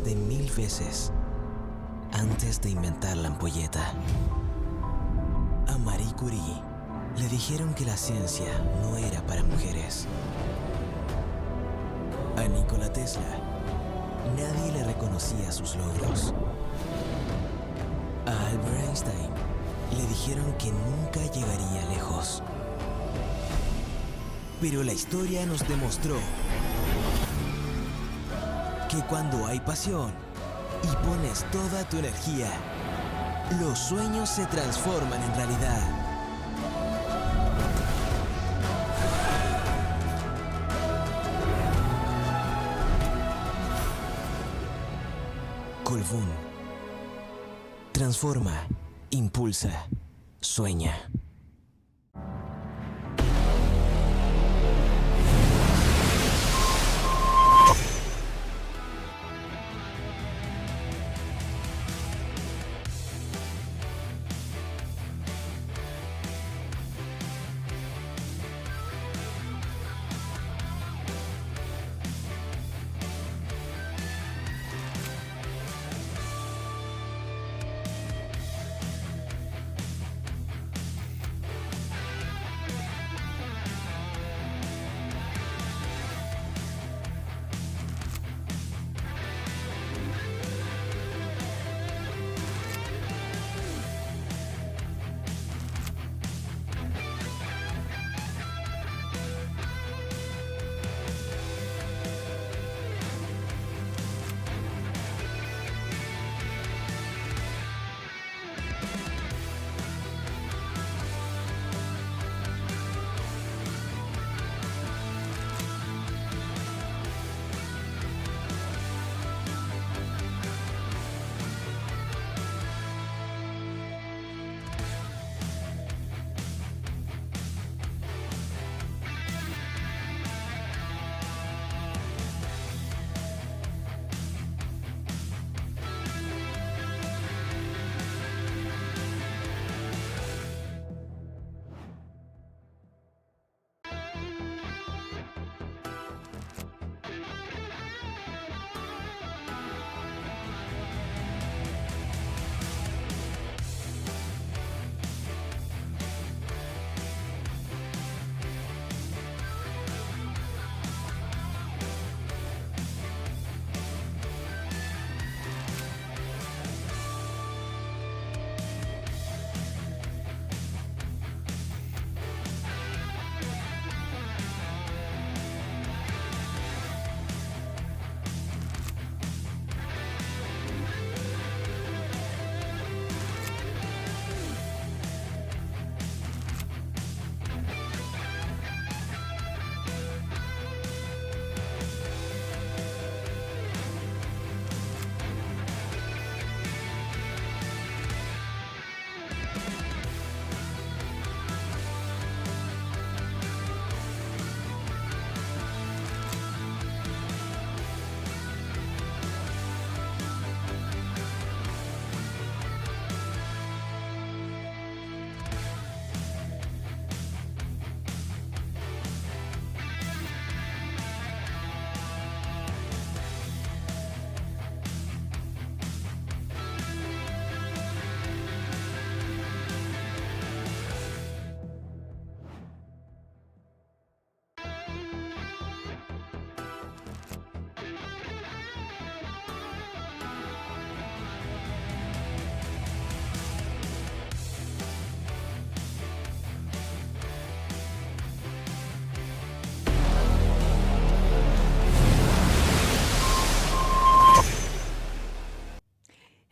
más de 1000 veces antes de inventar la ampolleta. A Marie Curie le dijeron que la ciencia no era para mujeres. A Nikola Tesla nadie le reconocía sus logros. A Albert Einstein le dijeron que nunca llegaría lejos. Pero la historia nos demostró que cuando hay pasión y pones toda tu energía, los sueños se transforman en realidad. Colbún. Transforma, impulsa, sueña.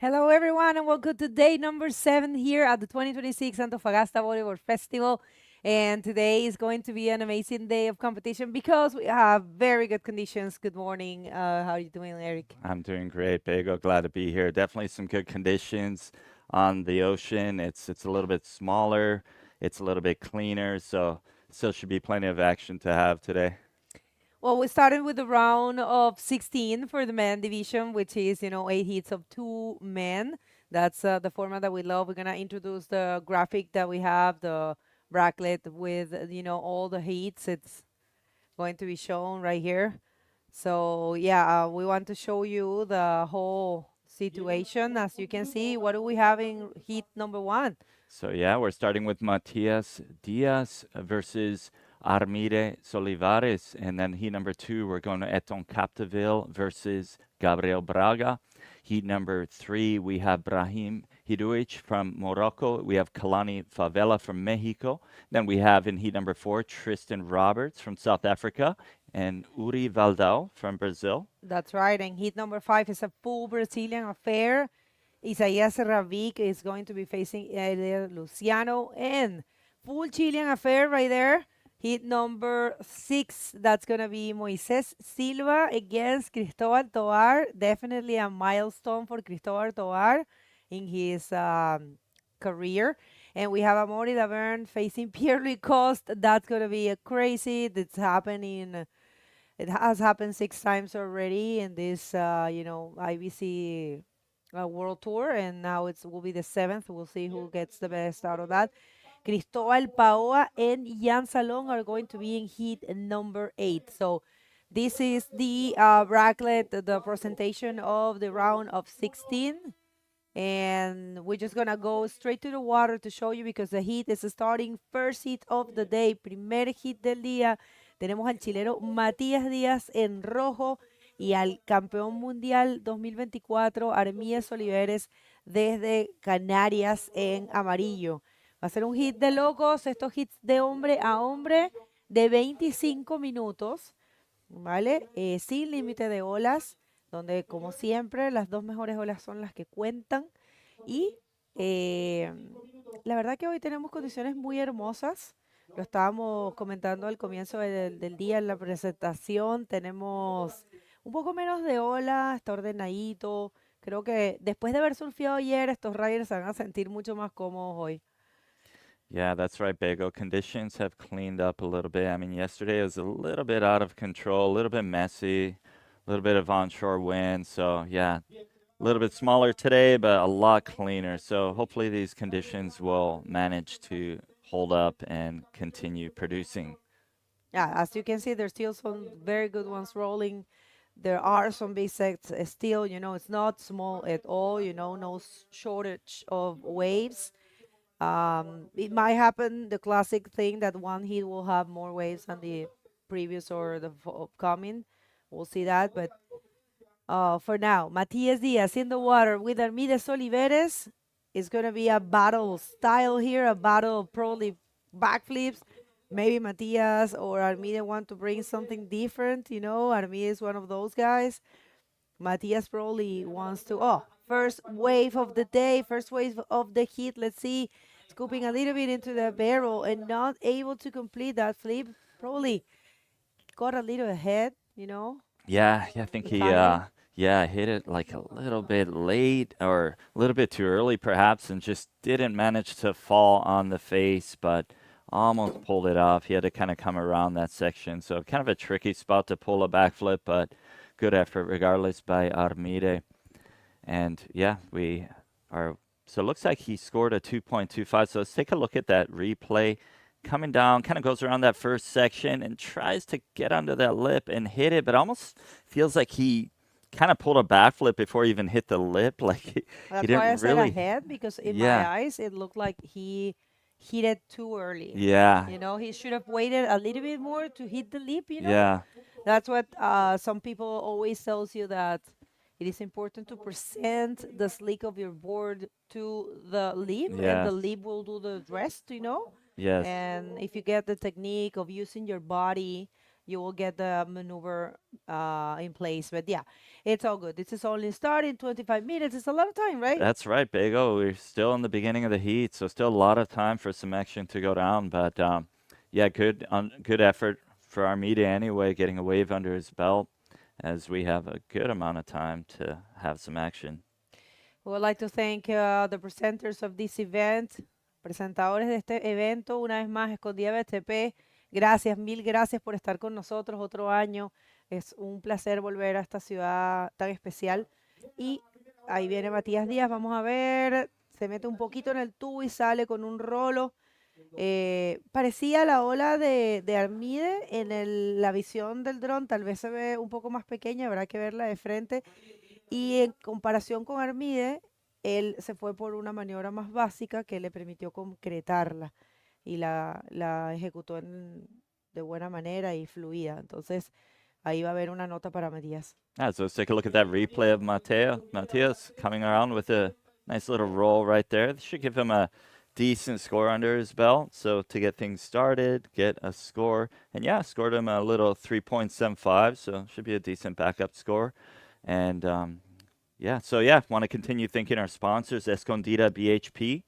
Hello, everyone, and welcome to day number 7 here at the 2026 Antofagasta Bodyboard Festival. And today is going to be an amazing day of competition because we have very good conditions. Good morning. How are you doing, Eric? I'm doing great, Bego. Glad to be here. Definitely some good conditions on the ocean. It's a little bit smaller. It's a little bit cleaner, so still should be plenty of action to have today. Well, we started with a round of 16 for the men division, which is, 8 heats of 2 men. That's the format that we love. We're going to introduce the graphic that we have, the bracket with, all the heats. It's going to be shown right here. So yeah, we want to show you the whole situation. As you can see, what do we have in heat number 1? So yeah, we're starting with Matias Diaz versus Armide Solivares, and then heat number 2, we're going to Eton Capdeville versus Gabriel Braga. Heat number 3, we have Brahim Hidouich from Morocco. We have Khalani Favela from Mexico. Then we have in heat number 4, Tristan Roberts from South Africa and Uri Valdao from Brazil. That's right. And heat number 5 is a full Brazilian affair. Isaías Ravik is going to be facing Eder Luciano, and full Chilean affair right there. Heat number 6, that's going to be Moises Silva against Cristóbal Tovar. Definitely a milestone for Cristóbal Tovar in his career. And we have Amaury Laverne facing Pierre-Louis Coste. That's going to be a crazy. It's happening. It has happened 6 times already in this, IBC World Tour, and now it will be the 7th. We'll see who gets the best out of that. Cristóbal Paoa and Jan Salon are going to be in heat number 8. So this is the bracket, the presentation of the round of 16. And we're just gonna go straight to the water to show you because the heat is starting. First heat of the day, primer hit del día. Tenemos al chileno Matías Díaz en rojo y al campeón mundial 2024 Armíes Oliveres desde Canarias en amarillo. Va a ser un hit de locos, estos hits de hombre a hombre de 25 minutos, ¿vale? Sin límite de olas, donde como siempre las 2 mejores olas son las que cuentan. Y la verdad que hoy tenemos condiciones muy hermosas. Lo estábamos comentando al comienzo del día en la presentación. Tenemos un poco menos de ola, está ordenadito. Creo que después de haber surfeado ayer, estos riders se van a sentir mucho más cómodos hoy. Yeah, that's right, Bego. Conditions have cleaned up a little bit. I mean, yesterday was a little bit out of control, a little bit messy, a little bit of onshore wind. So, yeah, a little bit smaller today, but a lot cleaner. So, hopefully, these conditions will manage to hold up and continue producing. Yeah, as you can see, there's still some very good ones rolling. There are some big sets still, it's not small at all, no shortage of waves. It might happen, the classic thing that one hit will have more waves than the previous or the upcoming. We'll see that, but for now, Matias Diaz in the water with Armides Oliveres. It's going to be a battle style here, a battle of probably backflips. Maybe Matias or Armide want to bring something different, Armide is one of those guys. Matias probably wants to, first wave of the day, first wave of the heat. Let's see, scooping a little bit into the barrel and not able to complete that flip. Probably got a little ahead, Yeah, I think he hit it like a little bit late or a little bit too early perhaps and just didn't manage to fall on the face, but almost pulled it off. He had to kind of come around that section. So kind of a tricky spot to pull a backflip, but good effort regardless by Armide. And yeah, so it looks like he scored a 2.25. So let's take a look at that replay. Coming down, kind of goes around that first section and tries to get under that lip and hit it, but almost feels like he kind of pulled a backflip before he even hit the lip. Like he That's didn't why I said really ahead, because in my eyes, it looked like he hit it too early. Yeah. He should have waited a little bit more to hit the lip, Yeah. That's what some people always tells you, that it is important to present the slick of your board to the lip, and the Yes. lip will do the rest, Yes. And if you get the technique of using your body, you will get the maneuver in place. But yeah, it's all good. This is only starting 25 minutes. It's a lot of time, right? That's right, Bego. We're still in the beginning of the heat, so still a lot of time for some action to go down. But yeah, good effort for Armida anyway, getting a wave under his belt, as we have a good amount of time to have some action. We would like to thank the presenters of this event, presentadores de este evento, una vez más, Escondida BTP. Gracias, mil gracias por estar con nosotros otro año. Es un placer volver a esta ciudad tan especial. Y ahí viene Matías Díaz, vamos a ver, se mete un poquito en el tubo y sale con un rolo. Parecía la ola de Armide la visión del dron, tal vez se ve un poco más pequeña, habrá que verla de frente. Y en comparación con Armide, él se fue por una maniobra más básica que le permitió concretarla y la ejecutó de buena manera y fluida. Entonces, ahí va a haber una nota para Matías. So let's take a look at that replay of Matias coming around with a nice little roll right there. This should give him a decent score under his belt. So to get things started, get a score. And yeah, scored him a little 3.75, so should be a decent backup score. And want to continue thanking our sponsors, Escondida BHP,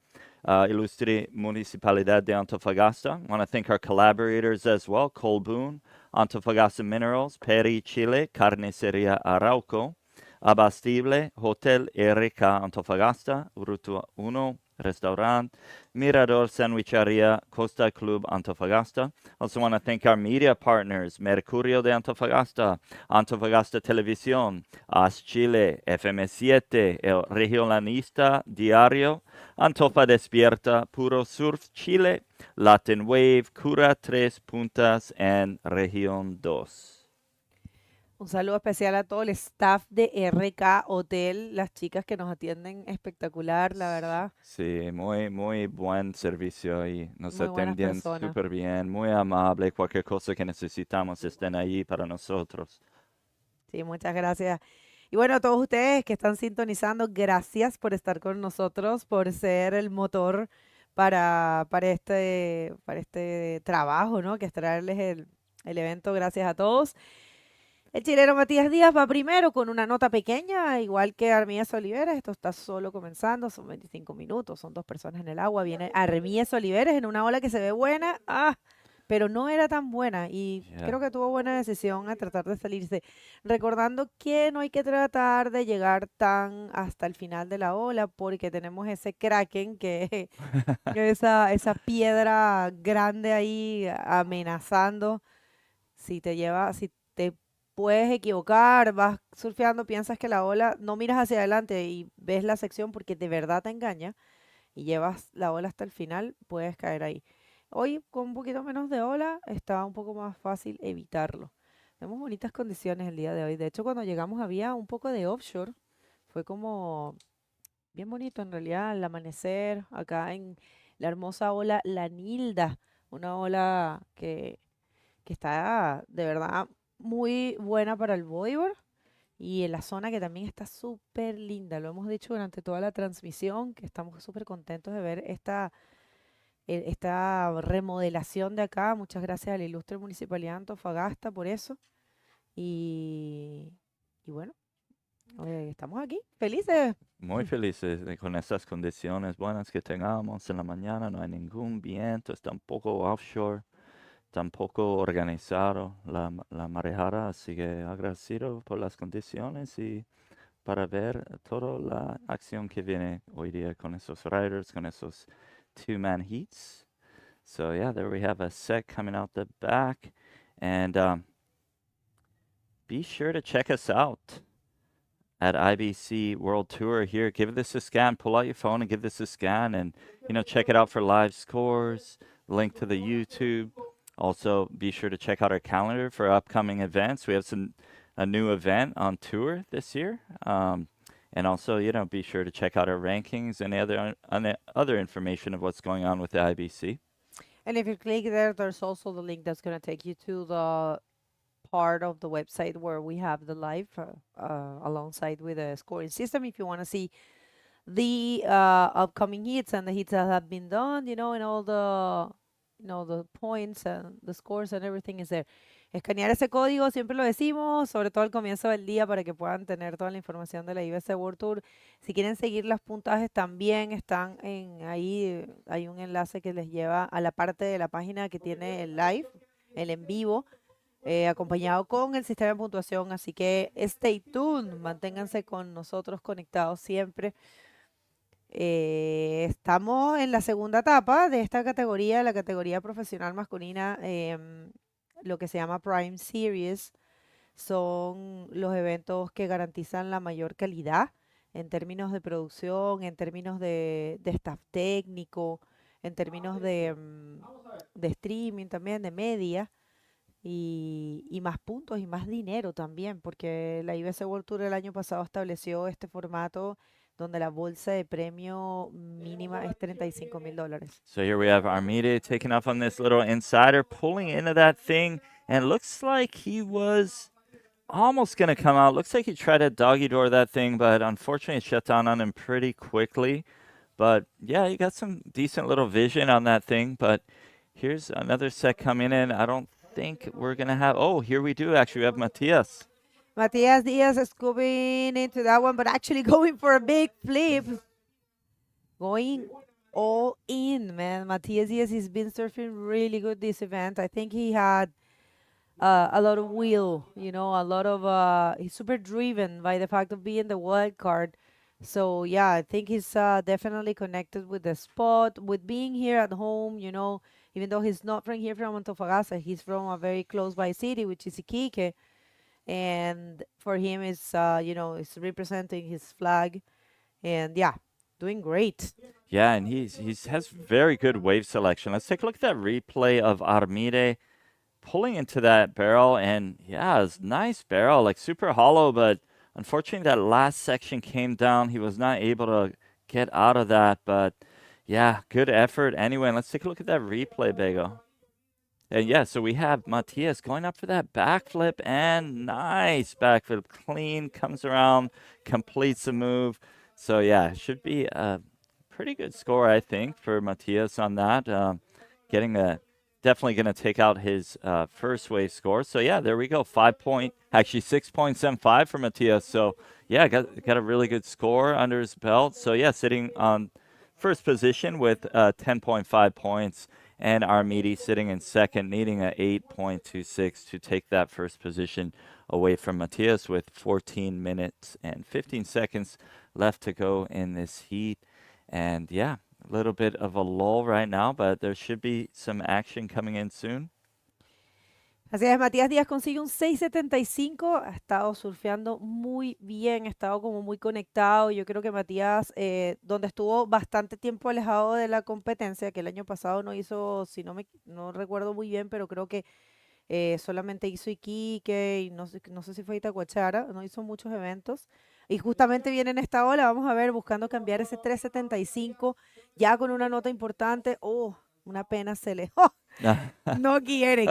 Ilustre Municipalidad de Antofagasta. Want to thank our collaborators as well, Colboon, Antofagasta Minerals, Peri Chile, Carniceria Arauco, Abastible, Hotel RK Antofagasta, Ruta 1, Restaurant, Mirador Sandwicheria, Costa Club Antofagasta. Also want to thank our media partners, Mercurio de Antofagasta, Antofagasta Televisión, AS Chile, FM7, El Regionalista Diario, Antofa Despierta, Puro Surf Chile, Latin Wave, Cura Tres Puntas, and Región 2. Un saludo especial a todo el staff de RK Hotel, las chicas que nos atienden espectacular, la verdad. Sí, muy buen servicio ahí. Nos Muy buenas atendían personas. súper bien, muy amable. Cualquier cosa que necesitamos estén ahí para nosotros. Sí, muchas gracias. Y bueno, a todos ustedes que están sintonizando, gracias por estar con nosotros, por ser el motor para este trabajo, ¿no? Que es traerles el evento. Gracias a todos. El chileno Matías Díaz va primero con una nota pequeña, igual que Armíes Oliveres. Esto está solo comenzando, son 25 minutos, son 2 personas en el agua. Viene Armíes Oliveres en una ola que se ve buena, pero no era tan buena y creo que tuvo buena decisión a tratar de salirse. Recordando que no hay que tratar de llegar tan hasta el final de la ola porque tenemos ese kraken que esa piedra grande ahí amenazando. Si te puedes equivocar, vas surfeando, piensas que la ola, no miras hacia adelante y ves la sección porque de verdad te engaña y llevas la ola hasta el final, puedes caer ahí. Hoy con un poquito menos de ola está un poco más fácil evitarlo. Tenemos bonitas condiciones el día de hoy. De hecho, cuando llegamos había un poco de offshore. Fue como bien bonito en realidad el amanecer acá en la hermosa ola La Nilda, una ola que está de verdad muy buena para el bodyboard y en la zona que también está súper linda. Lo hemos dicho durante toda la transmisión, que estamos súper contentos de ver esta remodelación de acá. Muchas gracias a la ilustre Municipalidad de Antofagasta por eso. Y bueno, estamos aquí, felices. Muy felices con estas condiciones buenas que tengamos en la mañana. No hay ningún viento, está un poco offshore. Tampoco organizado la marejada, así que agradecido por las condiciones y para ver toda la acción que viene hoy día con esos riders, con esos 2-man heats. So yeah, there we have a set coming out the back, and be sure to check us out at IBC World Tour here. Give this a scan, pull out your phone and give this a scan, and check it out for live scores, link to the YouTube. Also, be sure to check out our calendar for upcoming events. We have a new event on tour this year. And also, be sure to check out our rankings and other information of what's going on with the IBC. And if you click there, there's also the link that's going to take you to the part of the website where we have the live alongside with the scoring system. If you want to see the upcoming hits and the hits that have been done, and all the points and the scores and everything is there. Escanear ese código, siempre lo decimos, sobre todo al comienzo del día para que puedan tener toda la información de la IBC World Tour. Si quieren seguir los puntajes también están ahí, hay un enlace que les lleva a la parte de la página que tiene el live, el en vivo, acompañado con el sistema de puntuación. Así que stay tuned, manténganse con nosotros conectados siempre. Estamos en la segunda etapa de esta categoría, la categoría profesional masculina, lo que se llama Prime Series. Son los eventos que garantizan la mayor calidad en términos de producción, en términos de staff técnico, en términos de streaming también, de media, y más puntos y más dinero también, porque la IBC World Tour el año pasado estableció este formato donde la bolsa de premio mínima es $35,000. So here we have Armide taking off on this little insider, pulling into that thing, and looks like he was almost going to come out. Looks like he tried to doggy door that thing, but unfortunately it shut down on him pretty quickly. But yeah, you got some decent little vision on that thing. But here's another set coming in. I don't think we're going to have. Oh, here we do. Actually, we have Matias. Matias Diaz is scooping into that one, but actually going for a big flip. Going all in, man. Matias Diaz has been surfing really good this event. I think he had a lot of will, you know, a lot of, he's super driven by the fact of being the wild card. So yeah, I think he's definitely connected with the spot, with being here at home, you know, even though he's not from here from Antofagasta, he's from a very close by city, which is Iquique. And for him, it's, you know, it's representing his flag. And yeah, doing great. Yeah, and he's has very good wave selection. Let's take a look at that replay of Armide pulling into that barrel, and yeah, it's nice barrel, like super hollow, but unfortunately that last section came down. He was not able to get out of that, but yeah, good effort anyway. And let's take a look at that replay, Bego. And yeah, so we have Matias going up for that backflip, and nice backflip, clean, comes around, completes the move. So yeah, should be a pretty good score, I think, for Matias on that. Getting a definitely going to take out his first wave score. So yeah, there we go. 6.75 for Matias. So yeah, got a really good score under his belt. So yeah, sitting on first position with 10.5 points, and Armidi sitting in second, needing a 8.26 to take that first position away from Matias with 14 minutes and 15 seconds left to go in this heat. And yeah, a little bit of a lull right now, but there should be some action coming in soon. Así es, Matías Díaz consigue un 6.75, ha estado surfeando muy bien, ha estado como muy conectado. Yo creo que Matías, donde estuvo bastante tiempo alejado de la competencia, que el año pasado no hizo, si no recuerdo muy bien, pero creo que solamente hizo Iquique y no sé si fue Itacoachara, no hizo muchos eventos. Y justamente viene en esta ola, vamos a ver, buscando cambiar ese 3.75, ya con una nota importante. Oh, una pena se le... ¡Oh! No quiere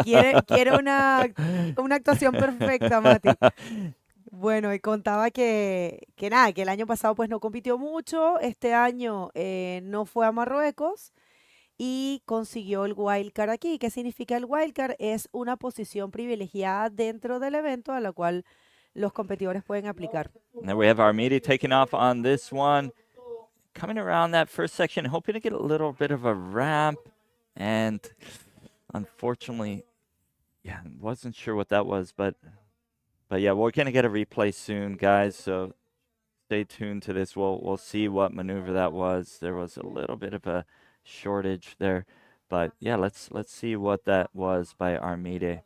una actuación perfecta, Mati. Bueno, y contaba que nada, que el año pasado pues no compitió mucho, este año no fue a Marruecos y consiguió el wildcard aquí. ¿Qué significa el wildcard? Es una posición privilegiada dentro del evento a la cual los competidores pueden aplicar. Now we have Armidi taking off on this one, coming around that first section, hoping to get a little bit of a ramp, and unfortunately, yeah, wasn't sure what that was, but yeah, we're gonna get a replay soon, guys. So stay tuned to this. We'll see what maneuver that was. There was a little bit of a shortage there, but yeah, let's see what that was by Armide.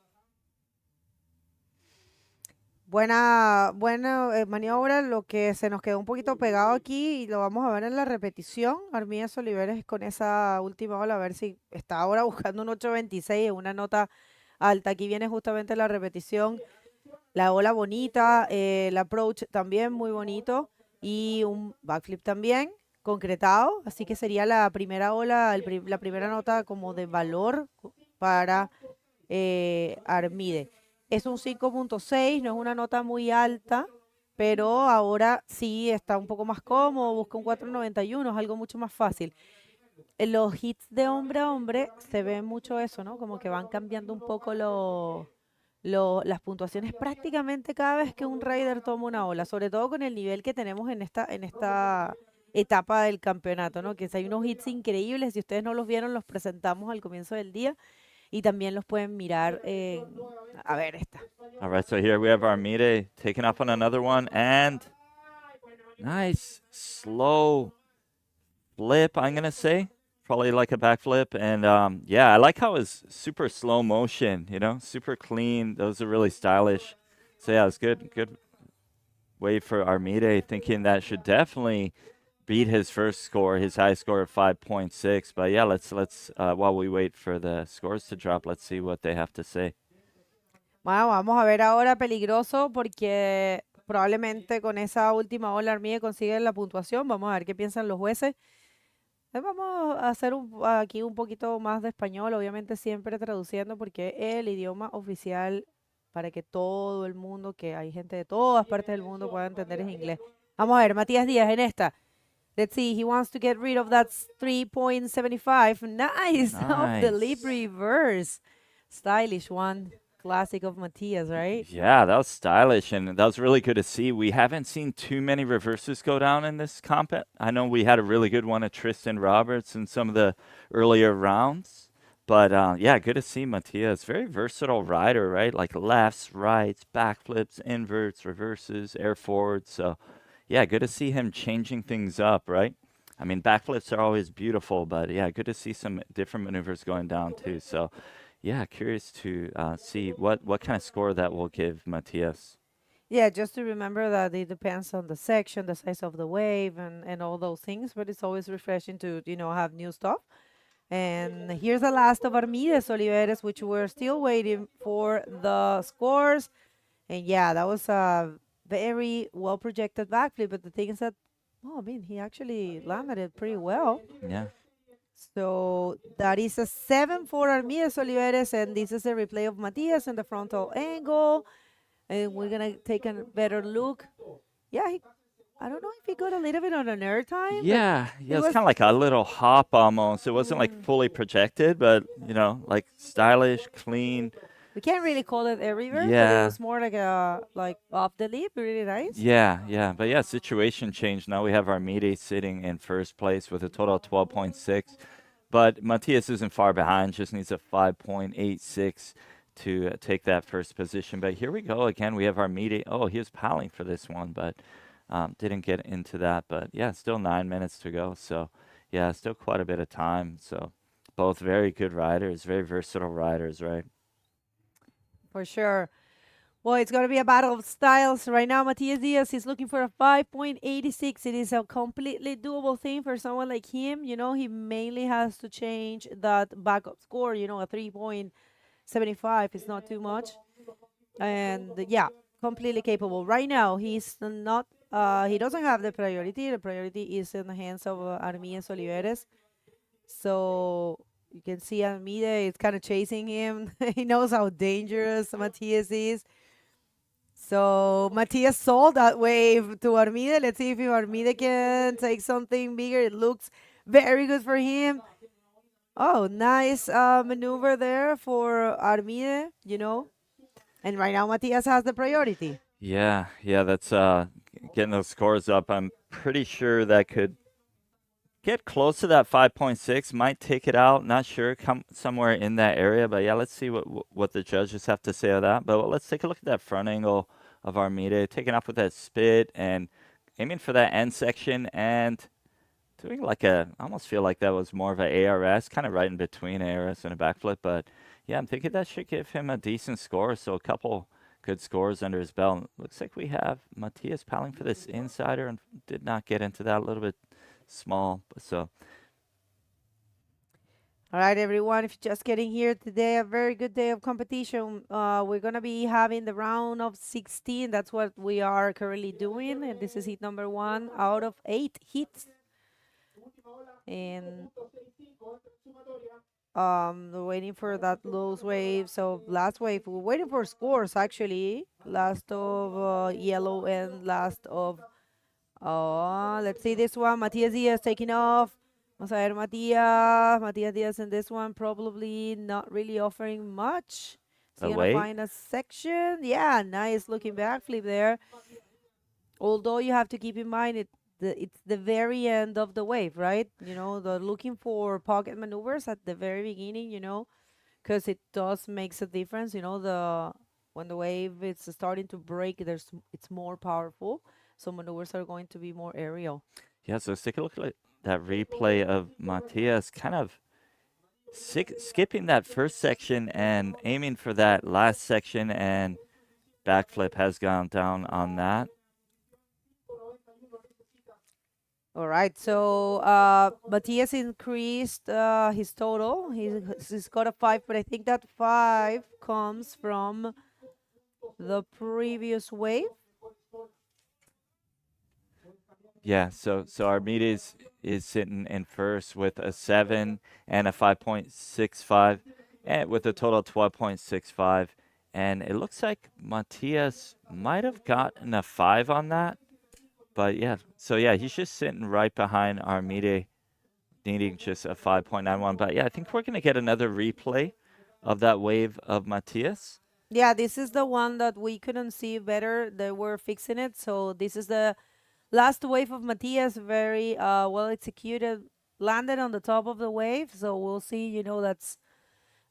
Buena maniobra, lo que se nos quedó un poquito pegado aquí y lo vamos a ver en la repetición. Armías Oliveres con esa última ola, a ver si está ahora buscando un 8.26 en una nota alta. Aquí viene justamente la repetición, la ola bonita, el approach también muy bonito y un backflip también concretado. Así que sería la primera ola, la primera nota como de valor para Armide. Es un 5.6, no es una nota muy alta, pero ahora sí está un poco más cómodo, busca un 4.91, es algo mucho más fácil. En los hits de hombre a hombre se ve mucho eso, ¿no? Como que van cambiando un poco las puntuaciones prácticamente cada vez que un rider toma una ola, sobre todo con el nivel que tenemos en esta etapa del campeonato, ¿no? Que hay unos hits increíbles, si ustedes no los vieron, los presentamos al comienzo del día. Y también los pueden mirar. A ver, esta. All right, so here we have Armide taking off on another one, and nice slow flip, I'm going to say. Probably like a backflip. And yeah, I like how it's super slow motion, you know, super clean. Those are really stylish. So yeah, it's good wave for Armide, thinking that should definitely beat his first score, his high score of 5.6. But yeah, let's while we wait for the scores to drop, let's see what they have to say. Bueno, vamos a ver ahora peligroso porque probablemente con esa última ola Armide consigue la puntuación. Vamos a ver qué piensan los jueces. Vamos a hacer aquí un poquito más de español, obviamente siempre traduciendo porque es el idioma oficial para que todo el mundo, que hay gente de todas partes del mundo pueda entender es inglés. Vamos a ver, Matías Díaz en esta. Let's see, he wants to get rid of that 3.75. Nice. Off the lip reverse. Stylish one. Classic of Matías, right? Yeah, that was stylish, and that was really good to see. We haven't seen too many reverses go down in this comp. I know we had a really good one at Tristan Roberts in some of the earlier rounds. But yeah, good to see Matías. Very versatile rider, right? Like lefts, rights, backflips, inverts, reverses, air forwards. So yeah, good to see him changing things up, right? I mean, backflips are always beautiful, but yeah, good to see some different maneuvers going down too. So yeah, curious to see what kind of score that will give Matías. Yeah, just to remember that it depends on the section, the size of the wave, and all those things. But it's always refreshing to, have new stuff. And here's the last of Armides Oliveres, which we're still waiting for the scores. And yeah, that was a very well projected backflip. But the thing is that, he actually landed it pretty well. Yeah. So that is a 7 for Armides Oliveres, and this is a replay of Matías in the frontal angle. And we're going to take a better look. Yeah, I don't know if he got a little bit on an air time. Yeah, it was kind of like a little hop almost. It wasn't like fully projected, but, like stylish, clean. We can't really call it a reverse, but it was more like off the lip, really nice. Yeah. But yeah, situation changed. Now we have Armide sitting in first place with a total of 12.6. But Matías isn't far behind, just needs a 5.86 to take that first position. But here we go again. We have Armide. Oh, he was palling for this one, but didn't get into that. But yeah, still 9 minutes to go. So yeah, still quite a bit of time. So both very good riders, very versatile riders, right? For sure. Well, it's going to be a battle of styles. Right now, Matías Díaz is looking for a 5.86. It is a completely doable thing for someone like him. He mainly has to change that backup score. A 3.75 is not too much. And yeah, completely capable. Right now, he's not, he doesn't have the priority. The priority is in the hands of Armides Oliveres. So you can see Armide is kind of chasing him. He knows how dangerous Matías is. So Matías sold that wave to Armide. Let's see if Armide can take something bigger. It looks very good for him. Oh, nice maneuver there for Armide, And right now Matías has the priority. Yeah, that's getting those scores up. I'm pretty sure that could get close to that 5.6, might take it out. Not sure, come somewhere in that area. But yeah, let's see what the judges have to say of that. But let's take a look at that front angle of Armide, taking off with that spit and aiming for that end section and doing like I almost feel like that was more of an ARS, kind of right in between ARS and a backflip. But yeah, I'm thinking that should give him a decent score. So a couple good scores under his belt. Looks like we have Matías palling for this insider and did not get into that, a little bit small. So all right, everyone, if you're just getting here today, a very good day of competition. We're going to be having the round of 16. That's what we are currently doing. And this is heat number 1 out of 8 heats. And we're waiting for that low wave. So last wave, we're waiting for scores, actually. Last of yellow and last of... let's see this one. Matías Díaz taking off. Vamos a ver Matías Díaz in this one, probably not really offering much. So you're gonna find a section. Yeah, nice looking backflip there. Although you have to keep in mind it's the very end of the wave, right? The looking for pocket maneuvers at the very beginning, because it does makes a difference. When the wave is starting to break, it's more powerful. So maneuvers are going to be more aerial. Yeah, so let's take a look at that replay of Matías kind of skipping that first section and aiming for that last section, and backflip has gone down on that. All right, so Matthias increased his total. He's got a 5, but I think that 5 comes from the previous wave. Yeah, so Armides is sitting in first with a 7 and a 5.65, and with a total of 12.65. And it looks like Matias might have gotten a 5 on that. But yeah, so yeah, he's just sitting right behind Armide, needing just a 5.91. But yeah, I think we're going to get another replay of that wave of Matias. Yeah, this is the one that we couldn't see better. They were fixing it. So this is the last wave of Matias, very well executed, landed on the top of the wave. So we'll see, that's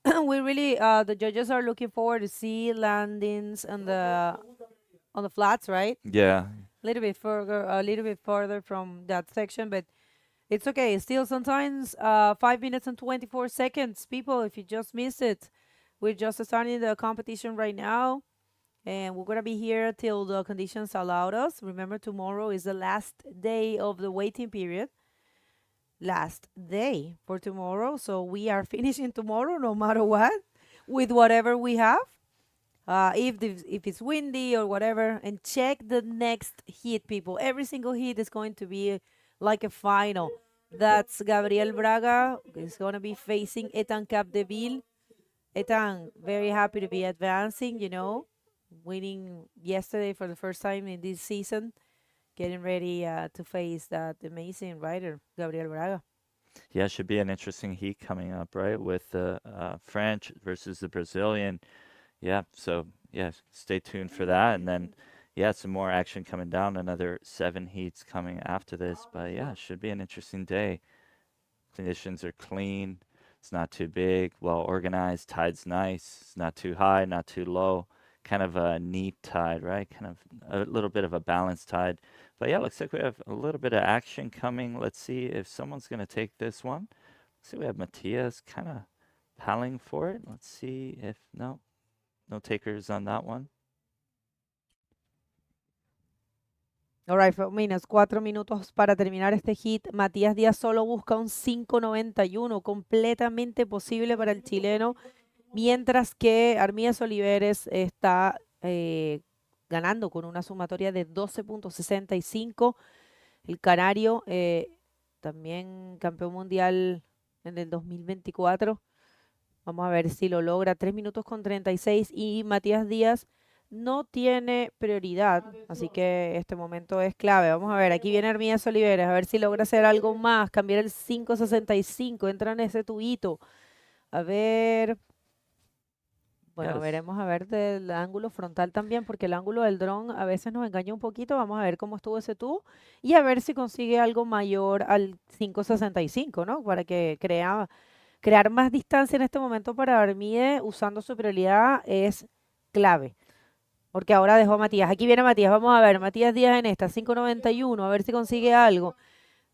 we really the judges are looking forward to see landings on the flats, right? Yeah. A little bit further from that section, but it's okay. Still, sometimes 5 minutes and 24 seconds. People, if you just missed it, we're just starting the competition right now, and we're gonna be here till the conditions allow us. Remember, tomorrow is the last day of the waiting period. Last day for tomorrow, so we are finishing tomorrow, no matter what, with whatever we have. If it's windy or whatever, and check the next heat, people. Every single heat is going to be like a final. That's Gabriel Braga is going to be facing Etan Capdeville. Etan, very happy to be advancing, winning yesterday for the first time in this season, getting ready to face that amazing rider, Gabriel Braga. Yeah, should be an interesting heat coming up, right? With the French versus the Brazilian. Yeah, so yeah, stay tuned for that. And then, yeah, some more action coming down. Another 7 heats coming after this. But yeah, it should be an interesting day. Conditions are clean. It's not too big, well organized. Tide's nice. It's not too high, not too low. Kind of a neat tide, right? Kind of a little bit of a balanced tide. But yeah, looks like we have a little bit of action coming. Let's see if someone's going to take this one. Let's see, we have Matias kind of paddling for it. Let's see if, no takers on that one. All right, menos 4 minutos para terminar este hit. Matías Díaz solo busca un 5.91, completamente posible para el chileno, mientras que Armías Oliveres está ganando con una sumatoria de 12.65. El canario, también campeón mundial en el 2024. Vamos a ver si lo logra. 3 minutos con 36, y Matías Díaz no tiene prioridad, así que este momento es clave. Vamos a ver, aquí viene Armías Oliveres, a ver si logra hacer algo más, cambiar el 5.65, entra en ese tubito. A ver, bueno, veremos a ver del ángulo frontal también, porque el ángulo del dron a veces nos engaña un poquito. Vamos a ver cómo estuvo ese tubo y a ver si consigue algo mayor al 5.65, ¿no? Para que crear más distancia en este momento para Armide usando su prioridad es clave. Porque ahora dejó a Matías. Aquí viene Matías. Vamos a ver. Matías Díaz en esta. 5.91. A ver si consigue algo.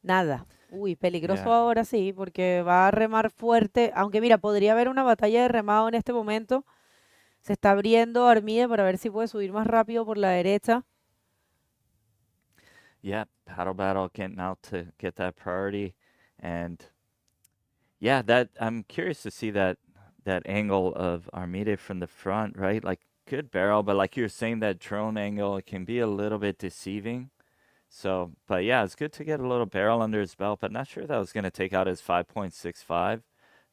Nada. Uy, peligroso ahora sí, porque va a remar fuerte. Aunque mira, podría haber una batalla de remado en este momento. Se está abriendo Armide para ver si puede subir más rápido por la derecha. Yeah, paddle battle, getting out to get that priority. And yeah, I'm curious to see that angle of Armide from the front, right? Like, good barrel, but like you were saying, that drone angle, it can be a little bit deceiving. So, but yeah, it's good to get a little barrel under his belt, but not sure that was going to take out his 5.65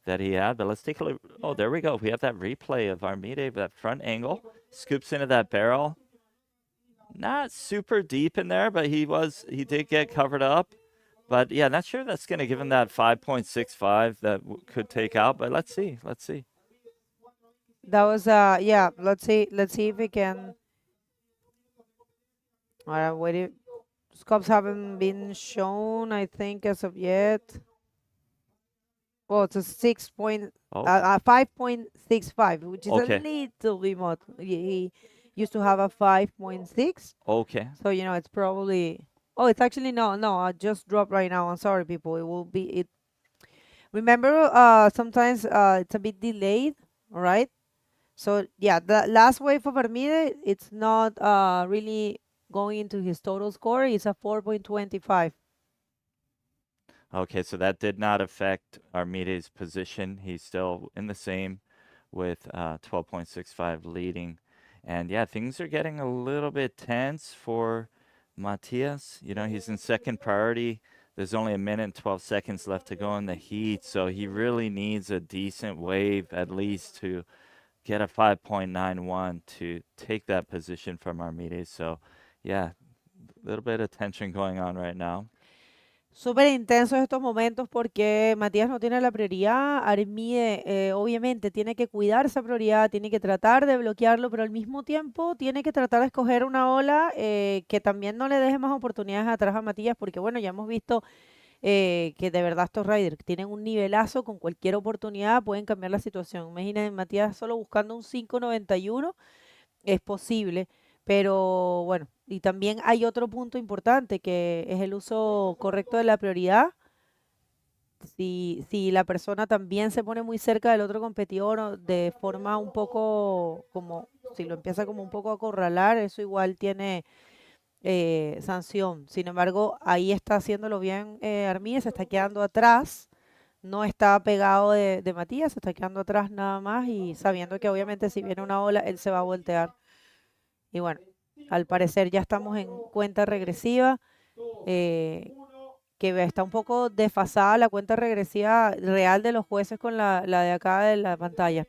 that he had. But let's take a look. Oh, there we go. We have that replay of Armide, that front angle. Scoops into that barrel. Not super deep in there, but he did get covered up. But yeah, not sure that's going to give him that 5.65 that could take out, but let's see. That was yeah, let's see if we can. All right, wait. Scopes haven't been shown, I think, as of yet. Well, it's a 5.65, which is a little bit more. He used to have a 5.6. Okay. So it's probably. Oh, it's actually no. I just dropped right now. I'm sorry, people. It will be it. Remember, sometimes it's a bit delayed. All right. So yeah, the last wave of Armide, it's not really going into his total score. It's a 4.25. Okay, so that did not affect Armide's position. He's still in the same with 12.65 leading. And yeah, things are getting a little bit tense for Matias. You know, he's in second priority. There's only a minute and 12 seconds left to go in the heat, so he really needs a decent wave at least to get a 5.91 to take that position from Armide. So yeah, a little bit of tension going on right now. Súper intensos estos momentos porque Matías no tiene la prioridad, Armide obviamente tiene que cuidar esa prioridad, tiene que tratar de bloquearlo, pero al mismo tiempo tiene que tratar de escoger una ola que también no le deje más oportunidades atrás a Matías, porque bueno, ya hemos visto que de verdad estos riders tienen un nivelazo, con cualquier oportunidad pueden cambiar la situación. Imagínense, Matías solo buscando un 5.91 es posible, pero bueno, y también hay otro punto importante que es el uso correcto de la prioridad. Si la persona también se pone muy cerca del otro competidor o de forma un poco como, si lo empieza como un poco a acorralar, eso igual tiene sanción. Sin embargo, ahí está haciéndolo bien Armíguez, se está quedando atrás, no está pegado de Matías, se está quedando atrás nada más y sabiendo que obviamente si viene una ola, él se va a voltear. Y bueno, al parecer ya estamos en cuenta regresiva, que está un poco desfasada la cuenta regresiva real de los jueces con la de acá de la pantalla.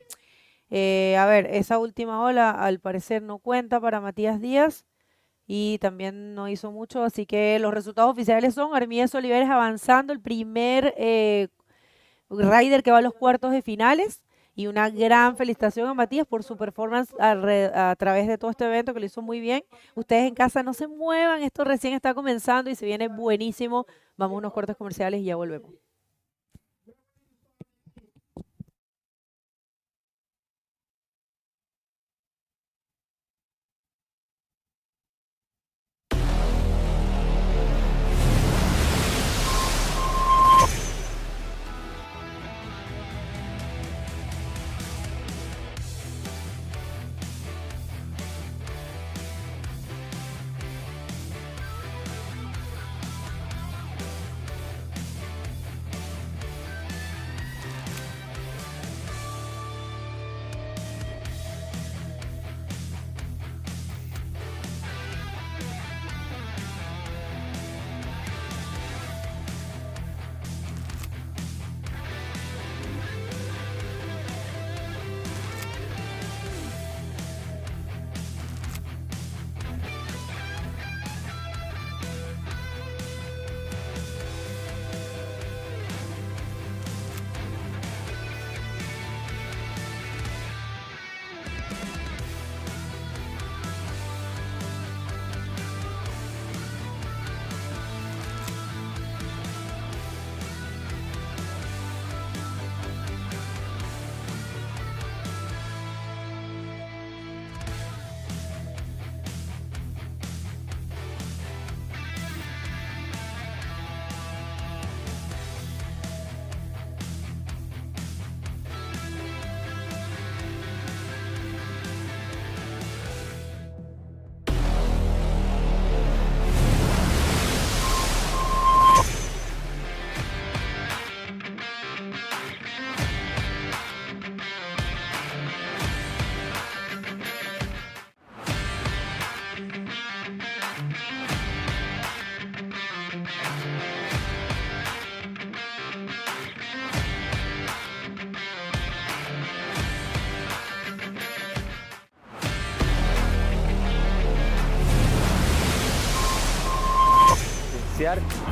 A ver, esa última ola al parecer no cuenta para Matías Díaz y también no hizo mucho, así que los resultados oficiales son Armíguez Olivares avanzando, el primer rider que va a los cuartos de finales. Y una gran felicitación a Matías por su performance a través de todo este evento, que lo hizo muy bien. Ustedes en casa no se muevan, esto recién está comenzando y se viene buenísimo. Vamos a unos cortes comerciales y ya volvemos.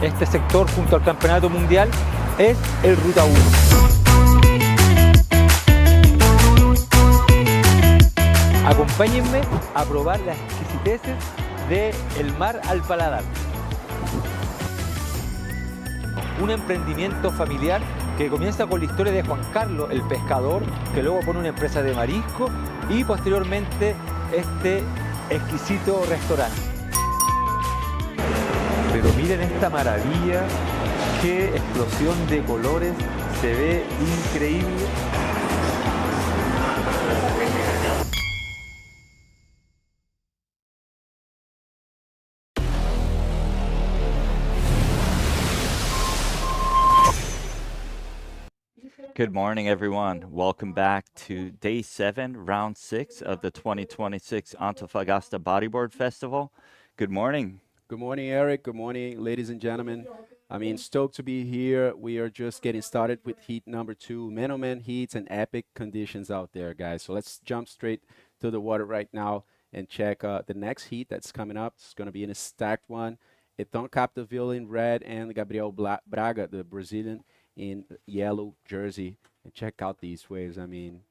Este sector junto al campeonato mundial es el Ruta 1. Acompáñenme a probar las exquisiteces del mar al paladar. Un emprendimiento familiar que comienza con la historia de Juan Carlos, el pescador, que luego pone una empresa de marisco y posteriormente este exquisito restaurante. Pero miren esta maravilla, qué explosión de colores, se ve increíble. Good morning, everyone. Welcome back to day 7, round 6 of the 2026 Antofagasta Bodyboard Festival. Good morning. Good morning, Eric. Good morning, ladies and gentlemen. I mean, stoked to be here. We are just getting started with heat number 2, man-on-man heats and epic conditions out there, guys. So let's jump straight to the water right now and check the next heat that's coming up. It's going to be in a stacked one. Eton Capdeville in red and Gabriel Braga, the Brazilian, in yellow jersey. And check out these waves. I mean,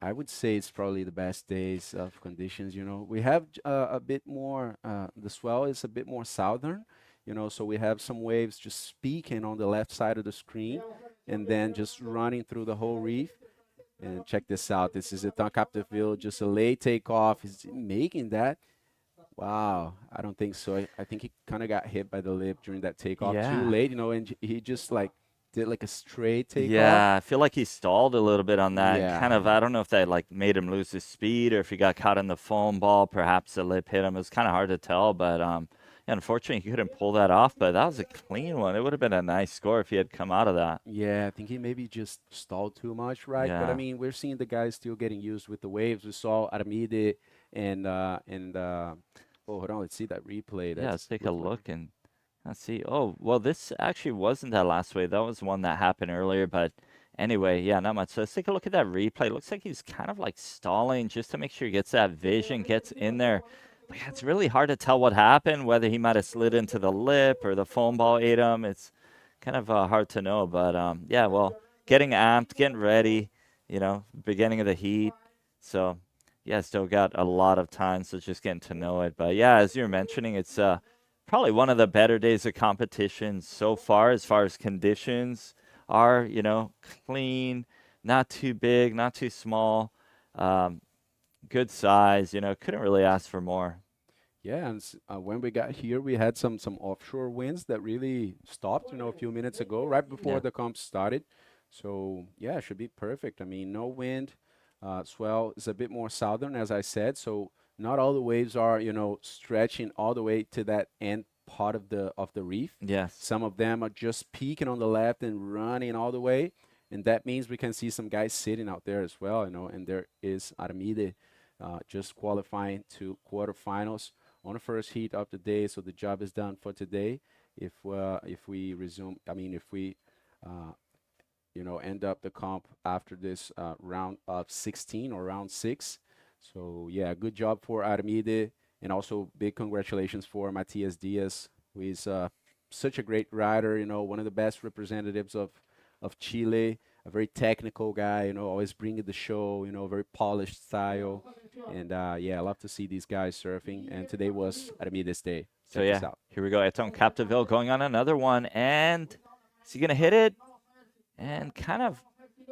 I would say it's probably the best days of conditions. You know, we have a bit more, the swell is a bit more southern, you know, so we have some waves just peaking on the left side of the screen and then just running through the whole reef. And check this out. This is Eton Capdeville, just a late takeoff. Is making that. Wow, I don't think so. I think he kind of got hit by the lip during that takeoff too late, you know, and he just like did like a straight takeoff. Yeah, I feel like he stalled a little bit on that. Yeah. Kind of, I don't know if that like made him lose his speed or if he got caught in the foam ball. Perhaps the lip hit him. It was kind of hard to tell, but unfortunately he couldn't pull that off. But that was a clean one. It would have been a nice score if he had come out of that. Yeah, I think he maybe just stalled too much, right? But I Yeah. mean, we're seeing the guys still getting used with the waves. We saw Armide and oh, hold on, let's see that replay. Yeah, let's take a looks like- look and let's see. Oh, well, this actually wasn't that last wave. That was one that happened earlier. But anyway, yeah, not much. So let's take a look at that replay. Looks like he's kind of like stalling just to make sure he gets that vision, gets in there. But yeah, it's really hard to tell what happened, whether he might have slid into the lip or the foam ball ate him. It's kind of hard to know. But yeah, well, getting amped, getting ready, you know, beginning of the heat. So yeah, still got a lot of time, so just getting to know it. But yeah, as you're mentioning, it's probably one of the better days of competition so far as conditions are, you know, clean, not too big, not too small, good size, you know, couldn't really ask for more. Yeah, and when we got here, we had some offshore winds that really stopped, you know, a few minutes ago, right before Yeah. the comp started. So yeah, it should be perfect. I mean, no wind. Swell is a bit more southern, as I said, so not all the waves are, you know, stretching all the way to that end part of the reef. Yes. Some of them are just peaking on the left and running all the way, and that means we can see some guys sitting out there as well, you know. And there is Armide just qualifying to quarterfinals on the first heat of the day, so the job is done for today. If we resume, I mean, if we you know, end up the comp after this round of 16 or round 6. So yeah, good job for Armide, and also big congratulations for Matias Diaz, who is such a great rider, you know, one of the best representatives of Chile, a very technical guy, you know, always bringing the show, you know, very polished style. And yeah, I love to see these guys surfing, and today was Armide's day. So Check yeah, this out. here we go. Eton Capdeville going on another one, and is he gonna hit it? And kind of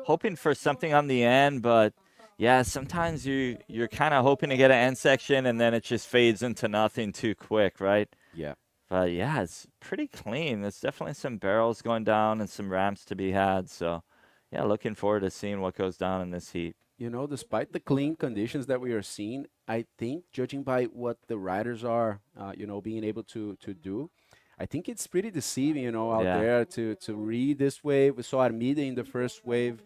hoping for something on the end, but yeah, sometimes you're kind of hoping to get an end section, and then it just fades into nothing too quick, right? Yeah. But yeah, it's pretty clean. There's definitely some barrels going down and some ramps to be had. So yeah, looking forward to seeing what goes down in this heat. You know, despite the clean conditions that we are seeing, I think judging by what the riders are, you know, being able to do, I think it's pretty deceiving, you know, out Yeah. there to read this wave. We saw Armide in the first wave.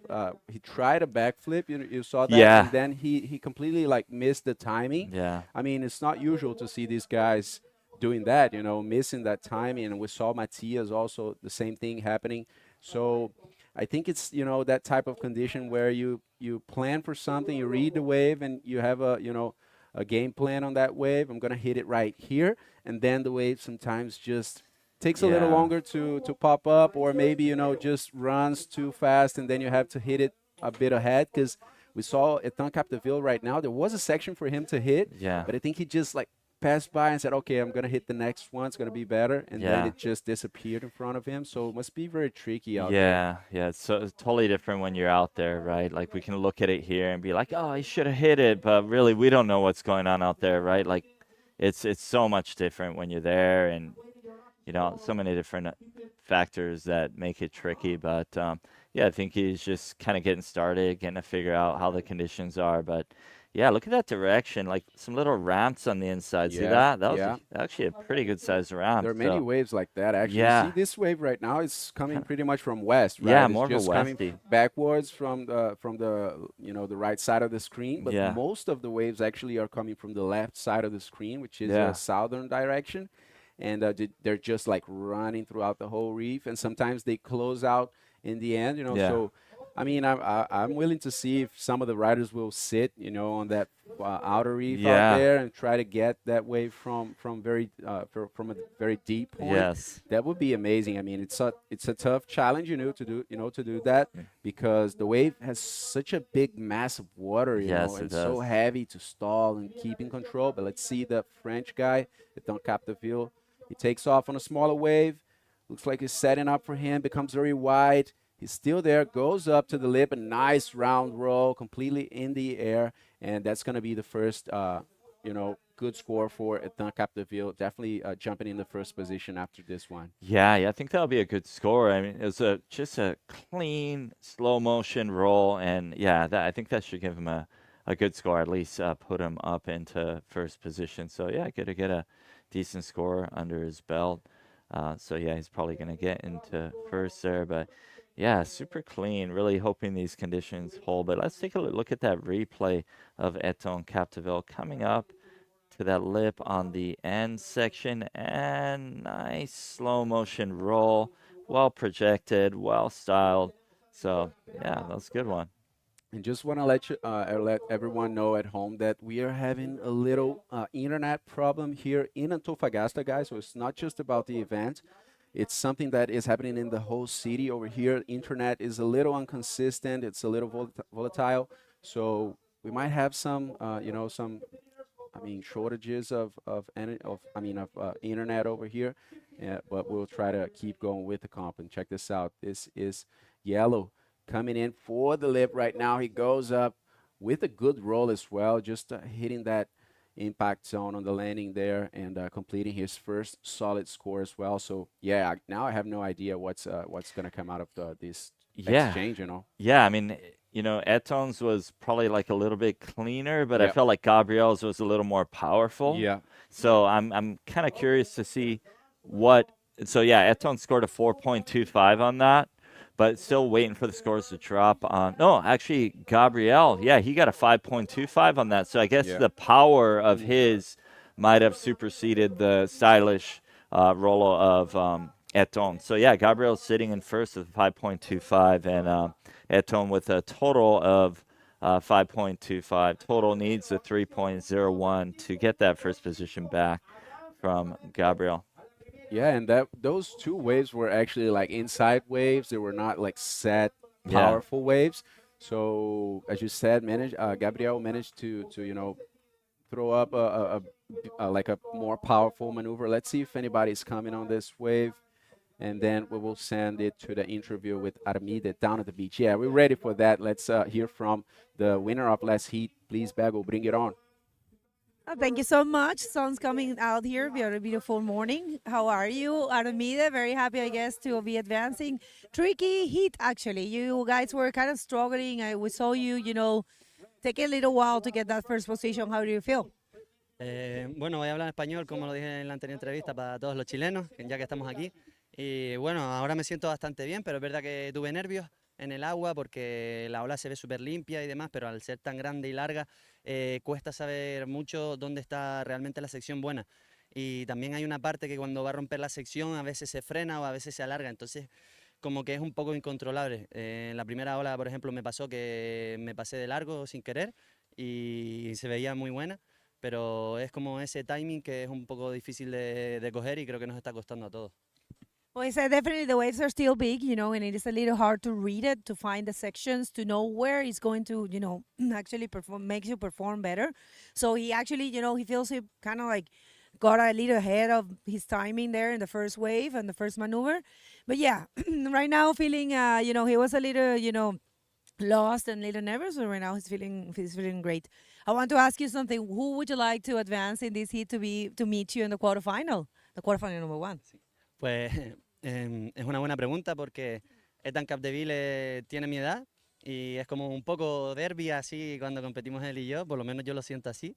He tried a backflip. You saw that. Yeah. And then he completely, like, missed the timing. Yeah. I mean, it's not usual to see these guys doing that, you know, missing that timing. And we saw Matias also, the same thing happening. So I think it's, you know, that type of condition where you plan for something, you read the wave, and you have a, you know, a game plan on that wave. I'm going to hit it right here. And then the wave sometimes just takes a little Yeah. longer to pop up, or maybe, you know, just runs too fast, and then you have to hit it a bit ahead. Because we saw Eton Capdeville right now, there was a section for him to hit, Yeah. but I think he just like passed by and said, okay, I'm going to hit the next one. It's going to be better. And then Yeah. it just disappeared in front of him. So it must be very tricky out there. Yeah, yeah, it's totally different when you're out there, right? Like we can look at it here and be like, "Oh, he should have hit it," but really we don't know what's going on out there, right? Like it's so much different when you're there, and you know, so many different factors that make it tricky. But yeah, I think he's just kind of getting started, getting to figure out how the conditions are. But Yeah, look at that direction, like some little ramps on the inside. See that? That was actually a pretty good sized ramp. There are many waves like that, actually. Yeah. You see, this wave right now is coming pretty much from west, right? Yeah, it's more of a just coming westy. backwards from the the right side of the screen. But Yeah. most of the waves actually are coming from the left side of the screen, which is a southern direction. And they're just like running throughout the whole reef. And sometimes they close out in the end, So, I mean, I'm willing to see if some of the riders will sit, on that outer reef out there and try to get that wave from a very deep point. Yes. That would be amazing. I mean, it's a tough challenge, to do that because the wave has such a big mass of water, Yes, and it so does. heavy to stall and keep in control. But let's see the French guy, Eder Luciano. He takes off on a smaller wave. Looks like he's setting up for him. Becomes very wide. He's still there, goes up to the lip, a nice round roll, completely in the air, and that's going to be the first, good score for Eder Luciano. Definitely jumping in the first position after this one. Yeah, I think that'll be a good score. I mean, it's just a clean, slow motion roll, and I think that should give him a good score, at least put him up into first position. So good to get a decent score under his belt. He's probably going to get into first there, but super clean. Really hoping these conditions hold. But let's take a look at that replay of Eder Luciano coming up to that lip on the end section, and nice slow motion roll, well projected, well styled. So that's a good one. And just want to let everyone know at home that we are having a little internet problem here in Antofagasta, guys. So it's not just about the event. It's something that is happening in the whole city over here. Internet is a little inconsistent. It's a little volatile. So we might have some, shortages of internet over here. But we'll try to keep going with the comp. And check this out. This is Yellow coming in for the lip right now. He goes up with a good roll as well, just hitting that impact zone on the landing there and completing his first solid score as well. So now I have no idea what's going to come out of this exchange. I mean, Eton's was probably like a little bit cleaner, but I felt like Gabriel's was a little more powerful. So I'm kind of curious to see what. So Eton scored a 4.25 on that. But still waiting for the scores to drop on. No, actually, Gabriel, he got a 5.25 on that. So I guess the power of his might have superseded the stylish Rolo of Eton. So Gabriel's sitting in first with 5.25, and Eton with a total of 5.25. Total needs a 3.01 to get that first position back from Gabriel. Yeah, and those two waves were actually like inside waves. They were not like set, powerful waves. So as you said, Gabriel managed to throw up a more powerful maneuver. Let's see if anybody's coming on this wave, and then we will send it to the interview with Armide down at the beach. Yeah, we're ready for that. Let's hear from the winner of last heat. Please, Bago, bring it on. Thank you so much. Sun's coming out here. We had a beautiful morning. How are you, Armide? Very happy, I guess, to be advancing. Tricky heat, actually. You guys were kind of struggling. We saw you, take a little while to get that first position. How do you feel? Bueno, voy a hablar en español, como lo dije en la anterior entrevista, para todos los chilenos, ya que estamos aquí. Y bueno, ahora me siento bastante bien, pero es verdad que tuve nervios en el agua porque la ola se ve súper limpia y demás, pero al ser tan grande y larga cuesta saber mucho dónde está realmente la sección buena. Y también hay una parte que cuando va a romper la sección a veces se frena o a veces se alarga, entonces como que es un poco incontrolable. En la primera ola, por ejemplo, me pasó que me pasé de largo sin querer y se veía muy buena, pero es como ese timing que es un poco difícil de coger y creo que nos está costando a todos. Well, I said definitely the waves are still big, and it is a little hard to read it, to find the sections, to know where it's going to, actually makes you perform better. So he actually, he feels he kind of like got a little ahead of his timing there in the first wave and the first maneuver. But right now feeling, he was a little, lost and a little nervous, but right now he's feeling great. I want to ask you something. Who would you like to advance in this heat to meet you in the quarterfinal number 1? Pues es una buena pregunta porque Eder Luciano tiene mi edad y es como un poco derbi así cuando competimos él y yo, por lo menos yo lo siento así.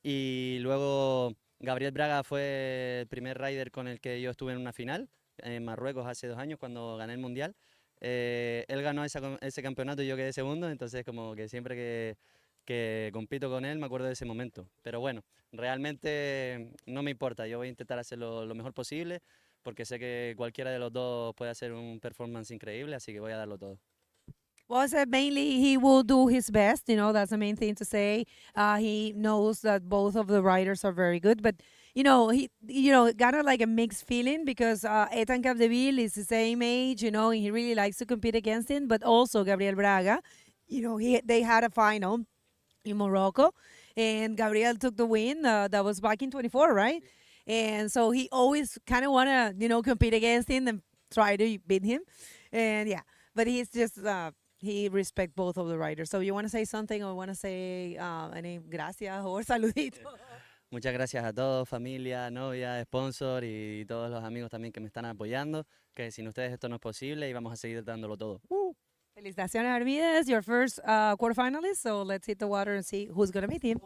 Y luego Gabriel Braga fue el primer rider con el que yo estuve en una final en Marruecos hace 2 años cuando gané el Mundial. Él ganó ese campeonato y yo quedé segundo, entonces como que siempre que compito con él me acuerdo de ese momento. Pero bueno, realmente no me importa, yo voy a intentar hacerlo lo mejor posible porque sé que cualquiera de los dos puede hacer un performance increíble, así que voy a darlo todo. Well, I said mainly he will do his best. You know, that's the main thing to say. He knows that both of the riders are very good, but kind of like a mixed feeling because Ethan Capdeville is the same age, and he really likes to compete against him. But also Gabriel Braga, they had a final in Morocco, and Gabriel took the win. That was back in 24, right? And so he always kind of wanna, compete against him and try to beat him, and yeah. But he's just he respects both of the riders. So you want to say something or want to say any gracias or saludito? Muchas gracias a todos, familia, novia, sponsor y todos los amigos también que me están apoyando, que sin ustedes esto no es posible y vamos a seguir dándolo todo. Felicitaciones, Armides, your first quarterfinalist. So let's hit the water and see who's going to meet him.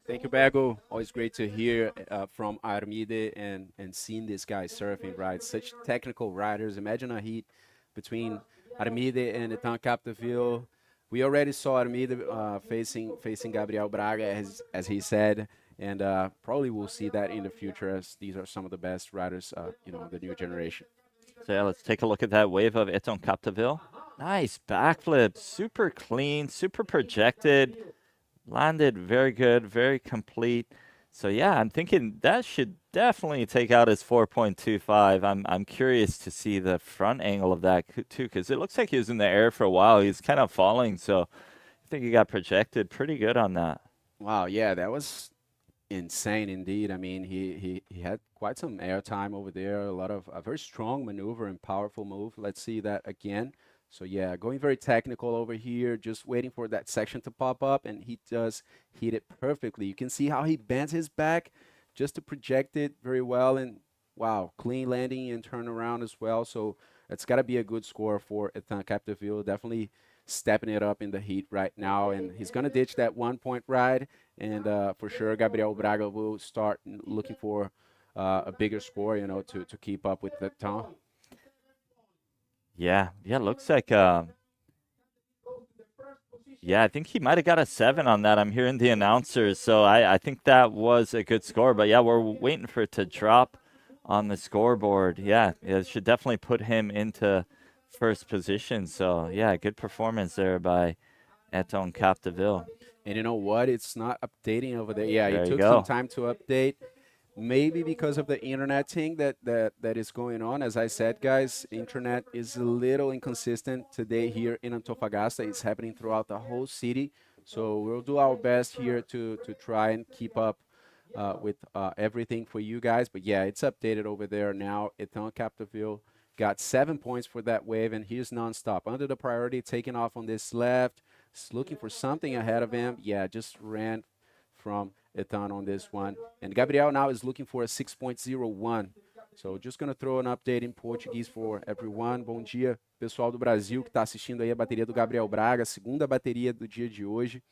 Thank you, Bago. Always great to hear from Armide and seeing this guy surfing, right? Such technical riders. Imagine a heat between Armide and Ethan Capdeville. We already saw Armide facing Gabriel Braga, as he said, and probably we'll see that in the future as these are some of the best riders, the new generation. So yeah, let's take a look at that wave of Ethan Capdeville. Nice backflip, super clean, super projected, landed very good, very complete. So yeah, I'm thinking that should definitely take out his 4.25. I'm curious to see the front angle of that too, because it looks like he was in the air for a while. He's kind of falling, so I think he got projected pretty good on that. Wow, yeah, that was insane indeed. I mean, he had quite some air time over there, a very strong maneuver and powerful move. Let's see that again. So yeah, going very technical over here, just waiting for that section to pop up, and he does hit it perfectly. You can see how he bends his back just to project it very well, and wow, clean landing and turnaround as well. So it's got to be a good score for Ethan Capdeville. Definitely stepping it up in the heat right now, and he's going to ditch that 1 point ride, and for sure Gabriel Braga will start looking for a bigger score, to keep up with Ethan. Yeah, looks like, I think he might have got a 7 on that. I'm hearing the announcers, so I think that was a good score. But yeah, we're waiting for it to drop on the scoreboard. Yeah, it should definitely put him into first position. So yeah, good performance there by Ethan Capdeville. And you know what? It's not updating over there. Yeah, There it you took go. some time to update. Maybe because of the internet thing that is going on. As I said, guys, internet is a little inconsistent today here in Antofagasta. It's happening throughout the whole city. So we'll do our best here to try and keep up with everything for you guys. But yeah, it's updated over there now. Ethan Capdeville got 7 points for that wave, and he's nonstop. Under the priority, taking off on this left. He's looking for something ahead of him. Yeah, just ran from Ethan on this one. And Gabriel now is looking for a 6.01. So just going to throw an update in Portuguese for everyone. Bom dia, pessoal do Brasil que está assistindo aí a bateria do Gabriel Braga, segunda bateria do dia de hoje.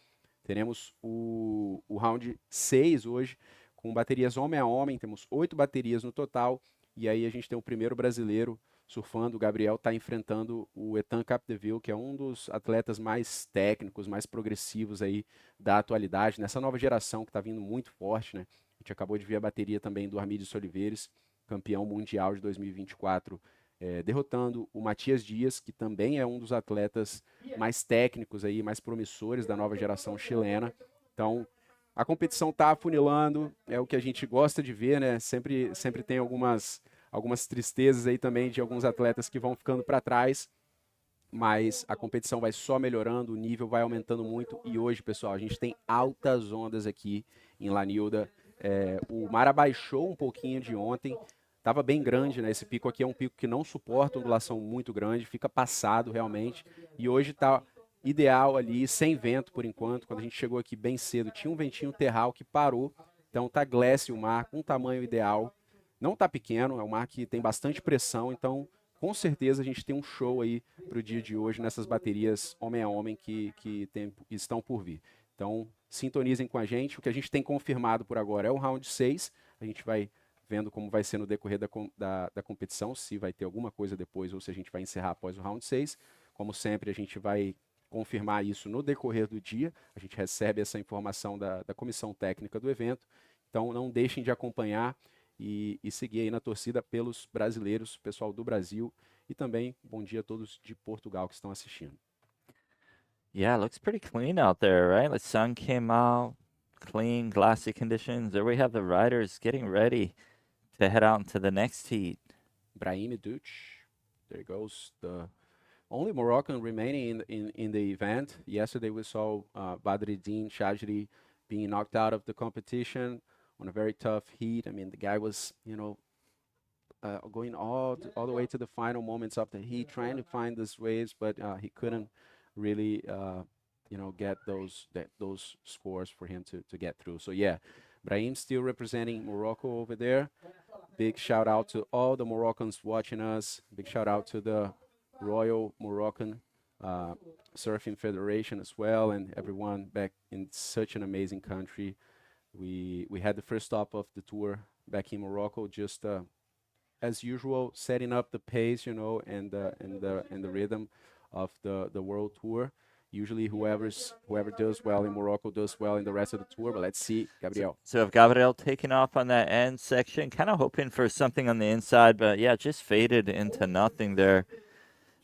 Teremos o round 6 hoje, com baterias homem a homem. Temos 8 baterias no total. E aí a gente tem o primeiro brasileiro surfando. O Gabriel está enfrentando o Ethan Capdeville, que é um dos atletas mais técnicos, mais progressivos aí da atualidade, nessa nova geração que está vindo muito forte, né? A gente acabou de ver a bateria também do Armides Oliveires, campeão mundial de 2024, derrotando o Matias Dias, que também é um dos atletas mais técnicos aí, mais promissores da nova geração chilena. Então, a competição está afunilando, é o que a gente gosta de ver, né? Sempre tem algumas tristezas aí também de alguns atletas que vão ficando para trás, mas a competição vai só melhorando, o nível vai aumentando muito. E hoje, pessoal, a gente tem altas ondas aqui em Nilda. O mar abaixou um pouquinho de ontem, estava bem grande, né? Esse pico aqui é um pico que não suporta ondulação muito grande, fica passado realmente, e hoje está ideal ali, sem vento por enquanto. Quando a gente chegou aqui bem cedo, tinha um ventinho terral que parou, então tá glace o mar, com tamanho ideal. Não tá pequeno, é um mar que tem bastante pressão, então com certeza a gente tem um show aí para o dia de hoje nessas baterias homem a homem que estão por vir. Então, sintonizem com a gente. O que a gente tem confirmado por agora é o round 6. A gente vai vendo como vai ser no decorrer da competição, se vai ter alguma coisa depois ou se a gente vai encerrar após o round 6. Como sempre, a gente vai confirmar isso no decorrer do dia. A gente recebe essa informação da comissão técnica do evento. Então, não deixem de acompanhar e seguir aí na torcida pelos brasileiros, pessoal do Brasil. E também, bom dia a todos de Portugal que estão assistindo. Yeah, it looks pretty clean out there, right? The sun came out, clean, glassy conditions. There we have the riders getting ready to head out into the next heat. Brahim Duch, there goes the only Moroccan remaining in the event. Yesterday we saw Badreddine Chadri being knocked out of the competition on a very tough heat. I mean, the guy was, going all the way to the final moments of the heat, trying to find these waves, but he couldn't really, get those scores for him to get through. So yeah, Brahim still representing Morocco over there. Big shout out to all the Moroccans watching us. Big shout out to the Royal Moroccan Surfing Federation as well, and everyone back in such an amazing country. We had the first stop of the tour back in Morocco, just as usual, setting up the pace, and the rhythm of the World Tour. Usually, whoever does well in Morocco does well in the rest of the tour. But let's see, Gabriel. So if Gabriel taking off on that end section, kind of hoping for something on the inside, but yeah, just faded into nothing there.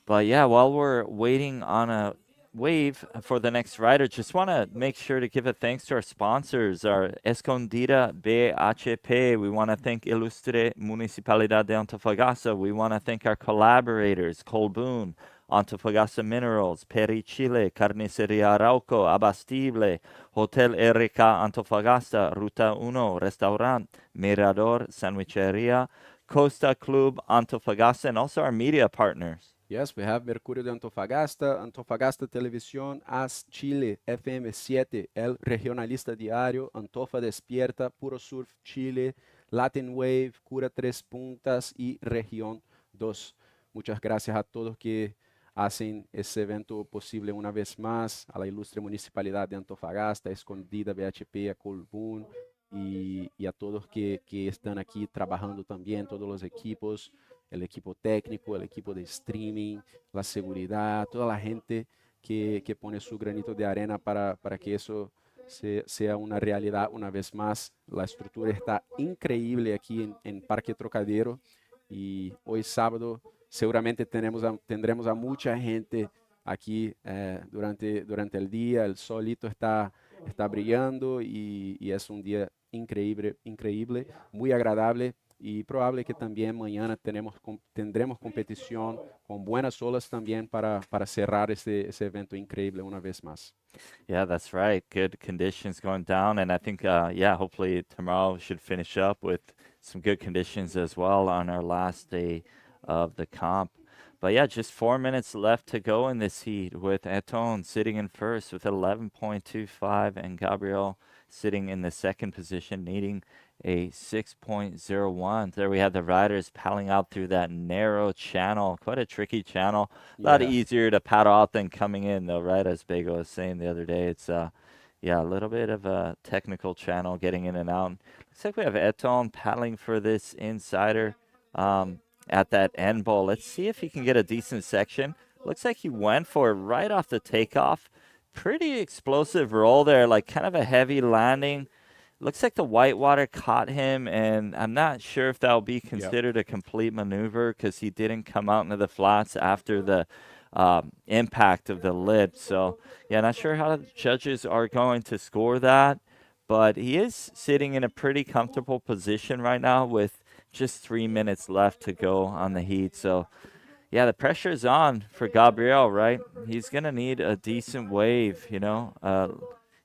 But yeah, while we're waiting on a wave for the next rider, just want to make sure to give a thanks to our sponsors, our Escondida BHP. We want to thank Ilustre Municipalidad de Antofagasta. We want to thank our collaborators, Colbún, Antofagasta Minerals, Peri Chile, Carniceria Arauco, Abastible, Hotel RK Antofagasta, Ruta 1, Restaurant, Mirador, Sandwicheria, Costa Club Antofagasta, and also our media partners. Yes, we have Mercurio de Antofagasta, Antofagasta Televisión, AS Chile, FM7, El Regionalista Diario, Antofa Despierta, Puro Surf Chile, Latin Wave, Cura Tres Puntas y Región 2. Muchas gracias a todos que hacen ese evento posible una vez más, a la ilustre Municipalidad de Antofagasta, a Escondida, BHP, a Colbún y a todos que están aquí trabajando también, todos los equipos, el equipo técnico, el equipo de streaming, la seguridad, toda la gente que pone su granito de arena para que eso sea una realidad una vez más. La estructura está increíble aquí en Parque Trocadero y hoy sábado seguramente tendremos a mucha gente aquí durante el día. El solito está brillando y es un día increíble, muy agradable. Y probable que también mañana tendremos competición con buenas olas también para cerrar ese evento increíble una vez más. Yeah, that's right. Good conditions going down. And I think, hopefully tomorrow we should finish up with some good conditions as well on our last day of the comp. But yeah, just 4 minutes left to go in this heat with Eton sitting in first with 11.25 and Gabriel sitting in the second position, needing a 6.01. There we have the riders paddling out through that narrow channel, quite a tricky channel. A lot easier to paddle out than coming in, though, right? As Bego was saying the other day, it's a little bit of a technical channel getting in and out. Looks like we have Eton paddling for this insider at that end bowl. Let's see if he can get a decent section. Looks like he went for it right off the takeoff. Pretty explosive roll there, like kind of a heavy landing. Looks like the whitewater caught him, and I'm not sure if that will be considered a complete maneuver because he didn't come out into the flats after the impact of the lid. So, yeah, not sure how the judges are going to score that, but he is sitting in a pretty comfortable position right now with just 3 minutes left to go on the heat. So, yeah, the pressure is on for Gabriel, right? He's going to need a decent wave,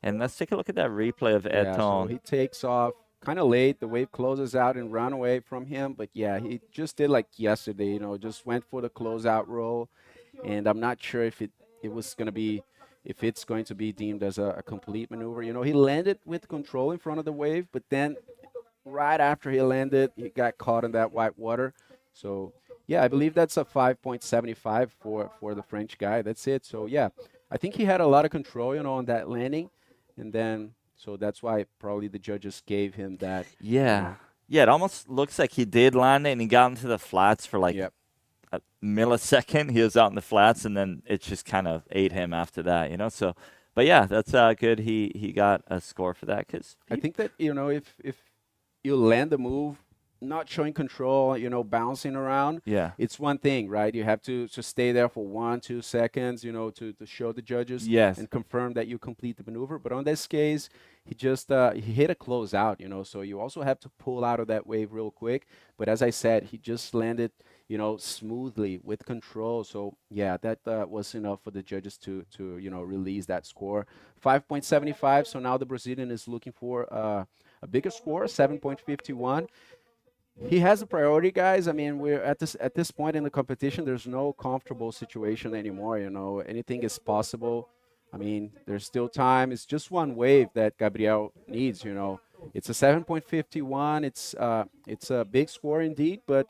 and let's take a look at that replay of Eton. So he takes off kind of late. The wave closes out and run away from him. But, yeah, he just did like yesterday, just went for the closeout roll. And I'm not sure if it's going to be deemed as a complete maneuver. He landed with control in front of the wave, but then right after he landed, he got caught in that white water. So Yeah, I believe that's a 5.75 for the French guy. That's it. So yeah, I think he had a lot of control, on that landing, and then so that's why probably the judges gave him that. Yeah. Yeah, it almost looks like he did land it and he got into the flats for like Yep. a millisecond. He was out in the flats and then it just kind of ate him after that, So, but yeah, that's good. He got a score for that because I think that if you land the move, not showing control, bouncing around, yeah, it's one thing, right? You have to stay there for 1-2 seconds, to show the judges yes, and confirm that you complete the maneuver. But on this case, he just he hit a close out, so you also have to pull out of that wave real quick. But as I said, he just landed, smoothly with control. So yeah, that was enough for the judges to release that score, 5.75. So now the Brazilian is looking for a bigger score, 7.51. He has a priority, guys. I mean, we're at this point in the competition. There's no comfortable situation anymore. Anything is possible. I mean, there's still time. It's just one wave that Gabriel needs. It's a 7.51. It's a big score indeed, but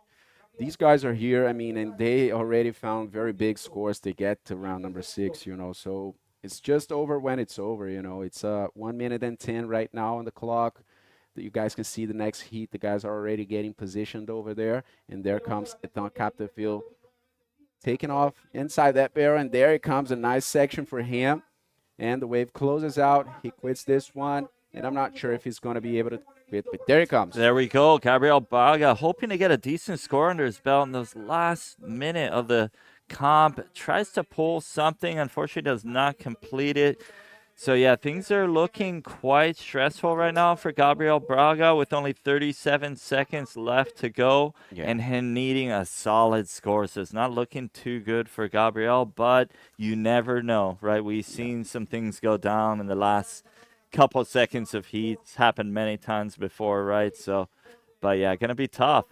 these guys are here. I mean, and they already found very big scores to get to round number 6. So it's just over when it's over. It's 1 minute and 10 right now on the clock. You guys can see the next heat. The guys are already getting positioned over there. And there comes Etan Capdeville taking off inside that barrel. And there it comes, a nice section for him. And the wave closes out. He quits this one. And I'm not sure if he's going to be able to quit. But there he comes. There we go. Gabriel Braga hoping to get a decent score under his belt in those last minute of the comp. Tries to pull something. Unfortunately, does not complete it. So, yeah, things are looking quite stressful right now for Gabriel Braga with only 37 seconds left to go and him needing a solid score. So it's not looking too good for Gabriel, but you never know, right? We've seen some things go down in the last couple seconds of heat. It's happened many times before, right? So, but, yeah, going to be tough.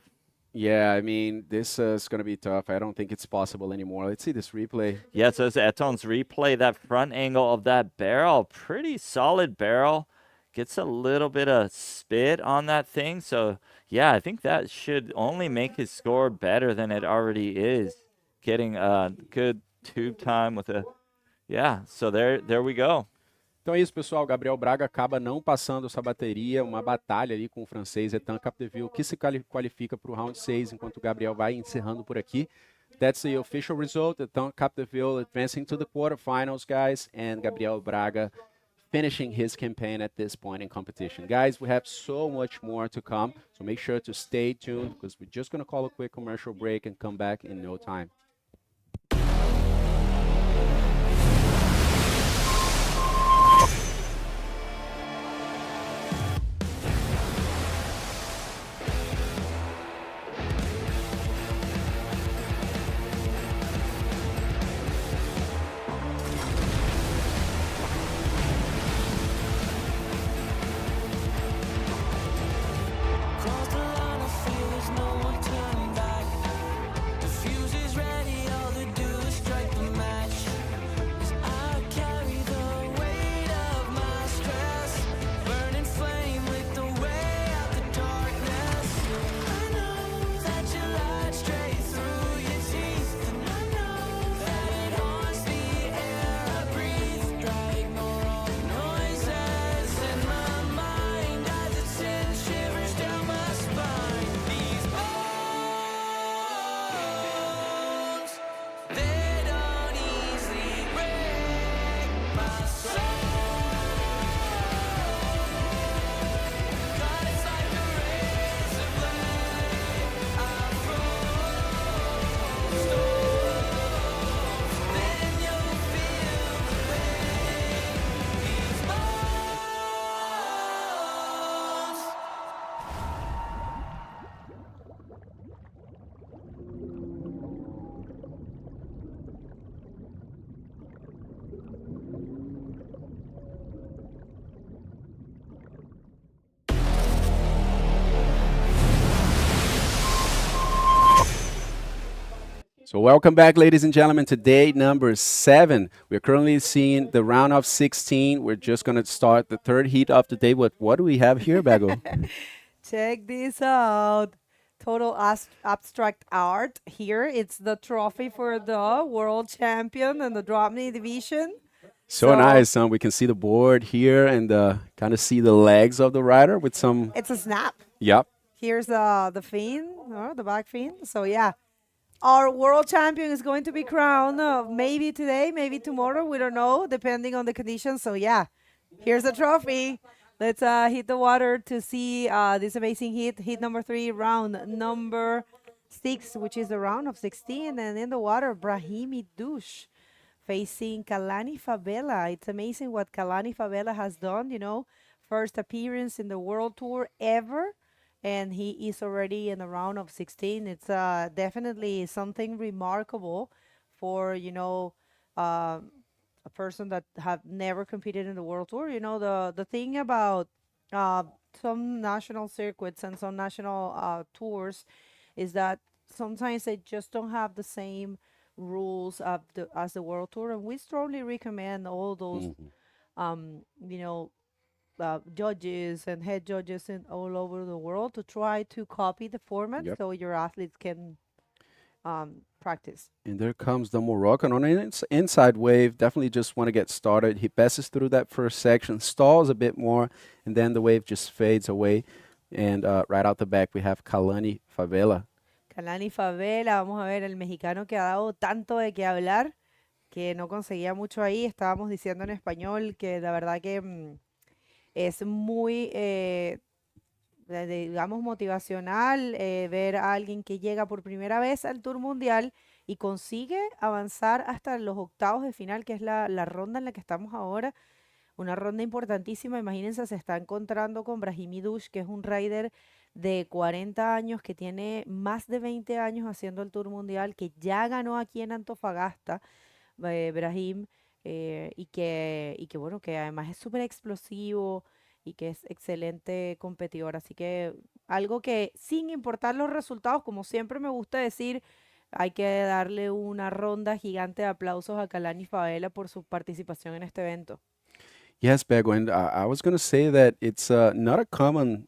Yeah, I mean, this is going to be tough. I don't think it's possible anymore. Let's see this replay. Yeah, so it's Eton's replay, that front angle of that barrel. Pretty solid barrel. Gets a little bit of spit on that thing. So, yeah, I think that should only make his score better than it already is. Getting a good tube time with a... Yeah, so there we go. Então é isso, pessoal. Gabriel Braga acaba não passando essa bateria, uma batalha ali com o francês Etan Capdeville, que se qualifica para o round 6, enquanto o Gabriel vai encerrando por aqui. That's the official result. Etan Capdeville advancing to the quarterfinals, guys, and Gabriel Braga finishing his campaign at this point in competition. Guys, we have so much more to come, so make sure to stay tuned because we're just going to call a quick commercial break and come back in no time. So welcome back, ladies and gentlemen, to day number 7. We're currently seeing the round of 16. We're just going to start the third heat of the day. What do we have here, Bago? Check this out. total abstract art here. It's the trophy for the world champion in the DropKnee division. So nice. We can see the board here and kind of see the legs of the rider with some. It's a snap. Yep. Here's the fin, the back fin. So yeah, our world champion is going to be crowned maybe today, maybe tomorrow. We don't know, depending on the conditions. So yeah, here's the trophy. Let's hit the water to see this amazing hit. Hit number 3, round number 6, which is the round of 16. And in the water, Brahimi Dush facing Khalani Favela. It's amazing what Khalani Favela has done, you know. First appearance in the World Tour ever. And he is already in the round of 16. It's definitely something remarkable for, you know, a person that have never competed in the World Tour. You know, the thing about some national circuits and some national tours is that sometimes they just don't have the same rules as the World Tour. And we strongly recommend all those, you know, judges and head judges in all over the world to try to copy the format so your athletes can practice. And there comes the Moroccan on an inside wave. Definitely just want to get started. He passes through that first section, stalls a bit more, and then the wave just fades away. And right out the back, we have Khalani Favela. Khalani Favela, vamos a ver, el mexicano que ha dado tanto de qué hablar, que no conseguía mucho ahí. Estábamos diciendo en español que la verdad que es muy, digamos, motivacional ver a alguien que llega por primera vez al Tour Mundial y consigue avanzar hasta los octavos de final, que es la ronda en la que estamos ahora. Una ronda importantísima. Imagínense, se está encontrando con Brahimi Dush, que es un rider de 40 años, que tiene más de 20 años haciendo el Tour Mundial, que ya ganó aquí en Antofagasta, Brahim. Y que bueno, que además es súper explosivo y que es excelente competidor. Así que algo que, sin importar los resultados, como siempre me gusta decir, hay que darle una ronda gigante de aplausos a Khalani Favela por su participación en este evento. Yes, Bego, and I was going to say that it's not a common,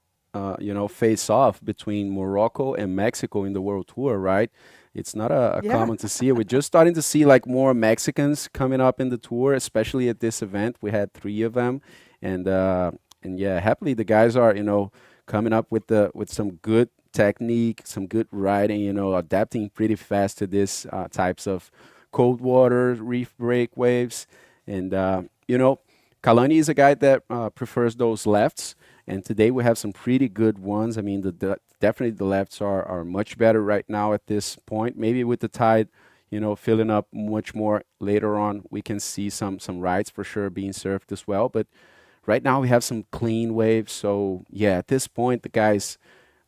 you know, face-off between Morocco and Mexico in the World Tour, right? It's not a common to see. We're just starting to see like more Mexicans coming up in the tour, especially at this event. We had 3 of them, and yeah, happily the guys are, you know, coming up with some good technique, some good riding, you know, adapting pretty fast to this types of cold water, reef break waves, and you know, Khalani is a guy that prefers those lefts. And today we have some pretty good ones. I mean, definitely the lefts are much better right now at this point. Maybe with the tide, you know, filling up much more later on, we can see some rides for sure being surfed as well. But right now we have some clean waves. So yeah, at this point, the guys,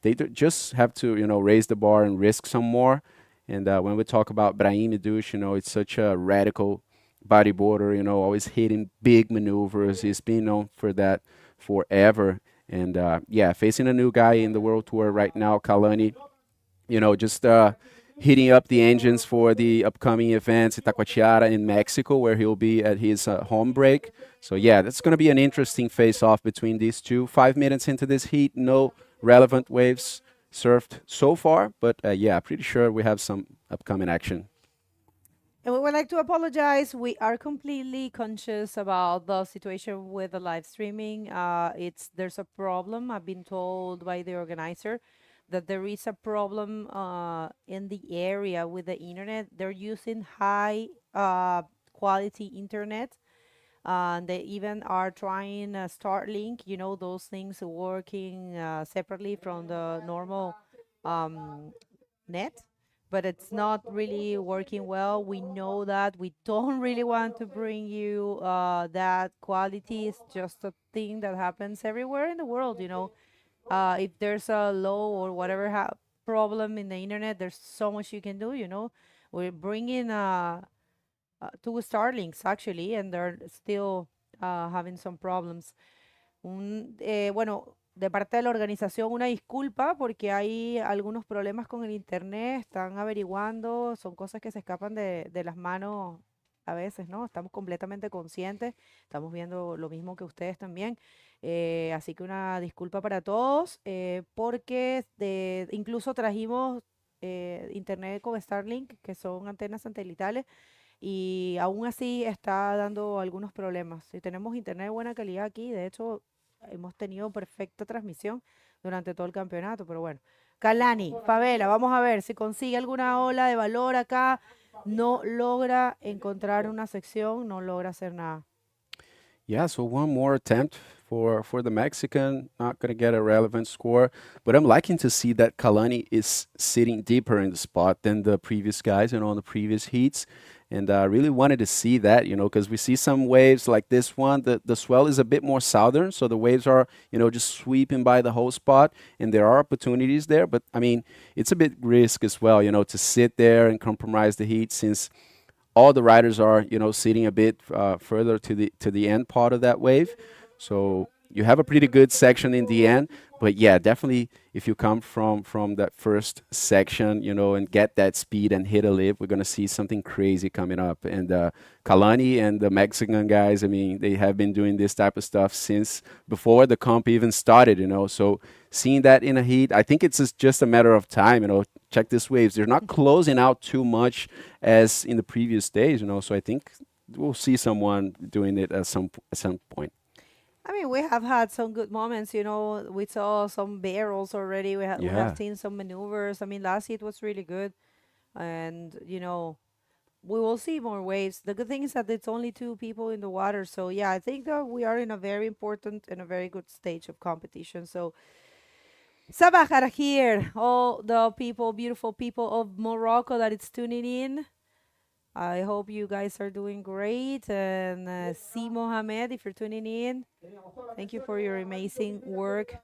they just have to, you know, raise the bar and risk some more. And when we talk about Brahimi Dush, you know, it's such a radical bodyboarder, you know, always hitting big maneuvers. He's been known for that forever. And yeah, facing a new guy in the World Tour right now, Khalani, you know, just heating up the engines for the upcoming events in Taquatiara in Mexico, where he'll be at his home break. So yeah, that's going to be an interesting face-off between these two. 5 minutes into this heat, no relevant waves surfed so far, but yeah, pretty sure we have some upcoming action. And we would like to apologize. We are completely conscious about the situation with the live streaming. There's a problem. I've been told by the organizer that there is a problem in the area with the internet. They're using high quality internet. They even are trying Starlink, you know, those things working separately from the normal net. But it's not really working well. We know that. We don't really want to bring you that quality. It's just a thing that happens everywhere in the world, you know. If there's a low or whatever problem in the internet, there's so much you can do, you know. We're bringing 2 Starlinks, actually, and they're still having some problems. Bueno, de parte de la organización, una disculpa porque hay algunos problemas con el internet, están averiguando, son cosas que se escapan de las manos a veces, ¿no? Estamos completamente conscientes, estamos viendo lo mismo que ustedes también. Así que una disculpa para todos, porque incluso trajimos internet con Starlink, que son antenas satelitales, y aún así está dando algunos problemas. Y tenemos internet de buena calidad aquí, de hecho hemos tenido perfecta transmisión durante todo el campeonato, pero bueno. Khalani Favela, vamos a ver si consigue alguna ola de valor acá. No logra encontrar una sección, no logra hacer nada. Yeah, so one more attempt for the Mexican. Not going to get a relevant score, but I'm liking to see that Khalani is sitting deeper in the spot than the previous guys, on the previous heats. And I really wanted to see that, because we see some waves like this one. The swell is a bit more southern, so the waves are, just sweeping by the whole spot, and there are opportunities there. But, I mean, it's a bit risk as well, to sit there and compromise the heat since all the riders are, sitting a bit further to the end part of that wave. So you have a pretty good section in the end. But yeah, definitely if you come from that first section, and get that speed and hit a lip, we're going to see something crazy coming up. And Khalani and the Mexican guys, I mean, they have been doing this type of stuff since before the comp even started, So seeing that in a heat, I think it's just a matter of time, Check these waves. They're not closing out too much as in the previous days, So I think we'll see someone doing it at some point. I mean, we have had some good moments, we saw some barrels already. We have seen some maneuvers. I mean, last heat was really good. And, we will see more waves. The good thing is that it's only 2 people in the water. So, yeah, I think that we are in a very important and a very good stage of competition. So, Sabah here, all the people, beautiful people of Morocco that is tuning in. I hope you guys are doing great. And C. Mohamed, if you're tuning in, thank you for your amazing work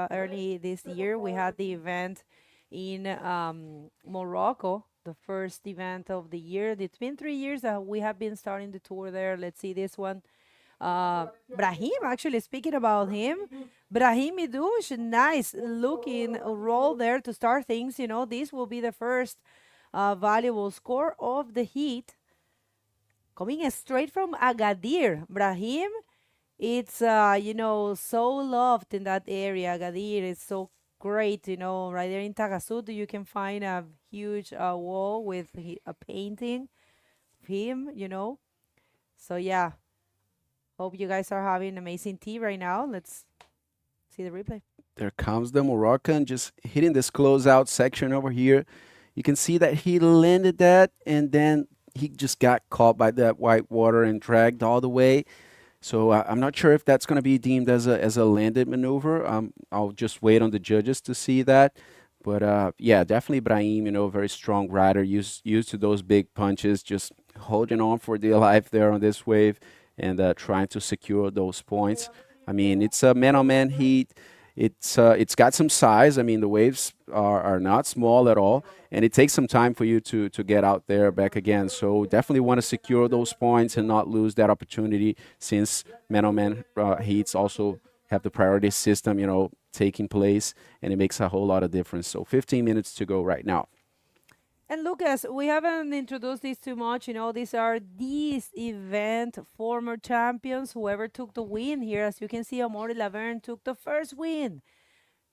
early this year. We had the event in Morocco, the first event of the year. It's been 3 years that we have been starting the tour there. Let's see this one. Brahim, actually, speaking about him, Brahim Idouche, nice looking roll there to start things. This will be the first valuable score of the heat, coming straight from Agadir. Brahim, it's so loved in that area. Agadir is so great, right there in Tagasud you can find a huge wall with a painting of him, so yeah, hope you guys are having amazing tea right now. Let's see the replay. There comes the Moroccan just hitting this closeout section over here. You can see that he landed that, and then he just got caught by that white water and dragged all the way. So I'm not sure if that's going to be deemed as a landed maneuver. I'll just wait on the judges to see that. But yeah, definitely Brahim, very strong rider, used to those big punches, just holding on for dear life there on this wave and trying to secure those points. I mean, it's a man-on-man heat. It's got some size. I mean, the waves are not small at all, and it takes some time for you to get out there back again. So definitely want to secure those points and not lose that opportunity, since man-on-man heats also have the priority system, taking place, and it makes a whole lot of difference. So 15 minutes to go right now. And Lucas, we haven't introduced these too much. These are these event former champions, whoever took the win here. As you can see, Amaury Laverne took the first win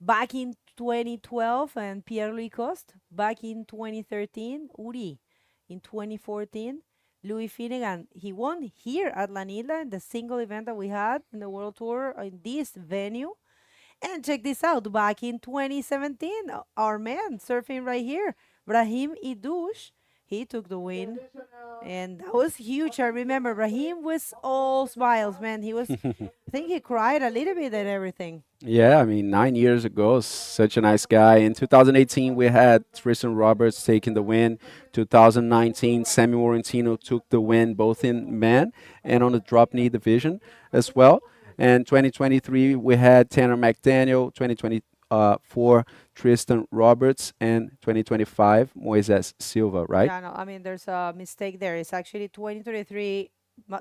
back in 2012, and Pierre-Louis Coste back in 2013. Uri in 2014. Louis Finnegan, he won here at La Nilda in the single event that we had in the World Tour in this venue. And check this out, back in 2017, our man surfing right here, Brahim Idouche, he took the win, and that was huge. I remember Brahim was all smiles, man. He was, I think he cried a little bit and everything. Yeah, I mean, 9 years ago, such a nice guy. In 2018, we had Tristan Roberts taking the win. 2019, Sammy Morantino took the win, both in men and on the DropKnee division as well. And 2023, we had Tanner McDaniel. 2024, Tristan Roberts, and 2025, Moises Silva, right? Yeah, no, I mean, there's a mistake there. It's actually 2023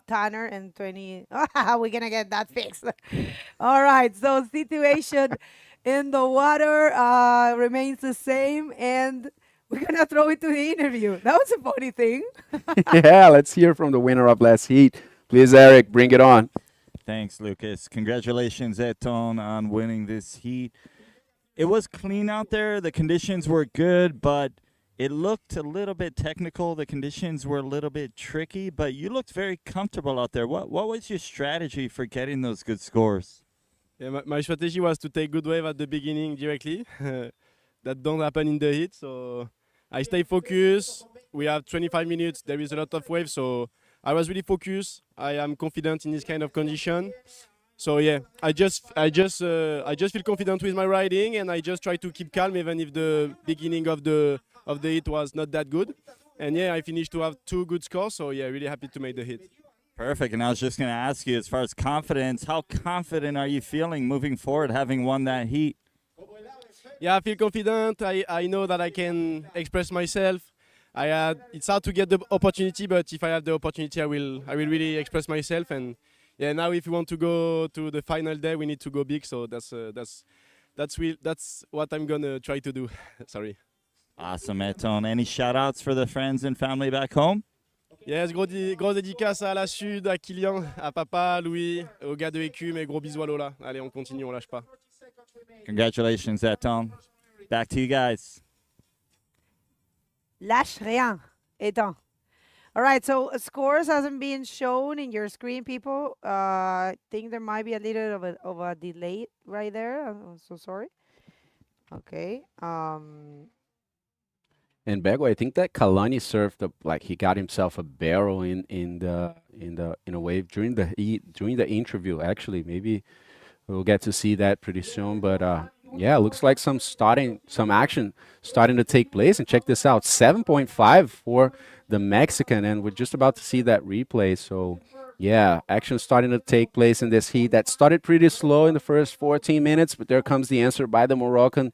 Tanner and 20. We're going to get that fixed. All right, so situation in the water remains the same, and we're going to throw it to the interview. That was a funny thing. Yeah, let's hear from the winner of last heat. Please, Eric, bring it on. Thanks, Lucas. Congratulations, Eton, on winning this heat. It was clean out there. The conditions were good, but it looked a little bit technical. The conditions were a little bit tricky, but you looked very comfortable out there. What was your strategy for getting those good scores? Yeah, my strategy was to take good wave at the beginning directly. That don't happen in the heat, so I stay focused. We have 25 minutes. There is a lot of waves, so I was really focused. I am confident in this kind of condition. So yeah, I just feel confident with my riding, and I just try to keep calm even if the beginning of the heat was not that good. And yeah, I finished to have 2 good scores. So yeah, really happy to make the heat. Perfect. And I was just going to ask you, as far as confidence, how confident are you feeling moving forward, having won that heat? Yeah, I feel confident. I know that I can express myself. It's hard to get the opportunity, but if I have the opportunity, I will really express myself. And yeah, now if you want to go to the final day, we need to go big. So that's what I'm gonna try to do. Sorry. Awesome, Eton. Any shout-outs for the friends and family back home? Yes, gros dédicace à la Sud, à Kylian, à papa, Louis, aux gars de Écume et gros bisous à Lola. Allez, on continue, on lâche pas. Congratulations, Eton. Back to you guys. Lâche rien, Eton. All right, so scores hasn't been shown in your screen, people. I think there might be a little of a delay right there. I'm so sorry. Okay. And Bego, I think that Khalani served like he got himself a barrel in a wave during the interview. Actually, maybe we'll get to see that pretty soon. But yeah, looks like some action starting to take place. And check this out, 7.5 for the Mexican, and we're just about to see that replay. So yeah, action starting to take place in this heat that started pretty slow in the first 14 minutes, but there comes the answer by the Moroccan.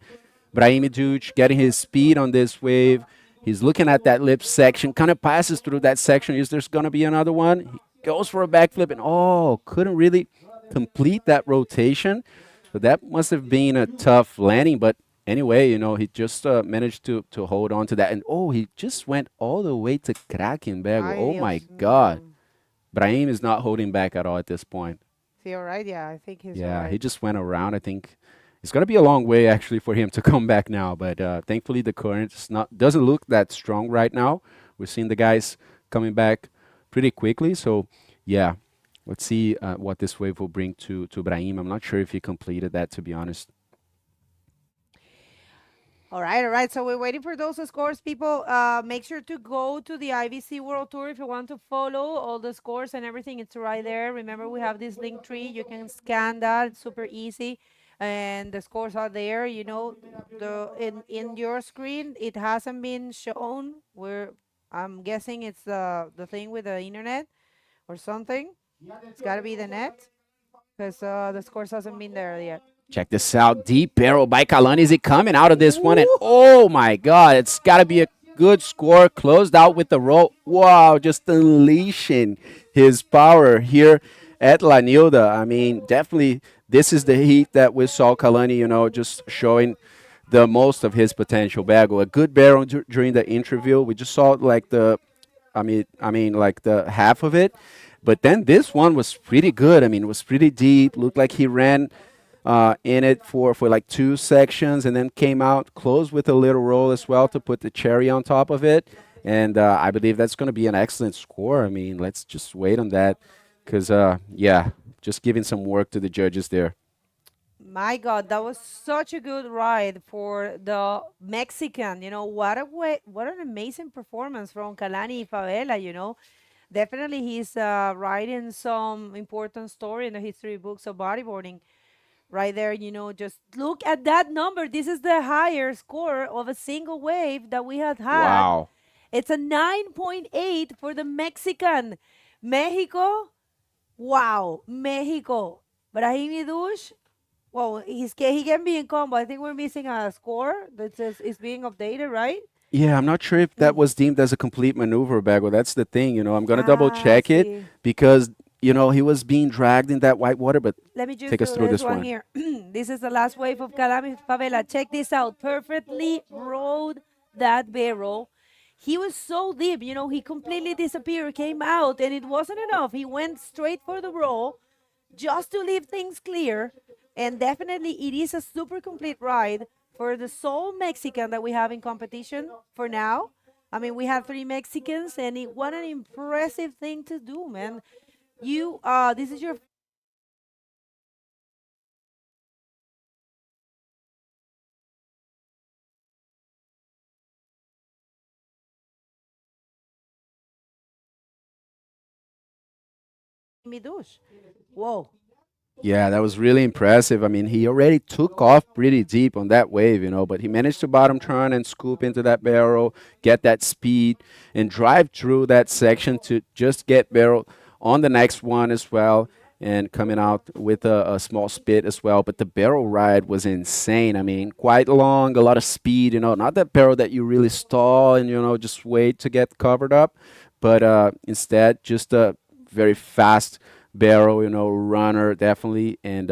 Brahim Duch getting his speed on this wave. He's looking at that lip section, kind of passes through that section. Is there's going to be another one? He goes for a backflip and couldn't really complete that rotation. So that must have been a tough landing. But anyway, he just managed to hold on to that. And he just went all the way to Krakenberg. Oh my God. Brahim is not holding back at all at this point. Is he all right? Yeah, I think he's all Yeah, right. he just went around. I think it's going to be a long way actually for him to come back now, but thankfully the current doesn't look that strong right now. We're seeing the guys coming back pretty quickly. So yeah, let's see what this wave will bring to Brahim. I'm not sure if he completed that, to be honest. All right. So we're waiting for those scores, people. Make sure to go to the IBC World Tour if you want to follow all the scores and everything. It's right there. Remember, we have this link tree. You can scan that. It's super easy. And the scores are there. In your screen, it hasn't been shown. I'm guessing it's the thing with the internet or something. It's got to be the net because the scores hasn't been there yet. Check this out. Deep barrel by Khalani. Is he coming out of this one? And oh my God, it's got to be a good score. Closed out with the roll. Wow, just unleashing his power here at La Nilda. I mean, definitely this is the heat that we saw Khalani, just showing the most of his potential. Bago, a good barrel during the interview. We just saw like the half of it. But then this one was pretty good. I mean, it was pretty deep. Looked like he ran in it for like 2 sections and then came out, closed with a little roll as well to put the cherry on top of it. And I believe that's going to be an excellent score. I mean, let's just wait on that because, yeah, just giving some work to the judges there. My God, that was such a good ride for the Mexican. What an amazing performance from Khalani Favela. Definitely he's writing some important story in the history books of bodyboarding. Right there, just look at that number. This is the higher score of a single wave that we had. Wow. It's a 9.8 for the Mexican. Mexico. Wow. Mexico. Brahim Dush. Well, he can be in combo. I think we're missing a score that says it's being updated, right? Yeah, I'm not sure if that was deemed as a complete maneuver, Bago. That's the thing, I'm going to double check it because he was being dragged in that white water, but let me just take us through this one here. This is the last wave of Khalani Favela. Check this out. Perfectly rode that barrel. He was so deep, he completely disappeared, came out, and it wasn't enough. He went straight for the roll, just to leave things clear. And definitely it is a super complete ride for the sole Mexican that we have in competition for now. I mean, we have 3 Mexicans, and what an impressive thing to do, man. This is your Midush. Whoa. Yeah, that was really impressive. I mean, he already took off pretty deep on that wave, but he managed to bottom turn and scoop into that barrel, get that speed, and drive through that section to just get barrel on the next one as well, and coming out with a small spit as well. But the barrel ride was insane. I mean, quite long, a lot of speed, not that barrel that you really stall and, just wait to get covered up, but instead just a very fast barrel, runner definitely, and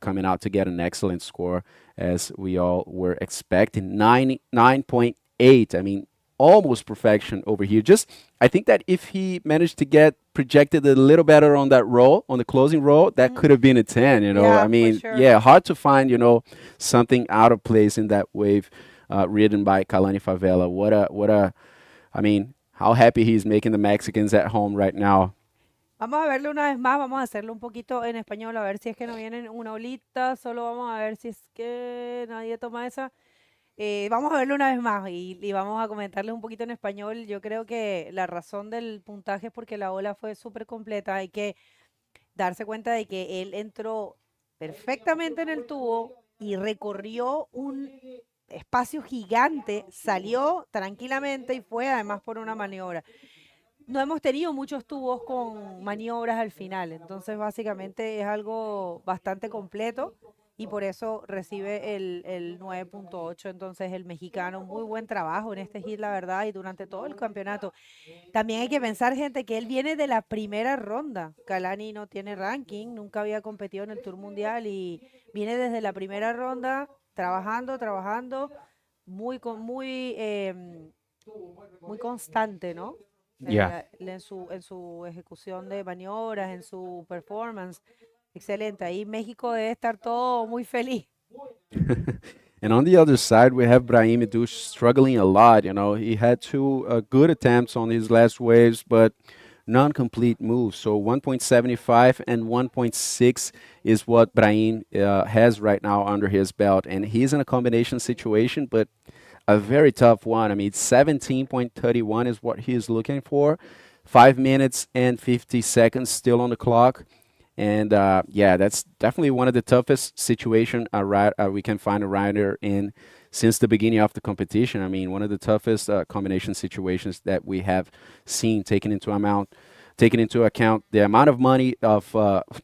coming out to get an excellent score as we all were expecting. 9.8. I mean, almost perfection over here. Just I think that if he managed to get projected a little better on that roll, on the closing roll, that could have been a 10. Yeah, I mean, for sure. yeah, hard to find something out of place in that wave, ridden by Khalani Favela. I mean, how happy he's making the Mexicans at home right now. Vamos a verlo una vez más, vamos a hacerlo un poquito en español, a ver si es que nos vienen una olita, solo vamos a ver si es que nadie toma esa. Vamos a verlo una vez más y vamos a comentarles un poquito en español. Yo creo que la razón del puntaje es porque la ola fue súper completa. Hay que darse cuenta de que él entró perfectamente en el tubo y recorrió un espacio gigante, salió tranquilamente y fue además por una maniobra. No hemos tenido muchos tubos con maniobras al final, entonces básicamente es algo bastante completo y por eso recibe el 9.8. Entonces el mexicano, muy buen trabajo en este hit, la verdad, y durante todo el campeonato. También hay que pensar, gente, que él viene de la primera ronda. Khalani no tiene ranking, nunca había competido en el Tour Mundial y viene desde la primera ronda trabajando, muy constante, ¿no? Yeah. En su ejecución de maniobras, en su performance. Excelente. Ahí México debe estar todo muy feliz. And on the other side, we have Brahim Dush struggling a lot. He had two good attempts on his last waves, but non-complete moves. So 1.75 and 1.6 is what Brahim has right now under his belt. And he's in a combination situation, but a very tough one. I mean, 17.31 is what he's looking for. 5 minutes and 50 seconds still on the clock. And that's definitely one of the toughest situation we can find a rider in since the beginning of the competition. I mean, one of the toughest combination situations that we have seen, taking into account the amount of money of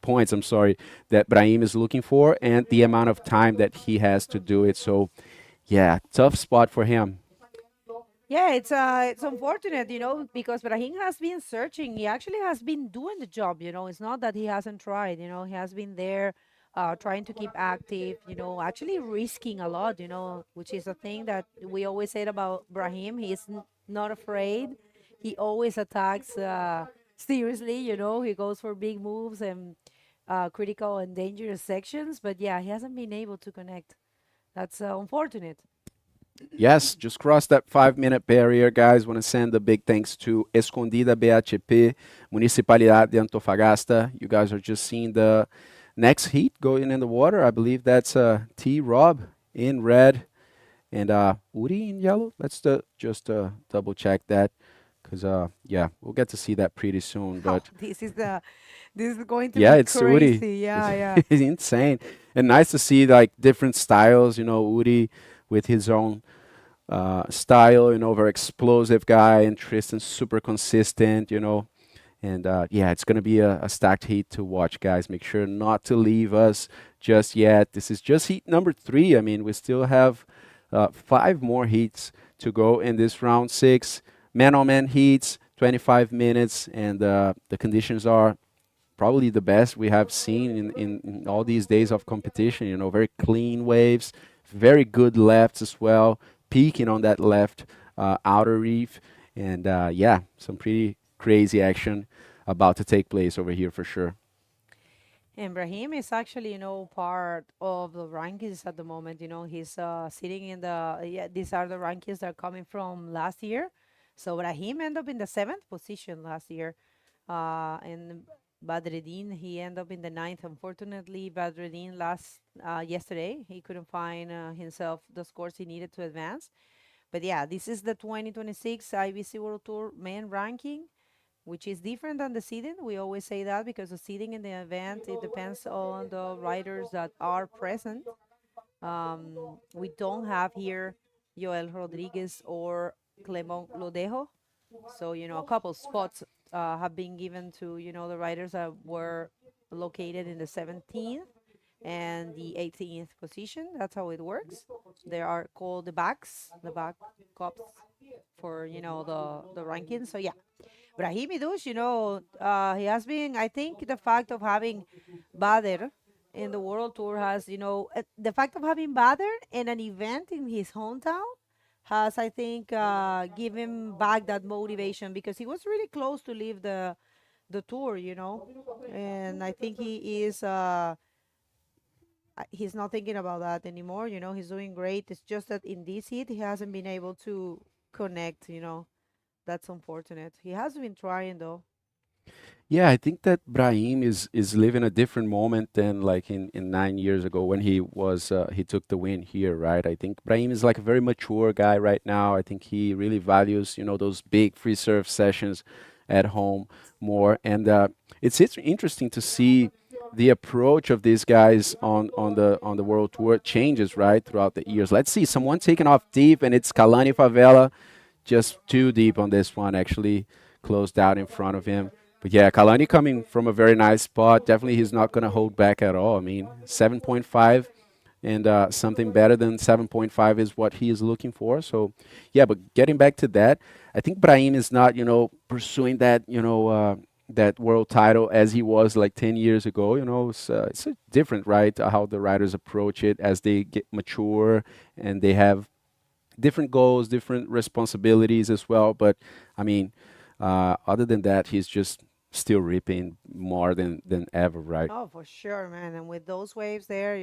points, that Brahim is looking for and the amount of time that he has to do it. So, yeah, tough spot for him. Yeah, it's unfortunate, because Brahim has been searching. He actually has been doing the job, It's not that he hasn't tried, He has been there trying to keep active, actually risking a lot, which is a thing that we always said about Brahim. He's not afraid. He always attacks seriously, He goes for big moves and critical and dangerous sections. But yeah, he hasn't been able to connect. That's unfortunate. Yes, just crossed that 5-minute barrier, guys. Want to send a big thanks to Escondida BHP, Municipalidad de Antofagasta. You guys are just seeing the next heat going in the water. I believe that's T-Rob in red and Uri in yellow. Let's just double check that because, we'll get to see that pretty soon. But This is going to yeah, be it's crazy. Uri. Yeah. It's insane. And nice to see different styles, Uri with his own style, very explosive guy, and Tristan super consistent, and it's going to be a stacked heat to watch, guys. Make sure not to leave us just yet. This is just heat number 3. I mean, we still have 5 more heats to go in this round 6. Man-on-man heats, 25 minutes, and the conditions are probably the best we have seen in all these days of competition. Very clean waves, very good lefts as well, peaking on that left outer reef, and some pretty crazy action about to take place over here for sure. And Brahim is actually, part of the rankings at the moment. He's sitting in these are the rankings that are coming from last year. So Brahim ended up in the 7th position last year. And Badreddin, he ended up in the 9th. Unfortunately, Badreddin yesterday, he couldn't find himself the scores he needed to advance. But yeah, this is the 2026 IBC World Tour main ranking, which is different than the seeding. We always say that because the seeding in the event, it depends on the riders that are present. We don't have here Joel Rodriguez or Clement Lodejo. So, a couple spots have been given to, the riders that were located in the 17th and the 18th position. That's how it works. They are called the back cops for, the rankings. So, yeah. Brahim Idouche, he has been, I think the fact of having Bader in the World Tour has, the fact of having Bader in an event in his hometown has, I think, given him back that motivation because he was really close to leave the tour, and I think he is, he's not thinking about that anymore, he's doing great. It's just that in this heat, he hasn't been able to connect, That's unfortunate. He has been trying though. Yeah, I think that Brahim is living a different moment than like in 9 years ago when he took the win here, right? I think Brahim is like a very mature guy right now. I think he really values, those big free serve sessions at home more. And it's interesting to see the approach of these guys on the World Tour changes, right, throughout the years. Let's see, someone taking off deep, and it's Khalani Favela. Just too deep on this one, actually closed out in front of him. But yeah, Khalani coming from a very nice spot. Definitely he's not going to hold back at all. I mean, 7.5 and something better than 7.5 is what he is looking for. So yeah, but getting back to that, I think Brahim is not, pursuing that, that world title as he was like 10 years ago. It's different, right, how the riders approach it as they get mature and they have different goals, different responsibilities as well. But I mean, other than that, he's just still ripping more than ever, right? Oh, for sure, man. And with those waves there,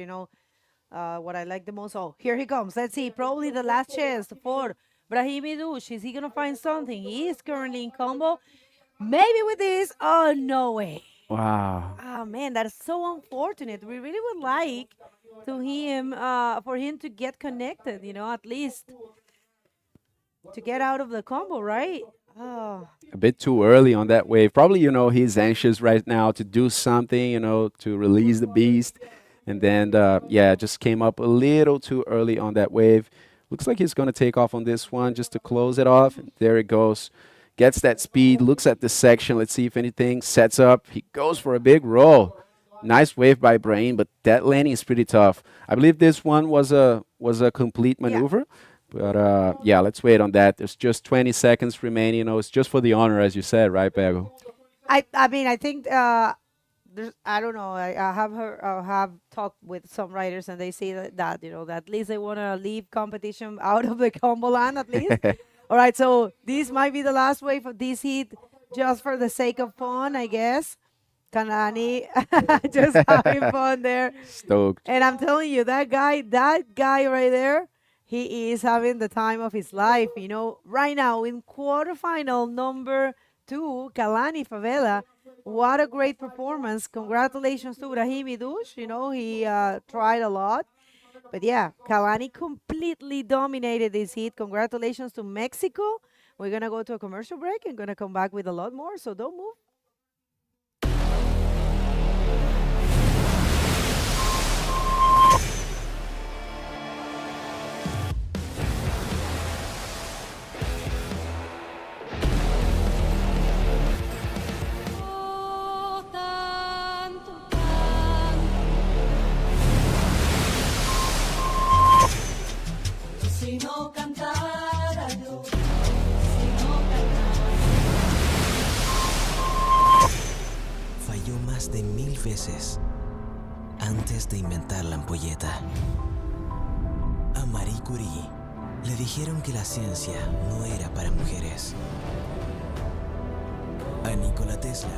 what I like the most. Oh, here he comes. Let's see. Probably the last chance for Brahim Idouche. Is he going to find something? He is currently in combo. Maybe with this. Oh, no way. Wow. Oh, man, that is so unfortunate. We really would like for him to get connected, at least to get out of the combo, right? Oh. A bit too early on that wave. Probably, he's anxious right now to do something, to release the beast. And then, just came up a little too early on that wave. Looks like he's going to take off on this one just to close it off. And there it goes. Gets that speed, looks at the section. Let's see if anything sets up. He goes for a big roll. Nice wave by Brahim, but that landing is pretty tough. I believe this one was a complete maneuver. Yeah. But let's wait on that. There's just 20 seconds remaining. It's just for the honor, as you said, right, Pego? I mean, I think I don't know. I have talked with some riders, and they say that that at least they want to leave competition out of the combo land at least. All right, so this might be the last wave of this heat, just for the sake of fun, I guess. Khalani just having fun there. Stoked. And I'm telling you, that guy right there, he is having the time of his life. Right now in quarterfinal number 2, Khalani Favela. What a great performance. Congratulations to Brahim Idouche. He tried a lot. But yeah, Khalani completely dominated this heat. Congratulations to Mexico. We're going to go to a commercial break and going to come back with a lot more. So don't move. Falló más de 1000 veces antes de inventar la ampolleta. A Marie Curie le dijeron que la ciencia no era para mujeres. A Nikola Tesla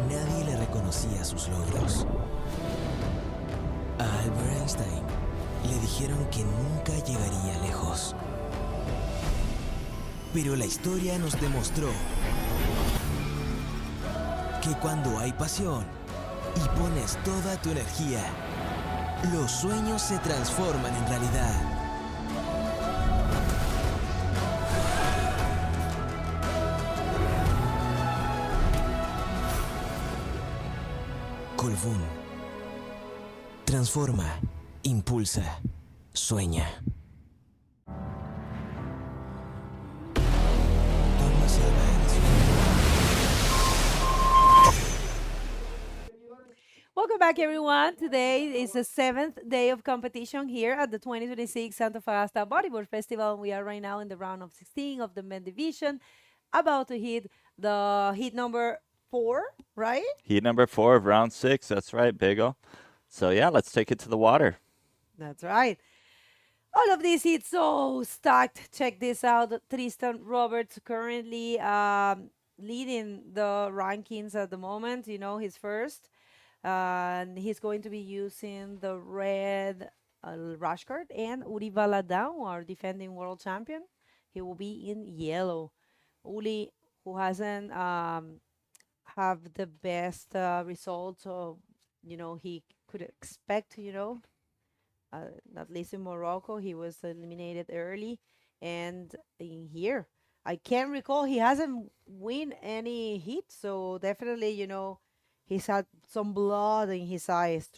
nadie le reconocía sus logros. A Albert Einstein le dijeron que nunca llegaría lejos. Pero la historia nos demostró que cuando hay pasión y pones toda tu energía, los sueños se transforman en realidad. Colbún. Transforma, impulsa, sueña. Welcome back, everyone. Today is the 7th day of competition here at the 2026 Antofagasta Bodyboard Festival. We are right now in the round of 16 of the men division, about to hit the heat number 4, right? Heat number 4 of round 6. That's right, Bigo. So, yeah, let's take it to the water. That's right. All of these heats so stacked. Check this out. Tristan Roberts currently leading the rankings at the moment. You know, he's first. And he's going to be using the red rash guard. And Uri Valadão, our defending world champion, he will be in yellow. Uli, who hasn't have the best results, so you know he could expect. At least in Morocco, he was eliminated early, and in here, I can't recall he hasn't win any heat. So definitely, he's had some blood in his eyes,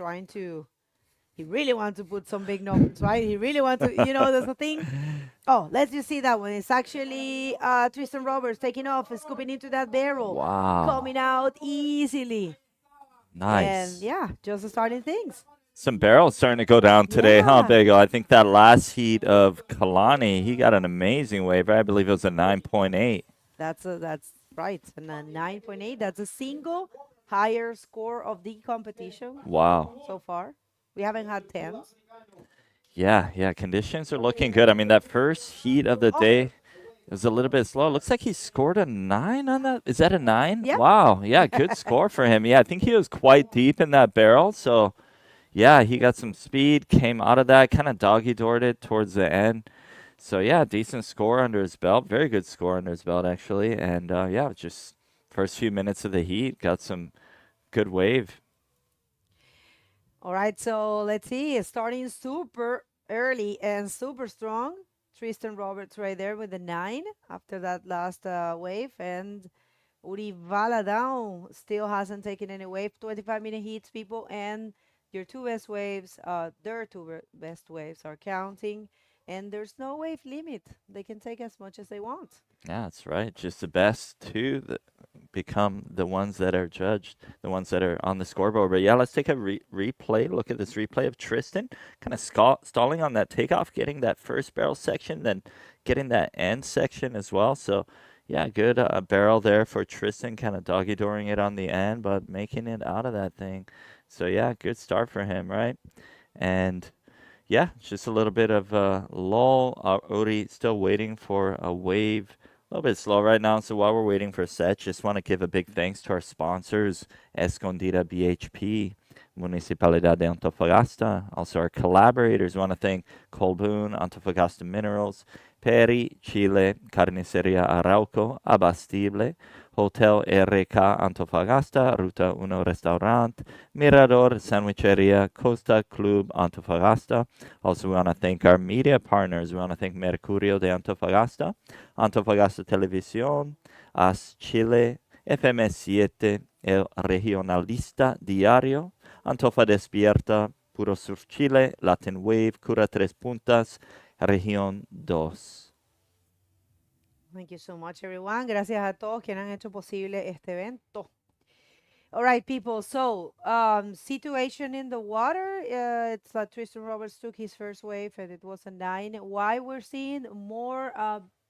he really wants to put some big numbers, right? He really wants to, there's a thing. Oh, let's just see that one. It's actually Tristan Roberts taking off, scooping into that barrel. Wow. Coming out easily. Nice. And yeah, just starting things. Some barrels starting to go down today, huh, Yeah. Bigo? I think that last heat of Khalani, he got an amazing wave. I believe it was a 9.8. That's right. And a 9.8. That's a single higher score of the competition Wow. so far. We haven't had 10s. Yeah, conditions are looking good. I mean, that first heat of the day was a little bit slow. Looks like he scored a 9 on that. Is that a 9? Yeah. Wow, yeah, good score for him. Yeah, I think he was quite deep in that barrel. So, yeah, he got some speed, came out of that, kind of doggy-doored it towards the end. So, yeah, decent score under his belt. Very good score under his belt, actually. And, yeah, just first few minutes of the heat, got some good wave. All right, so let's see. Starting super early and super strong. Tristan Roberts right there with the 9 after that last wave. And Uri Valadão still hasn't taken any wave. 25-minute heats, people. And your two best waves, their two best waves are counting. And there's no wave limit. They can take as much as they want. Yeah, that's right. Just the best two that become the ones that are judged, the ones that are on the scoreboard. But yeah, let's take a replay. Look at this replay of Tristan kind of stalling on that takeoff, getting that first barrel section, then getting that end section as well. So yeah, good barrel there for Tristan, kind of doggy-dooring it on the end, but making it out of that thing. So yeah, good start for him, right? And yeah, just a little bit of lull. Uri still waiting for a wave. A little bit slow right now. So while we're waiting for a set, just want to give a big thanks to our sponsors, Escondida BHP, Municipalidad de Antofagasta. Also our collaborators. We want to thank Colbún, Antofagasta Minerals, Peri, Chile, Carniceria Arauco, Abastible, Hotel RK Antofagasta, Ruta 1 Restaurant, Mirador Sandwicheria, Costa Club Antofagasta. Also, we want to thank our media partners. We want to thank Mercurio de Antofagasta, Antofagasta Televisión, AS Chile, FM7, El Regionalista Diario, Antofa Despierta, Puro Surf Chile, Latin Wave, Cura Tres Puntas, Región 2. Thank you so much, everyone. Gracias a todos quienes han hecho posible este evento. All right, people. So, situation in the water. It's like Tristan Roberts took his first wave and it was a 9. Why we're seeing more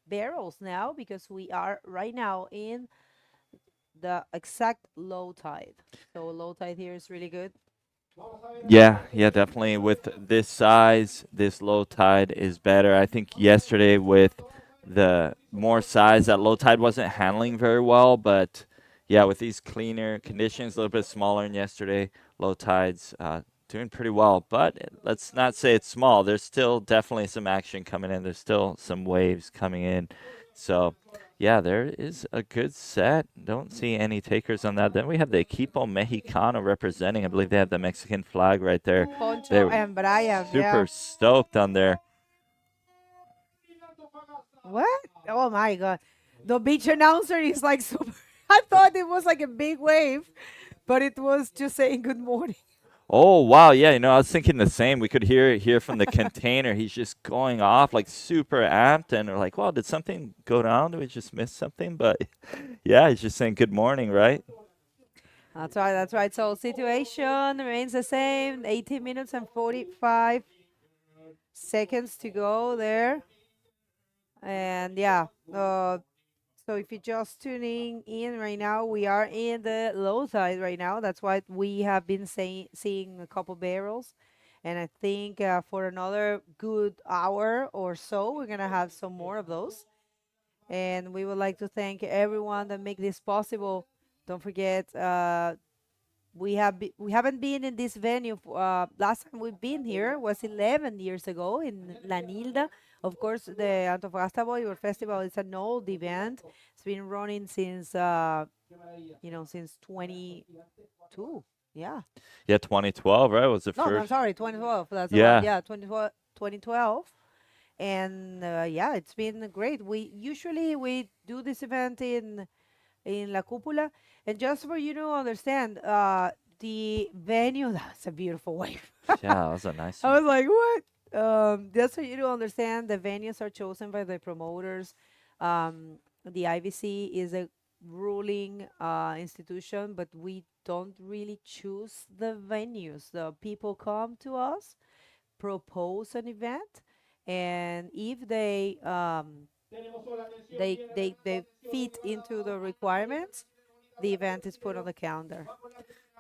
barrels now? Because we are right now in the exact low tide. So low tide here is really good. Yeah, definitely. With this size, this low tide is better. I think yesterday with the more size, that low tide wasn't handling very well, but yeah, with these cleaner conditions, a little bit smaller than yesterday, low tides, doing pretty well. But let's not say it's small. There's still definitely some action coming in. There's still some waves coming in. So, yeah, there is a good set. Don't see any takers on that. Then we have the Equipo Mexicano representing. I believe they have the Mexican flag right there. Poncho They're and Brian. super Yeah. stoked on there. What? Oh my God. The beach announcer is like super. I thought it was like a big wave, but it was just saying good morning. Oh wow, yeah, I was thinking the same. We could hear from the container. He's just going off like super amped, and we're like, "Wow, did something go down? Did we just miss something?" But yeah, he's just saying good morning, right? That's right. That's right. So situation remains the same. 18 minutes and 45 seconds to go there. And yeah, so if you're just tuning in right now, we are in the low tide right now. That's why we have been seeing a couple barrels. And I think for another good hour or so, we're going to have some more of those. And we would like to thank everyone that make this possible. Don't forget, we haven't been in this venue. Last time we've been here was 11 years ago in La Nilda. Of course, the Antofagasta Bodyboard Festival is an old event. It's been running since, since 22. Yeah. Yeah, 2012, right? Was the No, first. I'm sorry, 2012. That's the Yeah. one. Yeah, 2012. And yeah, it's been great. We do this event in La Cúpula. And just for you to understand, the venue, that's a beautiful wave. Yeah, that was a nice I one. was like, what? Just for you to understand, the venues are chosen by the promoters. The IBC is a ruling institution, but we don't really choose the venues. The people come to us, propose an event, and if they fit into the requirements, the event is put on the calendar.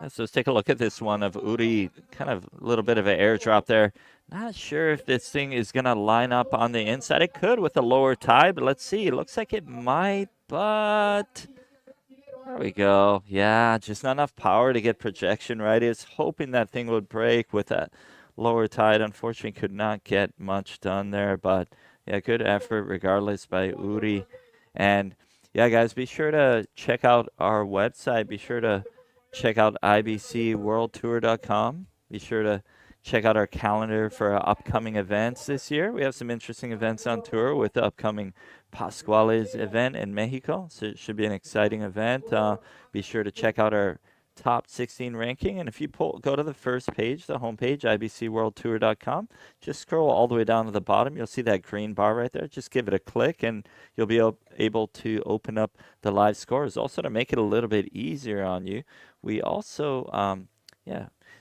So let's take a look at this one of Uri, kind of a little bit of an airdrop there. Not sure if this thing is going to line up on the inside. It could with a lower tide, but let's see. It looks like it might, but there we go. Yeah, just not enough power to get projection right. It's hoping that thing would break with that lower tide. Unfortunately, could not get much done there, but yeah, good effort regardless by Uri. And yeah, guys, be sure to check out our website. Be sure to check out IBCWorldTour.com. Be sure to check out our calendar for our upcoming events this year. We have some interesting events on tour with the upcoming Pascuales event in Mexico. So it should be an exciting event. Be sure to check out our top 16 ranking. And if you go to the first page, the homepage, IBCWorldTour.com, just scroll all the way down to the bottom. You'll see that green bar right there. Just give it a click and you'll be able to open up the live scores. Also, to make it a little bit easier on you, we also,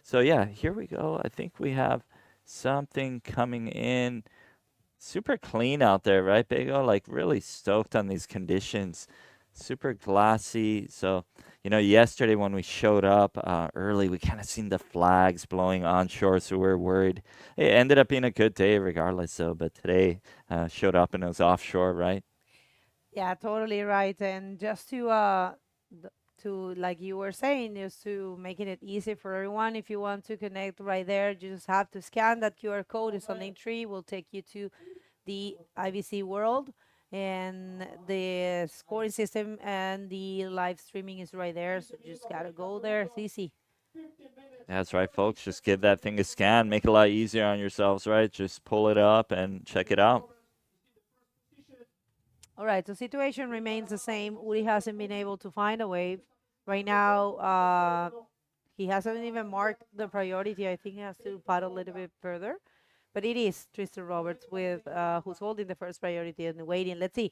So yeah, here we go. I think we have something coming in. Super clean out there, right, Bego? Like really stoked on these conditions. Super glassy. So, yesterday when we showed up early, we kind of seen the flags blowing onshore, so we were worried. It ended up being a good day regardless, though. But today showed up and it was offshore, right? Yeah, totally right. And just to like you were saying, just to making it easy for everyone, if you want to connect right there, you just have to scan that QR code. It's on Linktree. Will take you to the IBC World, and the scoring system and the live streaming is right there. So you just gotta go there. It's easy. That's right, folks. Just give that thing a scan. Make it a lot easier on yourselves, right? Just pull it up and check it out. All right, the situation remains the same. Uri hasn't been able to find a wave. Right now, he hasn't even marked the priority. I think he has to paddle a little bit further. But it is Tristan Roberts with who's holding the first priority and waiting. Let's see.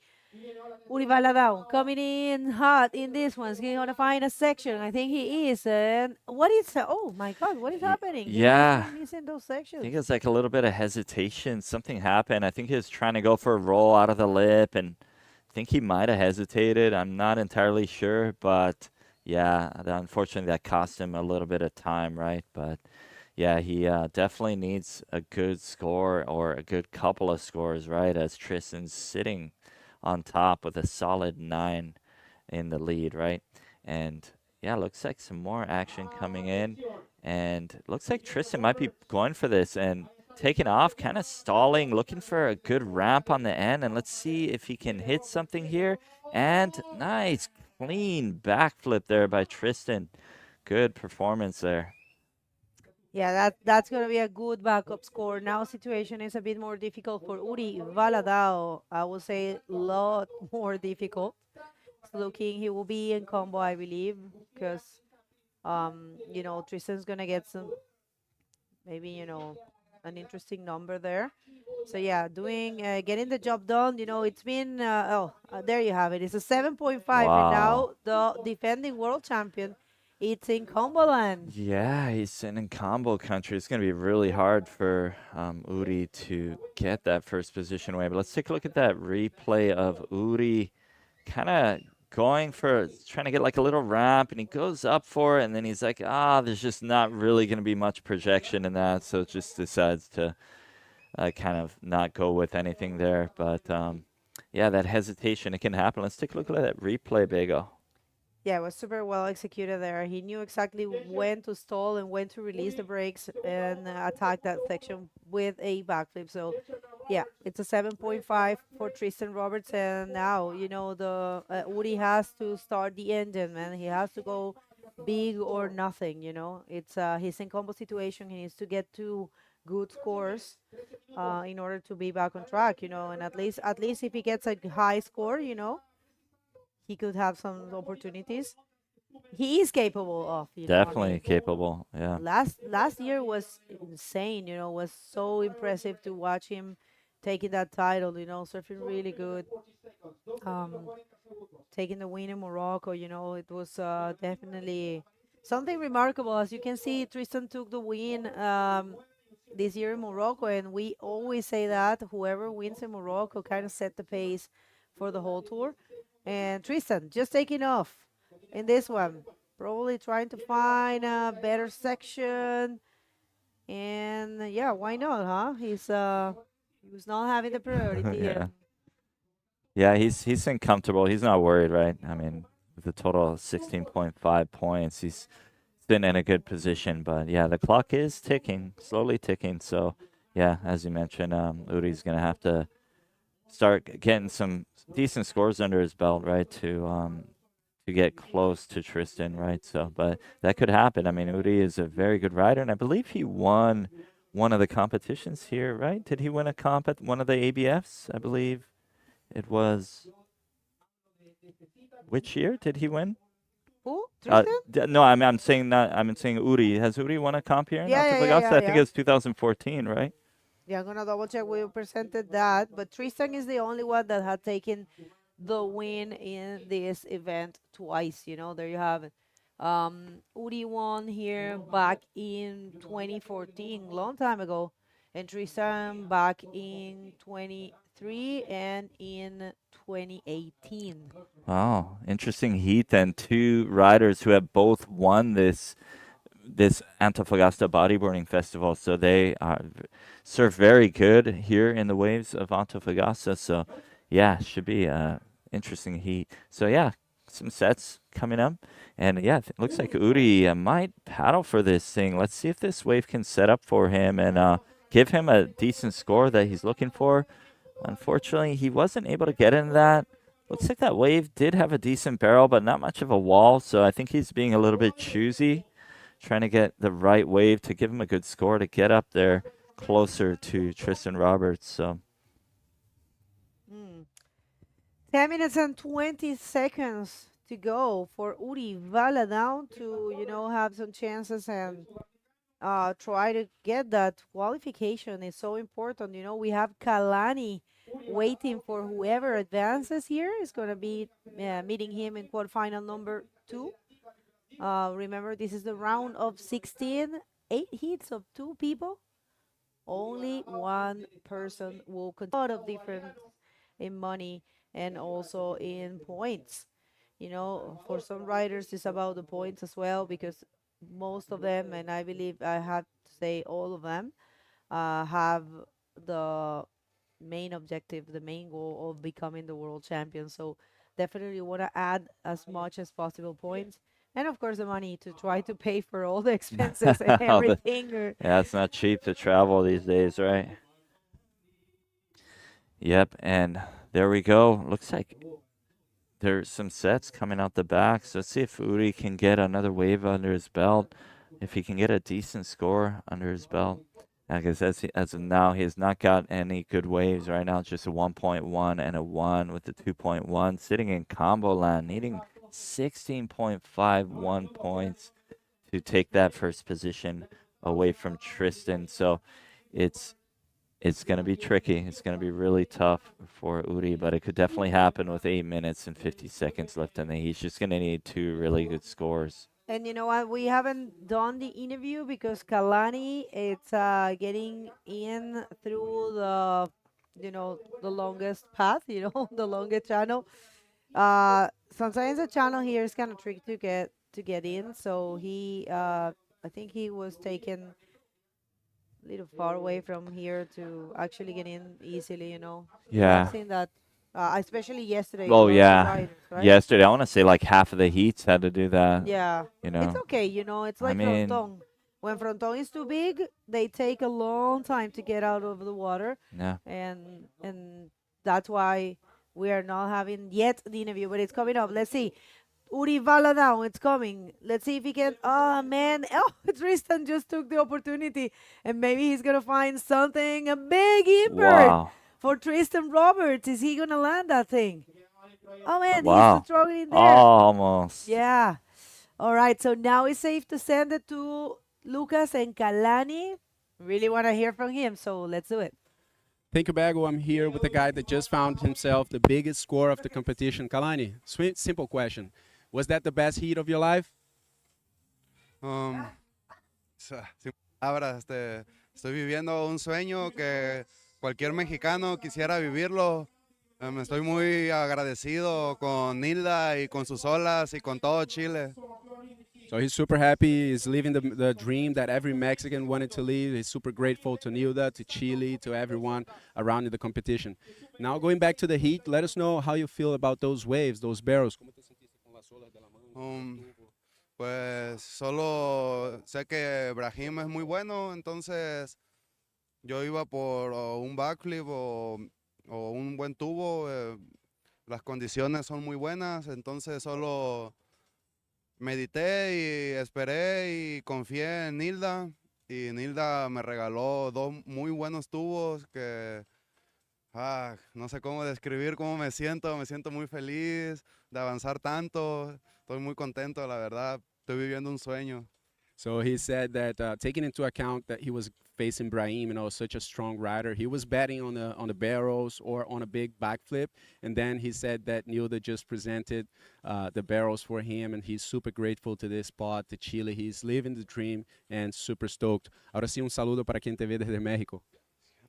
Uri Valadao coming in hot in this one. He's going to find a section. I think he is. And what is... oh, my God. What is happening? Yeah. He's missing those sections. I think it's like a little bit of hesitation. Something happened. I think he was trying to go for a roll out of the lip, and I think he might have hesitated. I'm not entirely sure, but yeah, unfortunately that cost him a little bit of time, right? But yeah, he definitely needs a good score or a good couple of scores, right? As Tristan's sitting on top with a solid 9 in the lead, right? And yeah, looks like some more action coming in. And looks like Tristan might be going for this and taking off, kind of stalling, looking for a good ramp on the end. And let's see if he can hit something here. And nice, clean backflip there by Tristan. Good performance there. Yeah, that's gonna be a good backup score. Now situation is a bit more difficult for Uri Valadao. I would say a lot more difficult. Looking, he will be in combo, I believe, because you know, Tristan's gonna get some, maybe, you know, an interesting number there. So yeah, doing getting the job done. You know, it's been there you have it. It's a 7.5, and now Wow. the defending world champion, it's in Cumberland. Yeah, he's in combo country. It's going to be really hard for Uri to get that first position away. But let's take a look at that replay of Uri kind of going for, trying to get like a little ramp, and he goes up for it, and then he's like, there's just not really going to be much projection in that. So just decides to kind of not go with anything there. But yeah, that hesitation, it can happen. Let's take a look at that replay, Bego. Yeah, it was super well executed there. He knew exactly when to stall and when to release the brakes and attack that section with a backflip. So, yeah, it's a 7.5 for Tristan Roberts. And now, you know, the Uri has to start the engine, man. He has to go big or nothing, you know. It's he's in combo situation. He needs to get two good scores in order to be back on track, you know. And at least if he gets a high score, you know, he could have some opportunities. He is capable of, you know. Definitely capable, yeah. Last year was insane, you know. Was so impressive to watch him taking that title, you know, surfing really good. Taking the win in Morocco, you know, it was definitely something remarkable. As you can see, Tristan took the win this year in Morocco, and we always say that whoever wins in Morocco kind of set the pace for the whole tour. And Tristan just taking off in this one, probably trying to find a better section. And yeah, why not, huh? He was not having the priority. Yeah. Yeah, he's comfortable. He's not worried, right? I mean, with a total of 16.5 points, he's been in a good position. But yeah, the clock is ticking, slowly ticking. So yeah, as you mentioned, Uri's gonna have to start getting some decent scores under his belt, right, to get close to Tristan, right? So, but that could happen. I mean, Uri is a very good rider, and I believe he won one of the competitions here, right? Did he win a comp at one of the ABFs? I believe it was. Which year did he win? Who? Tristan? No, I'm saying not. I'm saying Uri. Has Uri won a comp here? Yeah, I think it was 2014, right? Yeah, I'm gonna double check. We presented that, but Tristan is the only one that had taken the win in this event twice. You know, there you have it. Uri won here back in 2014, long time ago, and Tristan back in 23 and in 2018. Wow, interesting heat then. Two riders who have both won this Antofagasta bodyboarding festival, so they surf very good here in the waves of Antofagasta. So yeah, should be interesting heat. So yeah, some sets coming up, and yeah, it looks like Uri might paddle for this thing. Let's see if this wave can set up for him and give him a decent score that he's looking for. Unfortunately, he wasn't able to get in that. Looks like that wave did have a decent barrel, but not much of a wall. So I think he's being a little bit choosy, trying to get the right wave to give him a good score to get up there closer to Tristan Roberts. So 10 minutes and 20 seconds to go for Uri Valadão to, you know, have some chances and try to get that qualification. Is so important. You know, we have Khalani waiting for whoever advances here is going to be meeting him in quarterfinal number 2. Remember, this is the round of 16, 8 heats of 2 people. Only one person will continue. A lot of difference in money and also in points. You know, for some riders, it's about the points as well, because most of them, and I believe I have to say all of them, have the main objective, the main goal of becoming the world champion. So definitely want to add as much as possible points. And of course, the money to try to pay for all the expenses and All the- everything. Yeah, it's not cheap to travel these days, right? Yep, and there we go. Looks like there's some sets coming out the back. So let's see if Uri can get another wave under his belt. If he can get a decent score under his belt. Because as of now, he has not got any good waves right now. Just a 1.1 and a 1 with the 2.1. Sitting in combo land, needing 16.51 points to take that first position away from Tristan. So it's going to be tricky. It's going to be really tough for Uri, but it could definitely happen with 8 minutes and 50 seconds left in the heat. He's just going to need 2 really good scores. And you know what? We haven't done the interview because Khalani it's getting in through the, the longest path, the longest channel. Sometimes the channel here is kind of tricky to get in. So he, I think he was taken a little far away from here to actually get in easily. Yeah. I've seen that, especially yesterday. Oh, lots of yeah. riders, right? Yesterday, I want to say like half of the heats had to do that. Yeah. You know? It's okay, it's I like mean- fronton. When fronton is too big, they take a long time to get out of the water, Yeah. and that's why we are not having yet the interview, but it's coming up. Let's see. Uri Valadao, it's coming. Let's see if he can. Oh man, Tristan just took the opportunity, and maybe he's gonna find something. A big invert Wow. for Tristan Roberts. Is he gonna land that thing? Oh man, Wow. he's struggling there. Almost. Yeah. All right. So now it's safe to send it to Lucas and Khalani. Really want to hear from him. So let's do it. Thank you, Bago. I'm here with the guy that just found himself the biggest score of the competition. Khalani, simple question. Was that the best heat of your life? Sin palabras, estoy viviendo un sueño que cualquier mexicano quisiera vivirlo. Estoy muy agradecido con Nilda y con sus olas y con todo Chile. So he's super happy. He's living the dream that every Mexican wanted to live. He's super grateful to Nilda, to Chile, to everyone around in the competition. Now going back to the heat, let us know how you feel about those waves, those barrels. Pues solo sé que Brahim es muy bueno, entonces yo iba por un backflip o un buen tubo. Las condiciones son muy buenas, entonces solo medité y esperé y confié en Nilda. Y Nilda me regaló 2 muy buenos tubos que no sé cómo describir cómo me siento muy feliz de avanzar tanto, estoy muy contento, la verdad, estoy viviendo un sueño. So he said that taking into account that he was facing Brahim, such a strong rider, he was betting on the barrels or on a big backflip, and then he said that Nilda just presented the barrels for him, and he's super grateful to this spot, to Chile. He's living the dream and super stoked. Ahora sí, un saludo para quien te ve desde México.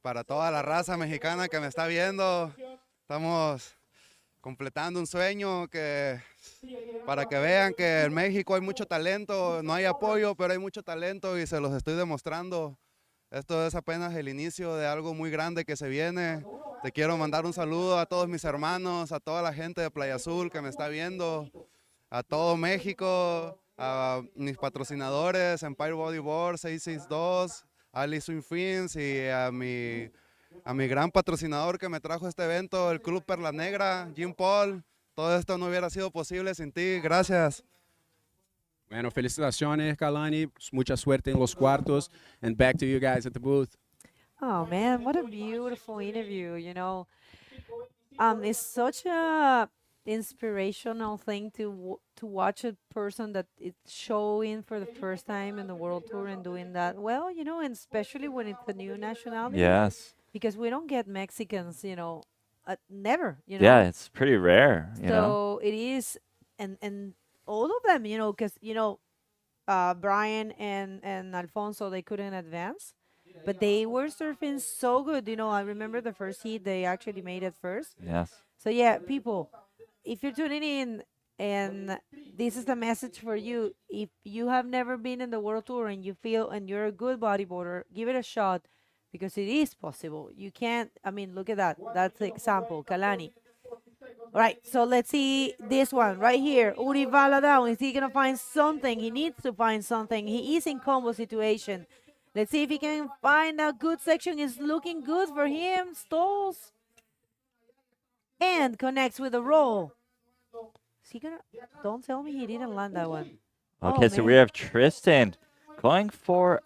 Para toda la raza mexicana que me está viendo, estamos completando un sueño para que vean que en México hay mucho talento, no hay apoyo, pero hay mucho talento y se los estoy demostrando. Esto es apenas el inicio de algo muy grande que se viene. Te quiero mandar un saludo a todos mis hermanos, a toda la gente de Playa Azul que me está viendo, a todo México, a mis patrocinadores, Empire Bodyboard, 662, Ali Swing Fins y a mi gran patrocinador que me trajo este evento, el Club Perla Negra, Jim Paul. Todo esto no hubiera sido posible sin ti. Gracias. Bueno, felicitaciones, Khalani. Mucha suerte en los cuartos. And back to you guys at the booth. Oh man, what a beautiful interview, It's such a inspirational thing to watch a person that is showing for the first time in the World Tour and doing that well, and especially when it's a new nationality. Yes. Because we don't get Mexicans, never, Yeah, it's pretty rare, you know. So it is, and all of them, because Brian and Alfonso, they couldn't advance, but they were surfing so good. I remember the first heat they actually made it first. Yes. So yeah, people, if you're tuning in, and this is the message for you, if you have never been in the World Tour and you feel and you're a good bodyboarder, give it a shot, because it is possible. You can't. I mean, look at that. That's the example, Khalani. All right, so let's see this one right here. Uri Valadao, is he going to find something? He needs to find something. He is in combo situation. Let's see if he can find a good section. It's looking good for him. Stalls. And connects with the roll. Is he going to... Don't tell me he didn't land that one. Okay, Oh, so we man. have Tristan going for,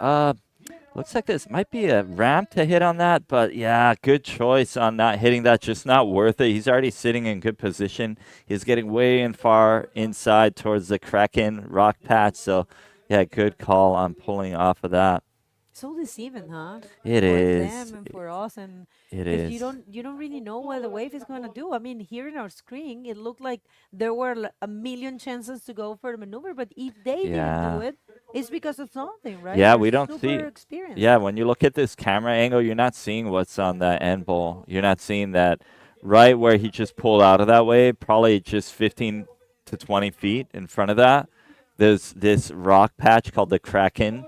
looks like this might be a ramp to hit on that, but yeah, good choice on not hitting that, just not worth it. He's already sitting in good position. He's getting way in far inside towards the Kraken rock patch, so yeah, good call on pulling off of that. So deceiving, huh? It for is. them and for us, and It if is. you don't really know what the wave is going to do. I mean, here in our screen, it looked like there were a million chances to go for the maneuver, but if they didn't Yeah. do it, it's because of something, right? Yeah, They're we don't see. super experienced. Yeah, when you look at this camera angle, you're not seeing what's on that end bowl. You're not seeing that right where he just pulled out of that wave, probably just 15 to 20 feet in front of that. There's this rock patch called the Kraken,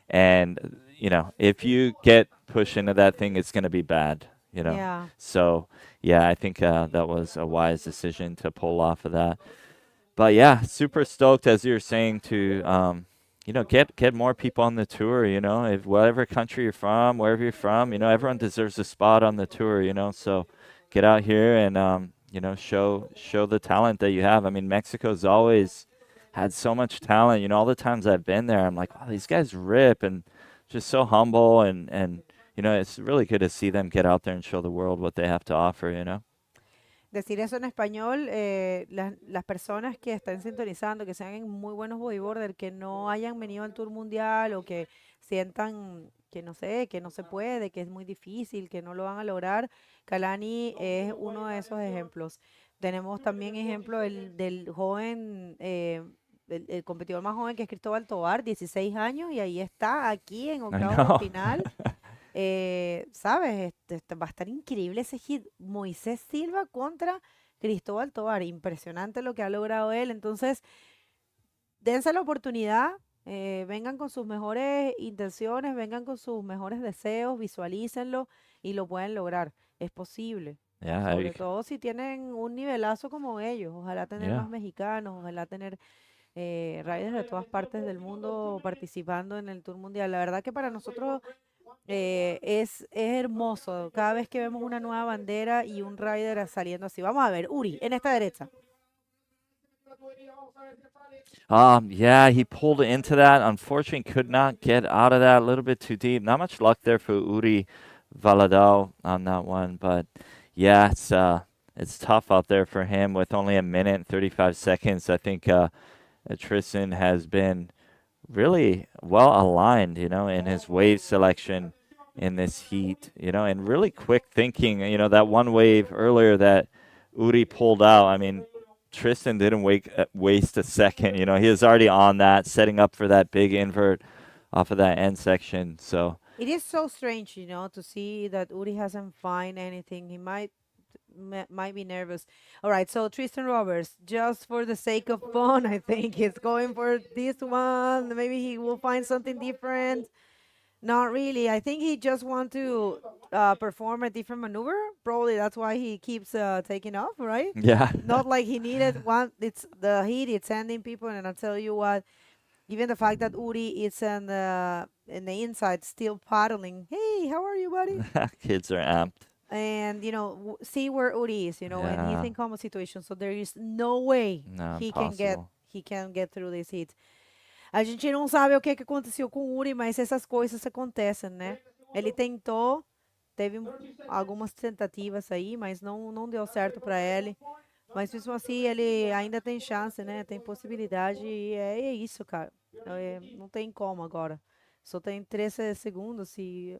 and you know, if you get pushed into that thing, it's going to be bad, you know. Yeah. So, yeah, I think that was a wise decision to pull off of that. But yeah, super stoked, as you're saying, to you know, get more people on the tour. You know, if whatever country you're from, wherever you're from, you know, everyone deserves a spot on the tour. You know, so get out here and you know, show the talent that you have. I mean, Mexico's always had so much talent. You know, all the times I've been there, I'm like, wow, these guys rip and just so humble, and you know, it's really good to see them get out there and show the world what they have to offer. You know. Decir eso en español, las personas que están sintonizando, que sean muy buenos bodyboarders, que no hayan venido al Tour Mundial o que sientan que no sé, que no se puede, que es muy difícil, que no lo van a lograr, Khalani es uno de esos ejemplos. Tenemos también ejemplo del joven, el competidor más joven, que es Cristóbal Tobar, 16 años, y ahí está, aquí en octavos de know. final. ¿Sabes? Va a estar increíble ese hit. Moisés Silva contra Cristóbal Tobar. Impresionante lo que ha logrado él. Entonces, dense la oportunidad. Vengan con sus mejores intenciones, vengan con sus mejores deseos, visualícenlo y lo pueden lograr. Es posible. Yeah. Sobre todo si tienen un nivelazo como ellos. Ojalá tener Yeah. más mexicanos, ojalá tener riders de todas partes del mundo participando en el Tour Mundial. La verdad que para nosotros es hermoso cada vez que vemos una nueva bandera y un rider saliendo así. Vamos a ver, Uri, en esta derecha. Yeah, he pulled into that. Unfortunately, could not get out of that. A little bit too deep. Not much luck there for Uri Valadao on that one, but yeah, it's tough out there for him with only a minute and 35 seconds. I think Tristan has been really well aligned, you know, in his wave selection in this heat, you know, and really quick thinking. You know, that one wave earlier that Uri pulled out, I mean, Tristan didn't waste a second. You know, he was already on that, setting up for that big invert off of that end section. So It is so strange, you know, to see that Uri hasn't found anything. He might be nervous. All right, so Tristan Roberts, just for the sake of fun, I think he's going for this one. Maybe he will find something different. Not really. I think he just want to perform a different maneuver. Probably that's why he keeps taking off, right? yeah, Not like he needed one. It's the heat. It's sending people, and I'll tell you what. Even the fact that Uri is in the inside, still paddling. Hey, how are you, buddy? kids are amped. And you know, see where Uri is. You know, and he's Yeah. in combo situation, so there is no way No, he impossible. can get through this heat. A gente não sabe o que aconteceu com o Uri, mas essas coisas acontecem, né? Ele tentou, teve algumas tentativas aí, mas não deu certo para ele. Mas mesmo assim, ele ainda tem chance, né? Tem possibilidade e é isso, cara. Não tem como agora. Só tem 13 segundos e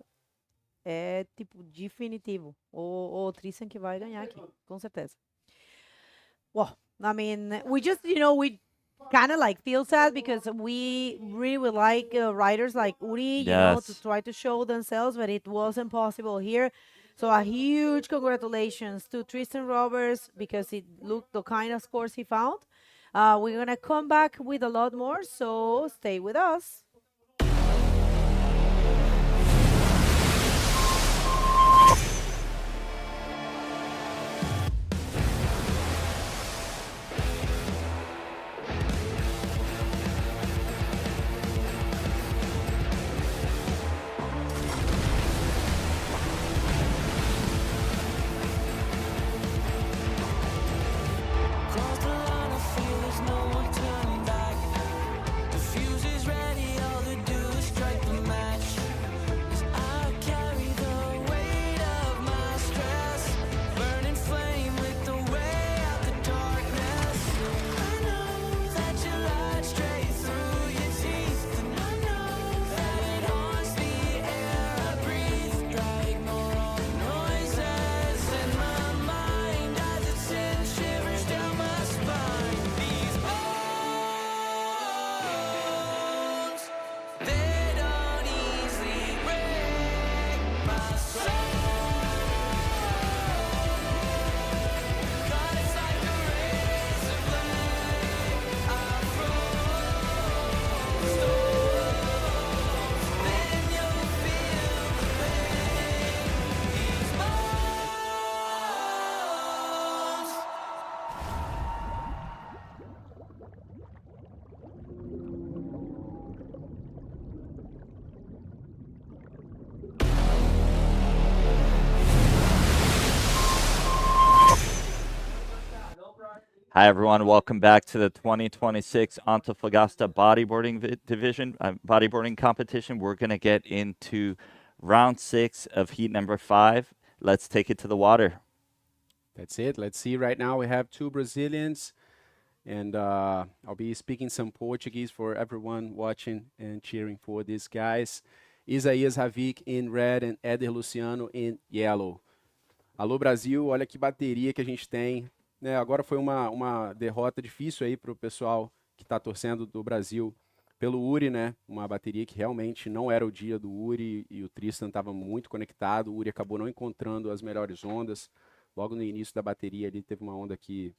é tipo definitivo. O Tristan que vai ganhar aqui, com certeza. Well, I mean, we just, you know, we kind of like feel sad because we really would like riders like Uri, you know, to Yes. try to show themselves, but it wasn't possible here. So a huge congratulations to Tristan Roberts because it looked the kind of scores he found. We're going to come back with a lot more, so stay with us. Hi, everyone. Welcome back to the 2026 Antofagasta bodyboarding competition. We're going to get into round 6 of heat number 5. Let's take it to the water. That's it. Let's see. Right now we have 2 Brazilians, and I'll be speaking some Portuguese for everyone watching and cheering for these guys. Isaías Havik in red and Eder Luciano in yellow. Alô, Brasil. Olha que bateria que a gente tem. Né, agora foi uma derrota difícil aí para o pessoal que está torcendo do Brasil pelo Uri, né? Uma bateria que realmente não era o dia do Uri e o Tristan estava muito conectado. O Uri acabou não encontrando as melhores ondas. Logo no início da bateria ele teve uma onda que,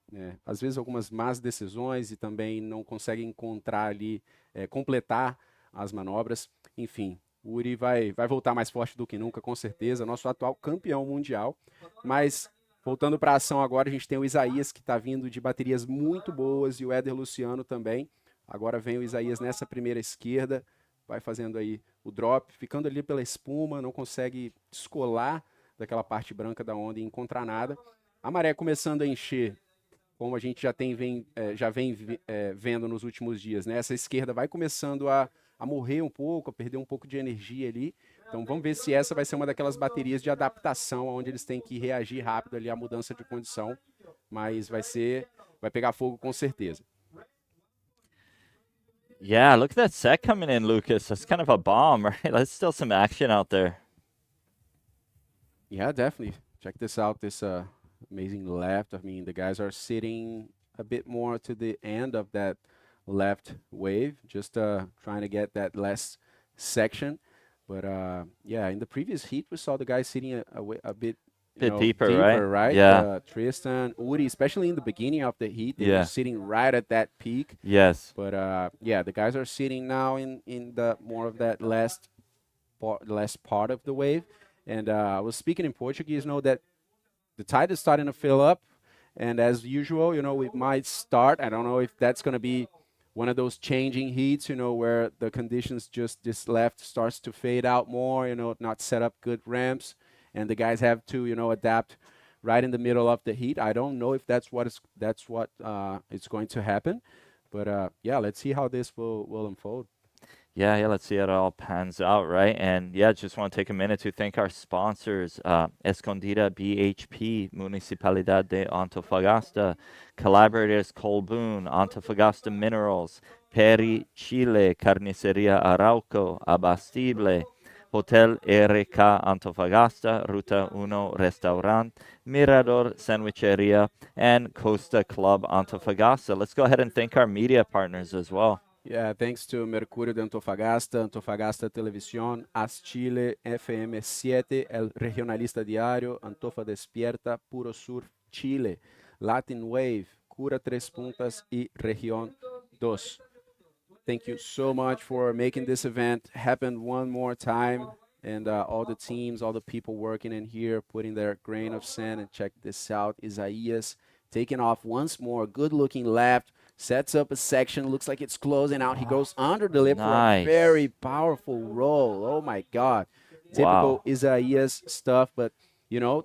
né, às vezes algumas más decisões e também não consegue encontrar ali, completar as manobras. Enfim, o Uri vai voltar mais forte do que nunca, com certeza. Nosso atual campeão mundial, mas... Voltando para a ação agora, a gente tem o Isaías, que está vindo de baterias muito boas, e o Eder Luciano também. Agora vem o Isaías nessa primeira esquerda, vai fazendo aí o drop, ficando ali pela espuma, não consegue descolar daquela parte branca da onda e encontrar nada. A maré começando a encher, como a gente já vem vendo nos últimos dias, né? Essa esquerda vai começando a morrer um pouco, a perder um pouco de energia ali. Então vamos ver se essa vai ser uma daquelas baterias de adaptação, onde eles têm que reagir rápido ali à mudança de condição, mas vai pegar fogo com certeza. Yeah, look at that set coming in, Lucas. That's kind of a bomb, right? There's still some action out there. Yeah, definitely. Check this out, this amazing left. I mean, the guys are sitting a bit more to the end of that left wave, just trying to get that last section. But yeah, in the previous heat, we saw the guys sitting a bit deeper, right? Yeah. Tristan, Uri, especially in the beginning of the heat, they Yeah. were sitting right at that peak. Yes. But yeah, the guys are sitting now in the more of that last part of the wave. And I was speaking in Portuguese, that the tide is starting to fill up. And as usual, we might start. I don't know if that's going to be one of those changing heats, where the conditions just this left starts to fade out more, not set up good ramps, and the guys have to, adapt right in the middle of the heat. I don't know if that's what it's going to happen, but yeah, let's see how this will unfold. Yeah, let's see how it all pans out, right? And yeah, just want to take a minute to thank our sponsors, Escondida, BHP, Municipalidad de Antofagasta, collaborators Colbún, Antofagasta Minerals, Peri, Chile, Carniceria Arauco, Abastible, Hotel RK Antofagasta, Ruta 1 Restaurant, Mirador Sandwicheria, and Costa Club Antofagasta. Let's go ahead and thank our media partners as well. Yeah, thanks to Mercurio de Antofagasta, Antofagasta Televisión, As Chile, FM7, El Regionalista Diario, Antofa Despierta, Puro Sur Chile, Latin Wave, Cura Tres Puntas y Región 2. Thank you so much for making this event happen one more time. And all the teams, all the people working in here, putting their grain of sand. And check this out, Isaías taking off once more, good looking left. Sets up a section, looks like it's closing out. He goes under the lip for a very powerful roll. Oh my God. Typical Isaías stuff, but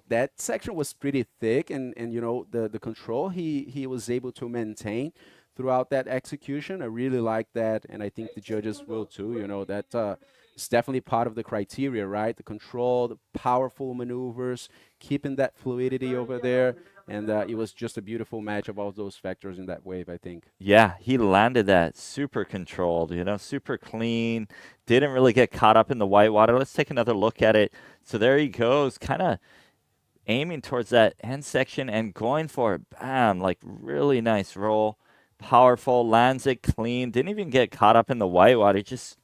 that section was pretty thick, and the control he was able to maintain throughout that execution. I really like that, and I think the judges will too. That it's definitely part of the criteria, right? The control, the powerful maneuvers, keeping that fluidity over there. And it was just a beautiful match of all those factors in that wave, I think. Yeah, he landed that super controlled, super clean. Didn't really get caught up in the white water. Let's take another look at it. So there he goes, kind of aiming towards that end section and going for it. Bam, like really nice roll. Powerful, lands it clean. Didn't even get caught up in the white water. He just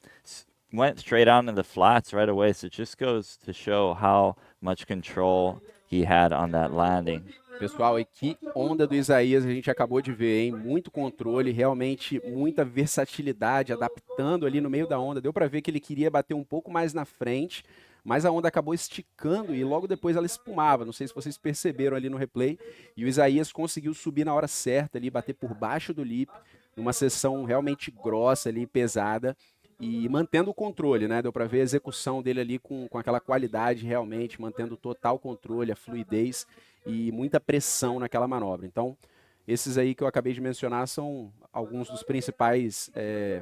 went straight out into the flats right away. So it just goes to show how much control he had on that landing. Pessoal, e que onda do Isaías a gente acabou de ver, hein? Muito controle, realmente muita versatilidade, adaptando ali no meio da onda. Deu para ver que ele queria bater um pouco mais na frente, mas a onda acabou esticando e logo depois ela espumava. Não sei se vocês perceberam ali no replay. E o Isaías conseguiu subir na hora certa ali, bater por baixo do lip, numa sessão realmente grossa ali, pesada. E mantendo o controle, né? Deu para ver a execução dele ali com aquela qualidade realmente, mantendo total controle, a fluidez e muita pressão naquela manobra. Então, esses aí que eu acabei de mencionar são alguns dos principais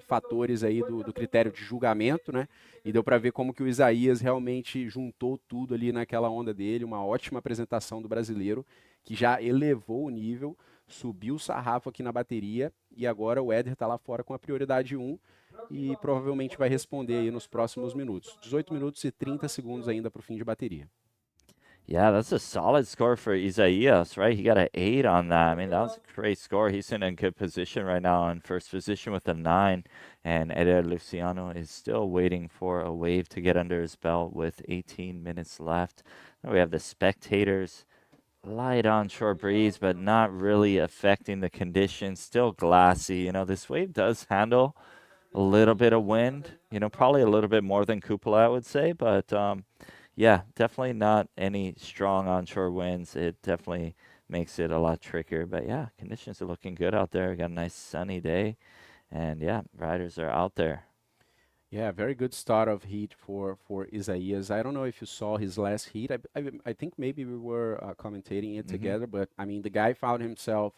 fatores aí do critério de julgamento, né? E deu para ver como que o Isaías realmente juntou tudo ali naquela onda dele, uma ótima apresentação do brasileiro, que já elevou o nível, subiu o sarrafo aqui na bateria, e agora o Eder está lá fora com a prioridade 1 e provavelmente vai responder aí nos próximos minutos. 18 minutos e 30 segundos ainda para o fim de bateria. Yeah, that's a solid score for Isaias, right? He got an 8 on that. I mean, that was a great score. He's in a good position right now in first position with a 9. And Eder Luciano is still waiting for a wave to get under his belt with 18 minutes left. Then we have the spectators. Light onshore breeze, but not really affecting the conditions. Still glassy. You know, this wave does handle a little bit of wind. You know, probably a little bit more than cupola, I would say. But, yeah, definitely not any strong onshore winds. It definitely makes it a lot trickier. But yeah, conditions are looking good out there. We got a nice sunny day. And yeah, riders are out there. Yeah, very good start of heat for Isaías. I don't know if you saw his last heat. I think maybe we were commentating it together, but I mean, the guy found himself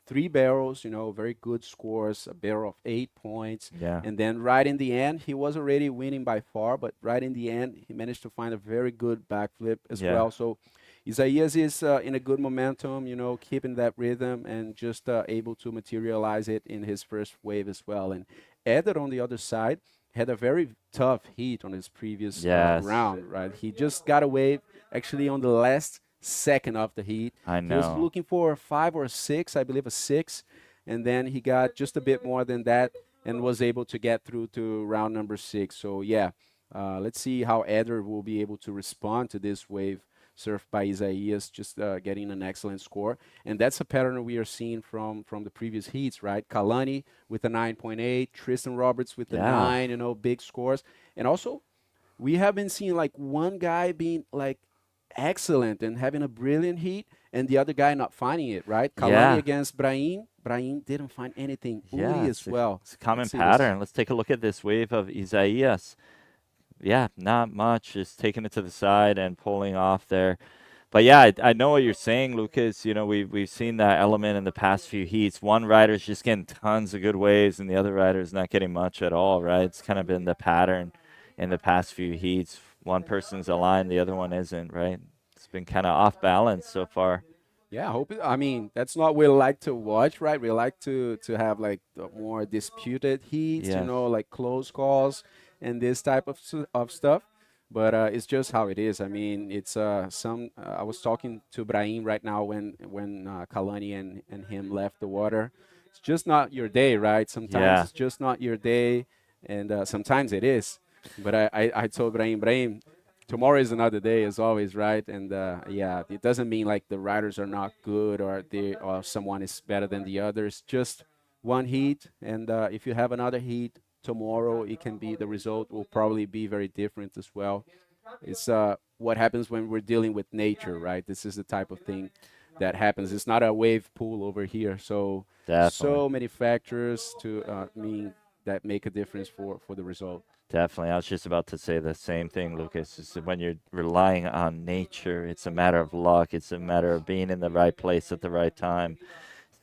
3 barrels, you know, very good scores, a barrel of 8 points. Yeah. And then right in the end, he was already winning by far, but right in the end, he managed to find a very good backflip as Yeah. well. So Isaías is in a good momentum, you know, keeping that rhythm and just able to materialize it in his first wave as well. And Eder on the other side had a very tough heat on his previous Yes. round, right? He just got a wave actually on the last second of the heat. I He was know. looking for a 5 or a 6, I believe a 6, and then he got just a bit more than that and was able to get through to round number 6. So yeah, let's see how Eder will be able to respond to this wave surfed by Isaías, just getting an excellent score. And that's a pattern we are seeing from the previous heats, right? Khalani with a 9.8, Tristan Roberts with a Yeah. 9, you know, big scores. And also, we have been seeing like one guy being like excellent and having a brilliant heat, and the other guy not finding it, right? Khalani Yeah. against Brahim. Brahim didn't find anything. Yeah, Uli it's as well. It's a common Let's see this. pattern. Let's take a look at this wave of Isaias. Yeah, not much. Just taking it to the side and pulling off there. But yeah, I know what you're saying, Lucas. You know, we've seen that element in the past few heats. One rider's just getting tons of good waves, and the other rider's not getting much at all, right? It's kind of been the pattern in the past few heats. One person's aligned, the other one isn't, right? It's been kind of off balance so far. Yeah, I mean, that's not what we like to watch, right? We like to have like the more disputed heats, you Yes. know, like close calls and this type of stuff. But it's just how it is. I mean, it's I was talking to Brahim right now when Khalani and him left the water. It's just not your day, right? Sometimes Yeah. it's just not your day, and sometimes it is. But I told Brahim, tomorrow is another day as always, right? And yeah, it doesn't mean like the riders are not good or someone is better than the others. Just one heat, and if you have another heat tomorrow, it can be the result will probably be very different as well. It's what happens when we're dealing with nature, right? This is the type of thing that happens. It's not a wave pool over here, so Definitely. so many factors to mean that make a difference for the result. Definitely. I was just about to say the same thing, Lucas. Is that when you're relying on nature, it's a matter of luck. It's a matter of being in the right place at the right time.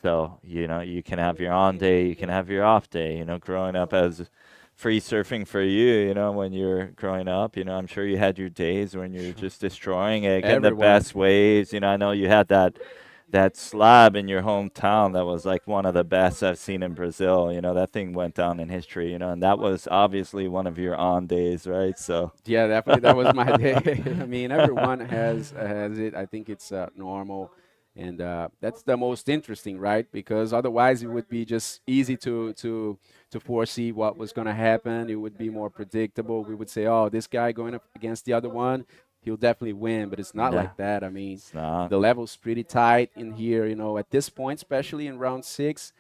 So, you know, you can have your on day, you can have your off day. You know, growing up as free surfing for you, you know, when you're growing up, you know, I'm sure you had your days when you're just destroying it, getting the Everyone. best waves. You know, I know you had that slab in your hometown that was like one of the best I've seen in Brazil. You know, that thing went down in history, you know, and that was obviously one of your on days, right? So Yeah, definitely. That was my day. I mean, everyone has it. I think it's normal. And that's the most interesting, right? Because otherwise it would be just easy to foresee what was going to happen. It would be more predictable. We would say, oh, this guy going up against the other one, he'll definitely win. But it's not Yeah. like that. I mean, it's not. the level's pretty tight in here, you know, at this point, especially in round 6.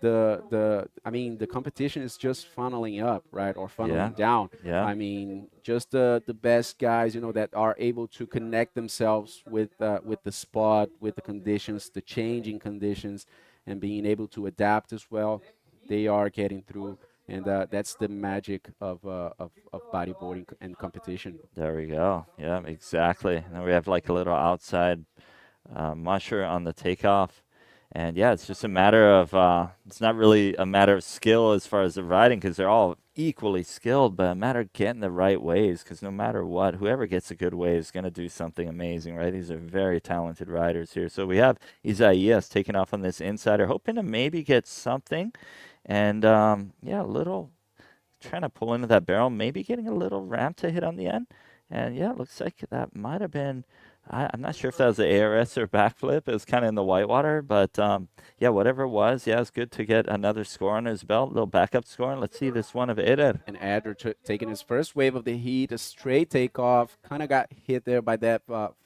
The competition is just funneling up, right, or funneling down. Yeah. I mean, just the best guys, you know, that are able to connect themselves with the spot, with the conditions, the changing conditions, and being able to adapt as well. They are getting through, and that's the magic of bodyboarding and competition. There we go. Yeah, exactly. And then we have like a little outside musher on the takeoff. And yeah, it's just a matter of, it's not really a matter of skill as far as the riding, because they're all equally skilled, but a matter of getting the right waves, because no matter what, whoever gets a good wave is going to do something amazing, right? These are very talented riders here. So we have Isaías taking off on this insider, hoping to maybe get something. And yeah, a little, trying to pull into that barrel, maybe getting a little ramp to hit on the end. And yeah, it looks like that might have been, I'm not sure if that was the ARS or backflip. It was kind of in the whitewater, but yeah, whatever it was, yeah, it's good to get another score on his belt, a little backup score. And let's see this one of Eder. And Eder taking his first wave of the heat, a straight takeoff, kind of got hit there by that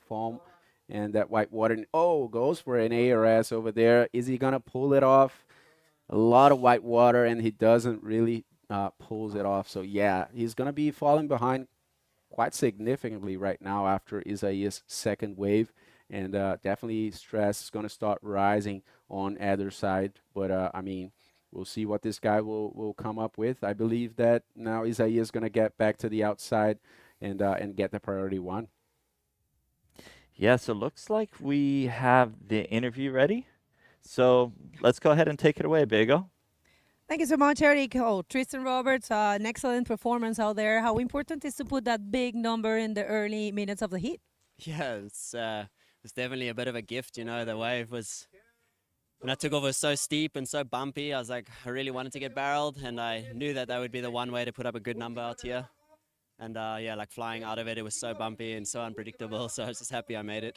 foam and that whitewater. And, oh, goes for an ARS over there. Is he going to pull it off? A lot of whitewater, and he doesn't really pulls it off. So, yeah, he's going to be falling behind quite significantly right now after Isaías' second wave, and definitely stress is going to start rising on Eder's side. But I mean, we'll see what this guy will come up with. I believe that now Isaías is going to get back to the outside and get the priority one. Yeah, so looks like we have the interview ready. So let's go ahead and take it away, Bego. Thank you so much, Eric. Oh, Tristan Roberts, an excellent performance out there. How important is to put that big number in the early minutes of the heat? Yeah, it's definitely a bit of a gift, you know. The wave was, when I took off, it was so steep and so bumpy. I was like, I really wanted to get barreled, and I knew that would be the one way to put up a good number out here. And yeah, like flying out of it, it was so bumpy and so unpredictable, so I was just happy I made it.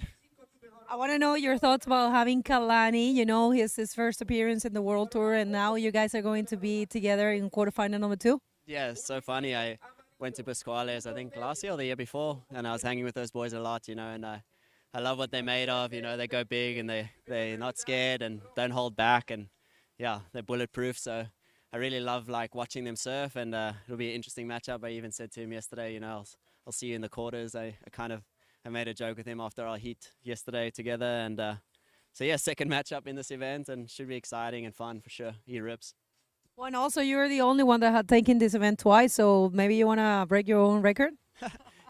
I want to know your thoughts about having Khalani. You know, his first appearance in the World Tour, and now you guys are going to be together in quarterfinal number 2. Yeah, it's so funny. I went to Pascuales, I think last year or the year before, and I was hanging with those boys a lot, you know, and I love what they're made of. You know, they go big and they're not scared and don't hold back, and yeah, they're bulletproof. So I really love like watching them surf, and it'll be an interesting matchup. I even said to him yesterday, you know, I'll see you in the quarters. I made a joke with him after our heat yesterday together, and so yeah, second matchup in this event, and should be exciting and fun for sure. He rips. Well, and also you're the only one that had taken this event twice, so maybe you want to break your own record?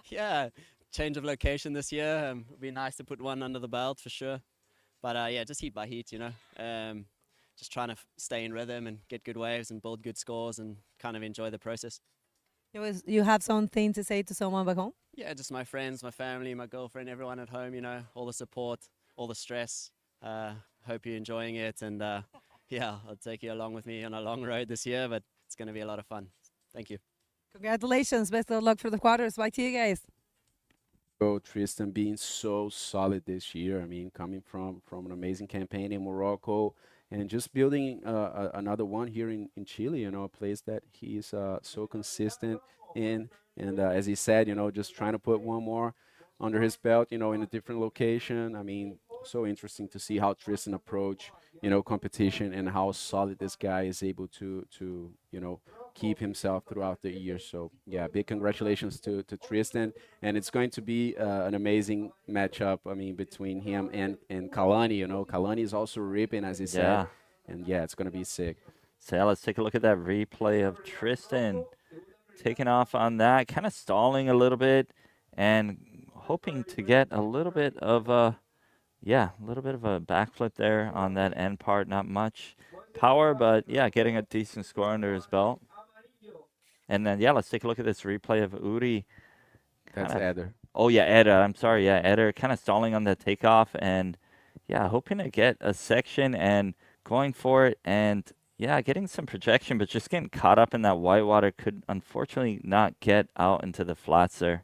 Yeah, change of location this year. It'd be nice to put one under the belt for sure. But yeah, just heat by heat, you know. Just trying to stay in rhythm and get good waves and build good scores and kind of enjoy the process. You have something to say to someone back home? Yeah, just my friends, my family, my girlfriend, everyone at home, you know, all the support, all the stress. Hope you're enjoying it, and yeah, I'll take you along with me on a long road this year, but it's going to be a lot of fun. Thank you. Congratulations. Best of luck for the quarters. Back to you guys. Oh, Tristan being so solid this year. I mean, coming from an amazing campaign in Morocco and just building another one here in Chile, you know, a place that he's so consistent in. And as he said, you know, just trying to put one more under his belt, you know, in a different location. I mean, so interesting to see how Tristan approach, you know, competition and how solid this guy is able to you know, keep himself throughout the year. So yeah, big congratulations to Tristan, and it's going to be an amazing matchup. I mean, between him and Khalani. You know, Khalani is also ripping, as he said, and yeah, it's going to be sick. So yeah, let's take a look at that replay of Tristan taking off on that, kind of stalling a little bit and hoping to get a little bit of a backflip there on that end part. Not much power, but yeah, getting a decent score under his belt. And then, yeah, let's take a look at this replay of Uri. That's Eder. Oh, yeah, Eder. I'm sorry. Yeah, Eder kind of stalling on the takeoff and, yeah, hoping to get a section and going for it and, yeah, getting some projection, but just getting caught up in that whitewater could, unfortunately, not get out into the flats there.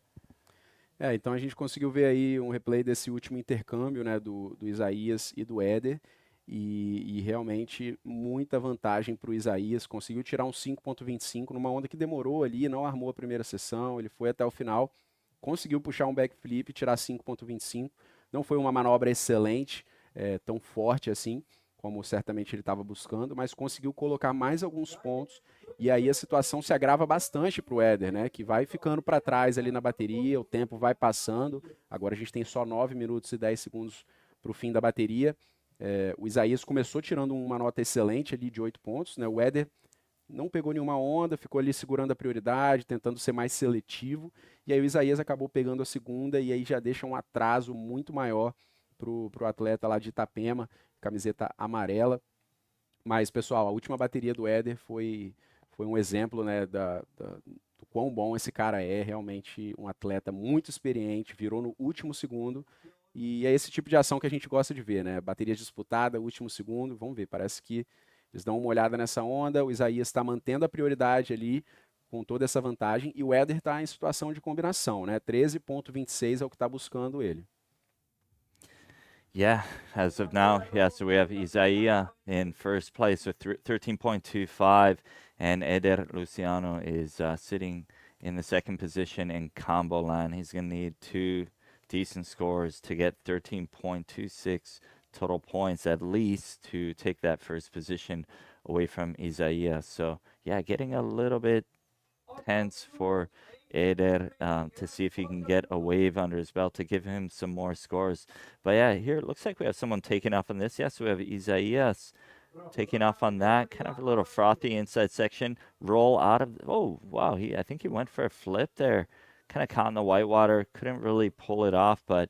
É, então a gente conseguiu ver aí um replay desse último intercâmbio, né, do Isaías e do Eder, e realmente muita vantagem para o Isaías, conseguiu tirar um 5.25 numa onda que demorou ali, não armou a primeira sessão, ele foi até o final, conseguiu puxar um backflip e tirar 5.25, não foi uma manobra excelente, tão forte assim, como certamente ele estava buscando, mas conseguiu colocar mais alguns pontos, e aí a situação se agrava bastante para o Eder, né, que vai ficando para trás ali na bateria, o tempo vai passando, agora a gente tem só 9 minutos e 10 segundos para o fim da bateria. O Isaías começou tirando uma nota excelente ali de 8 pontos, né, o Eder não pegou nenhuma onda, ficou ali segurando a prioridade, tentando ser mais seletivo, e aí o Isaías acabou pegando a segunda, e aí já deixa um atraso muito maior pro atleta lá de Itapema, camiseta amarela. Mas, pessoal, a última bateria do Eder foi um exemplo, né, do quão bom esse cara é. Realmente um atleta muito experiente, virou no último segundo. E é esse tipo de ação que a gente gosta de ver, né? Bateria disputada, último segundo. Vamos ver, parece que eles dão uma olhada nessa onda. O Isaías está mantendo a prioridade ali, com toda essa vantagem. E o Eder está em situação de combinação, né? 13,26 é o que está buscando ele. Yeah, as of now, yeah, so we have Isaiah in first place with 13.25, and Eder Luciano is sitting in the second position in combo line. He's going to need 2 decent scores to get 13.26 total points at least to take that first position away from Isaiah. So, yeah, getting a little bit tense for Eder to see if he can get a wave under his belt to give him some more scores. But yeah, here it looks like we have someone taking off on this. Yes, we have Isaias taking off on that. Kind of a little frothy inside section. Roll out of, oh, wow, I think he went for a flip there. Kind of caught in the whitewater. Couldn't really pull it off, but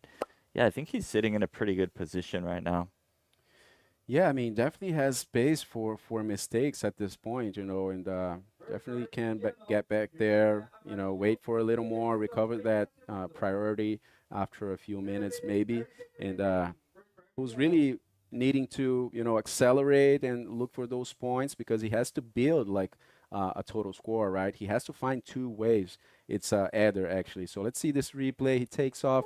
yeah, I think he's sitting in a pretty good position right now. Yeah, I mean, definitely has space for mistakes at this point, you know, and definitely can get back there, you know, wait for a little more, recover that priority after a few minutes maybe, and who's really needing to, you know, accelerate and look for those points because he has to build like a total score, right? He has to find 2 waves. It's Eder actually. So let's see this replay. He takes off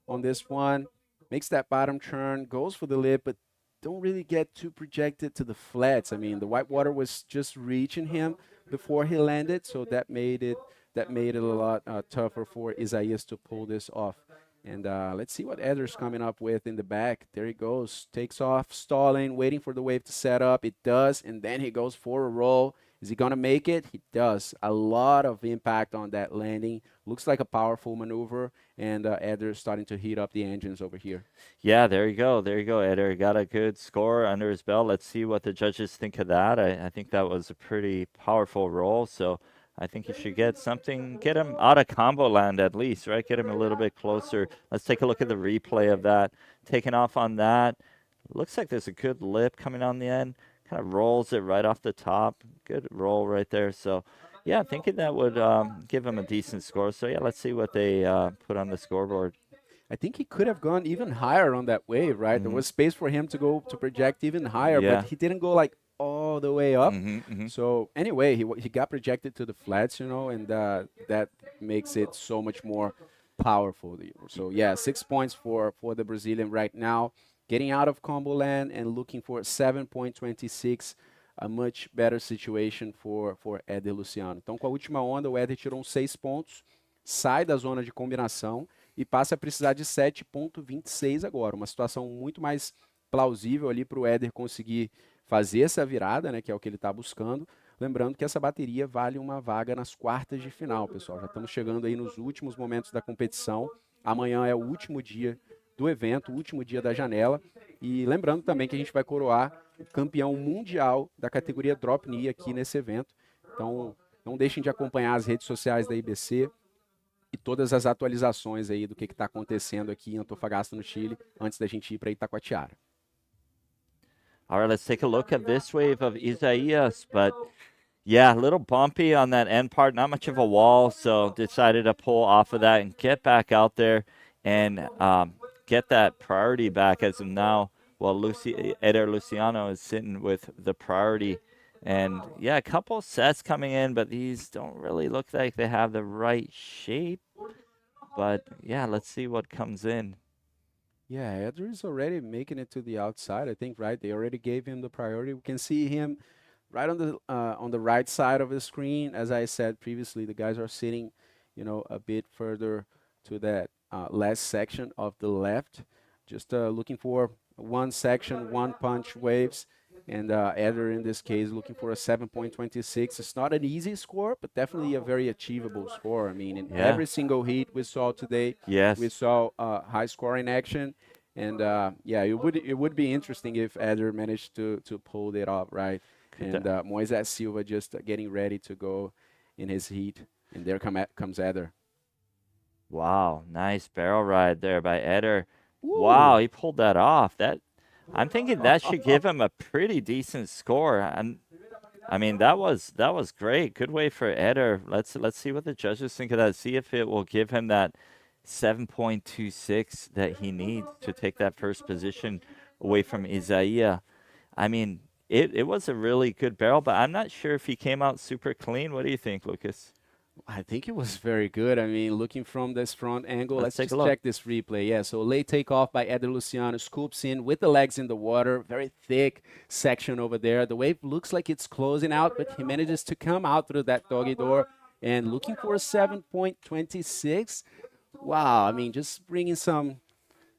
on this one, makes that bottom turn, goes for the lip, but don't really get too projected to the flats. I mean, the whitewater was just reaching him before he landed, so that made it a lot tougher for Isaias to pull this off. And let's see what Eder's coming up with in the back. There he goes, takes off, stalling, waiting for the wave to set up. It does, and then he goes for a roll. Is he going to make it? He does. A lot of impact on that landing. Looks like a powerful maneuver, and Eder starting to heat up the engines over here. Yeah, there you go. There you go, Eder. Got a good score under his belt. Let's see what the judges think of that. I think that was a pretty powerful roll, so I think you should get something, get him out of combo land at least, right? Get him a little bit closer. Let's take a look at the replay of that. Taking off on that. Looks like there's a good lip coming on the end. Kind of rolls it right off the top. Good roll right there. So, yeah, thinking that would give him a decent score. So, yeah, let's see what they put on the scoreboard. I think he could have gone even higher on that wave, right? Mm-hmm. There was space for him to go to project even higher, Yeah. but he didn't go like all the way up. Mm-hmm. So anyway, he got projected to the flats, you know, and that makes it so much more powerful. So yeah, 6 points for the Brazilian right now, getting out of combo land and looking for 7.26, a much better situation for Eder Luciano. Então, com a última onda, o Eder tirou 6 pontos, sai da zona de combinação e passa a precisar de 7.26 agora. Uma situação muito mais plausível ali para o Eder conseguir fazer essa virada, né, que é o que ele está buscando. Lembrando que essa bateria vale uma vaga nas quartas de final, pessoal. Já estamos chegando aí nos últimos momentos da competição. Amanhã é o último dia do evento, o último dia da janela. E lembrando também que a gente vai coroar o campeão mundial da categoria DropKnee aqui nesse evento. Então, não deixem de acompanhar as redes sociais da IBC e todas as atualizações aí do que está acontecendo aqui em Antofagasta, no Chile, antes da gente ir para Itacoatiara. All right, let's take a look at this wave of Isaias, but yeah, a little bumpy on that end part, not much of a wall, so decided to pull off of that and get back out there and get that priority back as of now. Well, Eder Luciano is sitting with the priority. And yeah, a couple sets coming in, but these don't really look like they have the right shape. But yeah, let's see what comes in. Yeah, Eder is already making it to the outside, I think, right? They already gave him the priority. We can see him right on the right side of the screen. As I said previously, the guys are sitting, you know, a bit further to that last section of the left. Just looking for one section, one punch waves. And Eder, in this case, looking for a 7.26. It's not an easy score, but definitely a very achievable score. I mean, in every single heat we saw today, Yes. we saw high scoring action. And yeah, it would be interesting if Eder managed to pull it off, right? And Moises Silva just getting ready to go in his heat. And there comes Eder. Wow, nice barrel ride there by Eder. Wow, he pulled that off. I'm thinking that should give him a pretty decent score. And I mean, that was great. Good way for Eder. Let's see what the judges think of that. See if it will give him that 7.26 that he needs to take that first position away from Isaiah. I mean, it was a really good barrel, but I'm not sure if he came out super clean. What do you think, Lucas? I think it was very good. I mean, looking from this front angle, let's take just a look. check this replay. Yeah, so late takeoff by Eder Luciano, scoops in with the legs in the water, very thick section over there. The wave looks like it's closing out, but he manages to come out through that doggy door and looking for a 7.26. Wow, I mean, just bringing some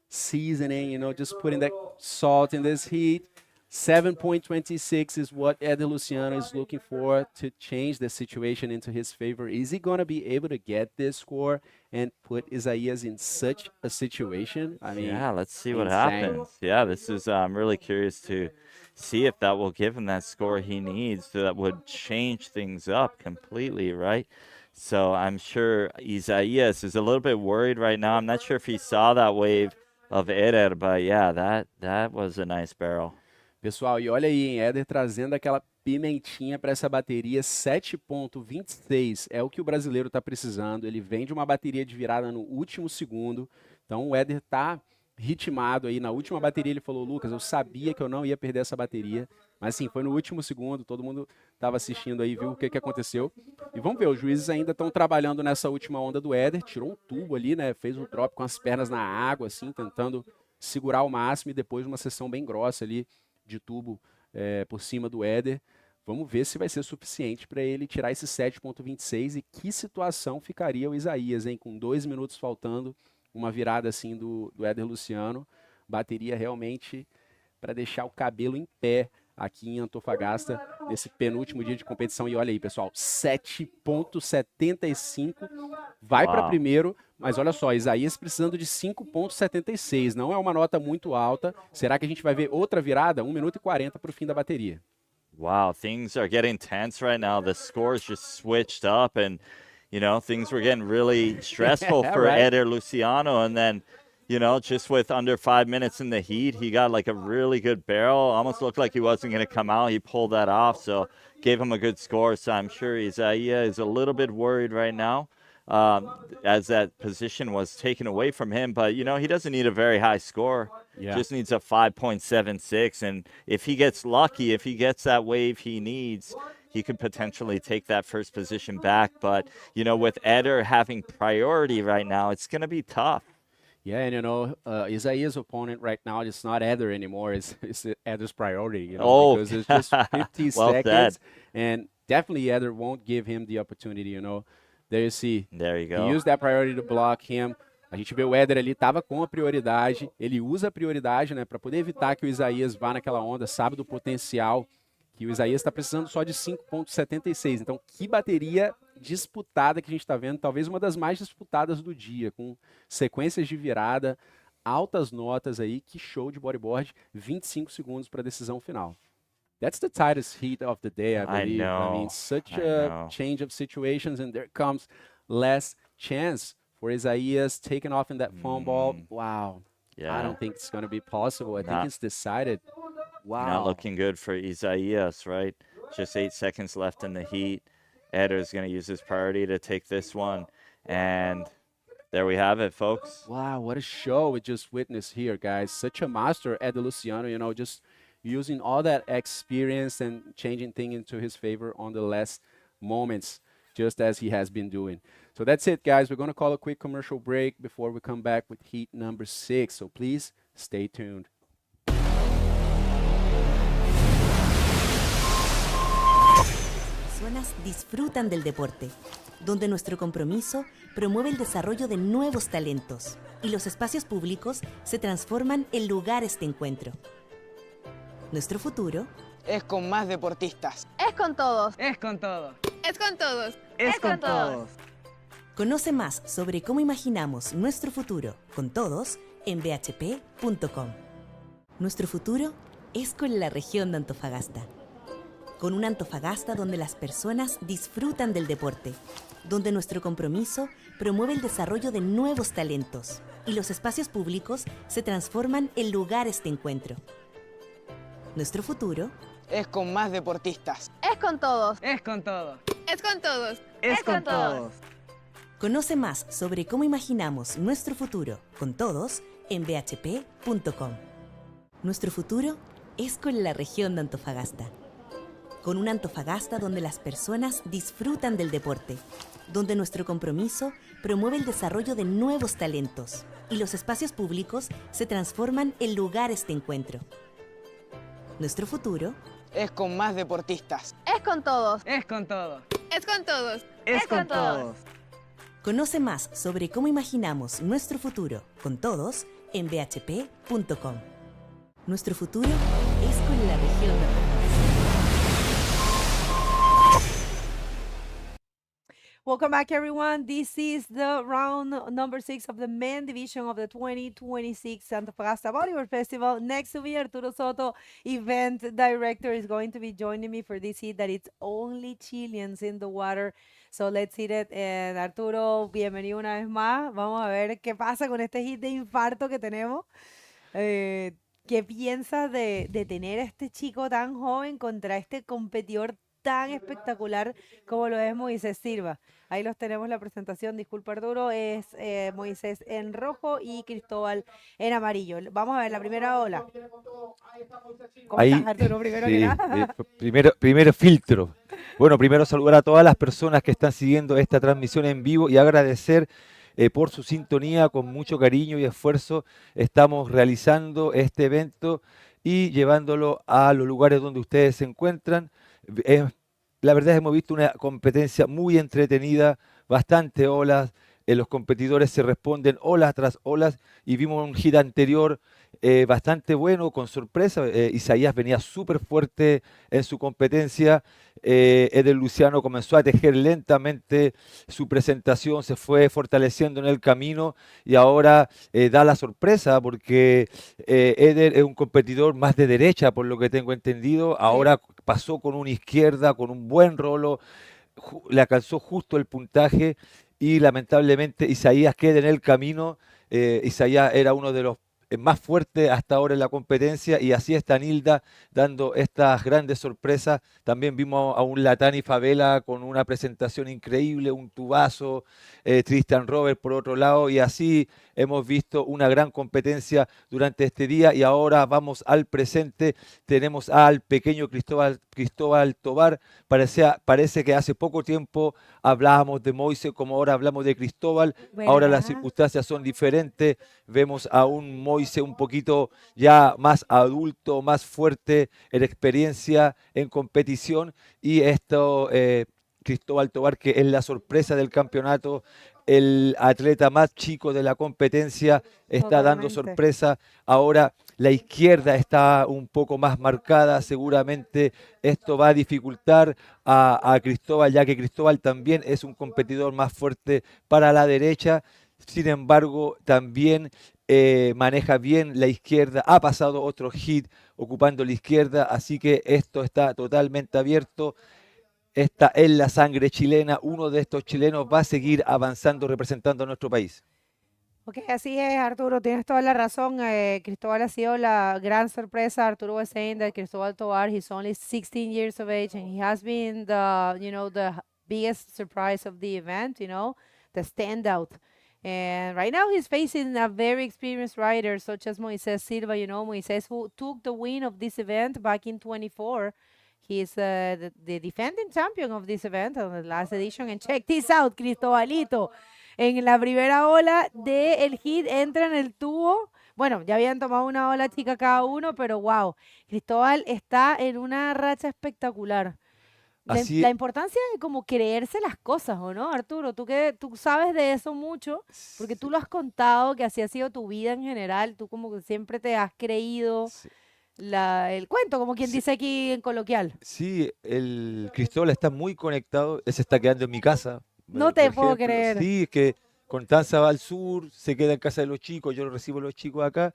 seasoning, you know, just putting that salt in this heat. 7.26 is what Eder Luciano is looking for to change the situation into his favor. Is he going to be able to get this score and put Isaias in such a situation? I mean, yeah, let's see what insane. happens. Yeah, this is, I'm really curious to see if that will give him that score he needs that would change things up completely, right? So I'm sure Isaias is a little bit worried right now. I'm not sure if he saw that wave of Eder, but yeah, that was a nice barrel. Pessoal, e olha aí, hein, Eder trazendo aquela pimentinha para essa bateria, 7.26 é o que o brasileiro está precisando. Ele vem de uma bateria de virada no último segundo, então o Eder está ritmado aí. Na última bateria ele falou, Lucas, eu sabia que eu não ia perder essa bateria, mas sim, foi no último segundo, todo mundo estava assistindo aí, viu o que aconteceu. E vamos ver, os juízes ainda estão trabalhando nessa última onda do Eder, tirou um tubo ali, né, fez um drop com as pernas na água, assim, tentando segurar ao máximo e depois uma sessão bem grossa ali, de tubo por cima do Eder. Vamos ver se vai ser suficiente para ele tirar esse 7.26 e que situação ficaria o Isaias, hein? Com 2 minutos faltando, uma virada assim do Eder Luciano, bateria realmente para deixar o cabelo em pé aqui em Antofagasta, nesse penúltimo dia de competição. E olha aí, pessoal, 7.75, vai para primeiro, mas olha só, Isaias precisando de 5.76, não é uma nota muito alta. Será que a gente vai ver outra virada? 1 minuto e 40 para o fim da bateria. Wow, things are getting tense right now. The scores just switched up and, you know, things were getting really stressful for Right. Eder Luciano. And then, you know, just with under 5 minutes in the heat, he got like a really good barrel. Almost looked like he wasn't going to come out. He pulled that off, so gave him a good score. So I'm sure Isaiah is a little bit worried right now as that position was taken away from him. But, you know, he doesn't need a very high score. Yeah. Just needs a 5.76. And if he gets lucky, if he gets that wave he needs, he could potentially take that first position back. But, you know, with Eder having priority right now, it's going to be tough. Yeah, and you know, Isaiah's opponent right now is not Eder anymore. It's Eder's priority, you know, because it's just 50 Well seconds. said. And definitely Eder won't give him the opportunity, you know. There you see. There you He go. used that priority to block him. A gente vê o Eder ali, estava com a prioridade. Ele usa a prioridade, né, para poder evitar que o Isaias vá naquela onda, sabe do potencial que o Isaias está precisando só de 5.76. Então, que bateria disputada que a gente está vendo, talvez uma das mais disputadas do dia, com sequências de virada, altas notas aí, que show de bodyboard, 25 segundos para a decisão final. That's the tightest heat of the day, I believe. I mean, such a change of situations, and there comes less chance for Isaias taking off in that foam ball. Wow. Yeah. I don't think it's going to be possible. I think it's decided. Wow. Not looking good for Isaias, right? Just 8 seconds left in the heat. Eder's going to use his priority to take this one. And there we have it, folks. Wow, what a show we just witnessed here, guys. Such a master, Eder Luciano, you know, just using all that experience and changing things into his favor on the last moments, just as he has been doing. So that's it, guys. We're going to call a quick commercial break before we come back with heat number 6. So please stay tuned. Personas disfrutan del deporte, donde nuestro compromiso promueve el desarrollo de nuevos talentos y los espacios públicos se transforman en lugares de encuentro. Nuestro futuro es con más deportistas. Es con todos. Es con todos. Es con todos. Es con todos. Conoce más sobre cómo imaginamos nuestro futuro con todos en bhp.com. Nuestro futuro es con la región de Antofagasta. Con una Antofagasta donde las personas disfrutan del deporte donde nuestro compromiso promueve el desarrollo de nuevos talentos y los espacios públicos se transforman en lugares de encuentro. Nuestro futuro Es con más deportistas. Es con todos. Es con todos. Es con todos. Es con todos. Conoce más sobre cómo imaginamos nuestro futuro con todos en bhp.com. Nuestro futuro es con la región de Antofagasta. Con una Antofagasta donde las personas disfrutan del deporte, donde nuestro compromiso promueve el desarrollo de nuevos talentos y los espacios públicos se transforman en lugares de encuentro. Nuestro futuro Es con más deportistas. Es con todos. Es con todos. Es con todos. Es con todos. Conoce más sobre cómo imaginamos nuestro futuro con todos en bhp.com. Nuestro futuro es con la región de Antofagasta. Welcome back, everyone. This is the round number 6 of the men division of the 2026 Antofagasta Bodyboard Festival. Next to me, Arturo Soto, event director, is going to be joining me for this heat that it's only Chileans in the water. So let's hit it. And Arturo, bienvenido una vez más. Vamos a ver qué pasa con este hit de infarto que tenemos. ¿Qué piensas de tener a este chico tan joven contra este competidor tan espectacular como lo es Moises Silva? Ahí los tenemos la presentación, disculpa Arturo, es Moises en rojo y Cristóbal en amarillo. Vamos a ver la primera ola. ¿Cómo Ahí, estás, Arturo? Primero que sí, nada. primero filtro. Bueno, primero saludar a todas las personas que están siguiendo esta transmisión en vivo y agradecer por su sintonía. Con mucho cariño y esfuerzo estamos realizando este evento y llevándolo a los lugares donde ustedes se encuentran. La verdad es que hemos visto una competencia muy entretenida, bastante olas, los competidores se responden olas tras olas y vimos un hit anterior bastante bueno, con sorpresa. Isaías venía súper fuerte en su competencia. Eder Luciano comenzó a tejer lentamente su presentación, se fue fortaleciendo en el camino y ahora da la sorpresa porque Eder es un competidor más de derecha, por lo que tengo entendido. Ahora pasó con una izquierda, con un buen rolo, le alcanzó justo el puntaje y lamentablemente Isaías queda en el camino. Isaías era uno de los más fuertes hasta ahora en la competencia y así está Nilda dando estas grandes sorpresas. También vimos a un Khalani Favela con una presentación increíble, un tubazo, Tristan Robert por otro lado, y así hemos visto una gran competencia durante este día. Y ahora vamos al presente, tenemos al pequeño Cristóbal Tobar. Parece que hace poco tiempo hablábamos de Moises, como ahora hablamos de Cristóbal. Ahora las circunstancias son diferentes, vemos a un Moises un poquito ya más adulto, más fuerte en experiencia, en competición, y esto Cristóbal Tobar, que es la sorpresa del campeonato, el atleta más chico de la competencia, está dando sorpresa. Ahora la izquierda está un poco más marcada, seguramente esto va a dificultar a Cristóbal, ya que Cristóbal también es un competidor más fuerte para la derecha. Sin embargo, también maneja bien la izquierda, ha pasado otro hit ocupando la izquierda, así que esto está totalmente abierto. Esta es la sangre chilena, uno de estos chilenos va a seguir avanzando representando a nuestro país. Ok, así es, Arturo, tienes toda la razón. Cristóbal ha sido la gran sorpresa. Arturo was saying that Cristóbal Tobar, he's only 16 years of age and he has been the biggest surprise of the event, the standout. And right now he's facing a very experienced rider such as Moises Silva, Moises, who took the win of this event back in 24. He's the defending champion of this event on the last edition. And check this out, Cristobalito. En la primera ola del hit entra en el tubo. Bueno, ya habían tomado una ola chica cada uno, pero wow, Cristóbal está en una racha espectacular. La importancia de como creerse las cosas, ¿o no, Arturo? Tú sabes de eso mucho, porque tú lo has contado, que así ha sido tu vida en general. Tú como que siempre te has creído el cuento, como quien dice aquí en coloquial. Sí, el Cristóbal está muy conectado, él se está quedando en mi casa. No te puedo creer. Sí, es que Constanza va al sur, se queda en casa de los chicos, yo recibo a los chicos acá.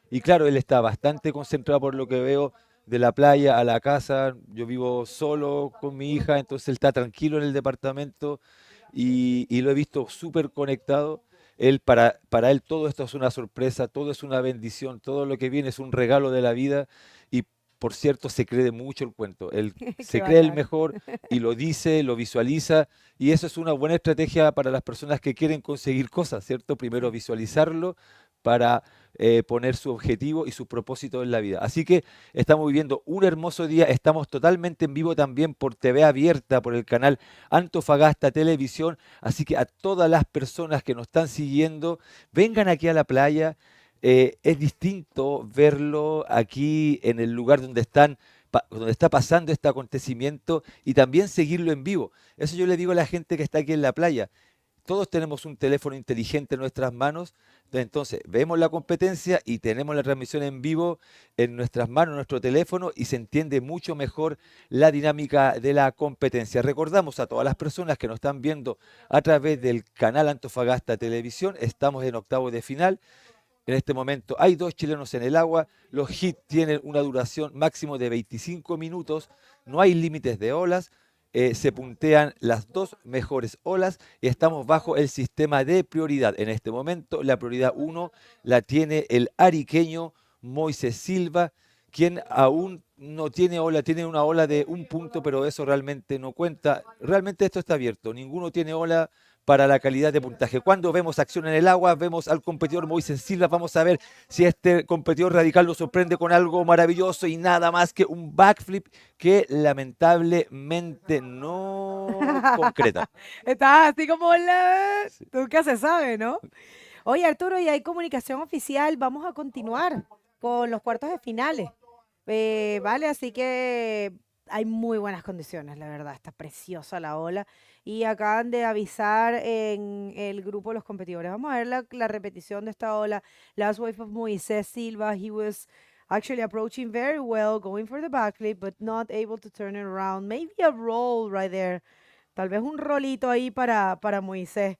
Y claro, él está bastante concentrado por lo que veo de la playa a la casa. Yo vivo solo con mi hija, entonces él está tranquilo en el departamento y lo he visto súper conectado. Para él todo esto es una sorpresa, todo es una bendición, todo lo que viene es un regalo de la vida y por cierto se cree mucho el cuento. Él se Qué cree el bacán. mejor y lo dice, lo visualiza y eso es una buena estrategia para las personas que quieren conseguir cosas, ¿cierto? Primero visualizarlo para poner su objetivo y su propósito en la vida. Así que estamos viviendo un hermoso día, estamos totalmente en vivo también por TV abierta, por el canal Antofagasta Televisión, así que a todas las personas que nos están siguiendo, vengan aquí a la playa, es distinto verlo aquí en el lugar donde donde está pasando este acontecimiento y también seguirlo en vivo. Eso yo le digo a la gente que está aquí en la playa. Todos tenemos un teléfono inteligente en nuestras manos, entonces vemos la competencia y tenemos la transmisión en vivo en nuestras manos, en nuestro teléfono y se entiende mucho mejor la dinámica de la competencia. Recordamos a todas las personas que nos están viendo a través del canal Antofagasta Televisión, estamos en octavos de final. En este momento hay 2 chilenos en el agua, los hits tienen una duración máximo de 25 minutos, no hay límites de olas, se puntean las 2 mejores olas y estamos bajo el sistema de prioridad. En este momento la prioridad 1 la tiene el ariqueño Moises Silva, quien aún no tiene ola, tiene una ola de 1 punto, pero eso realmente no cuenta. Realmente esto está abierto, ninguno tiene ola para la calidad de puntaje. Cuando vemos acción en el agua, vemos al competidor Moises Silva, vamos a ver si este competidor radical nos sorprende con algo maravilloso y nada más que un backflip que lamentablemente no concreta. Estás así como la... Nunca se sabe, ¿no? Oye, Arturo, y hay comunicación oficial. Vamos a continuar con los cuartos de finales. Vale, así que hay muy buenas condiciones, la verdad. Está preciosa la ola. Y acaban de avisar en el grupo de los competidores. Vamos a ver la repetición de esta ola. Last wave of Moises Silva. He was actually approaching very well, going for the backflip, but not able to turn it around. Maybe a roll right there. Tal vez un rolito ahí para Moisés.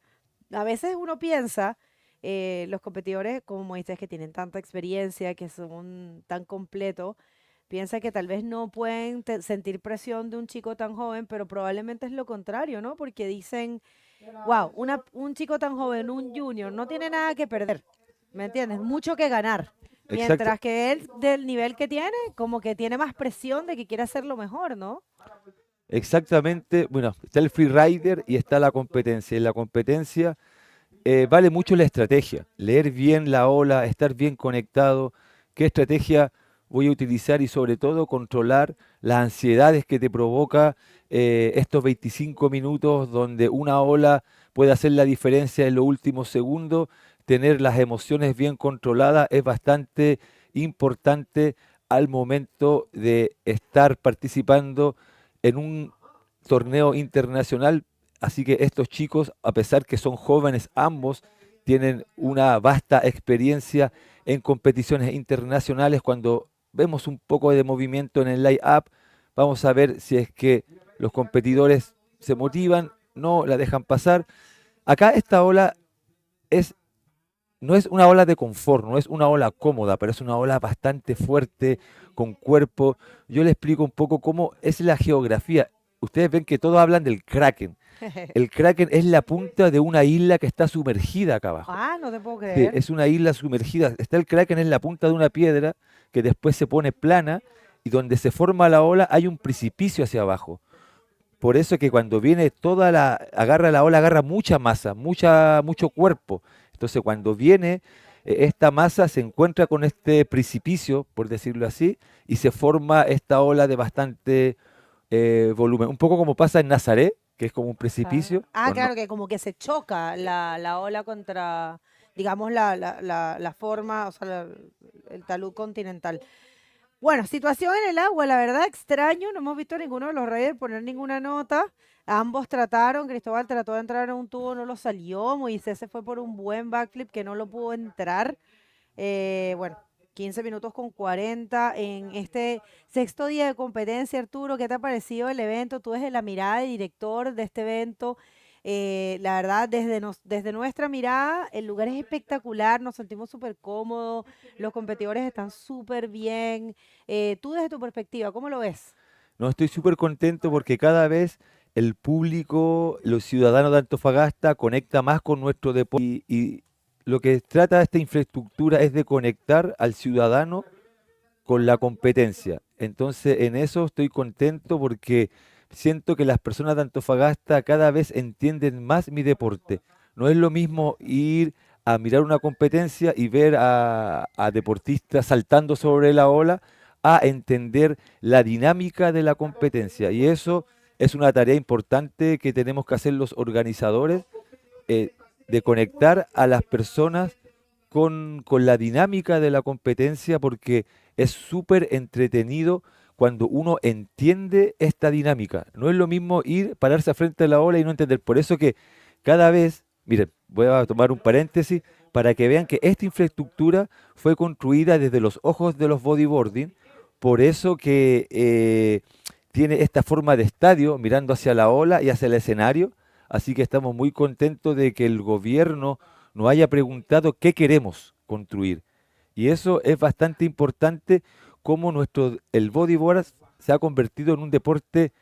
A veces uno piensa, los competidores como Moisés que tienen tanta experiencia, que son tan completos, piensa que tal vez no pueden sentir presión de un chico tan joven, pero probablemente es lo contrario, ¿no? Porque dicen, wow, un chico tan joven, un junior, no tiene nada que perder, ¿me entiendes? Mucho que ganar. Exacto. Mientras que él, del nivel que tiene, como que tiene más presión de que quiere hacerlo mejor, ¿no? Exactamente, bueno, está el freerider y está la competencia. En la competencia vale mucho la estrategia, leer bien la ola, estar bien conectado, qué estrategia voy a utilizar y sobre todo controlar las ansiedades que te provoca estos 25 minutos donde una ola puede hacer la diferencia en los últimos segundos. Tener las emociones bien controladas es bastante importante al momento de estar participando en un torneo internacional. Así que estos chicos, a pesar que son jóvenes ambos, tienen una vasta experiencia en competiciones internacionales. Cuando vemos un poco de movimiento en el line-up, vamos a ver si es que los competidores se motivan, no la dejan pasar. Acá esta ola no es una ola de confort, no es una ola cómoda, pero es una ola bastante fuerte, con cuerpo. Yo les explico un poco cómo es la geografía. Ustedes ven que todos hablan del Kraken. El Kraken es la punta de una isla que está sumergida acá abajo. Ah, no te puedo Sí, creer. es una isla sumergida. Está el Kraken en la punta de una piedra que después se pone plana y donde se forma la ola hay un precipicio hacia abajo. Por eso que cuando viene agarra la ola, agarra mucha masa, mucho cuerpo. Entonces cuando viene esta masa se encuentra con este precipicio, por decirlo así, y se forma esta ola de bastante volumen. Un poco como pasa en Nazaret, que es como un precipicio. Claro, que como que se choca la ola contra, digamos, la forma, o sea, el talud continental. Bueno, situación en el agua, la verdad, extraño. No hemos visto a ninguno de los Raiders poner ninguna nota. Ambos trataron, Cristóbal trató de entrar en un tubo, no lo salió. Moisés se fue por un buen backflip que no lo pudo entrar. Bueno, 15 minutos con 40 en este sexto día de competencia. Arturo, ¿qué te ha parecido el evento? Tú desde la mirada de director de este evento. La verdad, desde nuestra mirada, el lugar es espectacular, nos sentimos súper cómodos, los competidores están súper bien. Tú desde tu perspectiva, ¿cómo lo ves? No, estoy súper contento porque cada vez el público, los ciudadanos de Antofagasta conecta más con nuestro deporte y lo que trata esta infraestructura es de conectar al ciudadano con la competencia. Entonces, en eso estoy contento porque siento que las personas de Antofagasta cada vez entienden más mi deporte. No es lo mismo ir a mirar una competencia y ver a deportistas saltando sobre la ola, a entender la dinámica de la competencia. Y eso es una tarea importante que tenemos que hacer los organizadores, de conectar a las personas con la dinámica de la competencia, porque es súper entretenido cuando uno entiende esta dinámica. No es lo mismo ir, pararse frente a la ola y no entender. Por eso que cada vez, miren, voy a tomar un paréntesis para que vean que esta infraestructura fue construida desde los ojos de los bodyboarding, por eso que tiene esta forma de estadio, mirando hacia la ola y hacia el escenario. Así que estamos muy contentos de que el gobierno nos haya preguntado qué queremos construir. Y eso es bastante importante, cómo el bodyboard se ha convertido en un deporte,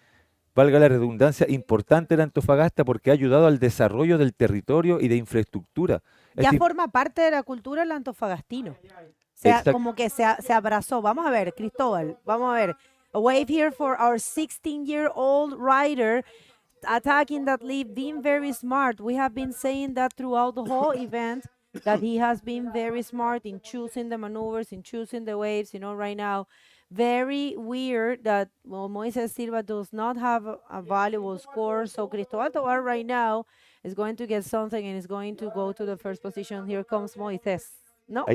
valga la redundancia, importante en Antofagasta porque ha ayudado al desarrollo del territorio y de infraestructura. Ya forma parte de la cultura del antofagastino. O sea, como que se abrazó. Vamos a ver, Cristóbal, vamos a ver. A wave here for our 16-year-old rider attacking that lead, being very smart. We have been saying that throughout the whole event, that he has been very smart in choosing the maneuvers, in choosing the waves, right now. Very weird that, Moises Silva does not have a valuable score. So Cristóbal Tobar right now is going to get something and is going to go to the first position. Here comes Moises. No.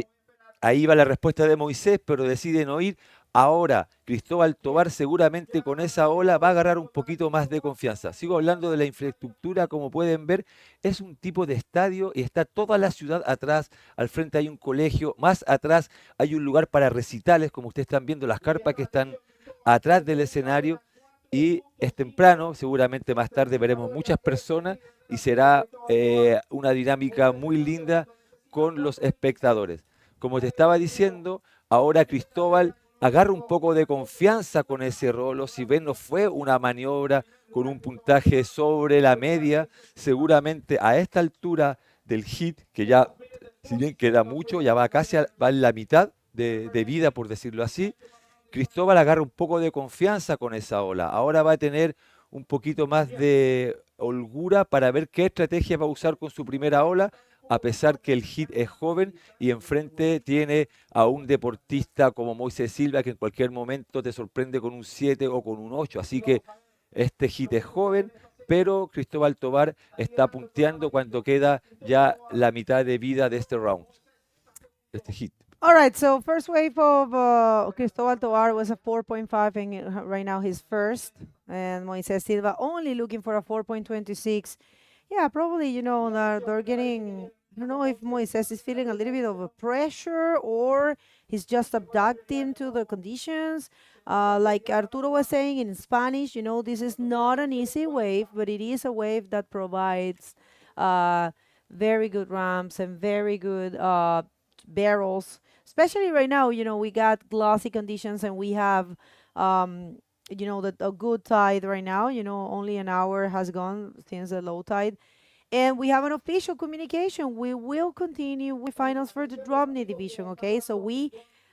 Ahí va la respuesta de Moisés, pero decide no ir. Ahora, Cristóbal Tobar seguramente con esa ola va a agarrar un poquito más de confianza. Sigo hablando de la infraestructura, como pueden ver, es un tipo de estadio y está toda la ciudad atrás. Al frente hay un colegio, más atrás hay un lugar para recitales, como ustedes están viendo, las carpas que están atrás del escenario. Y es temprano, seguramente más tarde veremos muchas personas y será una dinámica muy linda con los espectadores. Como te estaba diciendo, ahora Cristóbal agarra un poco de confianza con ese rolo. Si ven, no fue una maniobra con un puntaje sobre la media. Seguramente a esta altura del hit, que ya, si bien queda mucho, ya va casi va en la mitad de vida, por decirlo así, Cristóbal agarra un poco de confianza con esa ola. Ahora va a tener un poquito más de holgura para ver qué estrategia va a usar con su primera ola, a pesar que el hit es joven y enfrente tiene a un deportista como Moises Silva, que en cualquier momento te sorprende con un 7 o con un 8. Así que este hit es joven, pero Cristóbal Tobar está punteando cuando queda ya la mitad de vida de este round, de este hit. All right, so first wave of Cristóbal Tobar was a 4.5, and right now he's first. And Moises Silva only looking for a 4.26. Yeah, probably, they're getting, I don't know if Moises is feeling a little bit of a pressure or he's just adapting to the conditions. Like Arturo was saying in Spanish, this is not an easy wave, but it is a wave that provides very good ramps and very good barrels. Especially right now, we got glossy conditions and we have, a good tide right now. Only an hour has gone since the low tide. And we have an official communication. We will continue with finals for the DropKnee division, okay? So we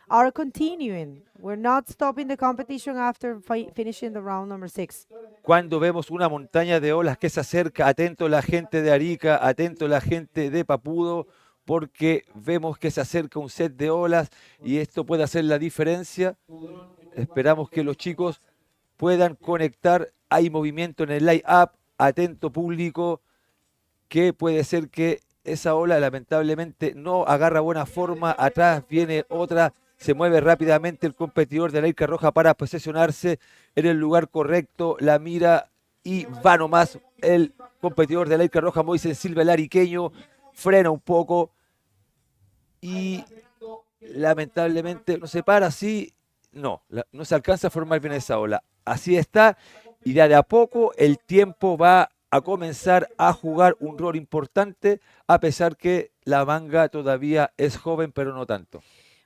are continuing. We're not stopping the competition after finishing the round number 6. Cuando vemos una montaña de olas que se acerca, atento la gente de Arica, atento la gente de Papudo, porque vemos que se acerca un set de olas y esto puede hacer la diferencia. Esperamos que los chicos puedan conectar. Hay movimiento en el line-up. Atento público, que puede ser que esa ola lamentablemente no agarra buena forma. Atrás viene otra, se mueve rápidamente el competidor de la Irca Roja para posicionarse en el lugar correcto. La mira y va nomás el competidor de la Irca Roja, Moises Silva, el ariqueño. Frena un poco y lamentablemente no se para así. No se alcanza a formar bien esa ola. Así está, y de a poco el tiempo va a comenzar a jugar un rol importante, a pesar que la manga todavía es joven, pero no tanto.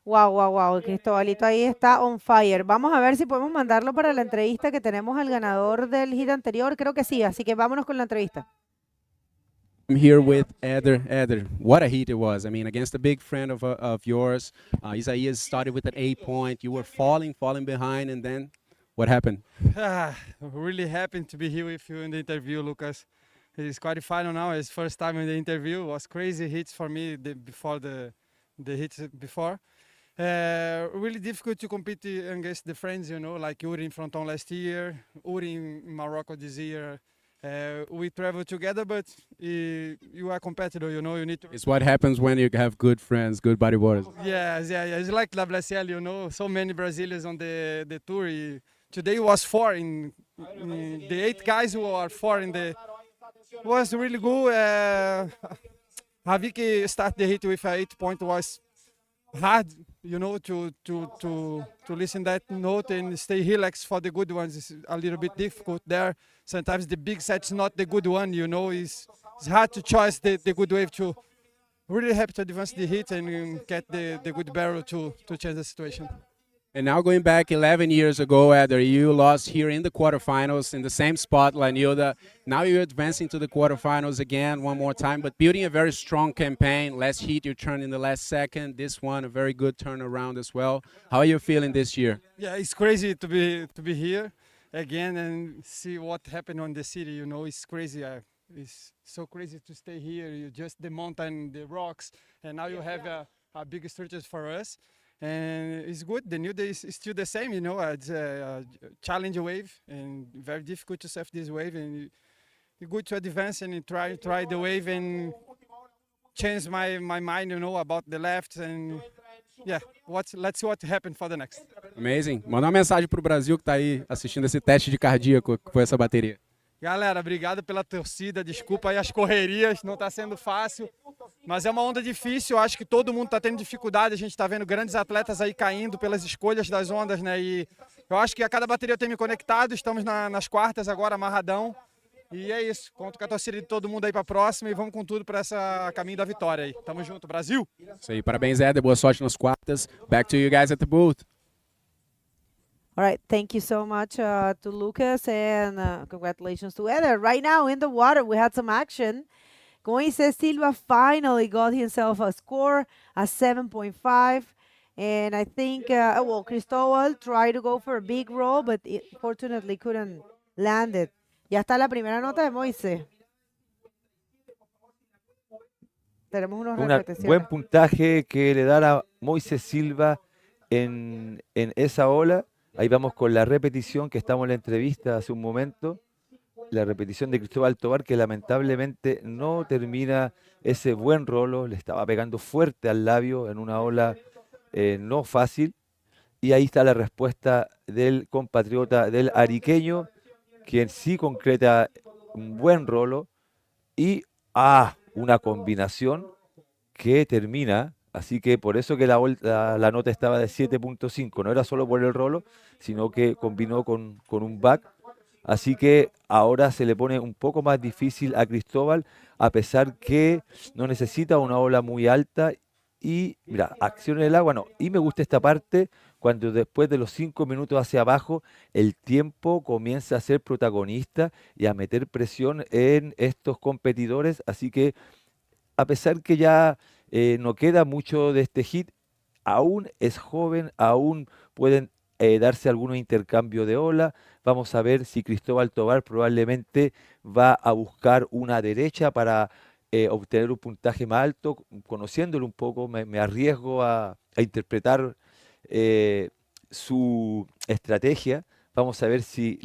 Wow, wow, wow. Cristobalito ahí está on fire. Vamos a ver si podemos mandarlo para la entrevista que tenemos al ganador del hit anterior. Creo que sí, así que vámonos con la entrevista. I'm here with Eder. Eder, what a heat it was. I mean, against a big friend of yours. Isaias started with an 8-point. You were falling behind, and then what happened? Really happy to be here with you in the interview, Lucas. It's quarterfinal now. It's first time in the interview. It was crazy hits for me before the hits before. Really difficult to compete against the friends, you know, like Uri in Fronton last year, Uri in Morocco this year. We travel together, but you are a competitor, you know, you need to... It's what happens when you have good friends, good bodyboarders. Yes, yeah. It's like WSL, you know, so many Brazilians on the tour. Today was 4 in the 8 guys who are 4 in the... was really good. Havik start the hit with an 8-point was hard, you know, to listen that note and stay relaxed for the good ones. It's a little bit difficult there. Sometimes the big set's not the good one, you know. It's hard to choose the good wave to really happy to advance the hit and get the good barrel to change the situation. And now going back 11 years ago, Eder, you lost here in the quarterfinals in the same spot, like Nilda. Now you're advancing to the quarterfinals again one more time, but building a very strong campaign. Last heat you turned in the last second. This one, a very good turnaround as well. How are you feeling this year? Yeah, it's crazy to be here again and see what happened on the city. You know, it's crazy. It's so crazy to stay here. You just the mountain, the rocks, and now you have a big structures for us. And it's good. The new day is still the same, you know. It's a challenge wave and very difficult to surf this wave. And it's good to advance and try the wave and change my mind, you know, about the left. And yeah, let's see what happens for the next. Amazing. Manda uma mensagem pro Brasil que tá aí assistindo esse teste de cardíaco que foi essa bateria. Galera, obrigado pela torcida, desculpa aí as correrias, não está sendo fácil, mas é uma onda difícil, eu acho que todo mundo está tendo dificuldade, a gente está vendo grandes atletas aí caindo pelas escolhas das ondas, né, e eu acho que a cada bateria eu tenho me conectado, estamos nas quartas agora, amarradão, e é isso, conto com a torcida de todo mundo aí para a próxima e vamos com tudo para essa caminho da vitória aí, tamo junto, Brasil! Isso aí, parabéns, Eder, boa sorte nas quartas, back to you guys at the booth. All right, thank you so much to Lucas and congratulations to Eder. Right now in the water, we had some action. Moises Silva finally got himself a score, a 7.5. And I think, well, Cristobal tried to go for a big roll, but it fortunately couldn't land it. Ya está la primera nota de Moises. Tenemos unos repeticiones. Buen puntaje que le da a Moises Silva en esa ola. Ahí vamos con la repetición que estamos en la entrevista hace un momento. La repetición de Cristóbal Tobar que lamentablemente no termina ese buen rolo. Le estaba pegando fuerte al labio en una ola no fácil. Y ahí está la respuesta del compatriota del ariqueño, quien sí concreta un buen rolo. Y una combinación que termina. Así que por eso que la nota estaba de 7.5, no era solo por el rolo, sino que combinó con un back. Así que ahora se le pone un poco más difícil a Cristóbal, a pesar que no necesita una ola muy alta. Y mira, acción en el agua no. Y me gusta esta parte, cuando después de los 5 minutos hacia abajo, el tiempo comienza a ser protagonista y a meter presión en estos competidores. Así que a pesar que ya no queda mucho de este hit, aún es joven, aún pueden darse algunos intercambios de ola. Vamos a ver si Cristóbal Tobar probablemente va a buscar una derecha para obtener un puntaje más alto. Conociéndolo un poco, me arriesgo a interpretar su estrategia. Vamos a ver si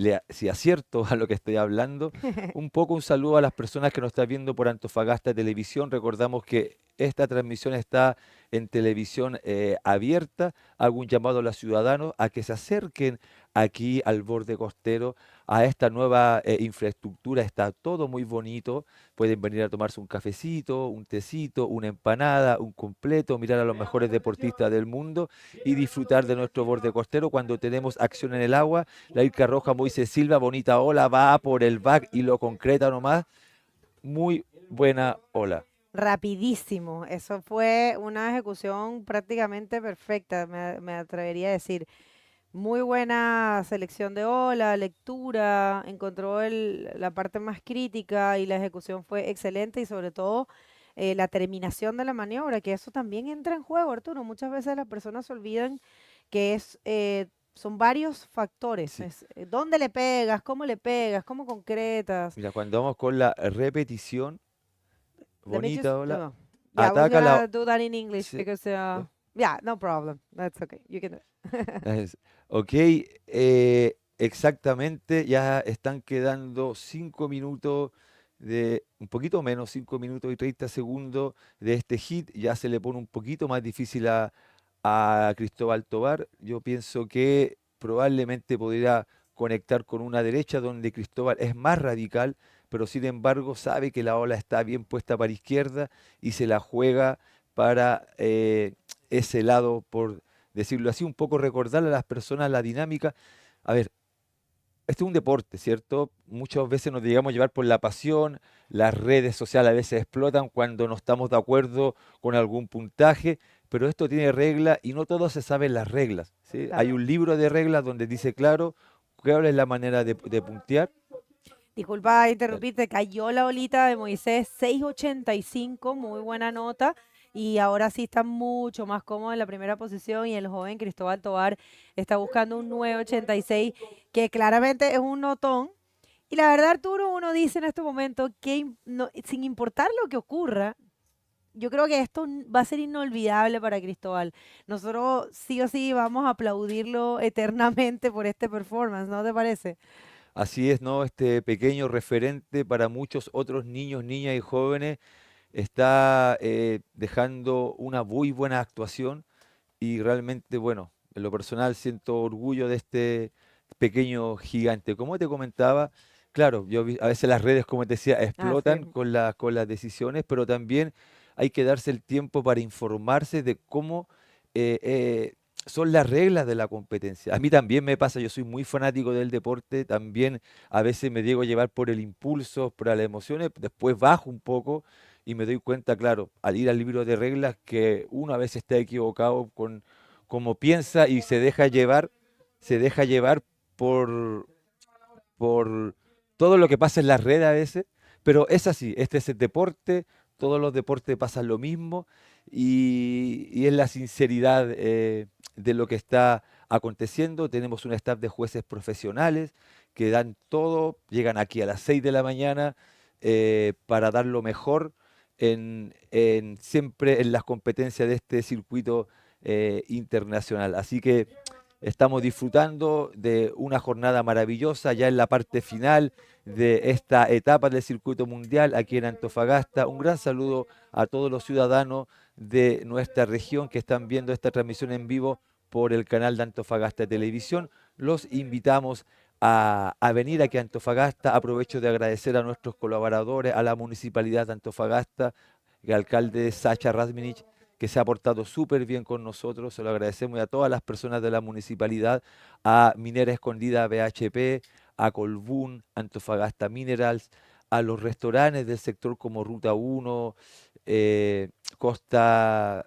acierto a lo que estoy hablando. Un poco un saludo a las personas que nos están viendo por Antofagasta Televisión. Recordamos que esta transmisión está en televisión abierta. Hago un llamado a los ciudadanos a que se acerquen aquí al borde costero, a esta nueva infraestructura. Está todo muy bonito. Pueden venir a tomarse un cafecito, un tecito, una empanada, un completo, mirar a los mejores deportistas del mundo y disfrutar de nuestro borde costero cuando tenemos acción en el agua. La Irca Roja, Moises Silva, bonita ola, va por el back y lo concreta nomás. Muy buena ola. rapidísimo. Eso fue una ejecución prácticamente perfecta, me atrevería a decir. Muy buena selección de ola, lectura, encontró la parte más crítica y la ejecución fue excelente y sobre todo la terminación de la maniobra, que eso también entra en juego, Arturo. Muchas veces las personas se olvidan que son varios factores. Sí. ¿Dónde le pegas, cómo concretas? Mira, cuando vamos con la repetición, Let me just, bonita ola, yeah, I was ataca gonna la... do that in English Sí, because, no, yeah, no problem. That's okay. You can do it. Ok, exactamente, ya están quedando 5 minutos un poquito menos, 5 minutos y 30 segundos de este hit. Ya se le pone un poquito más difícil a Cristóbal Tobar. Yo pienso que probablemente podría conectar con una derecha donde Cristóbal es más radical, pero sin embargo sabe que la ola está bien puesta para izquierda y se la juega para ese lado, por decirlo así, un poco recordarle a las personas la dinámica. A ver, este es un deporte, ¿cierto? Muchas veces nos dejamos llevar por la pasión, las redes sociales a veces explotan cuando no estamos de acuerdo con algún puntaje, pero esto tiene reglas y no todos se saben las reglas, ¿sí? Claro. Hay un libro de reglas donde dice claro cuál es la manera de puntear. Disculpa interrumpirte, cayó la olita de Moisés 6.85, muy buena nota. Y ahora sí está mucho más cómodo en la primera posición y el joven Cristóbal Tobar está buscando un 9.86 que claramente es un notón. Y la verdad, Arturo, uno dice en este momento que sin importar lo que ocurra, yo creo que esto va a ser inolvidable para Cristóbal. Nosotros sí o sí vamos a aplaudirlo eternamente por este performance, ¿no te parece? Así es, ¿no? Este pequeño referente para muchos otros niños, niñas y jóvenes está dejando una muy buena actuación y realmente, bueno, en lo personal siento orgullo de este pequeño gigante. Como te comentaba, claro, a veces las redes, como te decía, explotan sí. con las decisiones, pero también hay que darse el tiempo para informarse de cómo son las reglas de la competencia. A mí también me pasa, yo soy muy fanático del deporte, también a veces me dejo llevar por el impulso, por las emociones, después bajo un poco y me doy cuenta, claro, al ir al libro de reglas, que uno a veces está equivocado con cómo piensa y se deja llevar por todo lo que pasa en las redes a veces, pero es así, este es el deporte, todos los deportes pasan lo mismo y es la sinceridad de lo que está aconteciendo. Tenemos un staff de jueces profesionales que dan todo, llegan aquí a las 6 de la mañana para dar lo mejor siempre en las competencias de este circuito internacional. Así que estamos disfrutando de una jornada maravillosa ya en la parte final de esta etapa del circuito mundial aquí en Antofagasta. Un gran saludo a todos los ciudadanos de nuestra región que están viendo esta transmisión en vivo por el canal de Antofagasta Televisión. Los invitamos a venir aquí a Antofagasta. Aprovecho de agradecer a nuestros colaboradores, a la Municipalidad de Antofagasta, el alcalde Sacha Razminich, que se ha portado súper bien con nosotros. Se lo agradecemos y a todas las personas de la municipalidad, a Minera Escondida BHP, a Colbún, Antofagasta Minerals, a los restaurantes del sector como Ruta 1, Costa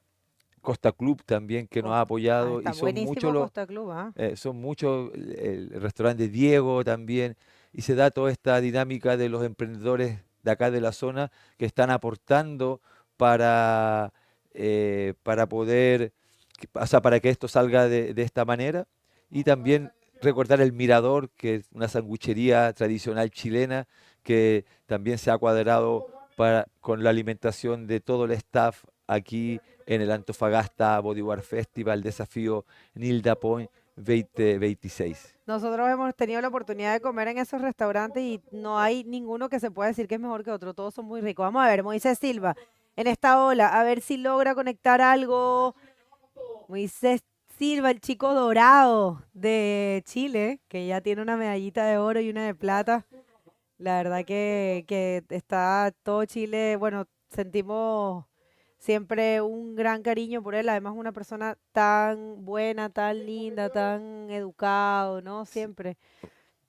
Club también, que nos ha apoyado. Está Y son muchos buenísimo Costa Club, ¿ah? son muchos, el restaurante Diego también, y se da toda esta dinámica de los emprendedores de acá de la zona que están aportando para poder, o sea, para que esto salga de esta manera. Y también recordar el Mirador, que es una sanguchería tradicional chilena, que también se ha cuadrado con la alimentación de todo el staff aquí en el Antofagasta Bodyboard Festival, desafío Nilda Point 2026. Nosotros hemos tenido la oportunidad de comer en esos restaurantes y no hay ninguno que se pueda decir que es mejor que otro, todos son muy ricos. Vamos a ver, Moisés Silva, en esta ola, a ver si logra conectar algo. Moisés Silva, el chico dorado de Chile, que ya tiene una medallita de oro y una de plata. La verdad que está todo Chile, bueno, sentimos siempre un gran cariño por él, además una persona tan buena, tan linda, tan educado, ¿no? Siempre.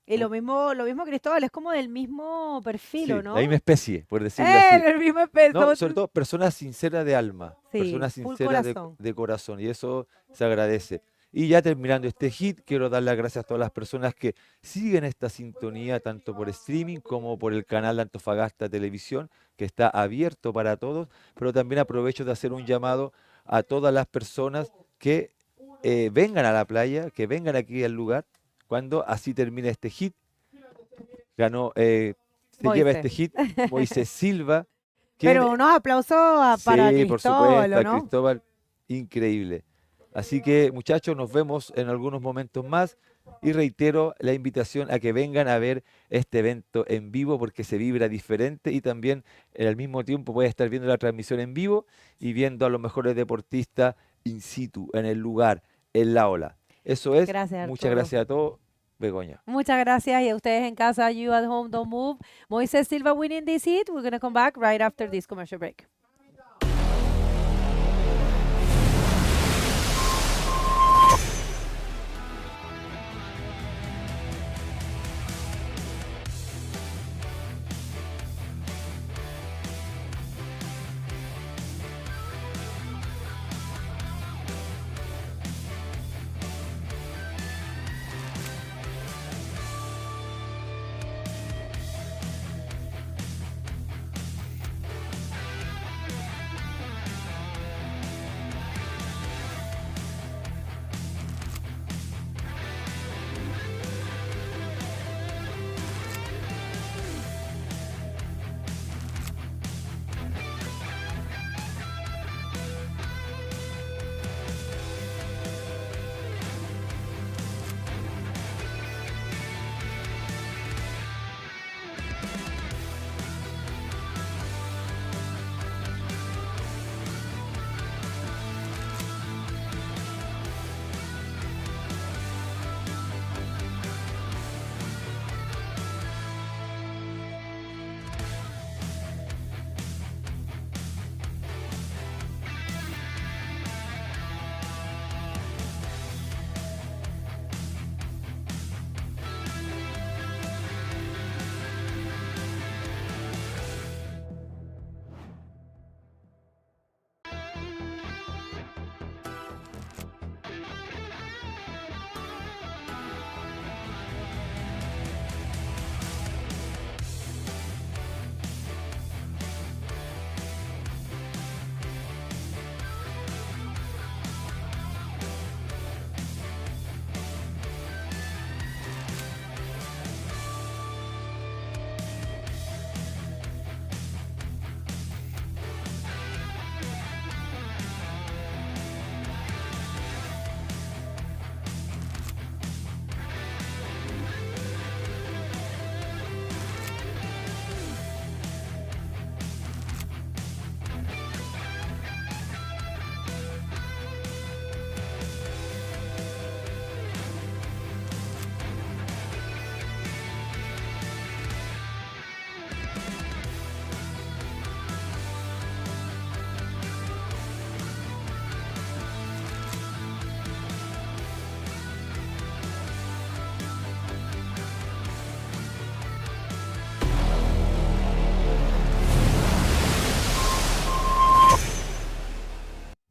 Y lo mismo Cristóbal, es como del mismo perfil, Sí, ¿o no? la misma especie, por decirlo así. El mismo especie. No, sobre todo personas sinceras de alma, Sí, personas full sinceras corazón. de corazón, y eso se agradece. Y ya terminando este hit, quiero dar las gracias a todas las personas que siguen esta sintonía, tanto por streaming como por el canal de Antofagasta Televisión, que está abierto para todos, pero también aprovecho de hacer un llamado a todas las personas que vengan a la playa, que vengan aquí al lugar, cuando así termine este hit. Ganó, se lleva Moises. este hit Moises Silva. Pero unos aplausos para Sí, por Cristóbal, supuesto, ¿o a no? Cristóbal, increíble. Así que, muchachos, nos vemos en algunos momentos más y reitero la invitación a que vengan a ver este evento en vivo porque se vibra diferente y también al mismo tiempo puedes estar viendo la transmisión en vivo y viendo a los mejores deportistas in situ, en el lugar, en la ola. Eso es. Gracias, Muchas Arturo. gracias a todos. Begoña. Muchas gracias. Y a ustedes en casa, you at home, don't move. Moises Silva winning this heat. We're going to come back right after this commercial break.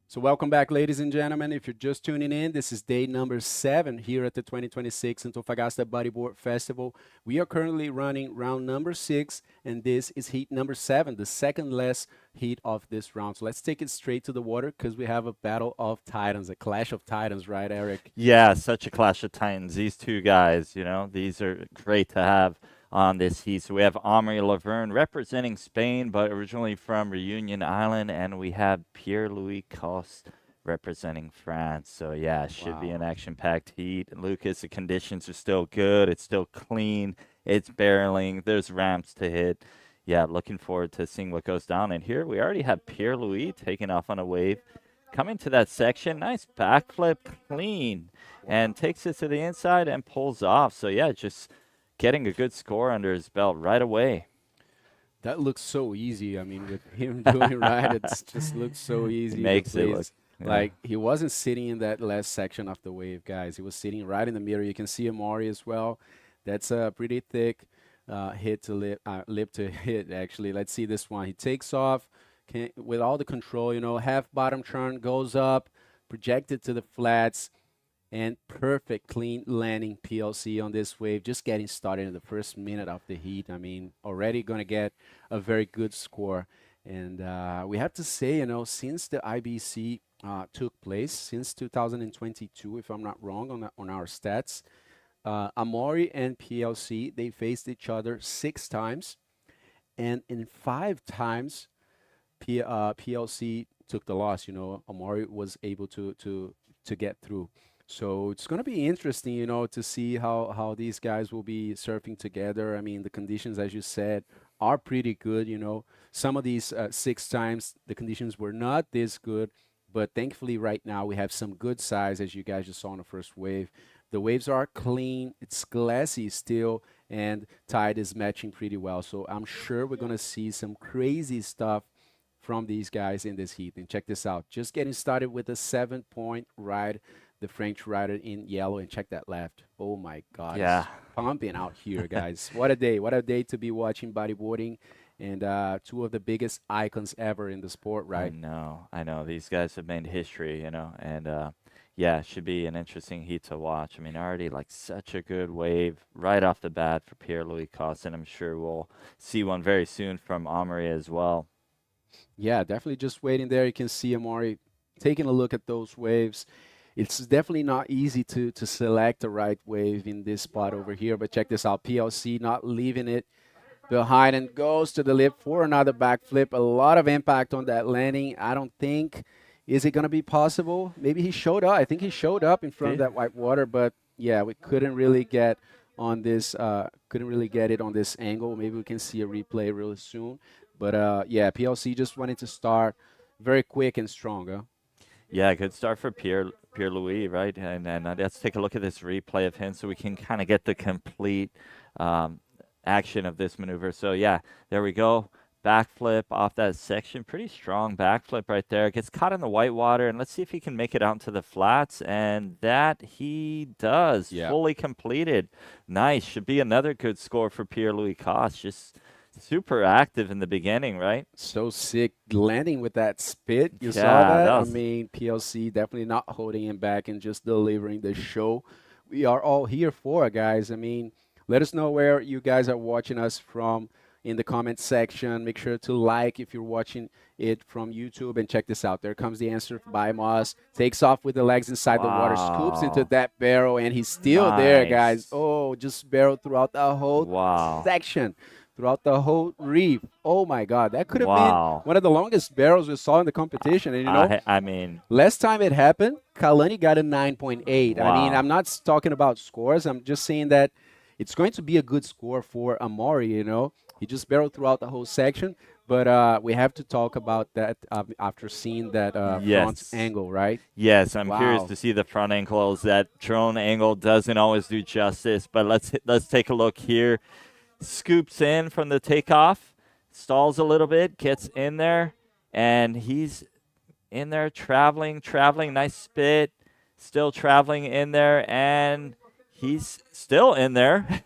So welcome back, ladies and gentlemen. If you're just tuning in, this is day number 7 here at the 2026 Antofagasta Bodyboard Festival. We are currently running round number 6, and this is heat number 7, the second last heat of this round. So let's take it straight to the water because we have a battle of titans, a clash of titans, right, Eric? Yeah, such a clash of titans. These two guys, you know, these are great to have on this heat. So we have Omri Laverne representing Spain, but originally from Reunion Island, and we have Pierre-Louis Coste representing France. So yeah, should be an action-packed heat. Lucas, the conditions are still good. It's still clean. It's barreling. There's ramps to hit. Yeah, looking forward to seeing what goes down. And here we already have Pierre-Louis taking off on a wave. Coming to that section, nice backflip, clean, and takes it to the inside and pulls off. So yeah, just getting a good score under his belt right away. That looks so easy. I mean, with him doing right, it just looks so easy. Makes it look, like he wasn't sitting in that last section of the wave, guys. He was sitting right in the middle. You can see Amari as well. That's a pretty thick hit to lip to hit, actually. Let's see this one. He takes off with all the control, half bottom turn, goes up, projected to the flats, and perfect clean landing PLC on this wave. Just getting started in the first minute of the heat. I mean, already going to get a very good score. And we have to say, since the IBC took place, since 2022, if I'm not wrong on our stats, Amori and PLC, they faced each other 6 times. And in 5 times, PLC took the loss. Amori was able to get through. So it's going to be interesting, to see how these guys will be surfing together. I mean, the conditions, as you said, are pretty good. Some of these 6 times, the conditions were not this good. But thankfully, right now, we have some good size, as you guys just saw on the first wave. The waves are clean. It's glassy still, and tide is matching pretty well. So I'm sure we're going to see some crazy stuff from these guys in this heat. And check this out. Just getting started with a 7-point ride. The French rider in yellow, and check that left. Oh my God. Yeah. It's pumping out here, guys. What a day. What a day to be watching bodyboarding, and 2 of the biggest icons ever in the sport, right? I know. These guys have made history, and yeah, it should be an interesting heat to watch. I mean, already like such a good wave right off the bat for Pierre-Louis Coste, and I'm sure we'll see one very soon from Amaury as well. Yeah, definitely just waiting there. You can see Amaury taking a look at those waves. It's definitely not easy to select the right wave in this spot over here, but check this out. PLC not leaving it behind and goes to the lip for another backflip. A lot of impact on that landing. I don't think, is it going to be possible? Maybe he showed up. I think he showed up in front of that white water, but yeah, we couldn't really get on this, couldn't really get it on this angle. Maybe we can see a replay really soon. But yeah, PLC just wanted to start very quick and strong. Huh? Yeah, good start for Pierre-Louis, right? And let's take a look at this replay of him so we can kind of get the complete action of this maneuver. So yeah, there we go. Backflip off that section. Pretty strong backflip right there. Gets caught in the white water, and let's see if he can make it out to the flats. And that he does. Yeah. Fully completed. Nice. Should be another good score for Pierre-Louis Coste. Just super active in the beginning, right? So sick landing with that spit. You saw Yeah, that? that I was- mean, PLC definitely not holding him back and just delivering the show. We are all here for, guys. I mean, let us know where you guys are watching us from in the comment section. Make sure to like if you're watching it from YouTube, and check this out. There comes the answer by Moss. Takes off with the legs inside the water, scoops into Wow. that barrel, and he's still there, Nice. guys. Oh, just barrel throughout the whole Wow. section. Throughout the whole reef. Oh my God, that could have Wow. been one of the longest barrels we saw in the competition. And I mean, last time it happened, Khalani got a 9.8. I mean, Wow. I'm not talking about scores. I'm just saying that it's going to be a good score for Amaury. He just barreled throughout the whole section. But we have to talk about that after seeing that front Yes. angle, right? yes, I'm curious Wow. to see the front ankles. That drone angle doesn't always do justice, but let's take a look here. Scoops in from the takeoff, stalls a little bit, gets in there, and he's in there traveling, nice spit, still traveling in there, and he's still in there,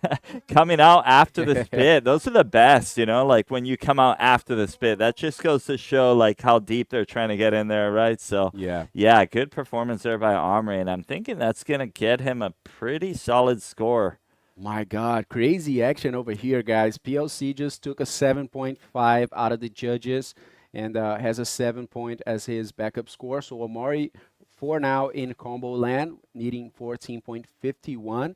coming out after the spit. Those are the best, like when you come out after the spit. That just goes to show like how deep they're trying to get in there, right? So yeah, good performance there by Amaury, and I'm thinking that's going to get him a pretty solid score. My God, crazy action over here, guys. PLC just took a 7.5 out of the judges and has a 7-point as his backup score. So Amaury, for now in combo land, needing 14.51.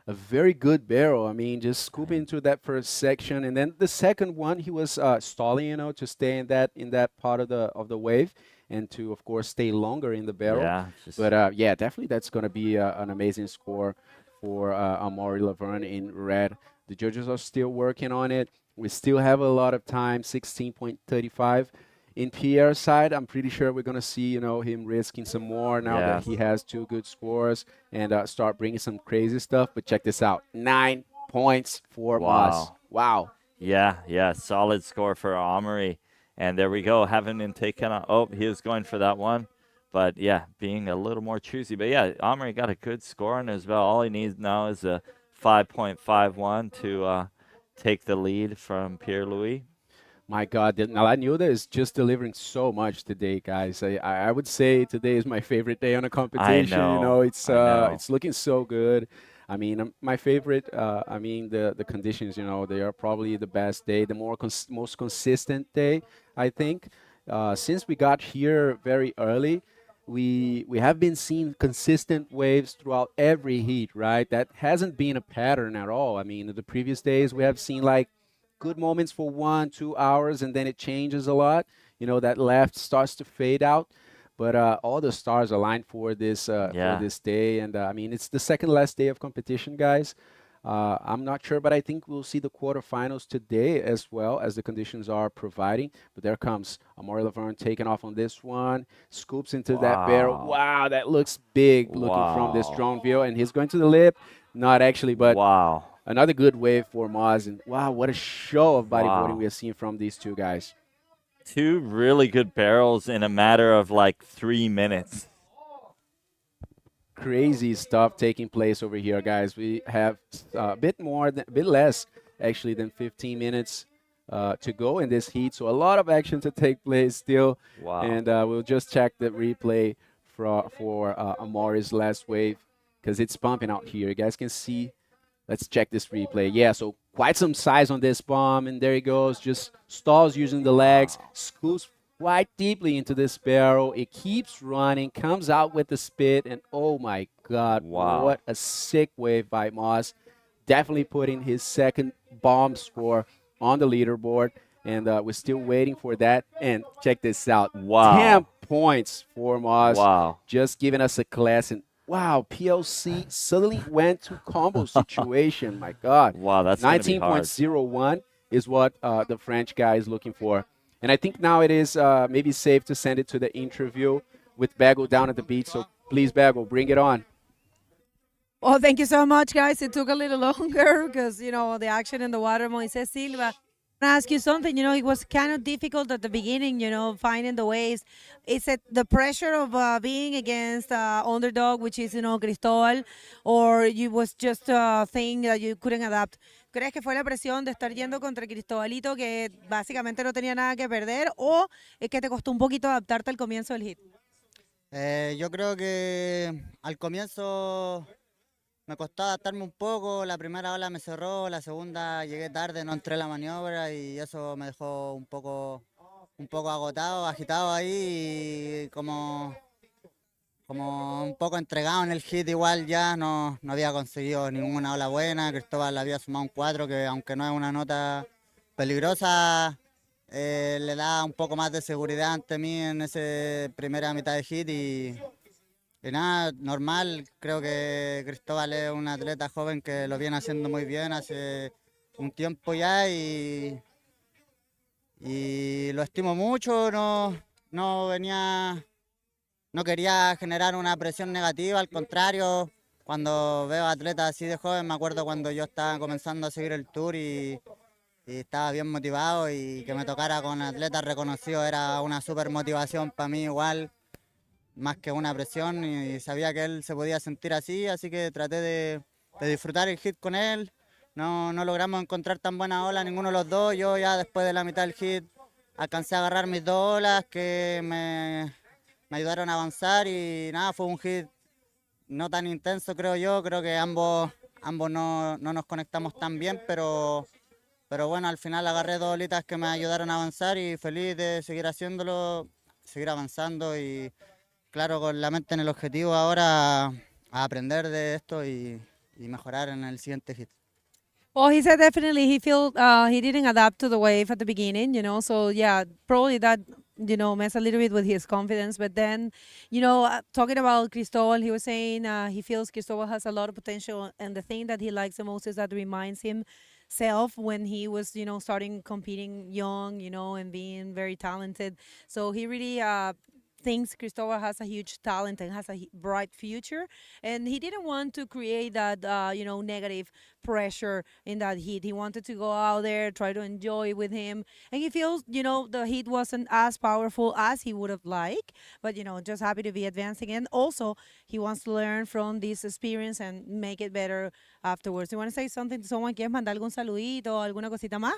A very good barrel. I mean, just scooping into that first section, and then the second one he was stalling, to stay in that part of the wave, and to of course stay longer in the barrel. Yeah, But yeah, definitely that's going to be an amazing score for Amaury Laverne in red. The judges are still working on it. We still have a lot of time, 16.35. In Pierre's side, I'm pretty sure we're going to see, him risking some more now that he has 2 good scores and start bringing some crazy stuff. But check this out, 9 points for Moss. Wow. Yeah, solid score for Amaury. And there we go, having been taken out. Oh, he was going for that one. But yeah, being a little more choosy. But yeah, Amaury got a good score on as well. All he needs now is a 5.51 to take the lead from Pierre Louis. My God, Nilda is just delivering so much today, guys. I would say today is my favorite day on a competition. You know, it's looking so good. I mean, my favorite. I mean, the conditions. You know, they are probably the best day, the most consistent day. I think since we got here very early, we have been seeing consistent waves throughout every heat. Right, that hasn't been a pattern at all. I mean, in the previous days we have seen like good moments for 1-2 hours, and then it changes a lot. You know, that left starts to fade out. But all the stars aligned for this day, and I mean, it's the second last day of competition, guys. I'm not sure, but I think we'll see the quarterfinals today as well, as the conditions are providing. But there comes Amaury Laverne taking off on this one, scoops into that barrel. Wow, that looks big looking from this drone view, and he's going to the lip. Not actually, but another good wave for Moz. And wow, what a show of bodyboarding we are seeing from these two guys. Two really good barrels in a matter of like 3 minutes. Crazy stuff taking place over here, guys. We have a bit less actually than 15 minutes to go in this heat. So a lot of action to take place still. Wow. And we'll just check the replay for Amaury's last wave, because it's pumping out here. You guys can see. Let's check this replay. Yeah, so quite some size on this bomb, and there he goes. Just stalls using the legs, scoops quite deeply into this barrel. It keeps running, comes out with the spit, and oh my God, what a sick wave by Moz. Definitely putting his second bomb score on the leaderboard, and we're still waiting for that. And check this out. 10 points for Moz. Just giving us a class. And wow, PLC suddenly went to combo situation. My God. Wow, that's 19.01 is what the French guy is looking for. And I think now it is maybe safe to send it to the interview with Bagel down at the beach. So please, Bagel, bring it on. Well, thank you so much, guys. It took a little longer because, you know, the action in the water. Moises Silva, I ask you something. You know, it was kind of difficult at the beginning, you know, finding the waves. Is it the pressure of being against underdog, which is, you know, Cristobal, or you was just a thing that you couldn't adapt? ¿Crees que fue la presión de estar yendo contra Cristobalito, que básicamente no tenía nada que perder, o es que te costó un poquito adaptarte al comienzo del hit? Yo creo que al comienzo me costó adaptarme un poco. La primera ola me cerró, la segunda llegué tarde, no entré en la maniobra y eso me dejó un poco agotado, agitado ahí y como un poco entregado en el hit. Igual ya no había conseguido ninguna ola buena. Cristóbal había sumado un 4 que, aunque no es una nota peligrosa, le da un poco más de seguridad ante mí en esa primera mitad de hit y nada, normal. Creo que Cristóbal es un atleta joven que lo viene haciendo muy bien hace un tiempo ya y lo estimo mucho. No quería generar una presión negativa, al contrario, cuando veo atletas así de joven, me acuerdo cuando yo estaba comenzando a seguir el tour y estaba bien motivado, y que me tocara con atletas reconocidos era una súper motivación para mí igual, más que una presión, y sabía que él se podía sentir así que traté de disfrutar el hit con él. No logramos encontrar tan buena ola ninguno de los dos. Yo ya después de la mitad del hit alcancé a agarrar mis 2 olas que me ayudaron a avanzar y nada, fue un hit no tan intenso, creo yo. Creo que ambos no nos conectamos tan bien, pero bueno, al final agarré 2 olitas que me ayudaron a avanzar y feliz de seguir haciéndolo, seguir avanzando y claro, con la mente en el objetivo ahora a aprender de esto y mejorar en el siguiente hit. Well, he said definitely he felt he didn't adapt to the wave at the beginning, you know, so yeah, probably that, you know, messed a little bit with his confidence. But then, you know, talking about Cristobal, he was saying he feels Cristobal has a lot of potential, and the thing that he likes the most is that reminds himself when he was, you know, starting competing young, you know, and being very talented. So he really thinks Cristobal has a huge talent and has a bright future, and he didn't want to create that negative pressure in that heat. He wanted to go out there, try to enjoy with him, and he feels the heat wasn't as powerful as he would have liked, but just happy to be advancing. And also he wants to learn from this experience and make it better afterwards. You want to say something to someone? ¿Quieres mandar algún saludito o alguna cosita más?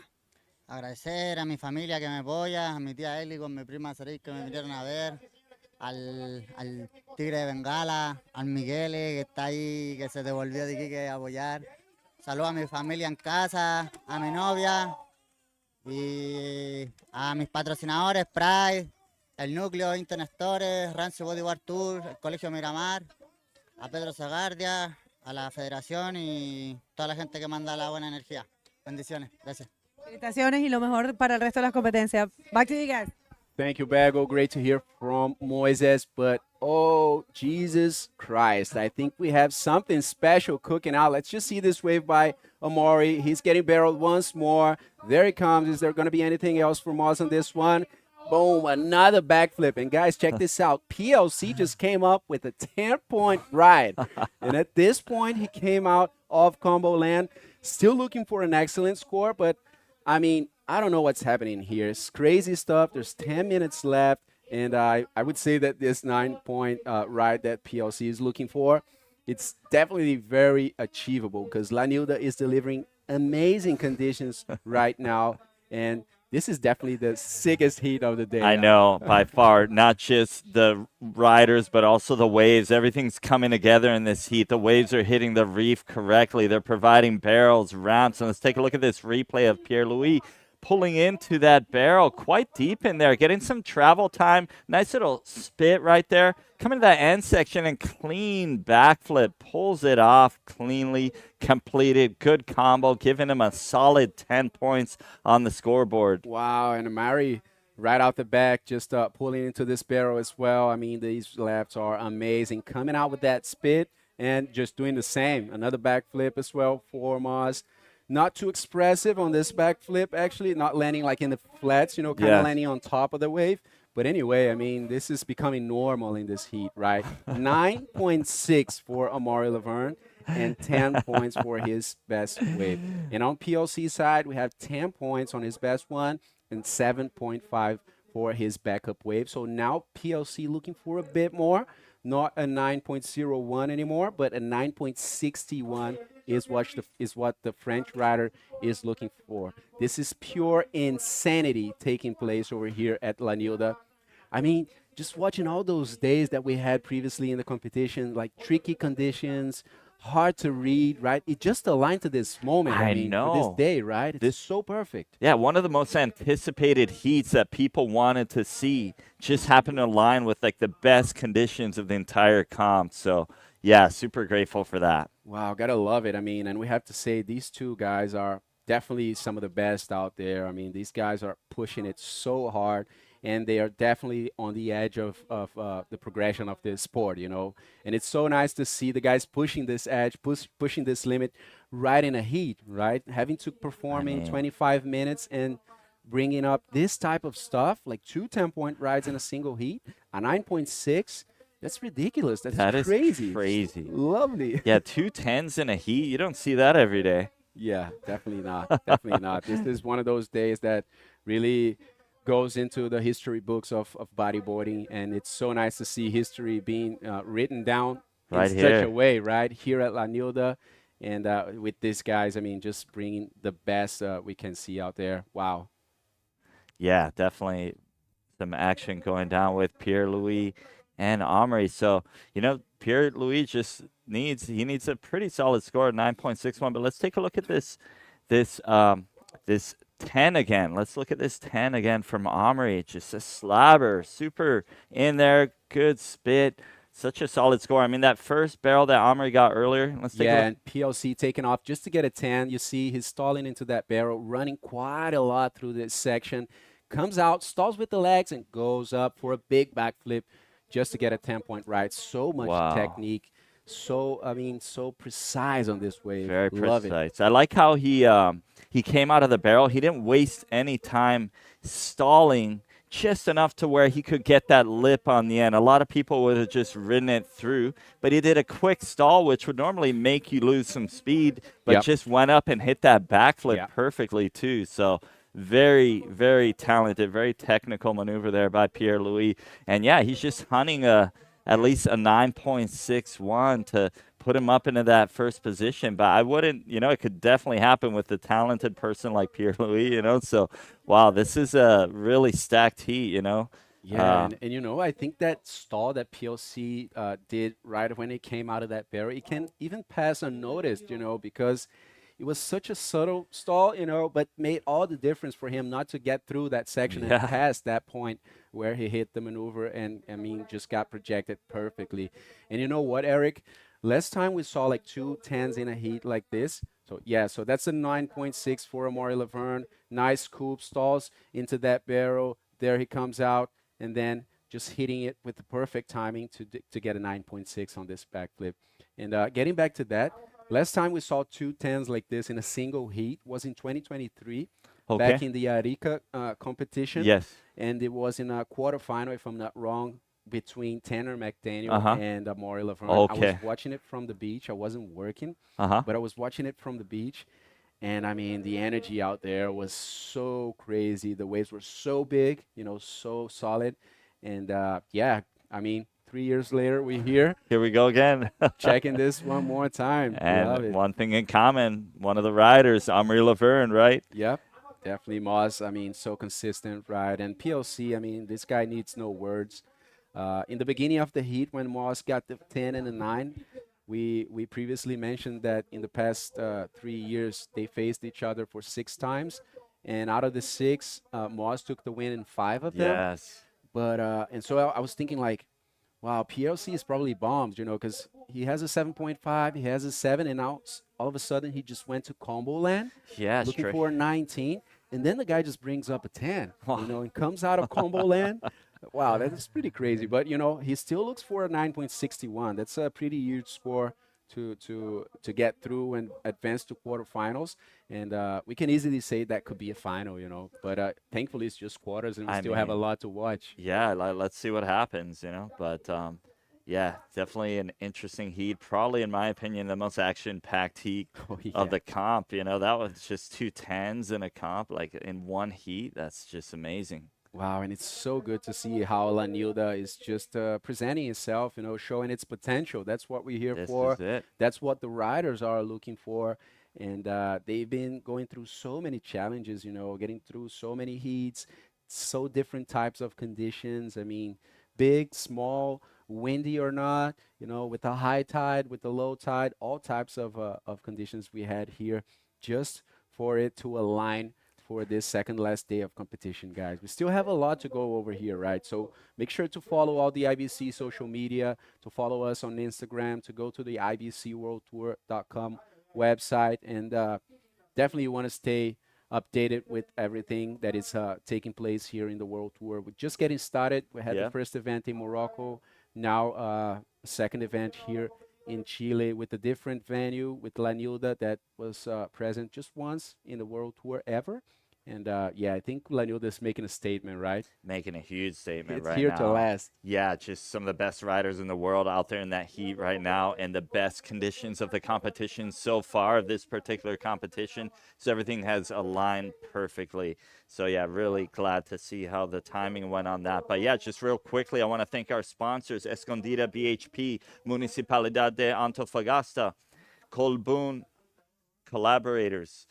Agradecer a mi familia que me apoya, a mi tía Eli con mi prima Sarik que me vinieron a ver, al Tigre de Bengala, al Miguele que está ahí, que se devolvió de aquí que a apoyar. Saludos a mi familia en casa, a mi novia y a mis patrocinadores, Pride, el Núcleo, Internet Stores, Rancio Bodyboard Tour, el Colegio Miramar, a Pedro Zagardia, a la Federación y toda la gente que manda la buena energía. Bendiciones, gracias. Felicitaciones y lo mejor para el resto de las competencias. Back to you guys. Thank you, Bago. Great to hear from Moises. But, oh, Jesus Christ. I think we have something special cooking out. Let's just see this wave by Amari. He's getting barreled once more. There he comes. Is there going to be anything else from us on this one? Boom, another backflip. And, guys, check this out. PLC just came up with a 10-point ride. And at this point, he came out of combo land. Still looking for an excellent score, but I mean, I don't know what's happening here. It's crazy stuff. There's 10 minutes left, and I would say that this 9-point ride that PLC is looking for, it's definitely very achievable because La Nilda is delivering amazing conditions right now, and this is definitely the sickest heat of the day. I know, by far, not just the riders, but also the waves. Everything's coming together in this heat. The waves are hitting the reef correctly. They're providing barrels, ramps. And let's take a look at this replay of Pierre-Louis pulling into that barrel quite deep in there, getting some travel time. Nice little spit right there. Coming to that end section and clean backflip. Pulls it off cleanly, completed. Good combo, giving him a solid 10 points on the scoreboard. Wow, and Amari right out the back just pulling into this barrel as well. I mean, these laps are amazing. Coming out with that spit and just doing the same. Another backflip as well for Moz. Not too expressive on this backflip, actually. Not landing like in the flats, kind of landing on top of the wave. But anyway, I mean, this is becoming normal in this heat, right? 9.6 for Amari Laverne and 10 points for his best wave. And on PLC side, we have 10 points on his best one and 7.5 for his backup wave. So now PLC looking for a bit more. Not a 9.01 anymore, but a 9.61 is what the French rider is looking for. This is pure insanity taking place over here at La Nilda. I mean, just watching all those days that we had previously in the competition, like tricky conditions, hard to read, right? It just aligned to this moment. I mean, know. For this day, right? It's so perfect. Yeah, one of the most anticipated heats that people wanted to see just happened to align with like the best conditions of the entire comp. So, yeah, super grateful for that. Wow, gotta love it. I mean, and we have to say these two guys are definitely some of the best out there. I mean, these guys are pushing it so hard, and they are definitely on the edge of the progression of this sport, And it's so nice to see the guys pushing this edge, pushing this limit right in a heat, right? Having to perform in 25 minutes and bringing up this type of stuff, like 2 10-point rides in a single heat, a 9.6. That's ridiculous. That is crazy. Crazy. Lovely. Yeah, 2 10s in a heat. You don't see that every day. Yeah, definitely not. Definitely not. This is one of those days that really goes into the history books of bodyboarding, and it's so nice to see history being written down in such a way, right, here at La Nilda. And with these guys, I mean, just bringing the best we can see out there. Wow. Yeah, definitely some action going down with Pierre-Louis and Omri. So, Pierre-Louis just needs a pretty solid score, 9.61. But let's take a look at this 10 again. Let's look at this 10 again from Omri. Just a slabber, super in there, good spit. Such a solid score. I mean, that first barrel that Omri got earlier. Let's take a look. And PLC taking off just to get a 10. You see he's stalling into that barrel, running quite a lot through this section. Comes out, stalls with the legs, and goes up for a big backflip just to get a 10-point ride. So much technique. So precise on this wave. Very Love precise. it. I like how he came out of the barrel. He didn't waste any time stalling just enough to where he could get that lip on the end. A lot of people would have just ridden it through, but he did a quick stall, which would normally make you lose some speed, but just went up and hit that backflip perfectly too. So very, very talented, very technical maneuver there by Pierre-Louis. And yeah, he's just hunting at least a 9.61 to put him up into that first position. But I wouldn't, it could definitely happen with a talented person like Pierre-Louis, So, wow, this is a really stacked heat, Yeah, and I think that stall that PLC did right when it came out of that barrel, it can even pass unnoticed, because it was such a subtle stall, but made all the difference for him not to get through that section and past that point where he hit the maneuver and, just got projected perfectly. And you know what, Eric? Last time we saw like 2 10s in a heat like this. So that's a 9.6 for Amaury Laverne. Nice scoop stalls into that barrel. There he comes out, and then just hitting it with the perfect timing to get a 9.6 on this backflip. And getting back to that, last time we saw 2 10s like this in a single heat was in 2023, back in the Arica competition. Yes. And it was in a quarterfinal, if I'm not wrong, between Tanner McDaniel and Amaury Laverne. I was watching it from the beach. I wasn't working, but I was watching it from the beach. And, the energy out there was so crazy. The waves were so big, so solid. And, 3 years later, we're here. Here we go again. Checking this one more time. And Love it. one thing in common, one of the riders, Amaury Laverne, right? Yep, definitely Moz. So consistent ride. And PLC, this guy needs no words. In the beginning of the heat, when Moz got the 10 and the 9, we previously mentioned that in the past 3 years, they faced each other for 6 times. And out of the 6, Moz took the win in 5 of them. Yes. But, and so I was thinking like, wow, PLC is probably bombed, because he has a 7.5, he has a 7, and now all of a sudden he just went to combo land, looking for a 19, and then the guy just brings up a 10, and comes out of combo land. Wow, that is pretty crazy. But, he still looks for a 9.61. That's a pretty huge score to get through and advance to quarterfinals. And we can easily say that could be a final, But thankfully, it's just quarters, and we still have a lot to watch. Yeah, let's see what happens, But, definitely an interesting heat. Probably, in my opinion, the most action-packed heat of the comp. That was just 2 10s in a comp, like in one heat. That's just amazing. Wow, and it's so good to see how La Nilda is just presenting itself, showing its potential. That's what we're here for. Is it. That's what the riders are looking for. And they've been going through so many challenges, getting through so many heats, so different types of conditions. Big, small, windy or not, with the high tide, with the low tide, all types of conditions we had here just for it to align for this second last day of competition, guys. We still have a lot to go over here, right? So make sure to follow all the IBC social media, to follow us on Instagram, to go to the IBCWorldTour.com website, and definitely you want to stay updated with everything that is taking place here in the World Tour. We're just getting started. We had the first event in Morocco, now second event here in Chile with a different venue, with La Nilda that was present just once in the World Tour ever. And I think La Nilda is making a statement, right? Making a huge statement it's right here now. to last. Yeah, just some of the best riders in the world out there in that heat right now, and the best conditions of the competition so far, of this particular competition. So everything has aligned perfectly. So yeah, really glad to see how the timing went on that. But yeah, just real quickly, I want to thank our sponsors, Escondida, BHP, Municipalidad de Antofagasta, Colbún, collaborators.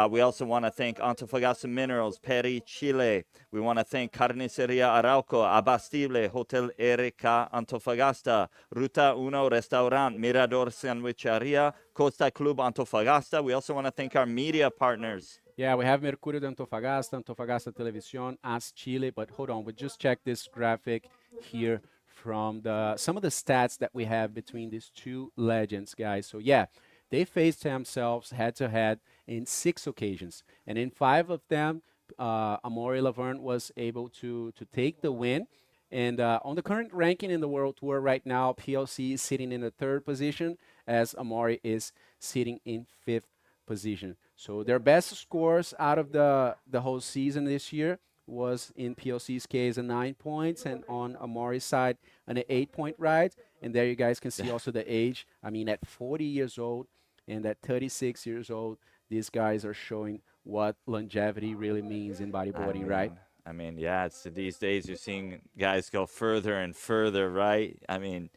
We also want to thank Antofagasta Minerals, Peri, Chile. We want to thank Carniceria Arauco, Abastible, Hotel Erika Antofagasta, Ruta Uno Restaurant, Mirador Sandwicheria, Costa Club Antofagasta. We also want to thank our media partners. Yeah, we have Mercurio de Antofagasta, Antofagasta Televisión, AS Chile. But hold on, we just checked this graphic here from some of the stats that we have between these two legends, guys. So yeah, they faced themselves head-to-head in 6 occasions. And in 5 of them, Amaury Laverne was able to take the win. And on the current ranking in the World Tour right now, PLC is sitting in the 3rd position, as Amaury is sitting in 5th position. So their best scores out of the whole season this year was in PLC's case a 9 points, and on Amori's side an 8-point ride. And there you guys can see also the age. I mean, at 40 years old and at 36 years old, these guys are showing what longevity really means in bodyboarding, right? I mean, yeah, it's these days you're seeing guys go further and further, right? I mean,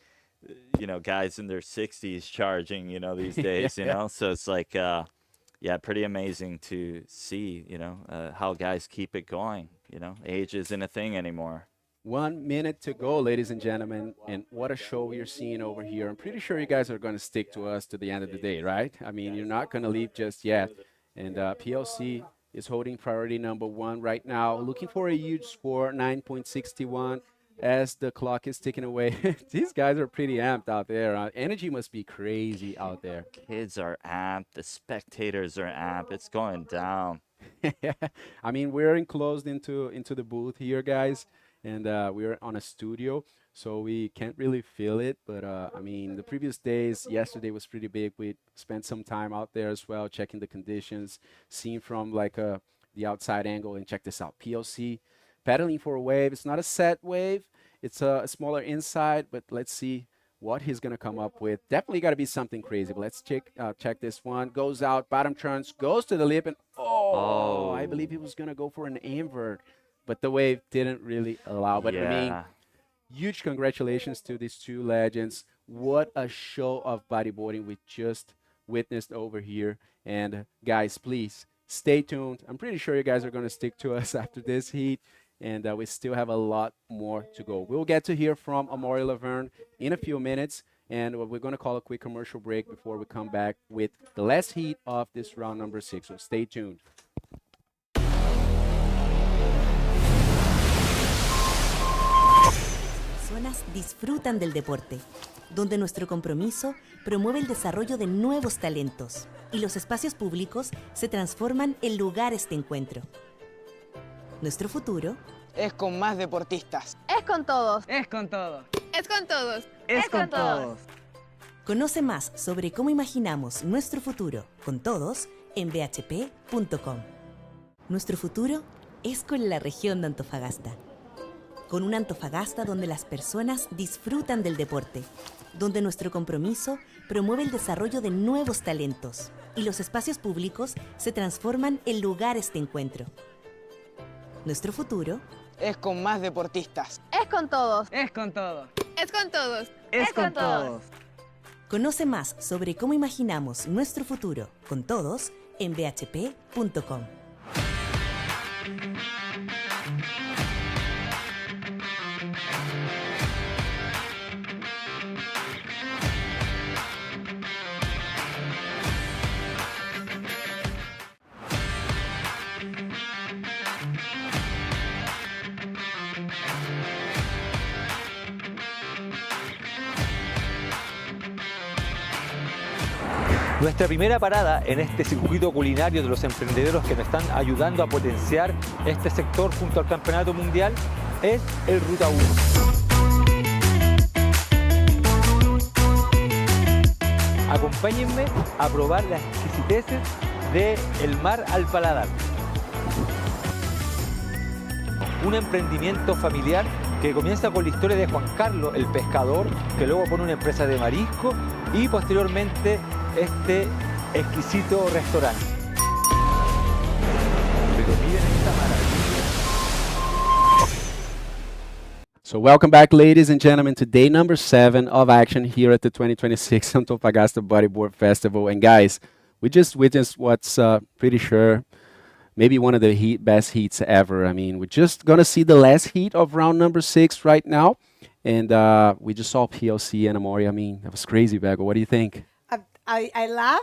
you know, guys in their 60s charging, you know, these days, you know, so it's like, yeah, pretty amazing to see, you know, how guys keep it going, you know, age isn't a thing anymore. 1 minute to go, ladies and gentlemen, and what a show you're seeing over here. I'm pretty sure you guys are going to stick to us to the end of the day, right? I mean, you're not going to leave just yet. And PLC is holding priority number 1 right now, looking for a huge score, 9.61, as the clock is ticking away. These guys are pretty amped out there. Energy must be crazy out there. Kids are amped. The spectators are amped. It's going down. I mean, we're enclosed into the booth here, guys, and we're on a studio, so we can't really feel it. But I mean, the previous days, yesterday was pretty big. We spent some time out there as well, checking the conditions, seeing from like the outside angle. And check this out, PLC pedaling for a wave. It's not a set wave. It's a smaller inside, but let's see what he's going to come up with. Definitely got to be something crazy. But let's check this one. Goes out, bottom turns, goes to the lip, and oh, I believe he was going to go for an invert, but the wave didn't really allow. But I mean, huge congratulations to these two legends. What a show of bodyboarding we just witnessed over here. And guys, please stay tuned. I'm pretty sure you guys are going to stick to us after this heat. And we still have a lot more to go. We'll get to hear from Amaury Laverne in a few minutes. And we're going to call a quick commercial break before we come back with the last heat of this round number 6. So stay tuned. Personas disfrutan del deporte, donde nuestro compromiso promueve el desarrollo de nuevos talentos y los espacios públicos se transforman en lugares de encuentro. Nuestro futuro es con más deportistas. Es con todos. Es con todos. Es con todos. Es con todos. Conoce más sobre cómo imaginamos nuestro futuro con todos en bhp.com. Nuestro futuro es con la región de Antofagasta. Con una Antofagasta donde las personas disfrutan del deporte, donde nuestro compromiso promueve el desarrollo de nuevos talentos y los espacios públicos se transforman en lugares de encuentro. Nuestro futuro es con más deportistas. Es con todos. Es con todos. Es con todos. Es con todos. Conoce más sobre cómo imaginamos nuestro futuro con todos en bhp.com. Nuestra primera parada en este circuito culinario de los emprendedores que nos están ayudando a potenciar este sector junto al Campeonato Mundial es el Ruta 1. Acompáñenme a probar las exquisiteces del mar al paladar. Un emprendimiento familiar que comienza con la historia de Juan Carlos, el pescador, que luego pone una empresa de marisco y posteriormente este exquisito restaurante. Pero miren esta maravilla. So welcome back, ladies and gentlemen, to day number 7 of action here at the 2026 Antofagasta Bodyboard Festival. And guys, we just witnessed what's pretty sure maybe one of the best heats ever. I mean, we're just going to see the last heat of round number 6 right now. And we just saw PLC and Amaury. I mean, that was crazy, Bago. What do you think? I laugh,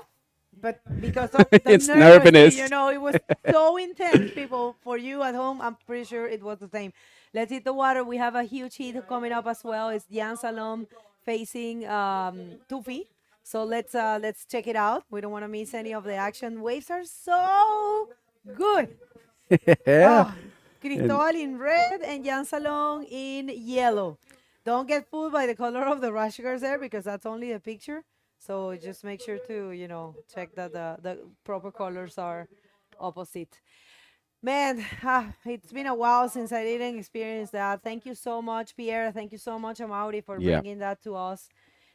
but because of the It's nervousness. You know, it was so intense, people. For you at home, I'm pretty sure it was the same. Let's hit the water. We have a huge heat coming up as well. It's Jan Salom facing Tufi. So let's check it out. We don't want to miss any of the action. Waves are so good. Yeah. Cristobal in red and Jan Salom in yellow. Don't get fooled by the color of the rash guards there because that's only a picture. So just make sure to, you know, check that the proper colors are opposite. Man, it's been a while since I didn't experience that. Thank you so much, Pierre. Thank you so much, Amaury, for Yeah. bringing that to us.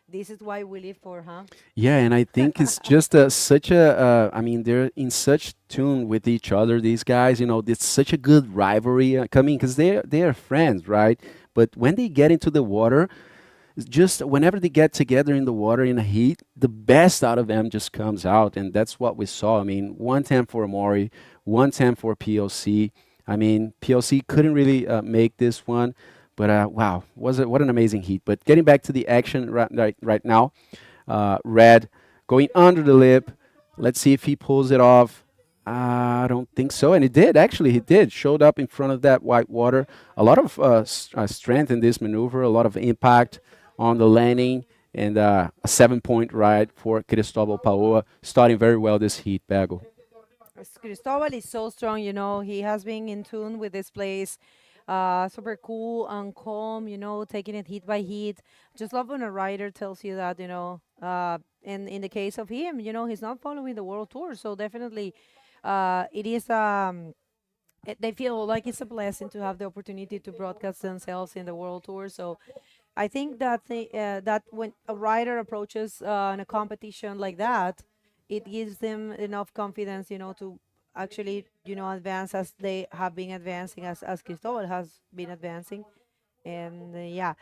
This is why we live for, huh? Yeah, and I think it's just such a, I mean, they're in such tune with each other, these guys, you know, it's such a good rivalry coming because they are friends, right? But when they get into the water, it's just whenever they get together in the water in a heat, the best out of them just comes out. And that's what we saw. I mean, 110 for Amaury, 110 for PLC. I mean, PLC couldn't really make this one. But wow, what an amazing heat. But getting back to the action right now, Red going under the lip. Let's see if he pulls it off. I don't think so. And he did, actually, he did. Showed up in front of that white water. A lot of strength in this maneuver, a lot of impact on the landing, and a 7-point ride for Cristobal Paoa, starting very well this heat, Bago. Cristobal is so strong, you know, he has been in tune with this place. Super cool and calm, you know, taking it heat by heat. Just love when a rider tells you that, you know, and in the case of him, you know, he's not following the World Tour. So definitely it is, they feel like it's a blessing to have the opportunity to broadcast themselves in the World Tour. So I think that that when a rider approaches in a competition like that, it gives them enough confidence, you know, to actually, you know, advance as they have been advancing, as Cristobal has been advancing. And yeah,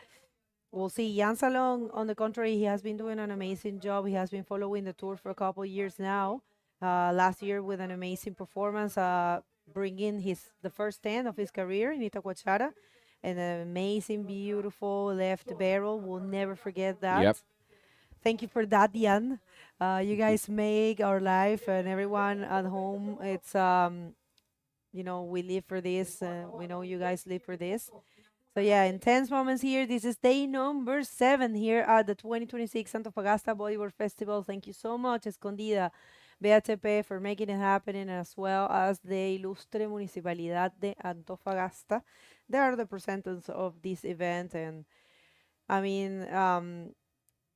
we'll see. Jan Salon, on the contrary, he has been doing an amazing job. He has been following the tour for a couple of years now. Last year with an amazing performance, bringing the first 10 of his career in Itacoachara. And an amazing, beautiful left barrel. We'll never forget that. Yep. Thank you for that, Jan. You guys make our life, and everyone at home, it's, you know, we live for this. We know you guys live for this. So yeah, intense moments here. This is day number 7 here at the 2026 Antofagasta Bodyboard Festival. Thank you so much, Escondida, BHP, for making it happen, as well as the Ilustre Municipalidad de Antofagasta. They are the presenters of this event, and I mean,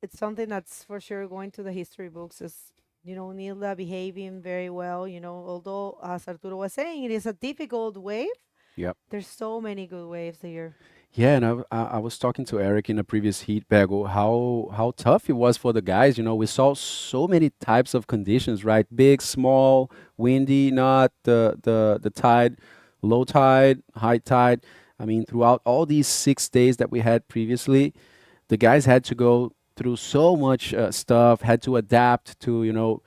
it's something that's for sure going to the history books as, you know, Nilda behaving very well, you know, although, as Arturo was saying, it is a difficult wave. Yep. There's so many good waves here. Yeah, and I was talking to Eric in a previous heat, Bago, how tough it was for the guys. You know, we saw so many types of conditions, right? Big, small, windy, not the tide, low tide, high tide. I mean, throughout all these 6 days that we had previously, the guys had to go through so much stuff, had to adapt to, you know,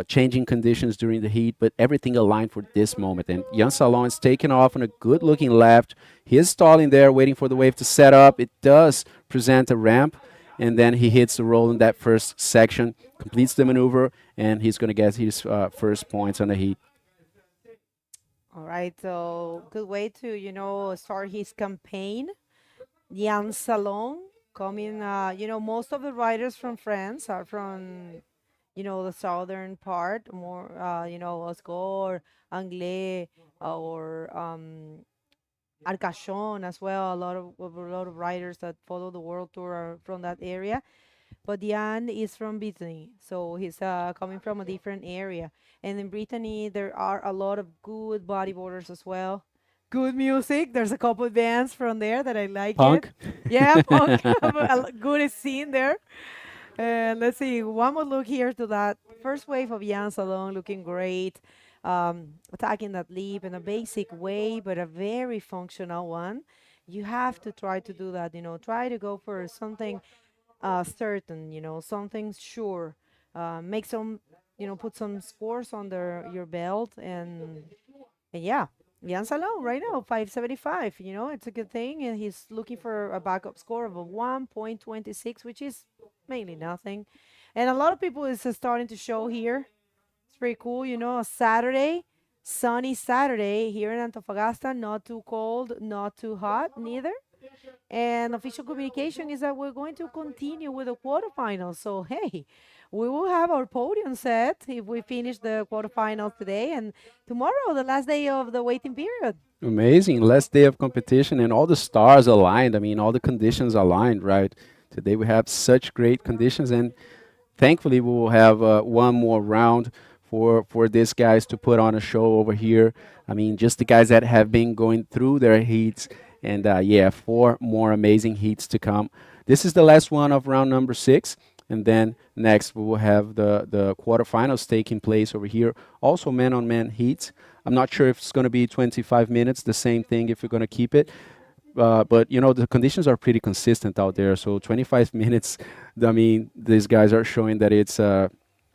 changing conditions during the heat, but everything aligned for this moment. And Jan Salon is taking off on a good-looking left. He is stalling there, waiting for the wave to set up. It does present a ramp, and then he hits the roll in that first section, completes the maneuver, and he's going to get his first points on the heat. All right, so good way to, you know, start his campaign. Jan Salon coming, you know, most of the riders from France are from, you know, the southern part, more, you know, Osgore, Anglais, or Arcachon as well. A lot of riders that follow the World Tour are from that area. But Jan is from Brittany, so he's coming from a different area. And in Brittany, there are a lot of good bodyboarders as well. Good music. There's a couple of bands from there that I like. Punk. Yeah, punk. A good scene there. And let's see, one more look here to that first wave of Jan Salon, looking great. Attacking that leap in a basic way, but a very functional one. You have to try to do that, you know, try to go for something certain, you know, something sure. Make some, you know, put some scores under your belt, and yeah. Jan Salon right now, 575, you know, it's a good thing. And he's looking for a backup score of a 1.26, which is mainly nothing. And a lot of people is starting to show here. It's pretty cool, you know, a Saturday, sunny Saturday here in Antofagasta, not too cold, not too hot, neither. And official communication is that we're going to continue with the quarterfinals. So, hey, we will have our podium set if we finish the quarterfinals today. And tomorrow, the last day of the waiting period. Amazing. Last day of competition, and all the stars aligned. I mean, all the conditions aligned, right? Today we have such great conditions, and thankfully we will have one more round for these guys to put on a show over here. I mean, just the guys that have been going through their heats, and yeah, 4 more amazing heats to come. This is the last one of round number 6, and then next we will have the quarterfinals taking place over here. Also man-on-man heats. I'm not sure if it's going to be 25 minutes, the same thing if we're going to keep it. But, you know, the conditions are pretty consistent out there. So 25 minutes, I mean, these guys are showing that it's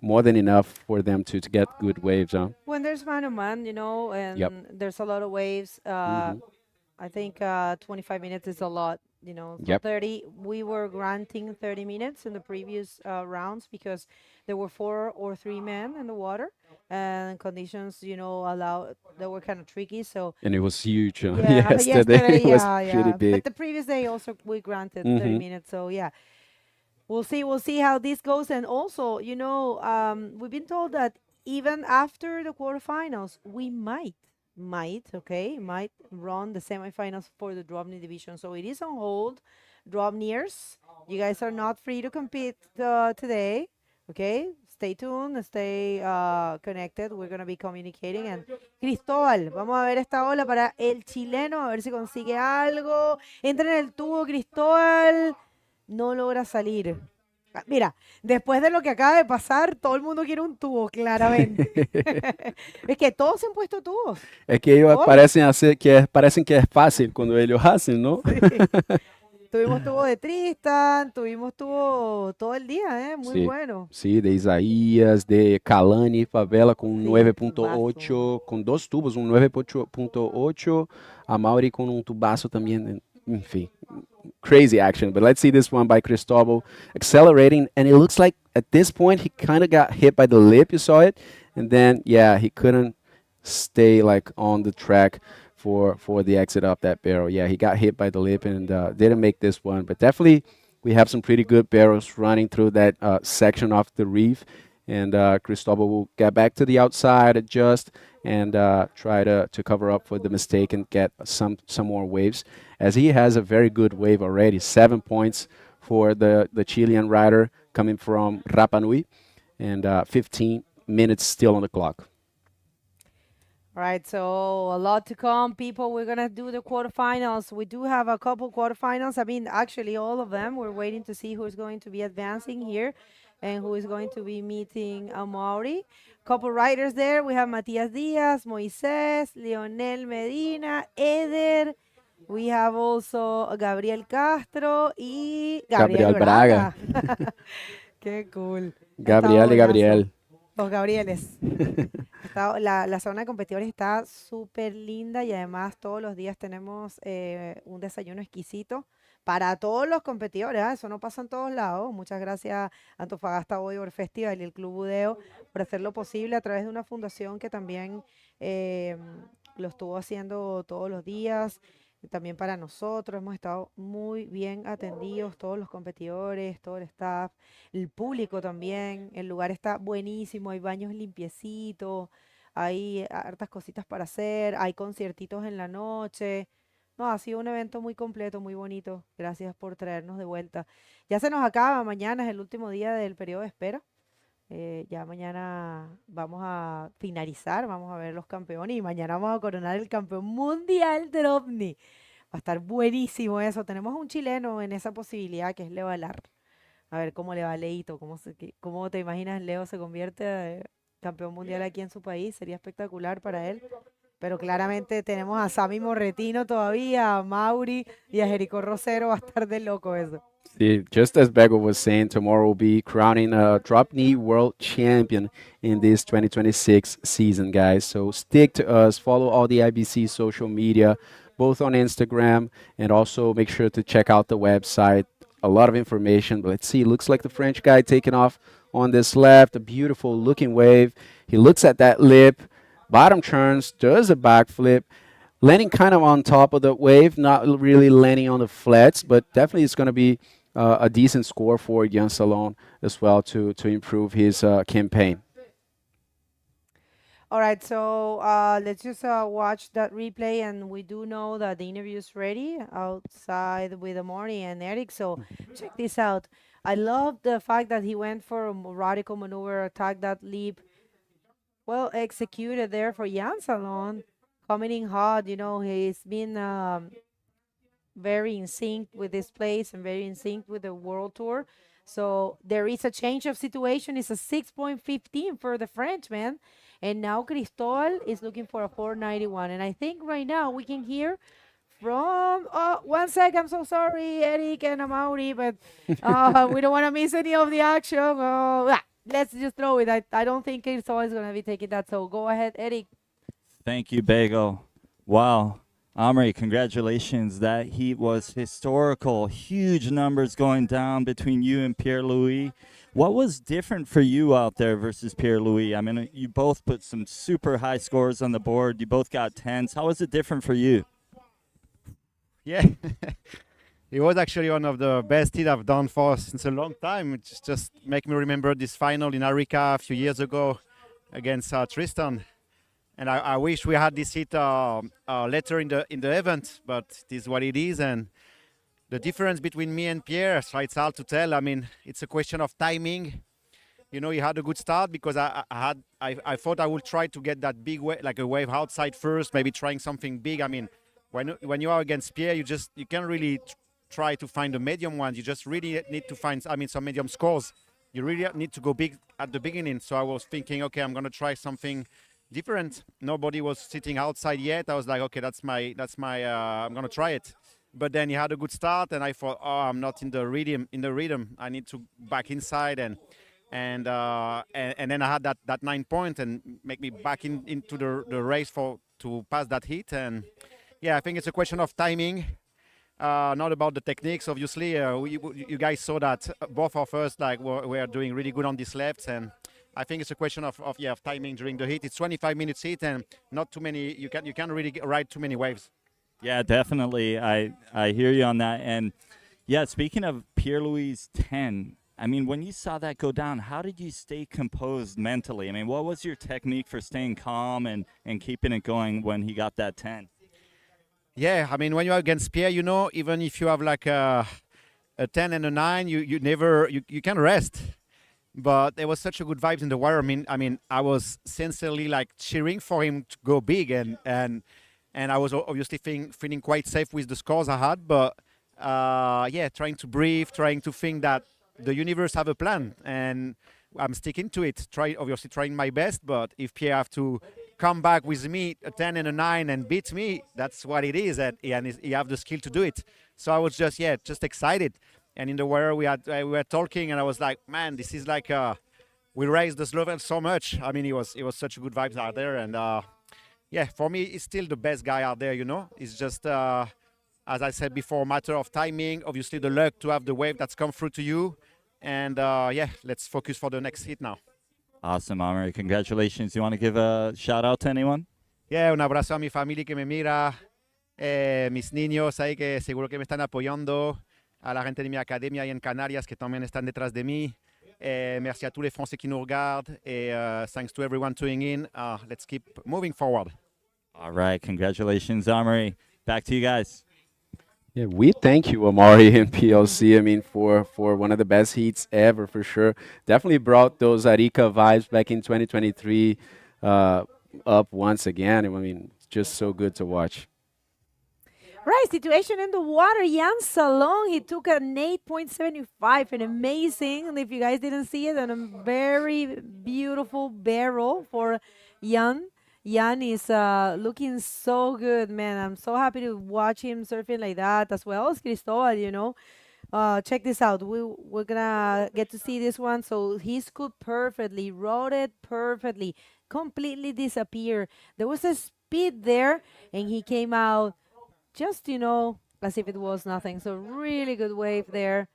more than enough for them to get good waves. When there's man-on-man, you know, and there's a lot of waves, I think 25 minutes is a lot. You know, so 30, we were granting 30 minutes in the previous rounds because there were 4 or 3 men in the water and conditions, you know, they were kind of tricky. So, and it was huge. Yesterday it was pretty big. But the previous day also we granted 30 minutes. So, yeah, we'll see how this goes. And also, you know, we've been told that even after the quarterfinals, we might run the semifinals for the DropKnee division. So it is on hold. DropKneers, you guys are not free to compete today. Okay, stay tuned, stay connected. We're going to be communicating. And Cristóbal, vamos a ver esta ola para el chileno, a ver si consigue algo. Entra en el tubo, Cristóbal. No logra salir. Mira, después de lo que acaba de pasar, todo el mundo quiere un tubo, claramente. Es que todos se han puesto tubos. Es que ellos parecen que es fácil cuando ellos hacen, ¿no? Sí. Tuvimos tubo de Tristan, tuvimos tubo todo el día, muy bueno. Sí, de Isaías, de Khalani Favela con 9.8, con 2 tubos, un 9.8, a Mauri con un tubazo también, en fin. Crazy action, but let's see this one by Cristóbal accelerating, and it looks like at this point he kind of got hit by the lip. You saw it, and then he couldn't stay like on the track for the exit up that barrel. Yeah, he got hit by the lip and didn't make this one, but definitely we have some pretty good barrels running through that section of the reef, and Cristóbal will get back to the outside, adjust, and try to cover up for the mistake and get some more waves, as he has a very good wave already. 7 points for the Chilean rider coming from Rapa Nui, and 15 minutes still on the clock. All right, so a lot to come, people. We're going to do the quarterfinals. We do have a couple quarterfinals. I mean, actually, all of them. We're waiting to see who's going to be advancing here and who is going to be meeting Amaury. Couple riders there. We have Matias Diaz, Moises, Leonel Medina, Eder. We have also Gabriel Castro y Gabriel Braga. Qué cool. Gabriel y Gabriel. Los Gabrieles. La zona de competidores está súper linda y además todos los días tenemos un desayuno exquisito para todos los competidores. Eso no pasa en todos lados. Muchas gracias a Antofagasta Bodyboard Festival y el Club Budeo por hacer lo posible a través de una fundación que también lo estuvo haciendo todos los días. También para nosotros hemos estado muy bien atendidos, todos los competidores, todo el staff, el público también. El lugar está buenísimo, hay baños limpiecitos, hay hartas cositas para hacer, hay conciertitos en la noche. No, ha sido un evento muy completo, muy bonito. Gracias por traernos de vuelta. Ya se nos acaba, mañana es el último día del periodo de espera. Ya mañana vamos a finalizar, vamos a ver los campeones y mañana vamos a coronar el campeón mundial de DropKnee. Va a estar buenísimo eso. Tenemos un chileno en esa posibilidad que es Leo Alar. A ver cómo le va a Leito, cómo te imaginas Leo se convierte campeón mundial aquí en su país. Sería espectacular para él. Pero claramente tenemos a Sammy Morretino todavía, a Mauri y a Jerico Rosero. Va a estar de loco eso. See, just as Bego was saying, tomorrow we'll be crowning a DropKnee World Champion in this 2026 season, guys. So stick to us, follow all the IBC social media, both on Instagram, and also make sure to check out the website. A lot of information. But let's see, looks like the French guy taking off on this left, a beautiful looking wave. He looks at that lip, bottom turns, does a backflip, landing kind of on top of the wave, not really landing on the flats, but definitely it's going to be a decent score for Jan Salon as well to improve his campaign. All right, so let's just watch that replay, and we do know that the interview is ready outside with Amaury and Eric, so check this out. I love the fact that he went for a radical maneuver, attack that leap, well executed there for Jan Salon, coming in hot. You know, he's been very in sync with this place and very in sync with the World Tour. So there is a change of situation. It's a 6.15 for the Frenchman. And now Cristobal is looking for a 491. And I think right now we can hear from, oh, 1 sec, I'm so sorry, Eric and Amaury, but we don't want to miss any of the action. Let's just throw it. I don't think Cristobal is going to be taking that. So go ahead, Eric. Thank you, Bagel. Wow. Omri, congratulations. That heat was historical. Huge numbers going down between you and Pierre-Louis. What was different for you out there versus Pierre-Louis? I mean, you both put some super high scores on the board. You both got 10s. How was it different for you? Yeah, it was actually one of the best hits I've done for since a long time. It just make me remember this final in Arica a few years ago against Tristan. And I wish we had this hit later in the event, but it is what it is. And the difference between me and Pierre, so it's hard to tell. I mean, it's a question of timing. You know, he had a good start because I thought I would try to get that big wave, like a wave outside first, maybe trying something big. I mean, when you are against Pierre, you can't really try to find the medium ones. You just really need to find, some medium scores. You really need to go big at the beginning. So I was thinking, okay, I'm gonna try something different. Nobody was sitting outside yet. I was like, okay, that's my I'm gonna try it. But then he had a good start, and I thought, oh, I'm not in the rhythm. I need to back inside, and then I had that 9 point and make me back into the race to pass that hit. And yeah, I think it's a question of timing, not about the techniques. Obviously, you guys saw that both of us were doing really good on these lefts, and I think it's a question of timing during the heat. It's 25 minutes heat, and not too many. You can't really ride too many waves. Yeah, definitely. I hear you on that. And yeah, speaking of Pierre-Louis' 10, I mean, when you saw that go down, how did you stay composed mentally? I mean, what was your technique for staying calm and keeping it going when he got that 10? Yeah, I mean, when you're against Pierre, you know, even if you have like a 10 and a 9, you can rest. But there was such a good vibes in the water. I mean, I was sincerely like cheering for him to go big, and I was obviously feeling quite safe with the scores I had. But yeah, trying to breathe, trying to think that the universe have a plan, and I'm sticking to it. Obviously trying my best. But if Pierre have to come back with me a 10 and a 9 and beat me, that's what it is, and he have the skill to do it. So I was just excited. And in the water we were talking, and I was like, man, this is like we raised the level so much. I mean, it was such good vibes out there, and yeah, for me, he's still the best guy out there. You know, it's just as I said before, matter of timing. Obviously, the luck to have the wave that's come through to you, and yeah, let's focus for the next hit now. Awesome, Amir. Congratulations. You want to give a shout out to anyone? Yeah, un abrazo a mi familia que me mira, mis niños ahí que seguro que me están apoyando. À la gente de mi academia y en Canarias que también están detrás de mí. Merci à tous les Français qui nous regardent. Et thanks to everyone tuning in. Let's keep moving forward. All right. Congratulations, Amari. Back to you guys. Yeah, we thank you, Amari and PLC. I mean, for one of the best heats ever, for sure. Definitely brought those Arica vibes back in 2023 up once again. I mean, just so good to watch. Right, situation in the water. Jan Salon, he took an 8.75, an amazing, and if you guys didn't see it, and a very beautiful barrel for Jan. Jan is looking so good, man. I'm so happy to watch him surfing like that, as well as Cristobal, you know. Check this out. We're gonna get to see this one. So he scooped perfectly, rode it perfectly, completely disappeared. There was a speed there, and he came out just, you know, as if it was nothing. So really good wave there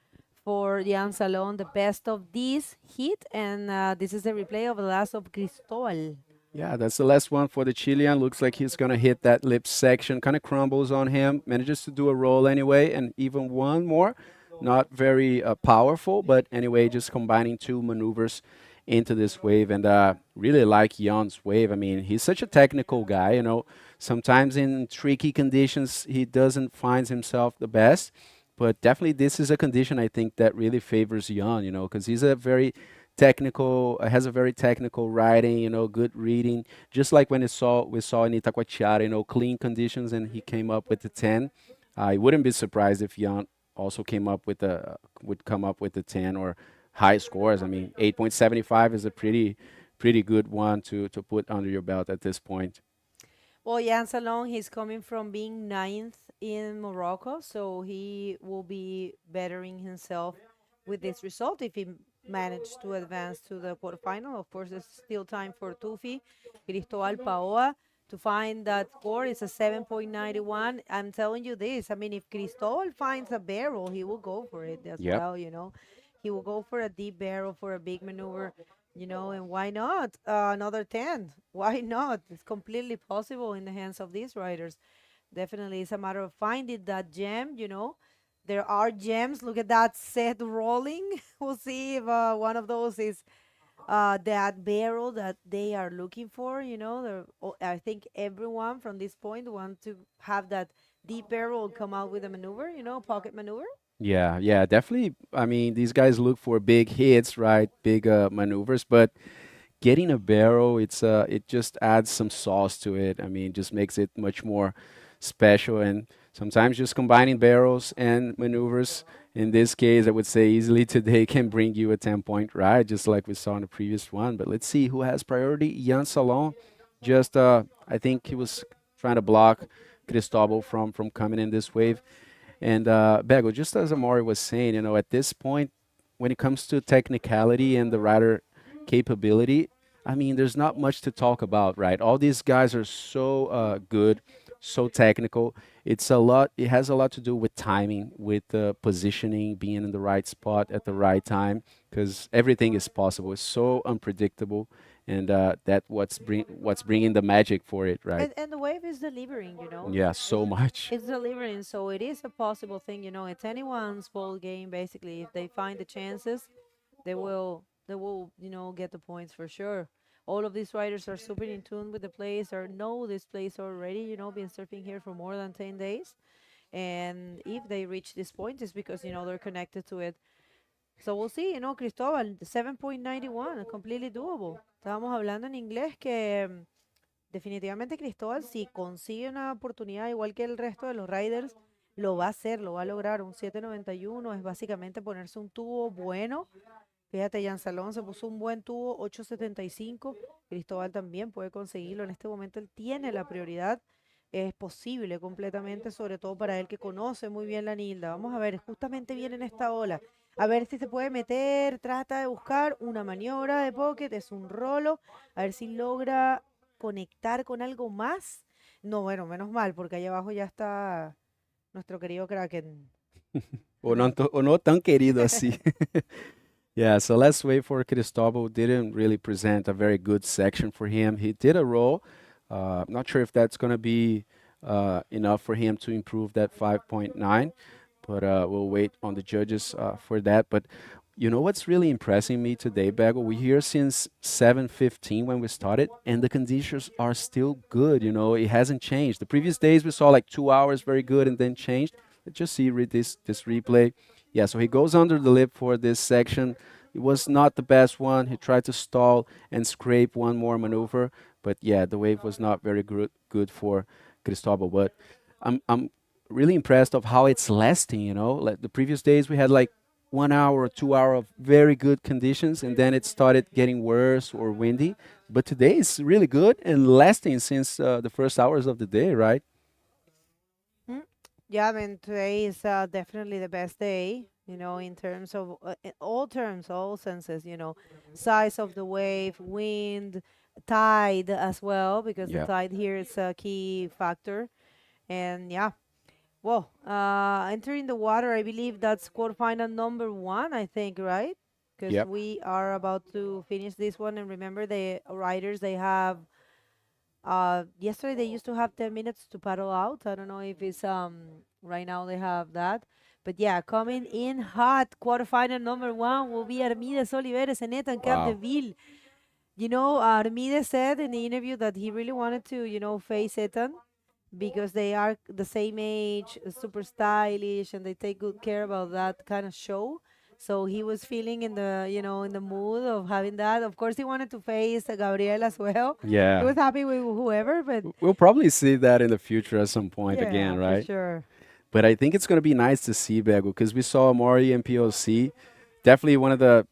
for Jan Salon, the best of this heat. And this is a replay of the last of Cristobal. Yeah, that's the last one for the Chilean. Looks like he's going to hit that lip section. Kind of crumbles on him. Manages to do a roll anyway. And even one more. Not very powerful, but anyway, just combining two maneuvers into this wave. And really like Jan's wave. I mean, he's such a technical guy, you know. Sometimes in tricky conditions, he doesn't find himself the best. But definitely this is a condition, I think, that really favors Jan, you know, because he's a very technical, has a very technical riding, good reading, just like when we saw in Itacoatiara, clean conditions, and he came up with the 10. I wouldn't be surprised if Jan also would come up with the 10 or high scores. I mean, 8.75 is a pretty good one to put under your belt at this point. Well, Jan Salon, he's coming from being ninth in Morocco, so he will be bettering himself with this result if he managed to advance to the quarterfinal. Of course, there's still time for Tufi, Cristobal Paoa to find that score. It's a 7.91. I'm telling you this. I mean, if Cristobal finds a barrel, he will go for it as Yep. well. He will go for a deep barrel, for a big maneuver, and why not another 10? Why not? It's completely possible in the hands of these riders. Definitely, it's a matter of finding that gem. There are gems. Look at that set rolling. We'll see if one of those is that barrel that they are looking for. I think everyone from this point wants to have that deep barrel come out with a maneuver, pocket maneuver. Yeah, definitely. I mean, these guys look for big hits, right? Big maneuvers, but getting a barrel, it just adds some sauce to it. I mean, just makes it much more special. And sometimes just combining barrels and maneuvers, in this case, I would say easily today can bring you a 10-point ride, just like we saw in the previous one. But let's see who has priority. Jan Salon, I think he was trying to block Cristobal from coming in this wave. And Bego, just as Amaury was saying, at this point, when it comes to technicality and the rider capability, I mean, there's not much to talk about, right? All these guys are so good, so technical. It has a lot to do with timing, with positioning, being in the right spot at the right time, because everything is possible. It's so unpredictable, and that's what's bringing the magic for it, right? And the wave is delivering, Yeah, so much. It's delivering, so it is a possible thing, It's anyone's ball game, basically. If they find the chances, they will, get the points for sure. All of these riders are super in tune with the place, or know this place already, been surfing here for more than 10 days. And if they reach this point, it's because, they're connected to it. So we'll see, Cristobal, 7.91, completely doable. Estábamos hablando en inglés que definitivamente Cristobal, si consigue una oportunidad igual que el resto de los riders, lo va a hacer, lo va a lograr. Un 7.91 es básicamente ponerse un tubo bueno. Fíjate, Jan Salón se puso un buen tubo, 8.75. Cristobal también puede conseguirlo. En este momento él tiene la prioridad. Es posible completamente, sobre todo para él que conoce muy bien la Nilda. Vamos a ver, justamente viene en esta ola. A ver si se puede meter, trata de buscar una maniobra de pocket, es un rolo. A ver si logra conectar con algo más. No, bueno, menos mal, porque allá abajo ya está nuestro querido Kraken. o no tan querido así. Yeah, so let's wait for Cristobal. Didn't really present a very good section for him. He did a roll. Not sure if that's going to be enough for him to improve that 5.9, but we'll wait on the judges for that. But what's really impressing me today, Bagel? We're here since 7:15 when we started, and the conditions are still good. It hasn't changed. The previous days we saw like 2 hours very good and then changed. Let's just read this replay. Yeah, so he goes under the lip for this section. It was not the best one. He tried to stall and scrape one more maneuver, but yeah, the wave was not very good for Cristobal. But I'm really impressed of how it's lasting. Like the previous days we had like 1 hour or 2 hour of very good conditions, and then it started getting worse or windy. But today it's really good and lasting since the first hours of the day, right? Yeah, I mean, today is definitely the best day, in terms of in all terms, all senses, size of the wave, wind, tide as well, because the tide here is a key factor. And yeah, well, entering the water, I believe that's quarterfinal number 1, I think, right? Because we are about to finish this one. And remember, the riders, they have yesterday they used to have 10 minutes to paddle out. I don't know if it's right now they have that. But yeah, coming in hot, quarterfinal number 1 will be Armides Oliveres and Ethan Capdeville. Armides said in the interview that he really wanted to, face Ethan because they are the same age, super stylish, and they take good care about that kind of show. So he was feeling in the, in the mood of having that. Of course, he wanted to face Gabriel as well. Yeah. He was happy with whoever, but We'll probably see that in the future at some point yeah, again, right? for sure. But I think it's going to be nice to see Bego, because we saw Amaury in PLC. Definitely one of the,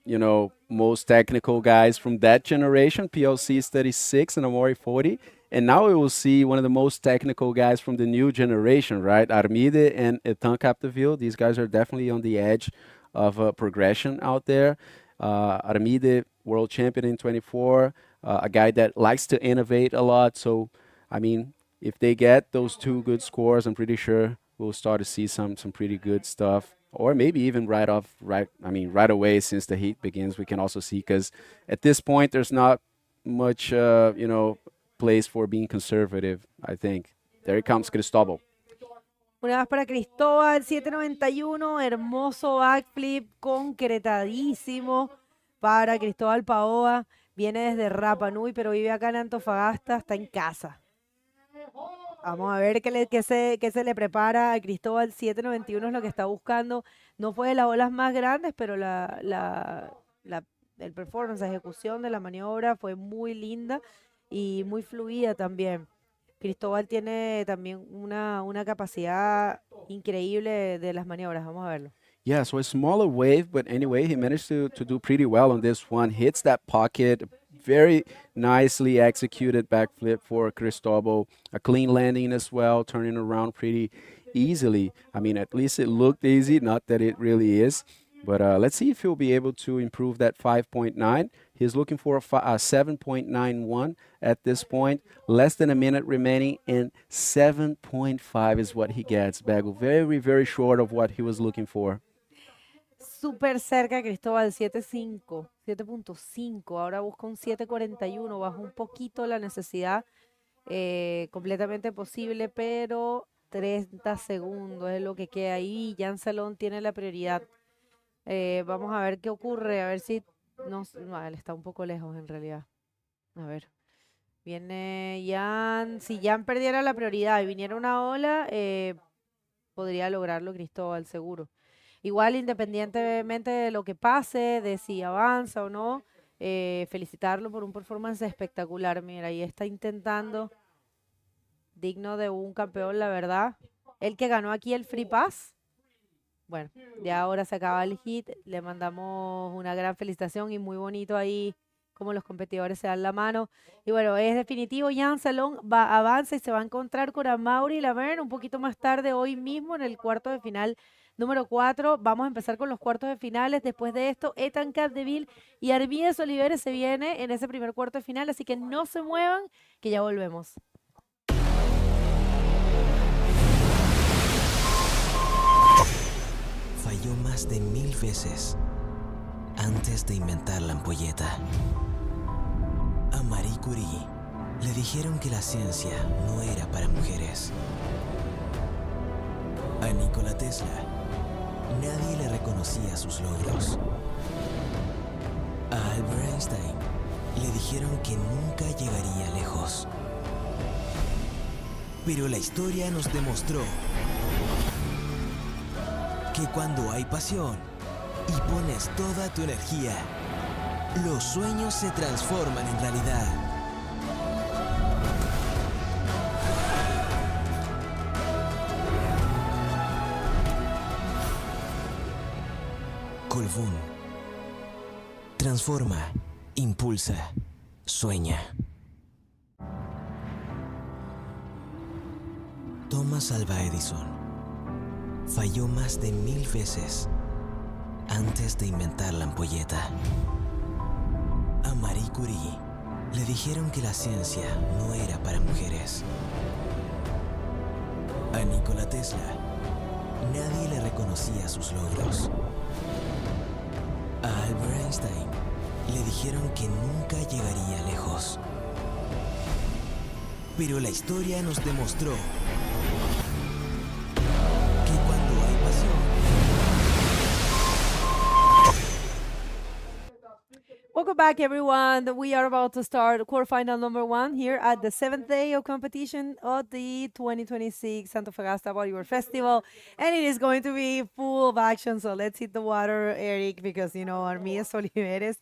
most technical guys from that generation. PLC is 36 and Amaury 40. And now we will see one of the most technical guys from the new generation, right? Armide and Ethan Capdeville. These guys are definitely on the edge of progression out there. Armide, world champion in 24, a guy that likes to innovate a lot. So, I mean, if they get those two good scores, I'm pretty sure we'll start to see some pretty good stuff. Or maybe even right away since the heat begins, we can also see, because at this point, there's not much, place for being conservative, I think. There comes Cristóbal. Una más para Cristóbal, 791, hermoso backflip, concretadísimo para Cristóbal Paoa. Viene desde Rapa Nui, pero vive acá en Antofagasta, está en casa. Vamos a ver qué se le prepara a Cristóbal. 791 es lo que está buscando. No fue de las olas más grandes, pero el performance, la ejecución de la maniobra fue muy linda y muy fluida también. Cristóbal tiene también una capacidad increíble de las maniobras. Vamos a verlo. Yeah, so a smaller wave, but anyway, he managed to do pretty well on this one. Hits that pocket, very nicely executed backflip for Cristóbal. A clean landing as well, turning around pretty easily. I mean, at least it looked easy, not that it really is. But let's see if he'll be able to improve that 5.9. He's looking for a 7.91 at this point. Less than a minute remaining, and 7.5 is what he gets. Bagel, very, very short of what he was looking for. Súper cerca Cristóbal, 7.5. Ahora busca un 7.41. Bajó un poquito la necesidad. Completamente posible, pero 30 segundos es lo que queda ahí. Jan Salón tiene la prioridad. Vamos a ver qué ocurre, a ver si... No, él está un poco lejos en realidad. A ver. Viene Jan. Si Jan perdiera la prioridad y viniera una ola, podría lograrlo Cristóbal, seguro. Igual, independientemente de lo que pase, de si avanza o no, felicitarlo por un performance espectacular. Mira, ahí está intentando, digno de un campeón, la verdad. El que ganó aquí el Free Pass. Bueno, ya ahora se acaba el hit, le mandamos una gran felicitación y muy bonito ahí como los competidores se dan la mano. Y bueno, es definitivo, Jan Salón avanza y se va a encontrar con Amaury Laverne un poquito más tarde hoy mismo en el cuarto de final número 4. Vamos a empezar con los cuartos de finales. Después de esto, Ethan Capdeville y Armídez Oliveres se viene en ese primer cuarto de final, así que no se muevan, que ya volvemos. Falló más de 1000 veces antes de inventar la ampolleta. A Marie Curie le dijeron que la ciencia no era para mujeres. A Nikola Tesla nadie le reconocía sus logros. A Albert Einstein le dijeron que nunca llegaría lejos. Pero la historia nos demostró que cuando hay pasión y pones toda tu energía, los sueños se transforman en realidad. Colbún. Transforma, impulsa, sueña. Thomas Alva Edison falló más de 1000 veces antes de inventar la ampolleta. A Marie Curie le dijeron que la ciencia no era para mujeres. A Nikola Tesla nadie le reconocía sus logros. A Albert Einstein le dijeron que nunca llegaría lejos. Pero la historia nos demostró que cuando hay pasión... Welcome back, everyone. We are about to start quarterfinal number 1 here at the 7th day of competition of the 2026 Antofagasta Bodyboard Festival. And it is going to be full of action. So let's hit the water, Eric, because, you know, Armías Oliveres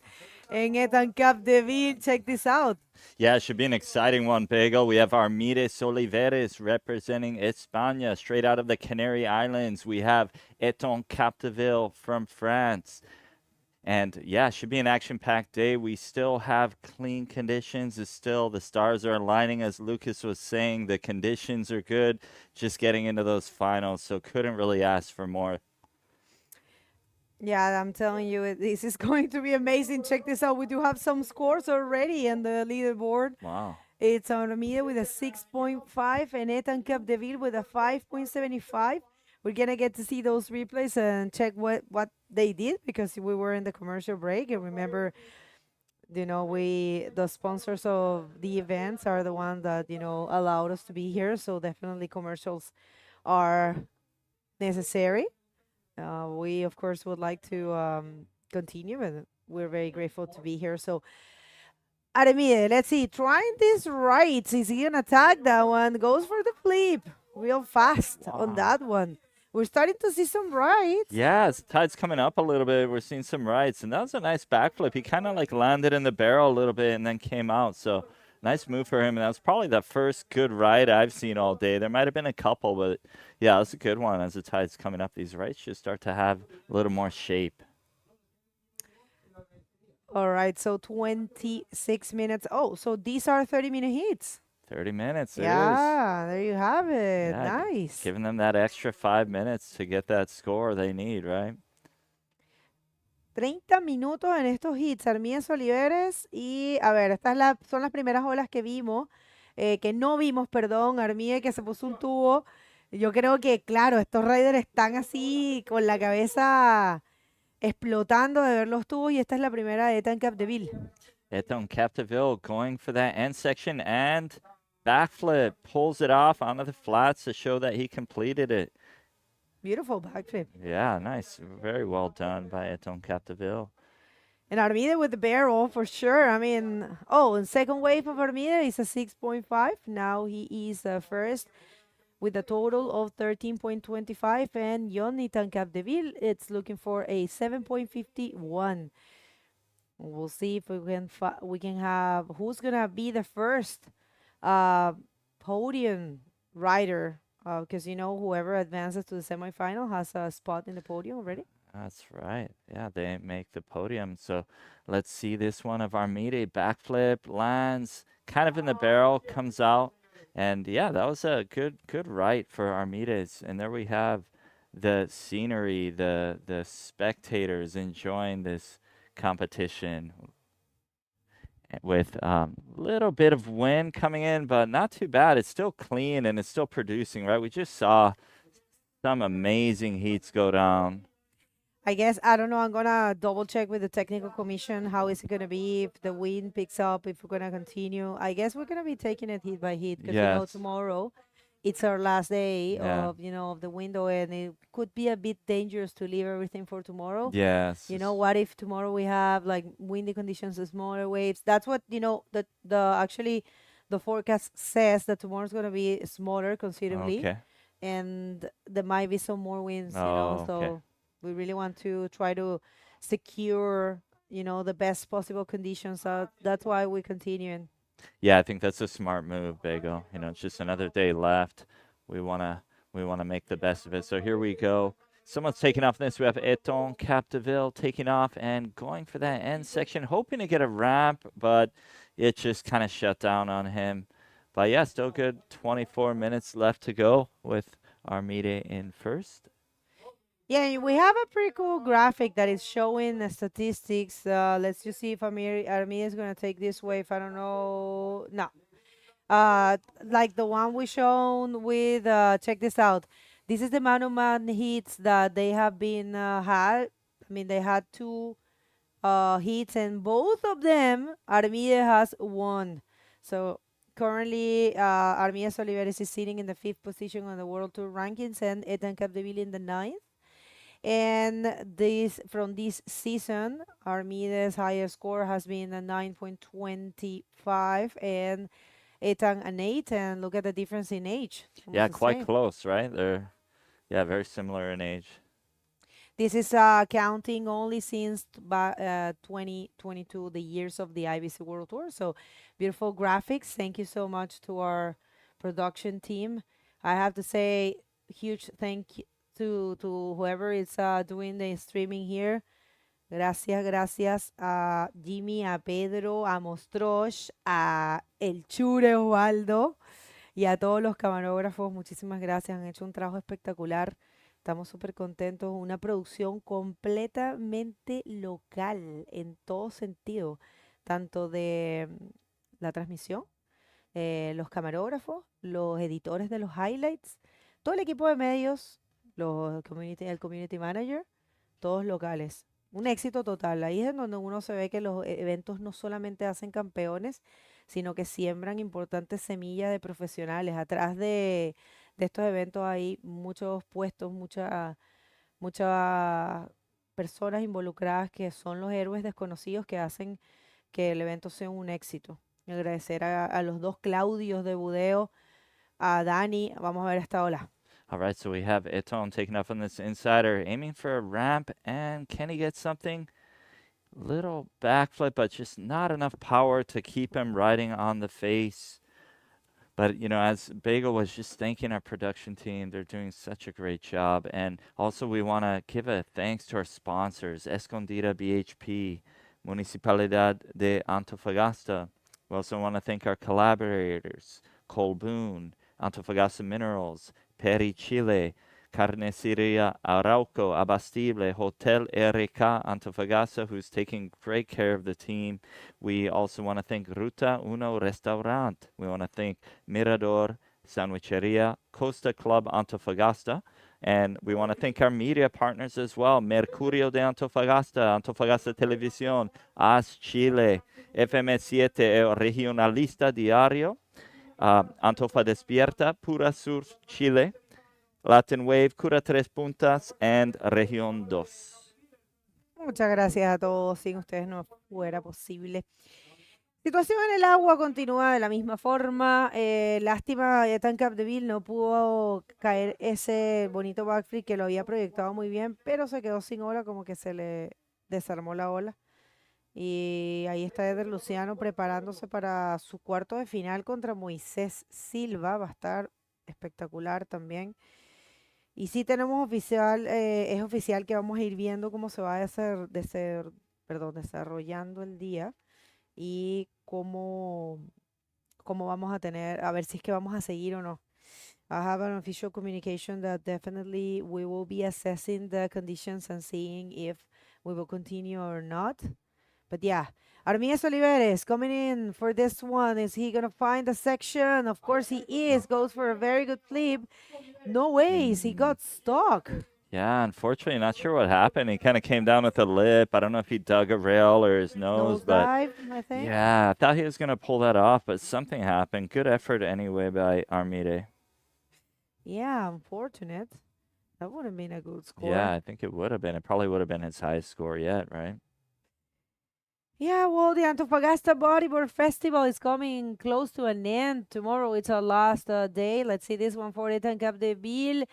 and Etancap Deville. Check this out. Yeah, it should be an exciting one, Bagel. We have Armías Oliveres representing España, straight out of the Canary Islands. We have Eton Capdeville from France. And yeah, should be an action-packed day. We still have clean conditions. It's still, the stars are aligning, as Lucas was saying. The conditions are good. Just getting into those finals, so couldn't really ask for more. Yeah, I'm telling you, this is going to be amazing. Check this out. We do have some scores already in the leaderboard. Wow. It's Armida with a 6.5 and Etan Capdeville with a 5.75. We're going to get to see those replays and check what they did, because we were in the commercial break. And remember, you know, the sponsors of the events are the ones that, you know, allowed us to be here. So definitely commercials are necessary. We, of course, would like to continue, and we're very grateful to be here. So, Armide, let's see. Trying this right. Is he going to attack that one? Goes for the flip real fast on that one. We're starting to see some rights. Yeah, the tide's coming up a little bit. We're seeing some rights, and that was a nice backflip. He kind of like landed in the barrel a little bit and then came out. So nice move for him. And that was probably the first good ride I've seen all day. There might have been a couple, but yeah, that's a good one. As the tide's coming up, these rights should start to have a little more shape. All right, so 26 minutes. Oh, so these are 30-minute hits. 30 minutes. Yeah, there you have it. Yeah, nice. Giving them that extra 5 minutes to get that score they need, right? 30 minutos en estos hits, Armías Oliveres. Y, a ver, son las primeras olas que vimos, que no vimos, perdón, Armías, que se puso un tubo. Yo creo que, claro, estos riders están así con la cabeza explotando de ver los tubos, y esta es la primera de Etan Capdeville. Eton Capdeville going for that end section and backflip, pulls it off onto the flats to show that he completed it. Beautiful backflip. Yeah, nice. Very well done by Eton Capdeville. And Armida with the barrel for sure. I mean, and second wave of Armida is a 6.5. Now he is first with a total of 13.25. And Jonathan Capdeville, it's looking for a 7.51. We'll see if we can have who's gonna be the first podium rider, because you know whoever advances to the semifinal has a spot in the podium already. That's right. Yeah, they make the podium. So let's see this one of Armida. Backflip, lands, kind of in the barrel, comes out. And yeah, that was a good right for Armidas. And there we have the scenery, the spectators enjoying this competition with a little bit of wind coming in, but not too bad. It's still clean and it's still producing, right? We just saw some amazing heats go down. I guess, I don't know, I'm going to double check with the technical commission. How is it going to be if the wind picks up, if we're going to continue? I guess we're going to be taking it hit by hit, because, you know, tomorrow it's our last day of, you know, of the window, and it could be a bit dangerous to leave everything for tomorrow. Yes. You know, what if tomorrow we have like windy conditions, smaller waves? That's what, you know, actually the forecast says, that tomorrow's going to be smaller considerably. Okay. And there might be some more winds, you know, so we really want to try to secure, you know, the best possible conditions. So that's why we're continuing. Yeah, I think that's a smart move, Bagel. You know, it's just another day left. We wanna make the best of it. So here we go. Someone's taking off this. We have Eton Capdeville taking off and going for that end section, hoping to get a ramp, but it just kind of shut down on him. But yeah, still good. 24 minutes left to go with Armida in first. Yeah, we have a pretty cool graphic that is showing the statistics. Let's just see if Armida is going to take this wave. I don't know. No. Like the one we shown with, check this out. This is the man-to-man hits that they have been had. I mean, they had 2 hits, and both of them, Armida has won. So currently, Armida Oliveres is sitting in the 5th position on the World Tour rankings, and Etan Capdeville in the 9th. And from this season, Armide's highest score has been a 9.25, and Ethan an 8. And look at the difference in age. Yeah, Almost the quite same. close, right? They're, yeah, very similar in age. This is counting only since 2022, the years of the IBC World Tour. So beautiful graphics. Thank you so much to our production team. I have to say huge thank you to whoever is doing the streaming here. Gracias a Jimmy, a Pedro, a Mostrosh, a El Chure Osvaldo y a todos los camarógrafos. Muchísimas gracias. Han hecho un trabajo espectacular. Estamos súper contentos. Una producción completamente local en todo sentido, tanto de la transmisión, los camarógrafos, los editores de los highlights, todo el equipo de medios, el community manager, todos locales. Un éxito total. Ahí es donde uno se ve que los eventos no solamente hacen campeones, sino que siembran importantes semillas de profesionales. Atrás de estos eventos hay muchos puestos, muchas personas involucradas que son los héroes desconocidos que hacen que el evento sea un éxito. Agradecer a los dos Claudios de Budeo, a Dani. Vamos a ver esta ola. All right, so we have Eton taking off on this insider, aiming for a ramp, and can he get something? Little backflip, but just not enough power to keep him riding on the face. But, you know, as Bagel was just thanking our production team, they're doing such a great job. And also we want to give a thanks to our sponsors, Escondida BHP, Municipalidad de Antofagasta. We also want to thank our collaborators, Colboon, Antofagasta Minerals, Peri Chile, Carniceria Arauco, Abastible, Hotel RK Antofagasta, who's taking great care of the team. We also want to thank Ruta Uno Restaurant. We want to thank Mirador Sandwicheria, Costa Club Antofagasta. And we want to thank our media partners as well, Mercurio de Antofagasta, Antofagasta Televisión, AS Chile, FM7, El Regionalista Diario, Antofa Despierta, Pura Sur Chile, Latin Wave, Cura Tres Puntas, and Región 2. Muchas gracias a todos. Sin ustedes no fuera posible. Situación en el agua continúa de la misma forma. Lástima, Ethan Capdeville no pudo caer ese bonito backflip que lo había proyectado muy bien, pero se quedó sin ola, como que se le desarmó la ola. Y ahí está Eder Luciano preparándose para su cuarto de final contra Moises Silva. Va a estar espectacular también. Y sí tenemos oficial, es oficial que vamos a ir viendo cómo se va a desarrollando el día y cómo vamos a tener, a ver si es que vamos a seguir o no. I have an official communication that definitely we will be assessing the conditions and seeing if we will continue or not. But yeah, Armides Oliveres coming in for this one. Is he going to find the section? Of course he is. Goes for a very good flip. No ways. He got stuck. Yeah, unfortunately, not sure what happened. He kind of came down with a lip. I don't know if he dug a rail or his nose, but dive, I think. Yeah, I thought he was going to pull that off, but something happened. Good effort anyway by Armide. Yeah, unfortunate. That would have been a good score. Yeah, I think it would have been. It probably would have been his highest score yet, right? Yeah, well, the Antofagasta Bodyboard Festival is coming close to an end. Tomorrow it's our last day. Let's see this one for Ethan Capdeville.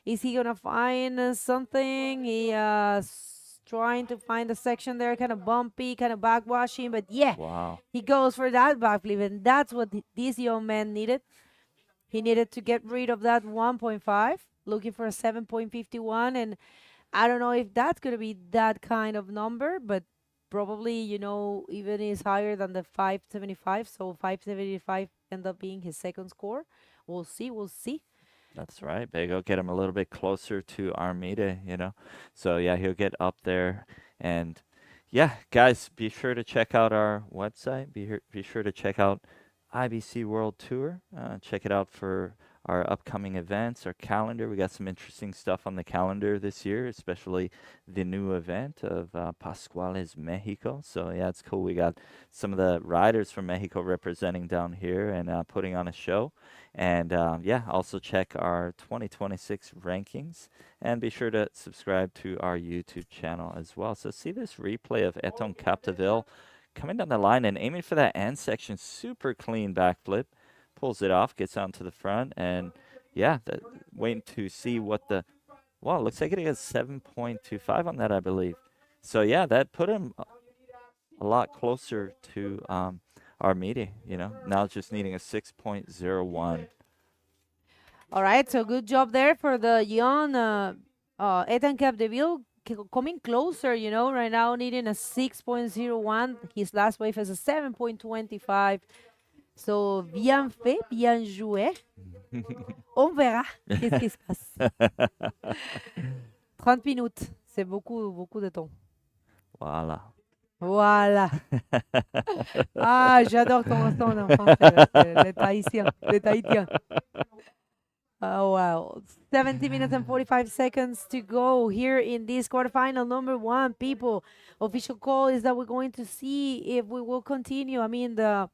Is he going to find something? He trying to find a section there, kind of bumpy, kind of backwashing. But yeah, wow. He goes for that backflip, and that's what this young man needed. He needed to get rid of that 1.5, looking for a 7.51. And I don't know if that's going to be that kind of number, but probably, you know, even is higher than the 575. So 575 end up being his second score. We'll see. We'll see. That's right. Bagel get him a little bit closer to Armida, you know. So, yeah, he'll get up there. And, yeah, guys, be sure to check out our website. Be sure to check out IBC World Tour. Check it out for our upcoming events, our calendar. We got some interesting stuff on the calendar this year, especially the new event of Pascuales Mexico. So yeah, it's cool. We got some of the riders from Mexico representing down here and putting on a show. And yeah, also check our 2026 rankings and be sure to subscribe to our YouTube channel as well. So see this replay of Eton Capdeville coming down the line and aiming for that end section. Super clean backflip. Pulls it off, gets onto the front, and yeah, waiting to see what the, well, it looks like it got 7.25 on that, I believe. So yeah, that put him a lot closer to our meeting, you know, now just needing a 6.01. All right, so good job there for the young Ethan Capdeville coming closer, you know, right now needing a 6.01. His last wave is a 7.25. So, bien fait, bien joué. On verra qu'est-ce qui se passe. 30 minutes, c'est beaucoup, beaucoup de temps. Voilà. Voilà. Ah, j'adore ton accent en français, les Tahitiens. Oh, wow. 70 minutes and 45 seconds to go here in this quarterfinal number 1. People, official call is that we're going to see if we will continue. I mean, the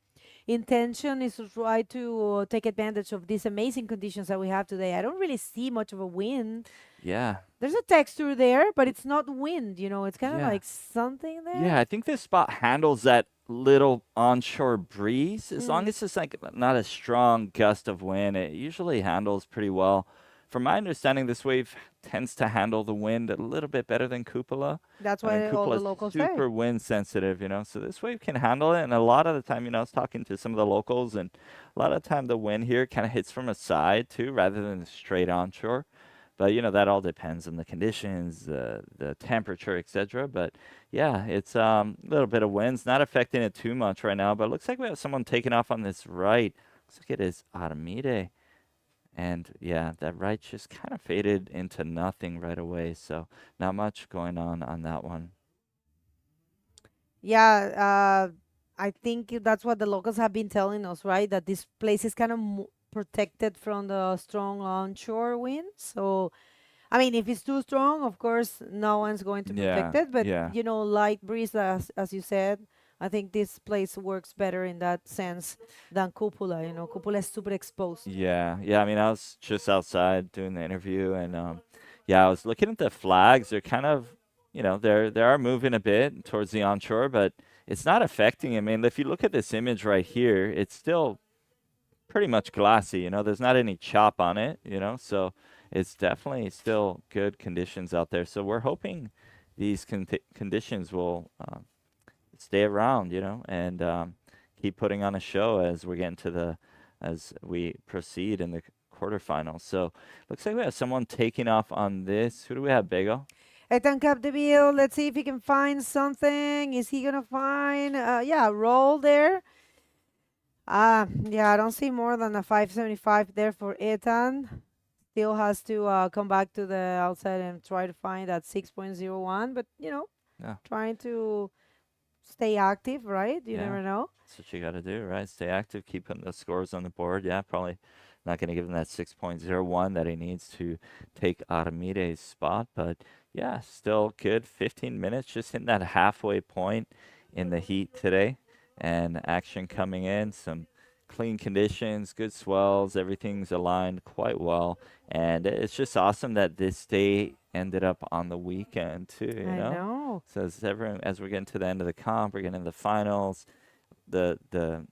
intention is to try to take advantage of these amazing conditions that we have today. I don't really see much of a wind. Yeah. There's a texture there, but it's not wind, you know. It's kind of like something there. Yeah, I think this spot handles that little onshore breeze. As long as it's like not a strong gust of wind, it usually handles pretty well. From my understanding, this wave tends to handle the wind a little bit better than Cupola. That's why all the locals say. Super wind sensitive, you know. So this wave can handle it, and a lot of the time, you know, I was talking to some of the locals, and a lot of the time the wind here kind of hits from a side too, rather than straight onshore. But you know, that all depends on the conditions, the temperature, etc. But yeah, it's a little bit of winds, not affecting it too much right now. But it looks like we have someone taking off on this right. Looks like it is Armide. And yeah, that right just kind of faded into nothing right away. So not much going on that one. Yeah, I think that's what the locals have been telling us, right? That this place is kind of protected from the strong onshore wind. So, I mean, if it's too strong, of course, no one's going to protect it. But, you know, light breeze, as you said, I think this place works better in that sense than Cupola. You know, Cupola is super exposed. Yeah. I mean, I was just outside doing the interview, and yeah, I was looking at the flags. They're kind of, you know, they are moving a bit towards the onshore, but it's not affecting. I mean, if you look at this image right here, it's still pretty much glassy. You know, there's not any chop on it. You know, so it's definitely still good conditions out there. So we're hoping these conditions will stay around, you know, and keep putting on a show as we're getting to as we proceed in the quarterfinals. So looks like we have someone taking off on this. Who do we have, Bego? Ethan Capdeville, let's see if he can find something. Is he gonna find yeah, roll there? Yeah, I don't see more than a 575 there for Ethan. Still has to come back to the outside and try to find that 6.01, but you know, trying to stay active, right? You never know. That's what you got to do, right? Stay active, keep putting the scores on the board. Yeah, probably not going to give him that 6.01 that he needs to take Aramide's spot, but yeah, still good. 15 minutes, just hitting that halfway point in the heat today, and action coming in, some clean conditions, good swells, everything's aligned quite well, and it's just awesome that this day ended up on the weekend too. You know? So as we're getting to the end of the comp, we're getting to the finals. The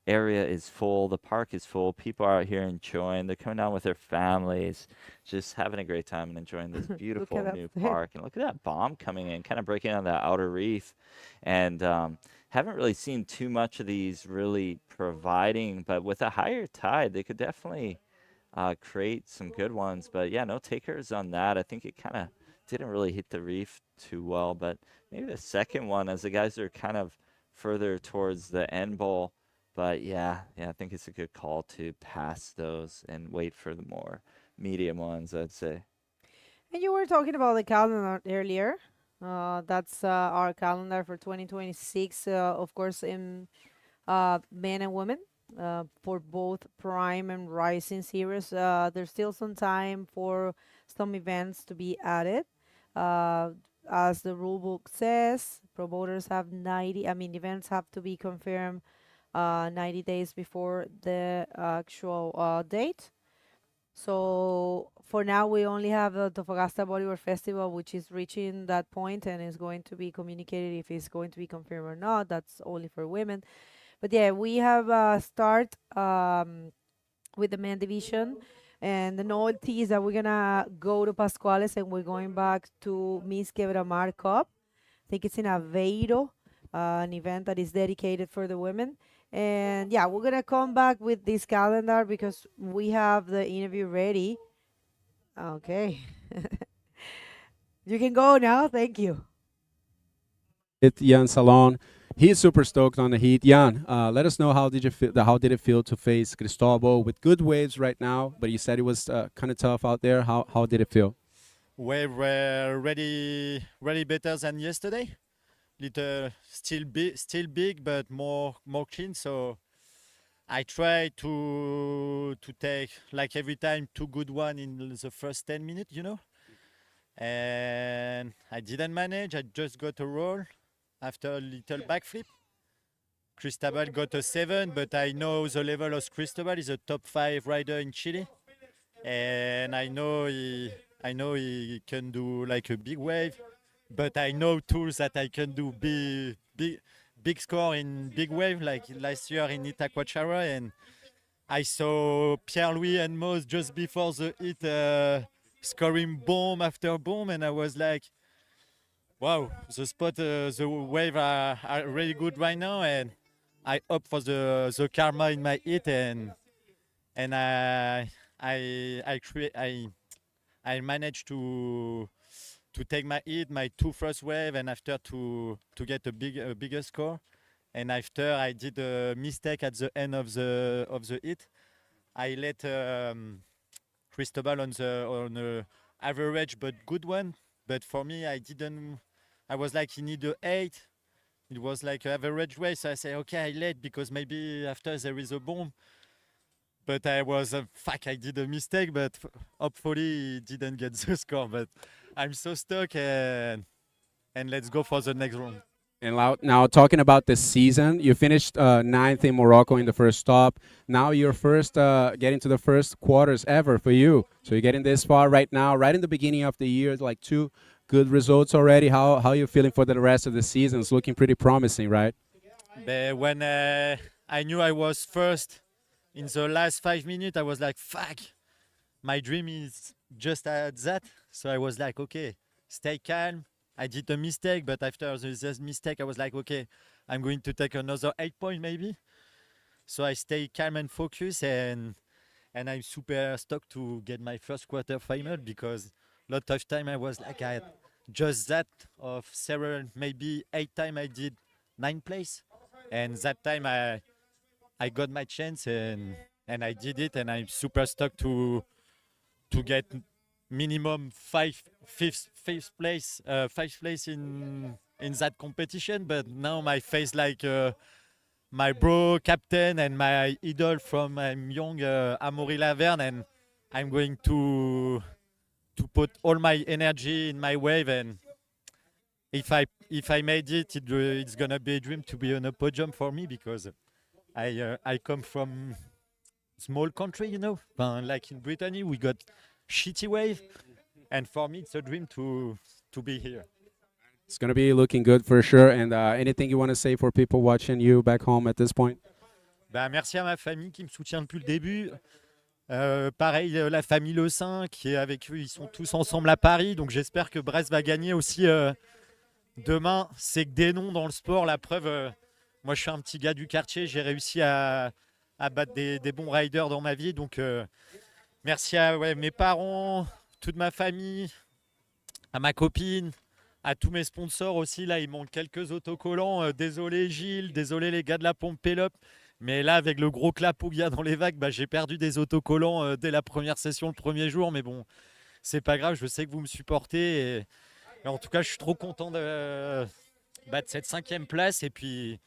area is full, the park is full. People are out here enjoying. They're coming down with their families, just having a great time and enjoying this beautiful new park. And look at that bomb coming in, kind of breaking on that outer reef, and haven't really seen too much of these really providing, but with a higher tide, they could definitely create some good ones. But yeah, no takers on that. I think it kind of didn't really hit the reef too well, but maybe the second one, as the guys are kind of further towards the end bowl. But yeah, I think it's a good call to pass those and wait for the more medium ones, I'd say. And you were talking about the calendar earlier. That's our calendar for 2026, of course, in men and women. for both Prime and Rising series. There's still some time for some events to be added. As the rulebook says, promoters have 90, events have to be confirmed 90 days before the actual date. So for now, we only have the Antofagasta Bodyboard Festival, which is reaching that point and is going to be communicated if it's going to be confirmed or not. That's only for women. But yeah, we have start with the men division. And the novelty is that we're going to go to Pascuales and we're going back to Miss Quebramar Cup. I think it's in Aveiro, an event that is dedicated for the women. And yeah, we're going to come back with this calendar because we have the interview ready. Okay. You can go now. Thank you. It's Jan Salon. He's super stoked on the heat. Jan, let us know how did it feel to face Cristobal with good waves right now? But you said it was kind of tough out there. How did it feel? Wave were really better than yesterday. Little still big, but more clean. So I try to take like every time 2 good one in the first 10 minutes, you know. And I didn't manage. I just got a roll after a little backflip. Cristobal got a 7, but I know the level of Cristobal is a top 5 rider in Chile, and I know he can do like a big wave. But I know tools that I can do big score in big wave, like last year in Itaquachara, and I saw Pierre-Louis and Moises just before the hit scoring bomb after bomb, and I was like, wow, the wave are really good right now, and I hope for the karma in my hit, and I managed to take my hit, my 2 first wave, and after to get a bigger score. And after I did a mistake at the end of the hit, I let Cristobal on the average but good one. But for me, I was like, he need a 8. It was like an average way, so I say, okay, I let because maybe after there is a bomb. But I was I did a mistake, but hopefully he didn't get the score. But I'm so stuck, and let's go for the next round. And now talking about the season, you finished 9th in Morocco in the first stop. Now you're getting to the first quarters ever for you. So you're getting this far right now, right in the beginning of the year, like 2 good results already. How are you feeling for the rest of the season? It's looking pretty promising, right? But when I knew I was first in the last 5 minutes, I was like, fuck, my dream is just at that. So I was like, okay, stay calm. I did a mistake, but after this mistake, I was like, okay, I'm going to take another 8 points maybe. So I stay calm and focused, and I'm super stoked to get my first quarterfinal because a lot of time I was like, I had just that of several, maybe 8 times I did 9th place. And that time I got my chance and I did it, and I'm super stoked to get minimum fifth place in that competition. But now my face like my bro captain and my idol from I'm young, Amaury Laverne, and I'm going to put all my energy in my wave, and if I made it, it's gonna be a dream to be on a podium for me, because I come from small country, you know, like in Brittany we got shitty wave, and for me it's a dream to be here. It's going to be looking good for sure. And anything you want to say for people watching you back home at this point? Merci à ma famille qui me soutient depuis le début. Pareil, la famille Le Saint qui est avec eux, ils sont tous ensemble à Paris, donc j'espère que Brest va gagner aussi demain. C'est que des noms dans le sport, la preuve, moi je suis un petit gars du quartier, j'ai réussi à battre des bons riders dans ma vie, donc merci à mes parents, toute ma famille, à ma copine, à tous mes sponsors aussi. Là il manque quelques autocollants, désolé Gilles, désolé les gars de la pompe Pélope, mais là avec le gros clapot qu'il y a dans les vagues, j'ai perdu des autocollants dès la première session, le premier jour, mais bon, c'est pas grave, je sais que vous me supportez, et en tout cas je suis trop content de battre cette 5e place, et puis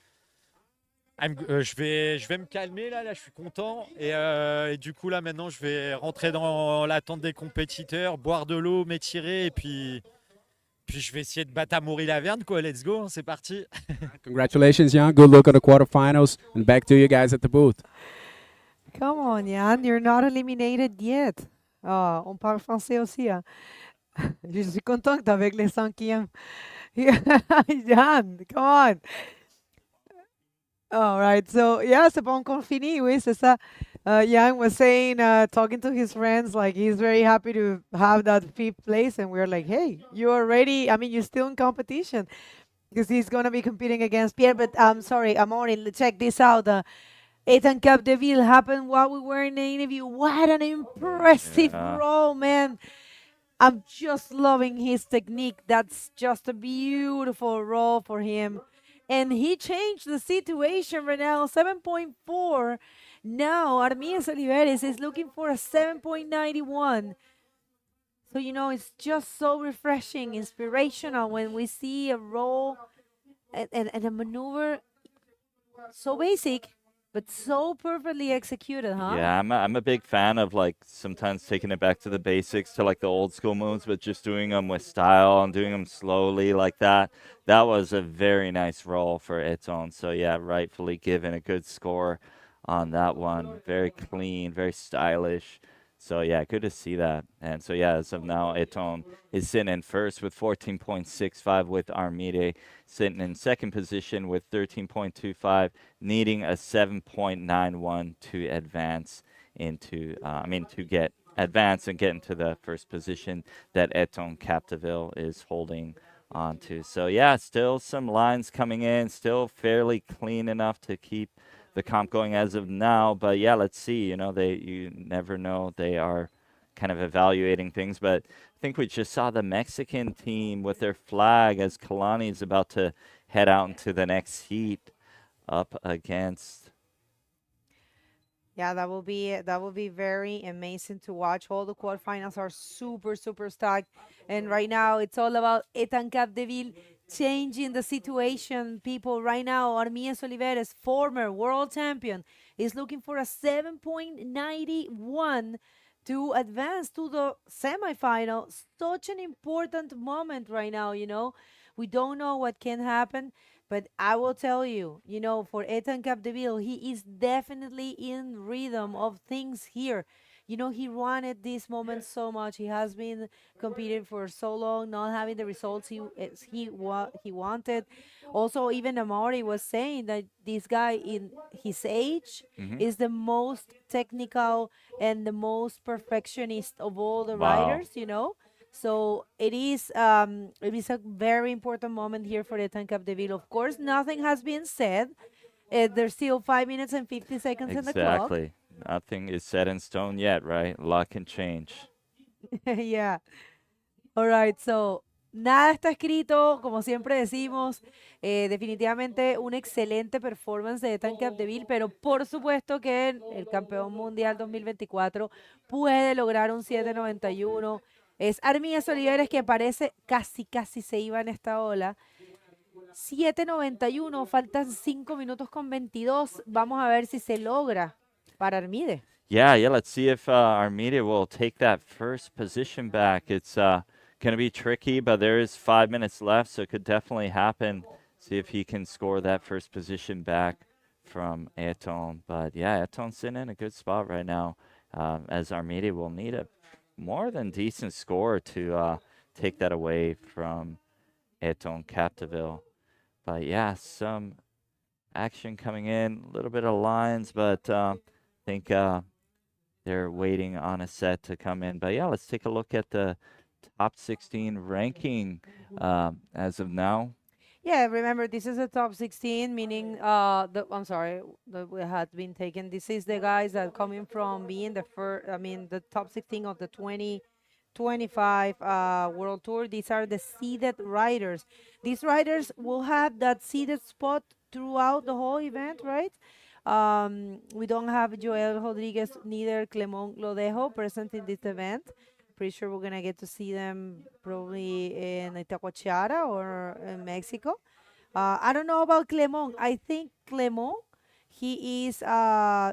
Je vais me calmer là, je suis content et du coup là maintenant je vais rentrer dans l'attente des compétiteurs, boire de l'eau, m'étirer et puis je vais essayer de battre Amaury Laverne quoi. Let's go, hein, c'est parti. Congratulations, Jan. Good luck on the quarterfinals. And back to you guys at the booth. Come on, Jan, you're not eliminated yet. Ah, on parle français aussi. Hein. Je suis contente avec les 5e. Jan, come on. All right, so yeah, c'est pas encore fini, oui, c'est ça. Yang was saying, talking to his friends, like he's very happy to have that 5th place, and we're like, hey, you're already, I mean, you're still in competition, because he's gonna be competing against Pierre. But I'm sorry, Amaury, check this out. Ethan Capdeville happened while we were in the interview. What an impressive roll, man! I'm just loving his technique. That's just a beautiful roll for him. And he changed the situation right now, 7.4. Now, Armias Oliveres is looking for a 7.91. So, you know, it's just so refreshing, inspirational when we see a roll and a maneuver so basic, but so perfectly executed, huh? Yeah, I'm a big fan of like sometimes taking it back to the basics, to like the old school moves, but just doing them with style and doing them slowly like that. That was a very nice roll for Eton. So yeah, rightfully given a good score on that one. Very clean, very stylish. So yeah, good to see that. And so yeah, as of now, Eton is sitting in first with 14.65, with Armide sitting in second position with 13.25, needing a 7.91 to advance into, to get advance and get into the first position that Eton Capdeville is holding on to. So yeah, still some lines coming in, still fairly clean enough to keep the comp going as of now. But yeah, let's see. You know, you never know. They are kind of evaluating things. But I think we just saw the Mexican team with their flag as Khalani is about to head out into the next heat up against. Yeah, that will be very amazing to watch. All the quarterfinals are super stacked, and right now it's all about Ethan Capdeville changing the situation. People, right now, Armias Oliveres, former world champion, is looking for a 7.91 to advance to the semifinal. Such an important moment right now. You know, we don't know what can happen. But I will tell you, you know, for Ethan Capdeville, he is definitely in rhythm of things here. You know, he wanted this moment so much. He has been competing for so long, not having the results he wanted. Also, even Amaury was saying that this guy in his age is the most technical and the most perfectionist of all the riders, you know. So it is a very important moment here for Ethan Capdeville. Of course, nothing has been said. There's still 5 minutes and 50 seconds in the clock. Exactly. Nothing is set in stone yet, right? A lot can change. Yeah. All right, so nada está escrito, como siempre decimos. Definitivamente una excelente performance de Ethan Capdeville, pero por supuesto que el campeón mundial 2024 puede lograr un 7.91. Es Armias Oliveres, que parece casi se iba en esta ola. 7.91, faltan 5 minutos con 22. Vamos a ver si se logra para Armide. Yeah, let's see if Armida will take that first position back. It's going to be tricky, but there is 5 minutes left, so it could definitely happen. See if he can score that first position back from Eton. But yeah, Eton's sitting in a good spot right now, as Armida will need a more than decent score to take that away from Eton Capdeville. But yeah, some action coming in, a little bit of lines, but I think they're waiting on a set to come in. But yeah, let's take a look at the top 16 ranking as of now. Yeah, remember, this is the top 16, meaning we had been taken. This is the guys that coming from being the the top 16 of the 2025 World Tour. These are the seeded riders. These riders will have that seeded spot throughout the whole event, right? We don't have Joel Rodriguez, neither Clemón Lodejo present in this event. Pretty sure we're gonna get to see them probably in Itacoatiara or in Mexico. I don't know about Clemón. I think Clemón He is, I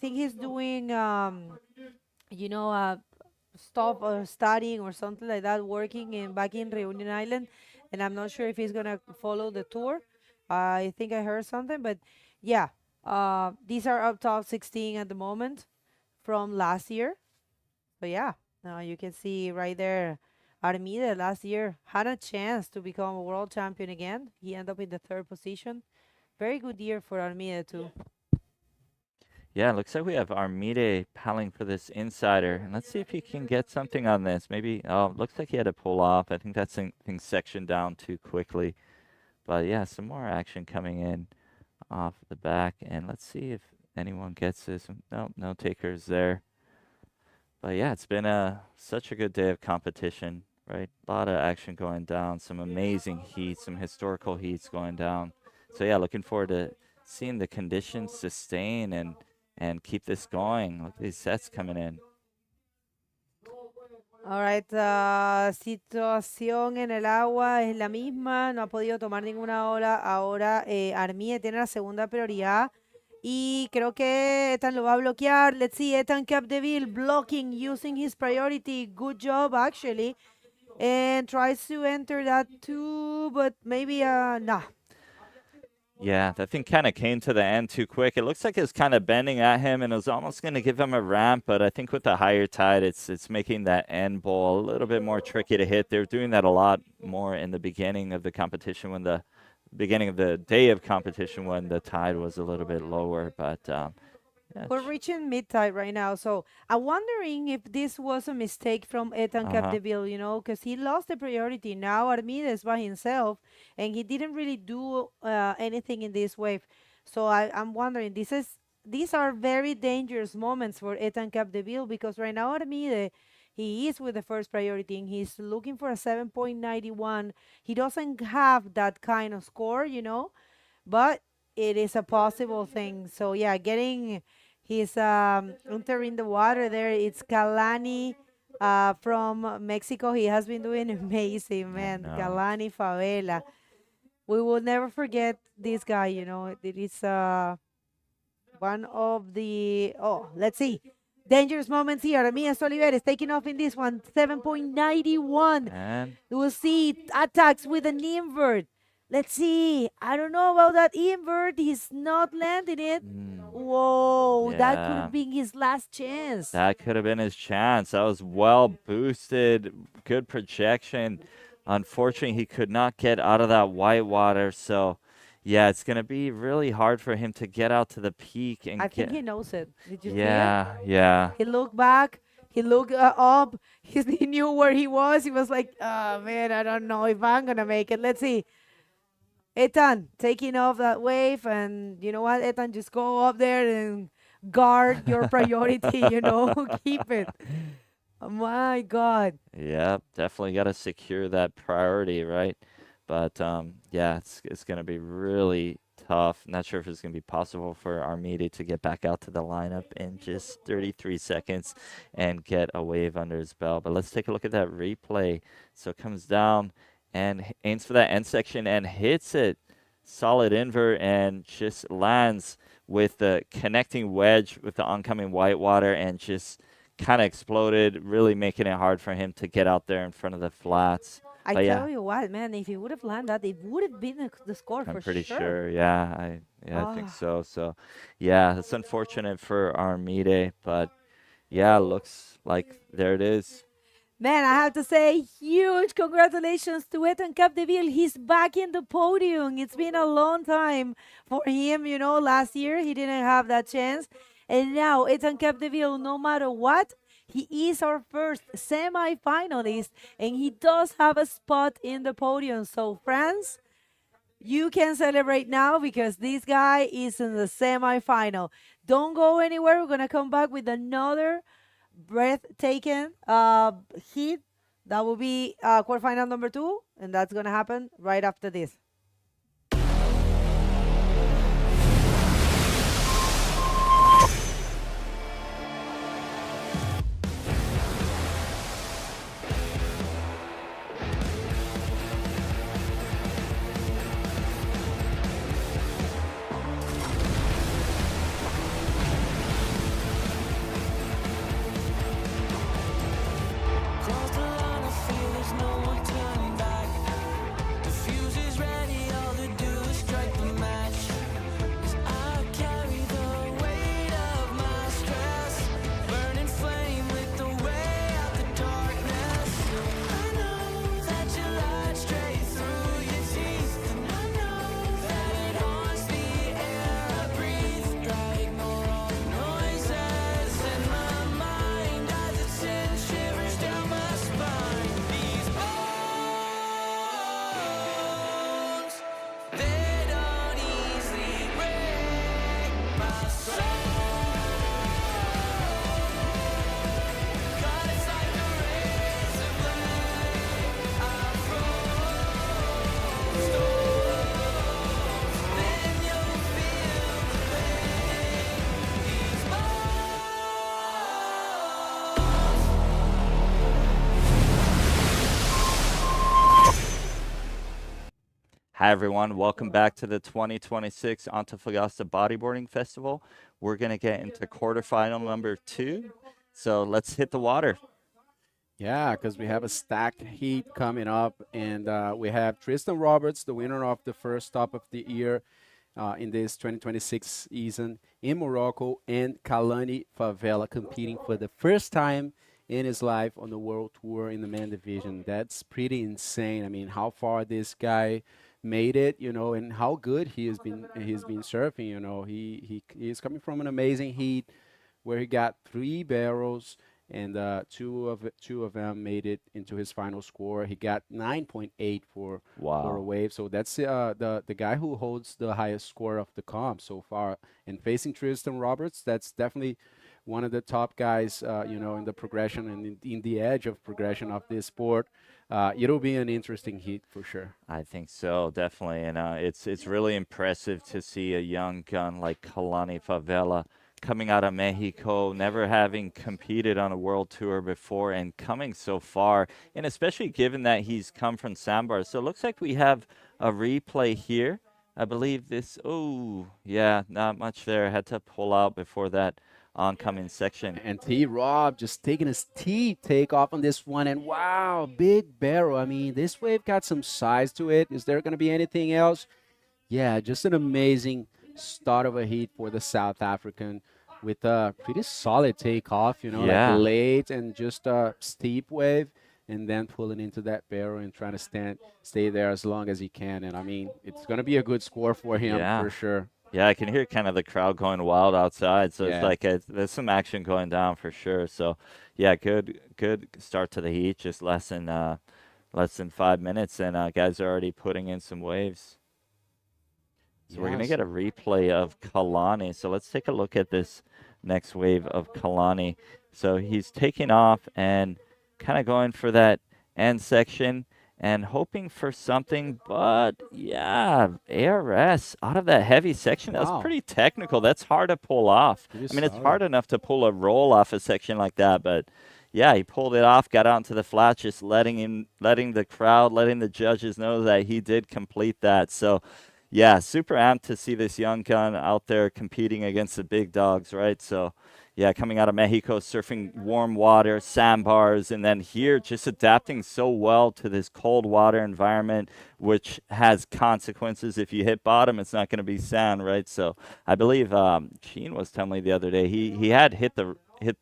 think he's doing, you know, stop or studying or something like that, working in back in Reunion Island, and I'm not sure if he's gonna follow the tour. I think I heard something, but yeah, these are up top 16 at the moment from last year. But yeah, now you can see right there, Armide last year had a chance to become a world champion again. He ended up in the 3rd position. Very good year for Armide too. Yeah, it looks like we have Armide paddling for this insider. And let's see if he can get something on this. Maybe, oh, looks like he had to pull off. I think that's thing sectioned down too quickly. But yeah, some more action coming in off the back. And let's see if anyone gets this. No, no takers there. But yeah, it's been such a good day of competition, right? A lot of action going down, some amazing heats, some historical heats going down. So yeah, looking forward to seeing the conditions sustain and keep this going. Look at these sets coming in. All right, situación en el agua es la misma, no ha podido tomar ninguna ola. Ahora Armide tiene la segunda prioridad y creo que Ethan lo va a bloquear. Let's see, Ethan Capdeville blocking using his priority. Good job actually, and tries to enter that too, but maybe nah. Yeah, that thing kind of came to the end too quick. It looks like it's kind of bending at him, and it was almost going to give him a ramp, but I think with the higher tide, it's making that end bowl a little bit more tricky to hit. They were doing that a lot more in the beginning of the competition, when the beginning of the day of competition, when the tide was a little bit lower, but yeah. We're reaching mid-tide right now, so I'm wondering if this was a mistake from Ethan Capdeville, you know, because he lost the priority. Now Armide is by himself, and he didn't really do anything in this wave. So I'm wondering, these are very dangerous moments for Ethan Capdeville, because right now Armide, he is with the first priority, and he's looking for a 7.91. He doesn't have that kind of score, you know, but it is a possible thing. So yeah, getting his entering the water there. It's Khalani from Mexico. He has been doing amazing, man. Khalani Favela. We will never forget this guy, you know. It is one of the, let's see, dangerous moments here. Armide Oliver is taking off in this one, 7.91. And We'll see attacks with an invert. Let's see. I don't know about that invert. He's not landing it. Whoa, that could have been his last chance. That could have been his chance. That was well boosted, good projection. Unfortunately, he could not get out of that white water. So, yeah, it's going to be really hard for him to get out to the peak. And I think he knows it. Did you see it? Yeah. He looked back. He looked up. He knew where he was. He was like, oh, man, I don't know if I'm going to make it. Let's see. Ethan taking off that wave, and you know what, Ethan, just go up there and guard your priority, you know, keep it. Oh my God. Yeah, definitely got to secure that priority, right? But yeah, it's going to be really tough. Not sure if it's going to be possible for Armide to get back out to the lineup in just 33 seconds and get a wave under his belt. But let's take a look at that replay. So it comes down and aims for that end section and hits it. Solid invert and just lands with the connecting wedge with the oncoming white water and just kind of exploded, really making it hard for him to get out there in front of the flats. I tell you what, man, if he would have landed that, it would have been the score for sure. I'm pretty sure, yeah. I think so. So, yeah, it's unfortunate for Armide, but yeah, looks like there it is. Man, I have to say, huge congratulations to Ethan Capdeville. He's back in the podium. It's been a long time for him. You know, last year he didn't have that chance. And now Ethan Capdeville, no matter what, he is our first semi-finalist, and he does have a spot in the podium. So, France, you can celebrate now because this guy is in the semi-final. Don't go anywhere. We're going to come back with another breathtaking heat. That will be quarterfinal number 2, and that's going to happen right after this. Hi, everyone. Welcome back to the 2026 Antofagasta Bodyboarding Festival. We're going to get into quarterfinal number 2. So let's hit the water. Yeah, because we have a stacked heat coming up, and we have Tristan Roberts, the winner of the first stop of the year in this 2026 season in Morocco, and Khalani Favela competing for the first time in his life on the World Tour in the men division. That's pretty insane. I mean, how far this guy made it, you know, and how good he's been surfing. You know, he is coming from an amazing heat where he got 3 barrels, and two of them made it into his final score. He got 9.8 for a wave. So that's the guy who holds the highest score of the comp so far. And facing Tristan Roberts, that's definitely one of the top guys, you know, in the progression and in the edge of progression of this sport. It'll be an interesting heat for sure. I think so, definitely. And it's really impressive to see a young gun like Khalani Favela coming out of Mexico, never having competed on a world tour before and coming so far, and especially given that he's come from sandbars. So it looks like we have a replay here. I believe this, oh, yeah, not much there. Had to pull out before that oncoming section. And T-Rob just taking his take off on this one, and wow, big barrel. I mean, this wave got some size to it. Is there going to be anything else? Yeah, just an amazing start of a heat for the South African with a pretty solid takeoff, you know, like late and just a steep wave, and then pulling into that barrel and trying to stay there as long as he can. And I mean, it's going to be a good score for him for sure. Yeah, I can hear kind of the crowd going wild outside. So it's like there's some action going down for sure. So yeah, good start to the heat. Just less than 5 minutes, and guys are already putting in some waves. So we're gonna get a replay of Khalani. So let's take a look at this next wave of Khalani. So he's taking off and kind of going for that end section and hoping for something, but yeah, ARS out of that heavy section. That's pretty technical. That's hard to pull off. I mean, it's hard enough to pull a roll off a section like that, but yeah, he pulled it off, got out into the flat, just letting the crowd, letting the judges know that he did complete that. So yeah, super amped to see this young gun out there competing against the big dogs, right? So yeah, coming out of Mexico, surfing warm water, sandbars, and then here just adapting so well to this cold water environment, which has consequences. If you hit bottom, it's not going to be sand, right? So I believe Sheen was telling me the other day he had hit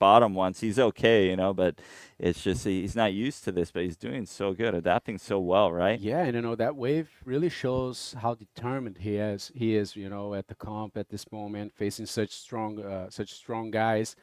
bottom once. He's okay, you know, but it's just he's not used to this, but he's doing so good, adapting so well, right? Yeah, and you know that wave really shows how determined he is, you know, at the comp at this moment, facing such strong guys.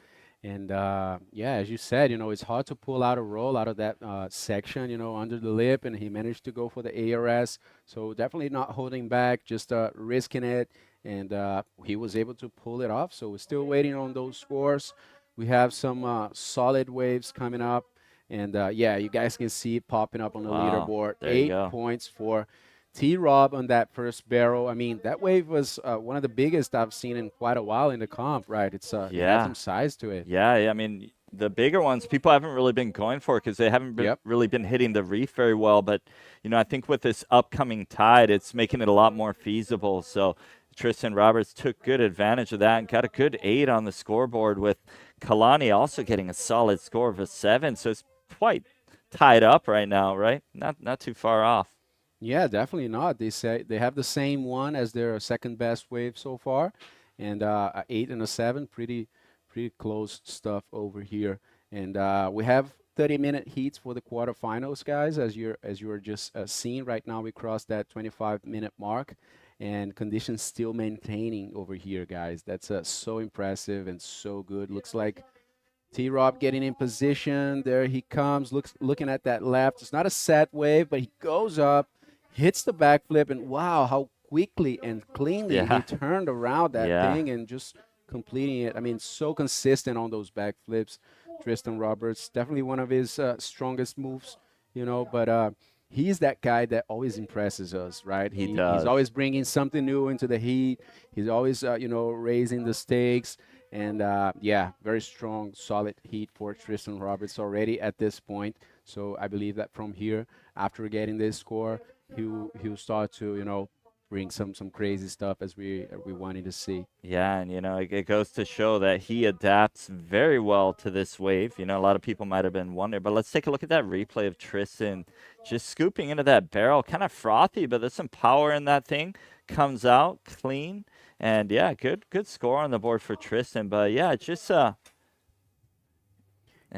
And yeah, as you said, you know, it's hard to pull out a roll out of that section, you know, under the lip, and he managed to go for the ARS. So definitely not holding back, just risking it, and he was able to pull it off. So we're still waiting on those scores. We have some solid waves coming up, and yeah, you guys can see it popping up on the leaderboard. 8 points for T-Rob on that first barrel. I mean, that wave was one of the biggest I've seen in quite a while in the comp, right? It has some size to it. Yeah, I mean, the bigger ones, people haven't really been going for because they haven't really been hitting the reef very well. But, you know, I think with this upcoming tide, it's making it a lot more feasible. So Tristan Roberts took good advantage of that and got a good 8 on the scoreboard, with Khalani also getting a solid score of a 7. So it's quite tied up right now, right? Not too far off. Yeah, definitely not. They say they have the same one as their second best wave so far, and 8 and a 7, pretty close stuff over here. And we have 30-minute heats for the quarterfinals, guys. As you're just seeing right now, we crossed that 25-minute mark, and conditions still maintaining over here, guys. That's so impressive and so good. Looks like T-Rob getting in position. There he comes, looking at that left. It's not a set wave, but he goes up, hits the backflip, and wow, how quickly and cleanly he turned around that thing and just completing it. I mean, so consistent on those backflips. Tristan Roberts, definitely one of his strongest moves, you know, but he's that guy that always impresses us, right? He does. He's always bringing something new into the heat. He's always, you know, raising the stakes. And, yeah, very strong, solid heat for Tristan Roberts already at this point. So I believe that from here, after getting this score, he'll start to, you know, bring some crazy stuff as we wanted to see. Yeah, and it goes to show that he adapts very well to this wave. A lot of people might have been wondering, but let's take a look at that replay of Tristan just scooping into that barrel, kind of frothy, but there's some power in that thing. Comes out clean, and yeah, good score on the board for Tristan. But yeah, just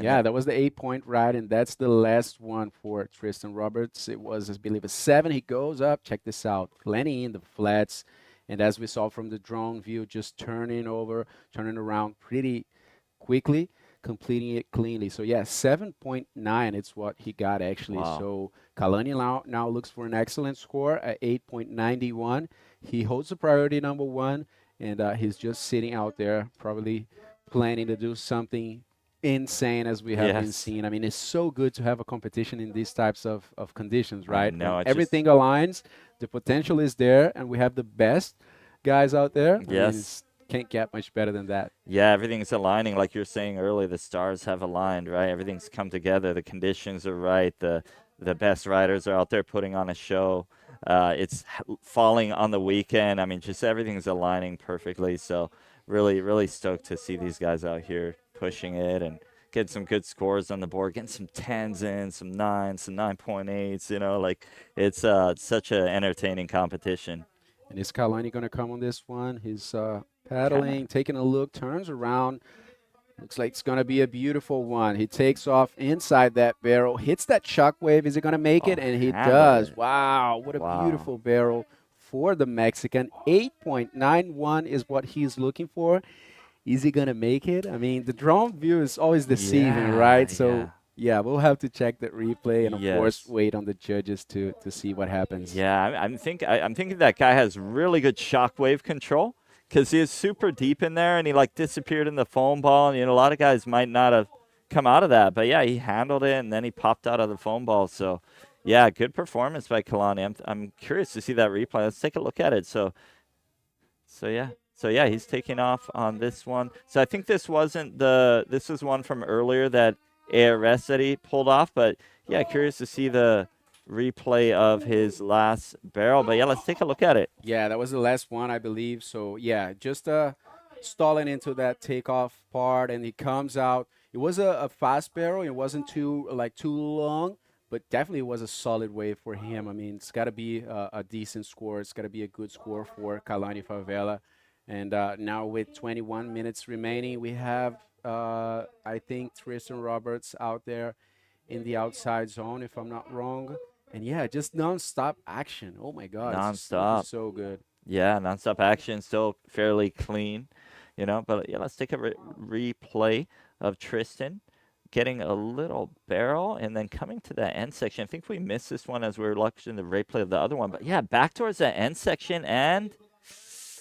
yeah, that was the 8-point ride, and that's the last one for Tristan Roberts. It was, I believe, a 7. He goes up. Check this out. Plenty in the flats. And as we saw from the drone view, just turning around pretty quickly, completing it cleanly. So, yeah, 7.9 it's what he got, actually. Wow. So, Khalani now looks for an excellent score at 8.91. He holds the priority number 1, and he's just sitting out there, probably planning to do something insane as we have been seeing. I mean, it's so good to have a competition in these types of conditions, right? No, everything aligns, the potential is there, and we have the best guys out there. Yes. Can't get much better than that. Yeah, everything's aligning. Like you were saying earlier, the stars have aligned, right? Everything's come together. The conditions are right. The best riders are out there putting on a show. It's falling on the weekend. I mean, just everything's aligning perfectly. So really, really stoked to see these guys out here pushing it and getting some good scores on the board, getting some 10s in, some 9s, some 9.8s, like it's such an entertaining competition. And is Khalani going to come on this one? He's paddling, taking a look, turns around. Looks like it's going to be a beautiful one. He takes off inside that barrel, hits that shockwave. Is he going to make it? And he does. Wow, what a beautiful barrel for the Mexican. 8.91 is what he's looking for. Is he going to make it? I mean, the drone view is always deceiving, right? So, yeah, we'll have to check that replay and, of course, wait on the judges to see what happens. Yeah, I'm thinking that guy has really good shockwave control because he is super deep in there and he, disappeared in the foam ball. And, a lot of guys might not have come out of that. But, yeah, he handled it and then he popped out of the foam ball. So, yeah, good performance by Khalani. I'm curious to see that replay. Let's take a look at it. So yeah, he's taking off on this one. So I think this was one from earlier that ARS that he pulled off. But yeah, curious to see the replay of his last barrel. But yeah, let's take a look at it. Yeah, that was the last one, I believe. So yeah, just stalling into that takeoff part, and he comes out. It was a fast barrel. It wasn't too long, but definitely was a solid wave for him. I mean, it's got to be a decent score. It's got to be a good score for Khalani Favela. And now with 21 minutes remaining, we have, I think, Tristan Roberts out there in the outside zone, if I'm not wrong. And, yeah, just nonstop action. Oh, my God. Nonstop. So good. Yeah, nonstop action, still fairly clean, But, yeah, let's take a replay of Tristan getting a little barrel and then coming to that end section. I think we missed this one as we were watching the replay of the other one. But, yeah, back towards that end section and...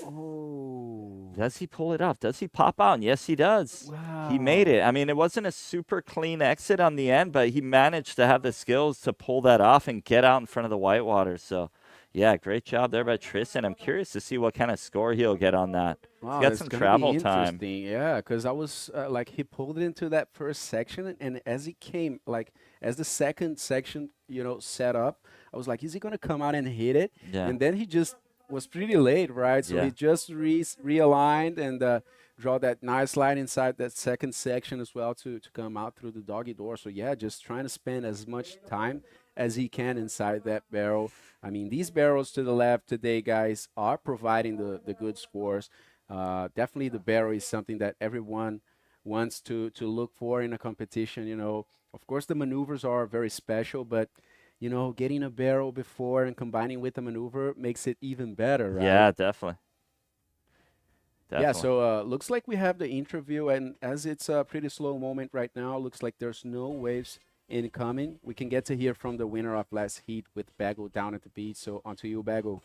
Oh. Does he pull it off? Does he pop out? And yes, he does. Wow. He made it. I mean, it wasn't a super clean exit on the end, but he managed to have the skills to pull that off and get out in front of the whitewater. So, yeah, great job there by Tristan. I'm curious to see what kind of score he'll get on that. Wow, He's got some travel time. Yeah, because I was he pulled it into that first section, and as he came, as the second section, set up, I was like, is he going to come out and hit it? Yeah. And then he just was pretty late, right? So he just realigned and draw that nice line inside that second section as well to come out through the doggy door. So, yeah, just trying to spend as much time as he can inside that barrel. I mean, these barrels to the left today, guys, are providing the good scores. Definitely the barrel is something that everyone wants to look for in a competition. Of course, the maneuvers are very special, but getting a barrel before and combining with a maneuver makes it even better, right? Yeah, definitely. Yeah, so looks like we have the interview, and as it's a pretty slow moment right now, looks like there's no waves incoming. We can get to hear from the winner of last heat with Bago down at the beach. So on to you, Bago.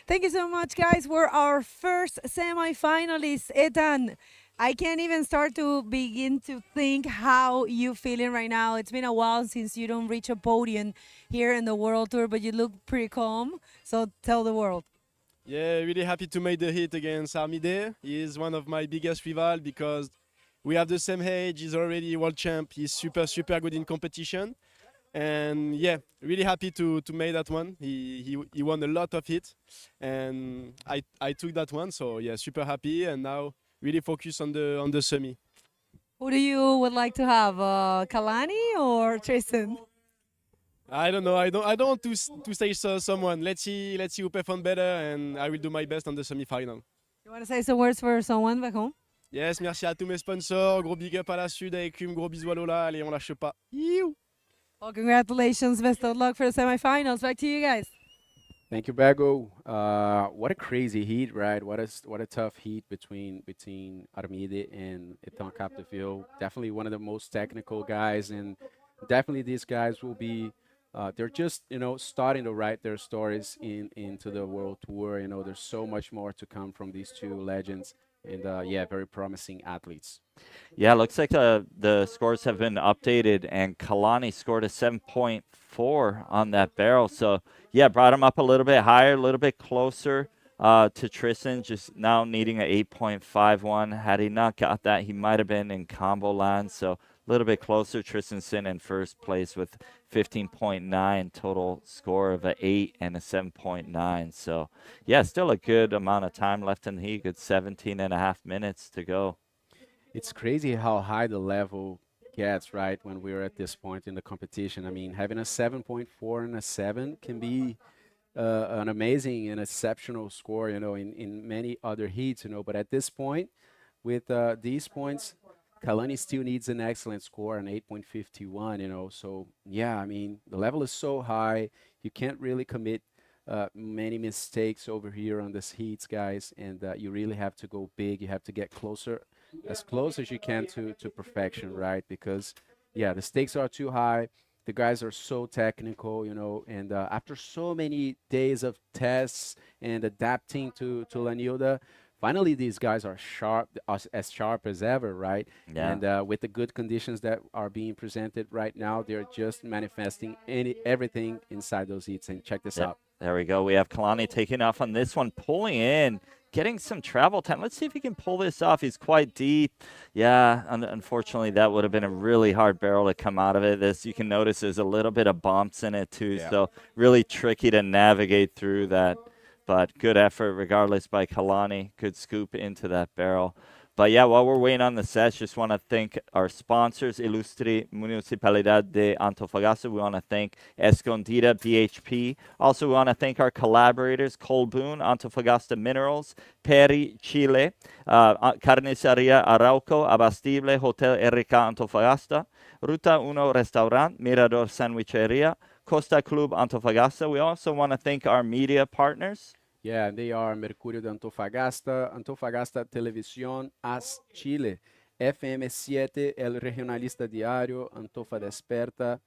Thank you so much, guys. We're our first semi-finalists. Ethan, I can't even start to begin to think how you feeling right now. It's been a while since you don't reach a podium here in the World Tour, but you look pretty calm. So tell the world. Yeah, really happy to make the hit against Armide. He is one of my biggest rivals because we have the same age. He's already world champ. He's super, super good in competition. And yeah, really happy to make that one. He won a lot of hits, and I took that one. So yeah, super happy, and now really focus on the semi. Who do you would like to have, Khalani or Tristan? I don't know. I don't want to say someone. Let's see who perform better, and I will do my best on the semi-final. You want to say some words for someone back home? Yes, merci à tous mes sponsors. Gros big up à la Sud avec Cume. Gros bisous à Lola. Allez, on lâche pas. Youh! Well, congratulations. Best of luck for the semifinals. Back to you guys. Thank you, Bago. What a crazy heat, right? What a tough heat between Armide and Etan Capdeville. Definitely one of the most technical guys, and definitely these guys will be. They're just starting to write their stories into the World Tour. There's so much more to come from these two legends, and yeah, very promising athletes. Yeah, looks like the scores have been updated, and Khalani scored a 7.4 on that barrel. So yeah, brought him up a little bit higher, a little bit closer to Tristan, just now needing an 8.51. Had he not got that, he might have been in combo land. So a little bit closer. Tristan sitting in first place with 15.9 total score of an 8 and a 7.9. So yeah, still a good amount of time left in the heat. Good 17 and a half minutes to go. It's crazy how high the level gets, right, when we're at this point in the competition. I mean, having a 7.4 and a 7 can be an amazing and exceptional score, in many other heats, but at this point, with these points, Khalani still needs an excellent score, an 8.51, so yeah, I mean, the level is so high, you can't really commit many mistakes over here on this heats, guys, and you really have to go big. You have to get closer, as close as you can to perfection, right? Because yeah, the stakes are too high. The guys are so technical, and after so many days of tests and adapting to La Nilda, finally these guys are sharp, as sharp as ever, right? Yeah. And with the good conditions that are being presented right now, they're just manifesting everything inside those heats. And check this out. There we go. We have Khalani taking off on this one, pulling in, getting some travel time. Let's see if he can pull this off. He's quite deep. Yeah, unfortunately, that would have been a really hard barrel to come out of it. This, you can notice there's a little bit of bumps in it too, so really tricky to navigate through that. But good effort regardless by Khalani. Good scoop into that barrel. But yeah, while we're waiting on the sets, just want to thank our sponsors, Illustre Municipalidad de Antofagasta. We want to thank Escondida BHP. Also, we want to thank our collaborators, Colbún, Antofagasta Minerals, Peri, Chile, Carnicería Arauco, Abastible, Hotel RK Antofagasta, Ruta 1 Restaurant, Mirador Sandwicheria, Costa Club Antofagasta. We also want to thank our media partners. Yeah, they are Mercurio de Antofagasta, Antofagasta Televisión, AS Chile, FM7, El Regionalista Diario, Antofa Desperta,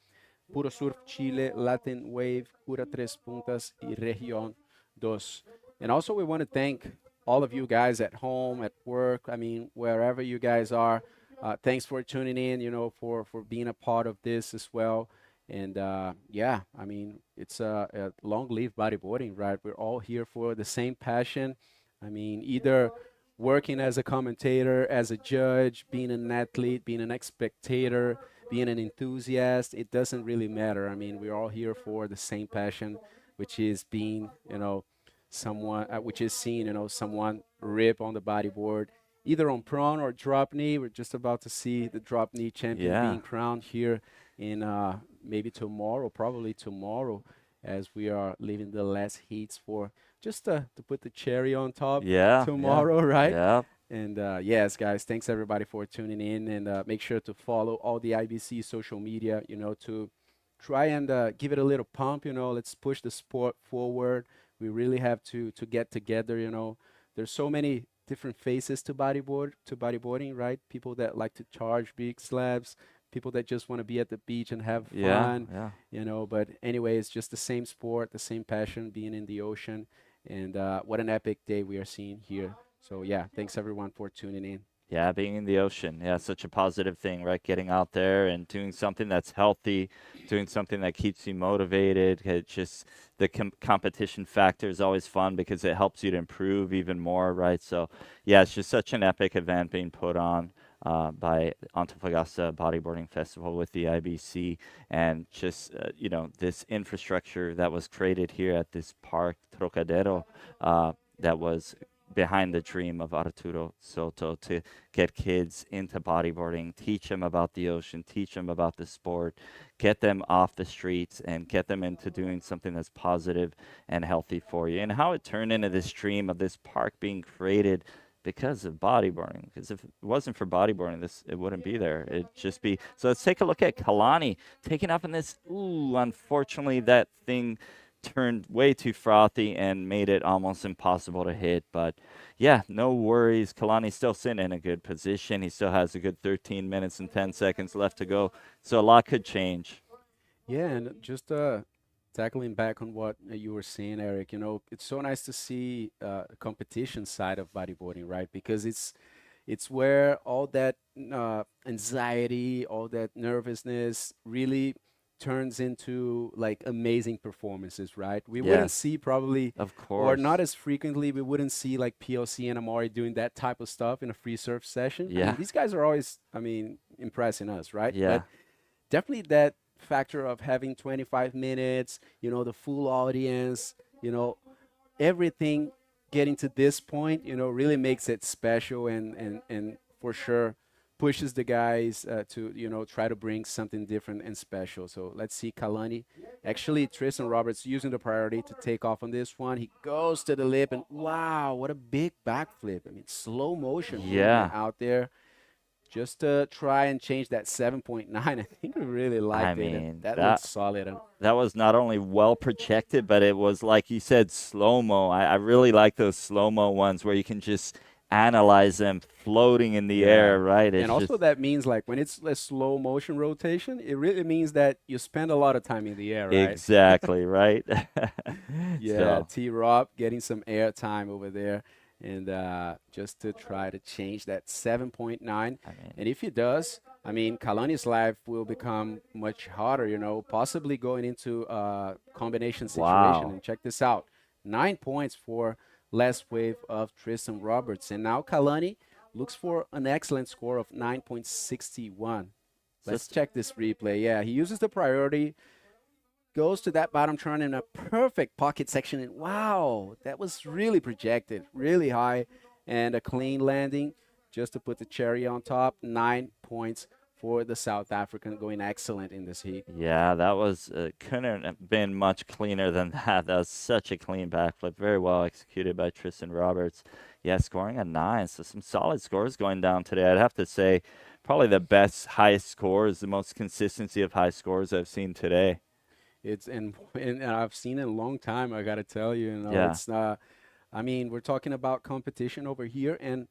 Puro Surf Chile, Latin Wave, Cura Tres Puntas, y Región 2. And also we want to thank all of you guys at home, at work, I mean, wherever you guys are. Thanks for tuning in, for being a part of this as well. And yeah, I mean, it's a long-live bodyboarding, right? We're all here for the same passion. I mean, either working as a commentator, as a judge, being an athlete, being an spectator, being an enthusiast, it doesn't really matter. I mean, we're all here for the same passion, which is being, someone, which is seeing, someone rip on the bodyboard, either on prone or drop knee. We're just about to see the drop knee champion being crowned here in maybe tomorrow, probably tomorrow, as we are leaving the last heats for just to put the cherry on top tomorrow, right? Yeah. And yes, guys, thanks everybody for tuning in, and make sure to follow all the IBC social media, to try and give it a little pump, let's push the sport forward. We really have to get together, There's so many different faces to bodyboarding, right? People that like to charge big slabs, people that just want to be at the beach and have fun, but anyway, it's just the same sport, the same passion, being in the ocean, and what an epic day we are seeing here. So yeah, thanks everyone for tuning in. Yeah, being in the ocean. Yeah, such a positive thing, right? Getting out there and doing something that's healthy, doing something that keeps you motivated. It just, the competition factor is always fun because it helps you to improve even more, right? So yeah, it's just such an epic event being put on. by Antofagasta Bodyboarding Festival with the IBC, and just this infrastructure that was created here at this park Trocadero, that was behind the dream of Arturo Soto to get kids into bodyboarding, teach them about the ocean, teach them about the sport, get them off the streets and get them into doing something that's positive and healthy for you. And how it turned into this dream of this park being created because of bodyboarding. Because if it wasn't for bodyboarding, it wouldn't be there. It'd just be. So let's take a look at Khalani taking off in this. Ooh, unfortunately, that thing turned way too frothy and made it almost impossible to hit. But yeah, no worries. Khalani's still sitting in a good position. He still has a good 13 minutes and 10 seconds left to go. So a lot could change. Yeah, and just tackling back on what you were saying, Eric, it's so nice to see the competition side of bodyboarding, right? Because it's where all that anxiety, all that nervousness really turns into like amazing performances, right? We wouldn't see probably, of course, or not as frequently, we wouldn't see like PLC and Amari doing that type of stuff in a free surf session. Yeah. I mean, these guys are always, impressing us, right? Yeah. But definitely that factor of having 25 minutes, the full audience, everything getting to this point, really makes it special and for sure pushes the guys to, try to bring something different and special. So let's see Khalani. Actually, Tristan Roberts using the priority to take off on this one. He goes to the lip and wow, what a big backflip. Slow motion out there. Just to try and change that 7.9. I think we really liked it. That looks solid. That was not only well projected, but it was, like you said, slow-mo. I really like those slow-mo ones where you can just analyze them floating in the air, right? And also that means like when it's a slow motion rotation, it really means that you spend a lot of time in the air, right? Exactly, right? Yeah, T-Rob getting some air time over there. And just to try to change that 7.9. And if he does, Khalani's life will become much harder, possibly going into a combination situation. Wow. And check this out. 9 points for last wave of Tristan Roberts. And now Khalani looks for an excellent score of 9.61. Let's check this replay. Yeah, he uses the priority, goes to that bottom turn in a perfect pocket section. And wow, that was really projected, really high, and a clean landing just to put the cherry on top. 9 points for the South African, going excellent in this heat. Yeah, that was couldn't have been much cleaner than that. That was such a clean backflip. Very well executed by Tristan Roberts. Yeah, scoring a 9. So some solid scores going down today. I'd have to say probably the best highest scores, the most consistency of high scores I've seen today. It's and I've seen it a long time, I got to tell you. It's we're talking about competition over here, and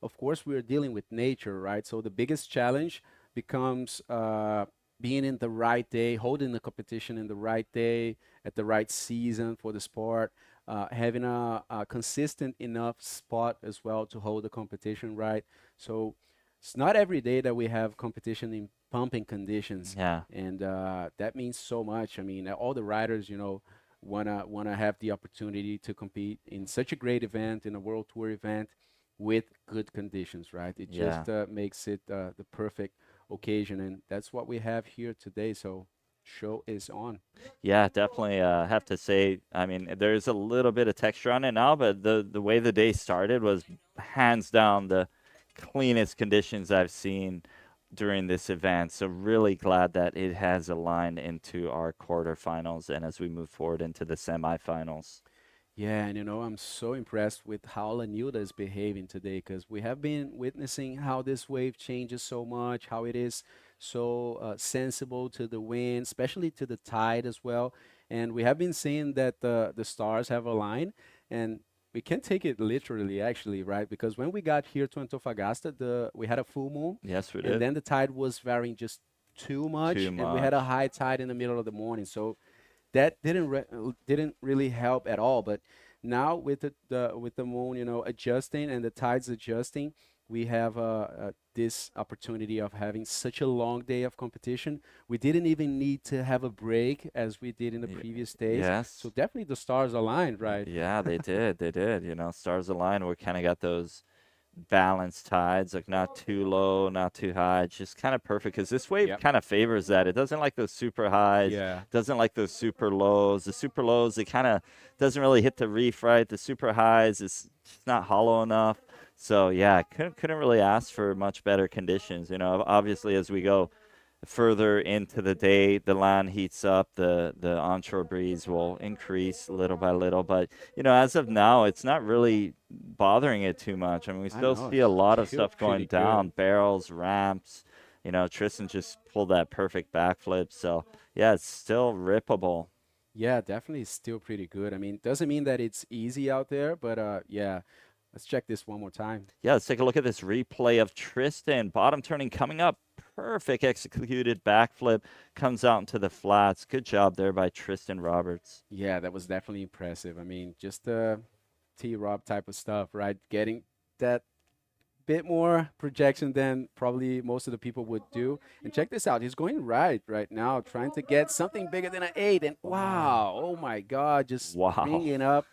of course we're dealing with nature, right? So the biggest challenge becomes being in the right day, holding the competition in the right day, at the right season for the sport, having a consistent enough spot as well to hold the competition, right? So it's not every day that we have competition in pumping conditions. Yeah. And that means so much. All the riders, wanna have the opportunity to compete in such a great event, in a World Tour event, with good conditions, right? It just makes it the perfect occasion, and that's what we have here today. So show is on. Yeah, definitely have to say, there's a little bit of texture on it now, but the way the day started was hands down the cleanest conditions I've seen during this event. So really glad that it has aligned into our quarterfinals and as we move forward into the semifinals. Yeah, and I'm so impressed with how Nilda is behaving today, because we have been witnessing how this wave changes so much, how it is so sensible to the wind, especially to the tide as well. And we have been seeing that the stars have aligned, and we can take it literally, actually, right? Because when we got here to Antofagasta, we had a full moon. Yes, we did. And then the tide was varying just too much. And we had a high tide in the middle of the morning. So that didn't really help at all. But now with the moon, adjusting and the tides adjusting, we have this opportunity of having such a long day of competition. We didn't even need to have a break as we did in the previous days. Yes. So definitely the stars aligned, right? Yeah, they did. They did. Stars aligned. We kind of got those balanced tides, like not too low, not too high. It's just kind of perfect because this wave kind of favors that. It doesn't like those super highs, doesn't like those super lows. The super lows, it kind of doesn't really hit the reef right. The super highs, it's just not hollow enough. So yeah, couldn't really ask for much better conditions. You know, obviously as we go further into the day, the land heats up, the onshore breeze will increase little by little. But, you know, as of now, it's not really bothering it too much. I mean, we still see a lot of stuff going down, barrels, ramps. You know, Tristan just pulled that perfect backflip. So, yeah, it's still rippable. Yeah, definitely still pretty good. I mean, doesn't mean that it's easy out there, but yeah. Let's check this one more time. Yeah, let's take a look at this replay of Tristan. Bottom turning coming up. Perfect executed backflip. Comes out into the flats. Good job there by Tristan Roberts. Yeah, that was definitely impressive. I mean, just T-Rob type of stuff, right? Getting that bit more projection than probably most of the people would do. And check this out. He's going right now, trying to get something bigger than an 8. And wow, oh my God, just bringing up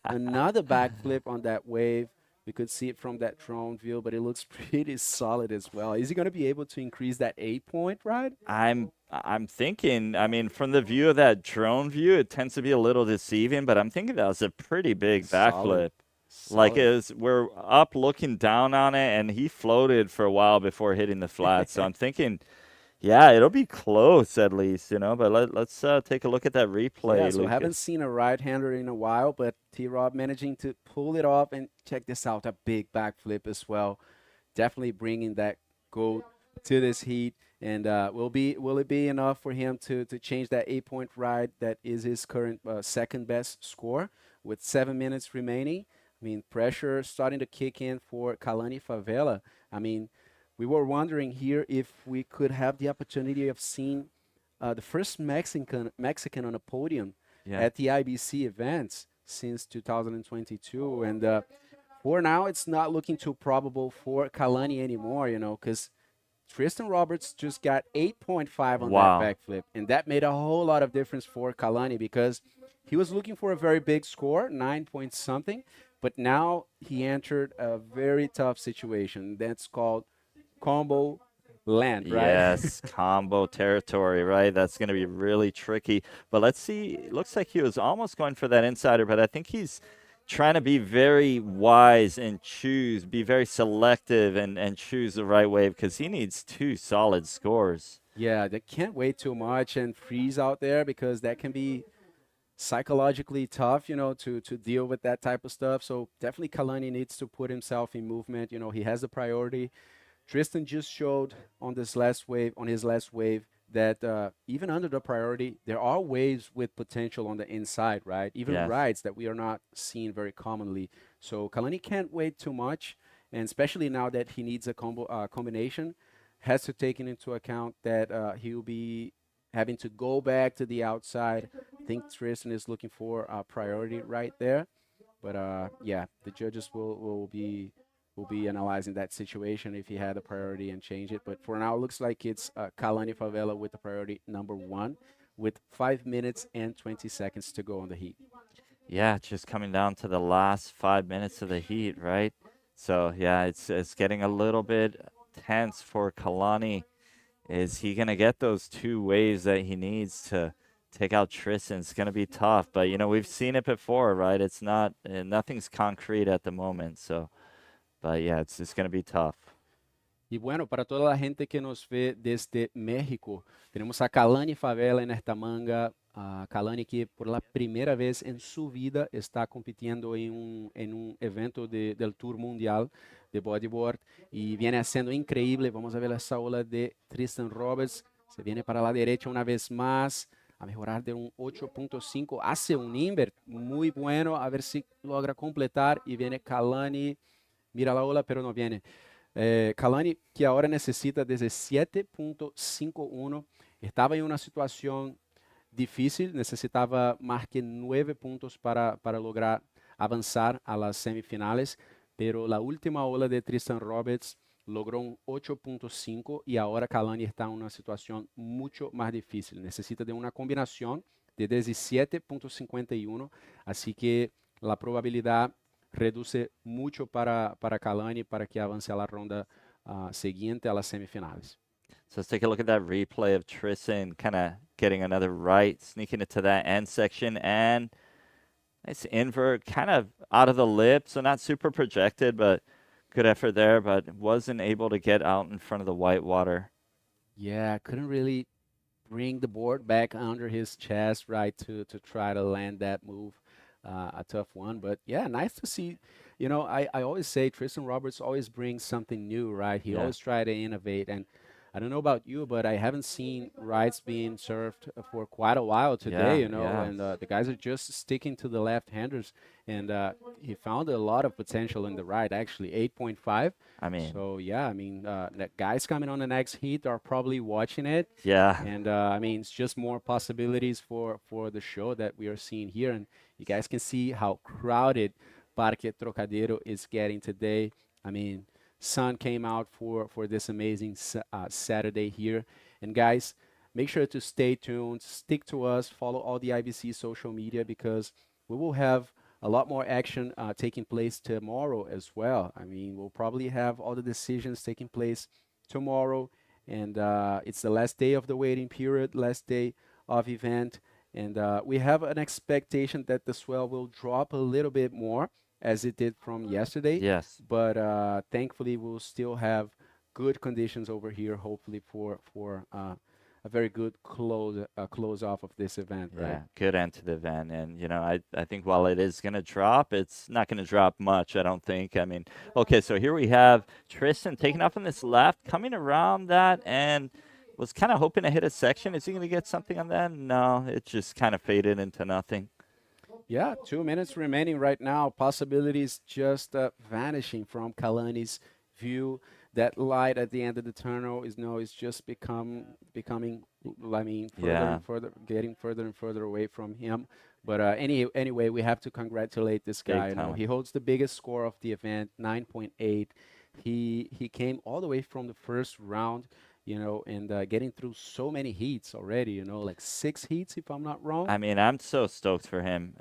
another backflip on that wave. We could see it from that drone view, but it looks pretty solid as well. Is he going to be able to increase that 8-point ride? I'm thinking, I mean, from the view of that drone view, it tends to be a little deceiving, but I'm thinking that was a pretty big backflip. Like we're up looking down on it, and he floated for a while before hitting the flat. So I'm thinking, yeah, it'll be close at least, you know. But let's take a look at that replay. Yeah, so I haven't seen a right-hander in a while, but T-Rob managing to pull it off, and check this out, a big backflip as well. Definitely bringing that gold to this heat. And will it be enough for him to change that 8-point ride that is his current second best score with 7 minutes remaining? I mean, pressure starting to kick in for Khalani Favela. I mean, we were wondering here if we could have the opportunity of seeing the first Mexican on a podium at the IBC events since 2022. And for now, it's not looking too probable for Khalani anymore, you know, because Tristan Roberts just got 8.5 on that backflip. And that made a whole lot of difference for Khalani because he was looking for a very big score, 9 point something. But now he entered a very tough situation. That's called combo land, right? Yes, combo territory, right? That's going to be really tricky. But let's see. It looks like he was almost going for that insider, but I think he's trying to be very wise and be very selective and choose the right wave because he needs 2 solid scores. Yeah, they can't wait too much and freeze out there because that can be psychologically tough, you know, to deal with that type of stuff. So definitely Khalani needs to put himself in movement. You know, he has the priority. Tristan just showed on his last wave, that even under the priority, there are waves with potential on the inside, right? Even rides that we are not seeing very commonly. So Khalani can't wait too much, and especially now that he needs a combination, has to take into account that he will be having to go back to the outside. I think Tristan is looking for a priority right there. But yeah, the judges will be analyzing that situation if he had a priority and change it. But for now, it looks like it's Khalani Favela with the priority number 1 with 5 minutes and 20 seconds to go on the heat. Yeah, just coming down to the last 5 minutes of the heat, right? So, yeah, it's getting a little bit tense for Khalani. Is he going to get those 2 waves that he needs to take out Tristan? It's going to be tough. But, you know, we've seen it before, right? It's not, nothing's concrete at the moment. So, but yeah, it's going to be tough. Y bueno, para toda la gente que nos ve desde México, tenemos a Khalani Favela en esta manga. Khalani que por la primera vez en su vida está compitiendo en un evento del Tour Mundial de Bodyboard y viene haciendo increíble. Vamos a ver esa ola de Tristan Roberts. Se viene para la derecha una vez más a mejorar de un 8.5. Hace un invert muy bueno. A ver si logra completar. Y viene Khalani. Mira la ola, pero no viene. Khalani, que ahora necesita 17.51. Estaba en una situación difícil, necesitaba más que 9 puntos para lograr avanzar a las semifinales, pero la última ola de Tristan Roberts logró un 8.5 y ahora Khalani está en una situación mucho más difícil. Necesita de una combinación de 17.51, así que la probabilidad reduce mucho para Khalani para que avance a la ronda siguiente, a las semifinales. So let's take a look at that replay of Tristan kind of getting another right, sneaking it to that end section, and nice invert, kind of out of the lip, so not super projected, but good effort there, but wasn't able to get out in front of the white water. Yeah, couldn't really bring the board back under his chest, right, to try to land that move. A tough one, but yeah, nice to see. You know, I always say Tristan Roberts always brings something new, right? He always try to innovate, and I don't know about you, but I haven't seen rides being served for quite a while today, you know, and the guys are just sticking to the left-handers, and he found a lot of potential in the ride, actually, 8.5. I mean. So, yeah, I mean, the guys coming on the next heat are probably watching it. Yeah. And, I mean, it's just more possibilities for the show that we are seeing here, and you guys can see how crowded Parque Trocadero is getting today. I mean, sun came out for this amazing Saturday here. And guys, make sure to stay tuned, stick to us, follow all the IBC social media, because we will have a lot more action taking place tomorrow as well. I mean, we'll probably have all the decisions taking place tomorrow, and it's the last day of the waiting period, last day of event, and we have an expectation that the swell will drop a little bit more, as it did from yesterday. Yes. But thankfully, we'll still have good conditions over here, hopefully for a very good close off of this event, Yeah, right? good end to the event. And, you know, I think while it is going to drop, it's not going to drop much, I don't think. I mean, okay, so here we have Tristan taking off on this left, coming around that, and was kind of hoping to hit a section. Is he going to get something on that? No, it just kind of faded into nothing. Yeah, 2 minutes remaining right now. Possibilities just vanishing from Khalani's view. That light at the end of the tunnel is just becoming, I mean, further and further, getting further and further away from him. But anyway, we have to congratulate this guy. You know, he holds the biggest score of the event, 9.8. He came all the way from the first round, you know, and getting through so many heats already, you know, like 6 heats, if I'm not wrong. I mean, I'm so stoked for him,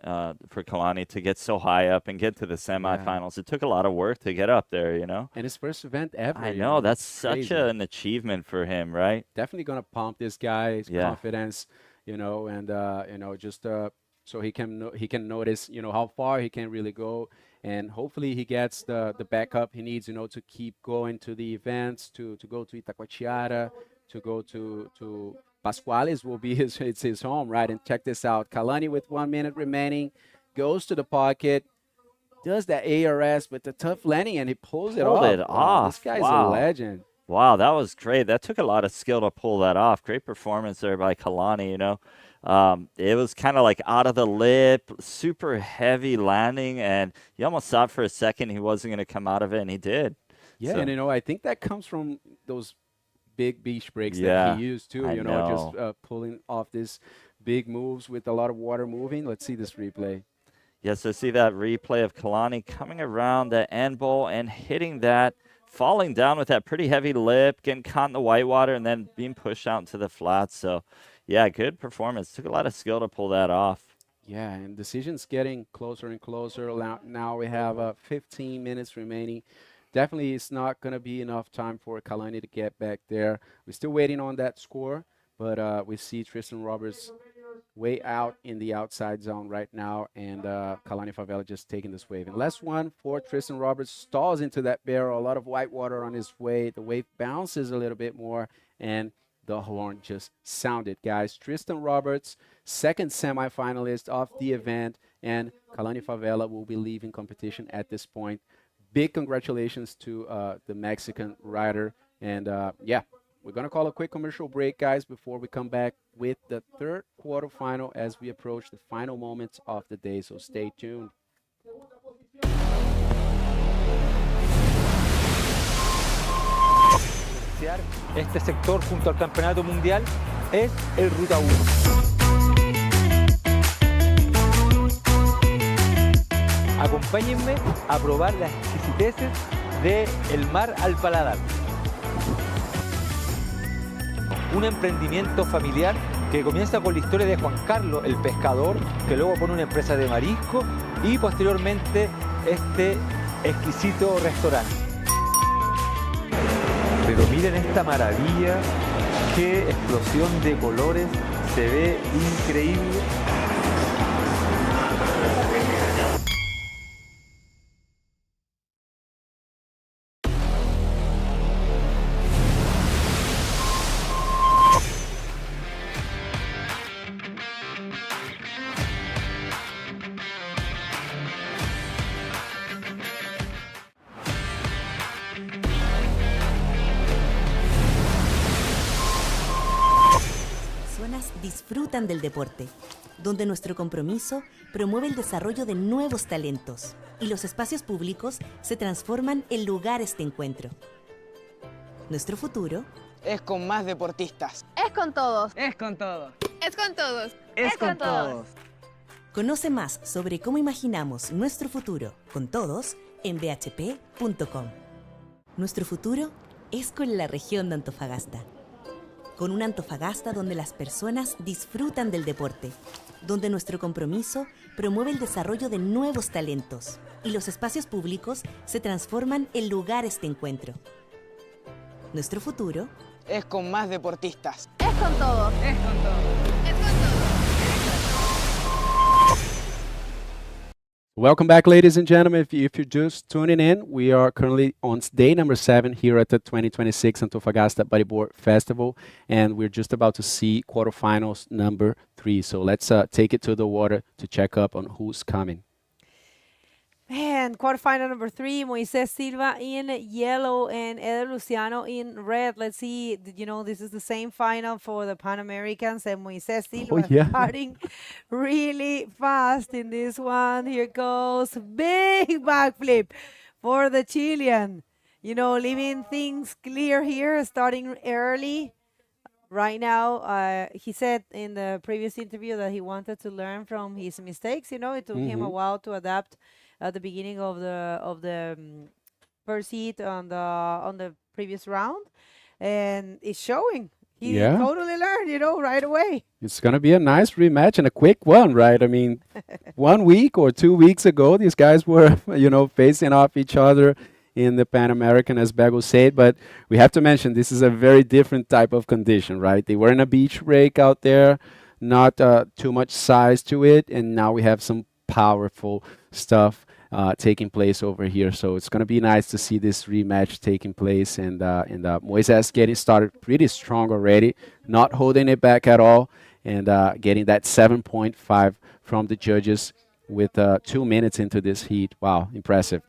for Khalani to get so high up and get to the semifinals. It took a lot of work to get up there, you know. And his first event ever. I know, that's such an achievement for him, right? Definitely going to pump this guy's confidence, you know, and, you know, just so he can notice, you know, how far he can really go. And hopefully he gets the backup he needs, you know, to keep going to the events, to go to Itacoatiara, to go to Pascuales will be his home, right? And check this out. Khalani with 1 minute remaining goes to the pocket, does that ARS with the tough landing, and he pulls it off. This guy's a legend. Wow, that was great. That took a lot of skill to pull that off. Great performance there by Khalani, you know. It was kind of like out of the lip, super heavy landing, and you almost thought for a second he wasn't going to come out of it, and he did. Yeah, So- and you know, I think that comes from those big beach breaks that he used too. I You know, just pulling off these big moves with a lot of water moving. Let's see this replay. Yeah, so see that replay of Khalani coming around the end bowl and hitting that, falling down with that pretty heavy lip, getting caught in the whitewater, and then being pushed out into the flats. So, yeah, good performance. Took a lot of skill to pull that off. Yeah, and decisions getting closer and closer. Now we have 15 minutes remaining. Definitely it's not going to be enough time for Khalani to get back there. We're still waiting on that score, but we see Tristan Roberts way out in the outside zone right now, and Khalani Favela just taking this wave. And last one for Tristan Roberts, stalls into that barrel, a lot of white water on his way. The wave bounces a little bit more, and the horn just sounded, guys. Tristan Roberts, second semifinalist of the event, and Khalani Favela will be leaving competition at this point. Big congratulations to the Mexican rider. And yeah, we're going to call a quick commercial break, guys, before we come back with the third quarterfinal as we approach the final moments of the day. So stay tuned. Este sector junto al campeonato mundial es el Ruta 1. Acompáñenme a probar las exquisiteces del mar al paladar. Un emprendimiento familiar que comienza con la historia de Juan Carlos, el pescador, que luego pone una empresa de marisco y posteriormente este exquisito restaurante. Pero miren esta maravilla, qué explosión de colores, se ve increíble. Disfrutan del deporte, donde nuestro compromiso promueve el desarrollo de nuevos talentos y los espacios públicos se transforman en lugares de encuentro. Nuestro futuro es con más deportistas. Es con todos. Es con todos. Es con todos. Es con todos. Conoce más sobre cómo imaginamos nuestro futuro con todos en bhp.com. Nuestro futuro es con la región de Antofagasta. Con una Antofagasta donde las personas disfrutan del deporte, donde nuestro compromiso promueve el desarrollo de nuevos talentos y los espacios públicos se transforman en lugares de encuentro. Nuestro futuro es con más deportistas. Es con todos. Es con todos. Es con todos. Welcome back, ladies and gentlemen. If you're just tuning in, we are currently on day number 7 here at the 2026 Antofagasta Bodyboard Festival, and we're just about to see quarterfinals number 3. So let's take it to the water to check up on who's coming. And quarterfinal number 3, Moises Silva in yellow and Eder Luciano in red. Let's see, you know, this is the same final for the Pan Americans, and Moises Silva starting really fast in this one. Here goes, big backflip for the Chilean. You know, leaving things clear here, starting early. Right now, he said in the previous interview that he wanted to learn from his mistakes. You know, it took him a while to adapt at the beginning of the first heat on the previous round, and it's showing. He totally learned, you know, right away. It's going to be a nice rematch and a quick one, right? I mean, 1 week or 2 weeks ago, these guys were, you know, facing off each other in the Pan American, as Bego said, but we have to mention this is a very different type of condition, right? They were in a beach break out there, not too much size to it, and now we have some powerful stuff taking place over here. So it's going to be nice to see this rematch taking place, and Moises getting started pretty strong already, not holding it back at all, and getting that 7.5 from the judges with 2 minutes into this heat. Wow, impressive.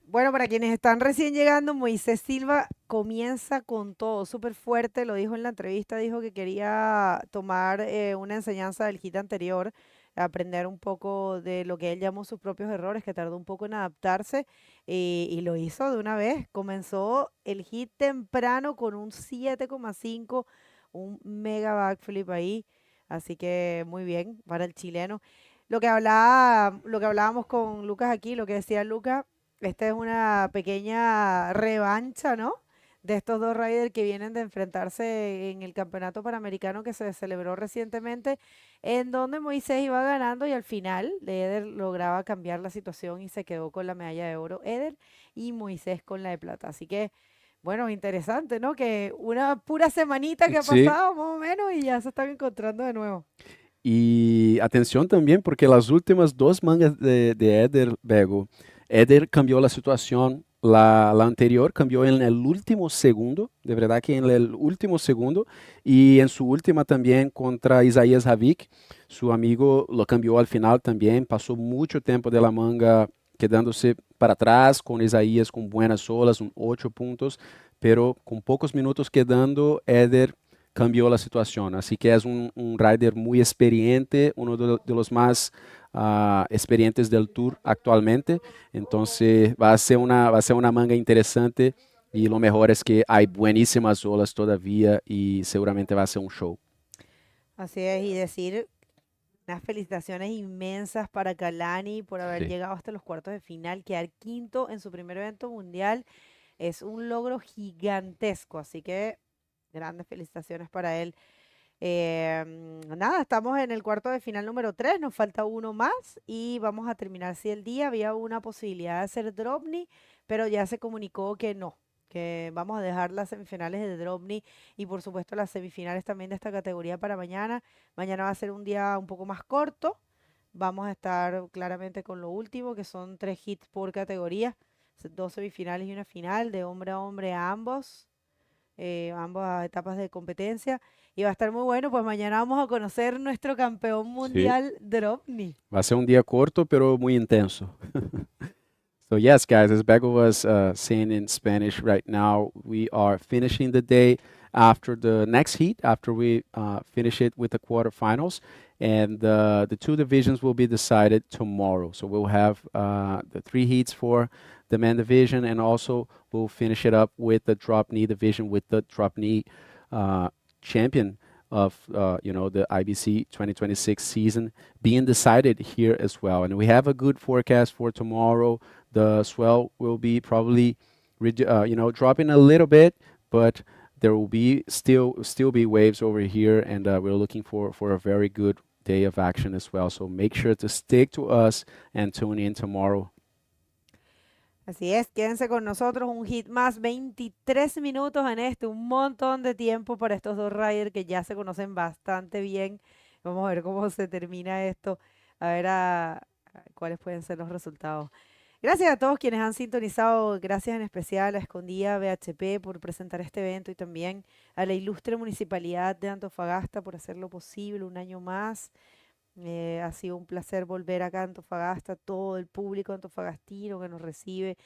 Bueno, para quienes están recién llegando, Moises Silva comienza con todo, súper fuerte, lo dijo en la entrevista, dijo que quería tomar una enseñanza del hit anterior, aprender un poco de lo que él llamó sus propios errores, que tardó un poco en adaptarse, y lo hizo de una vez. Comenzó el hit temprano con un 7,5, un mega backflip ahí, así que muy bien para el chileno. Lo que hablábamos con Lucas aquí, lo que decía Lucas, esta es una pequeña revancha, ¿no?, de estos dos riders que vienen de enfrentarse en el campeonato panamericano que se celebró recientemente, en donde Moises iba ganando y al final Eder lograba cambiar la situación y se quedó con la medalla de oro Eder y Moises con la de plata. Así que, bueno, interesante, ¿no? Que una pura semanita que ha pasado más o menos y ya se están encontrando de nuevo. Y atención también porque las últimas 2 mangas de Eder, Bego, Eder cambió la situación. La anterior cambió en el último segundo, de verdad que en el último segundo, y en su última también contra Isaías Havik, su amigo lo cambió al final también, pasó mucho tiempo de la manga quedándose para atrás con Isaías con buenas olas, 8 puntos, pero con pocos minutos quedando, Eder cambió la situación, así que es un rider muy experiente, uno de los más experientes del Tour actualmente, entonces va a ser una manga interesante y lo mejor es que hay buenísimas olas todavía y seguramente va a ser un show. Así es, y decir unas felicitaciones inmensas para Khalani por haber llegado hasta los cuartos de final, quedar quinto en su primer evento mundial, es un logro gigantesco, así que grandes felicitaciones para él. Nada, estamos en el cuarto de final número 3, nos falta uno más y vamos a terminar así el día. Había una posibilidad de hacer DropKnee, pero ya se comunicó que no, que vamos a dejar las semifinales de DropKnee y por supuesto las semifinales también de esta categoría para mañana. Mañana va a ser un día un poco más corto. Vamos a estar claramente con lo último, que son 3 hits por categoría, 2 semifinales y una final, de hombre a hombre a ambas etapas de competencia. Y va a estar muy bueno, pues mañana vamos a conocer nuestro campeón mundial DropKnee. Va a ser un día corto, pero muy intenso. So yes, guys, as Bego was saying in Spanish right now, we are finishing the day after the next heat, after we finish it with the quarterfinals. And the 2 divisions will be decided tomorrow. So we'll have the 3 heats for the men division, and also we'll finish it up with the DropKnee division with the DropKnee champion of the IBC 2026 season being decided here as well. And we have a good forecast for tomorrow. The swell will be probably dropping a little bit, but there will be still be waves over here, and we're looking for a very good day of action as well. So make sure to stick to us and tune in tomorrow. Así es, quédense con nosotros, un hit más, 23 minutos en un montón de tiempo para estos dos riders que ya se conocen bastante bien. Vamos a ver cómo se termina esto, a ver cuáles pueden ser los resultados. Gracias a todos quienes han sintonizado, gracias en especial a Escondida BHP por presentar este evento y también a la ilustre Municipalidad de Antofagasta por hacerlo posible un año más. Ha sido un placer volver acá a Antofagasta, todo el público antofagastino que nos recibe,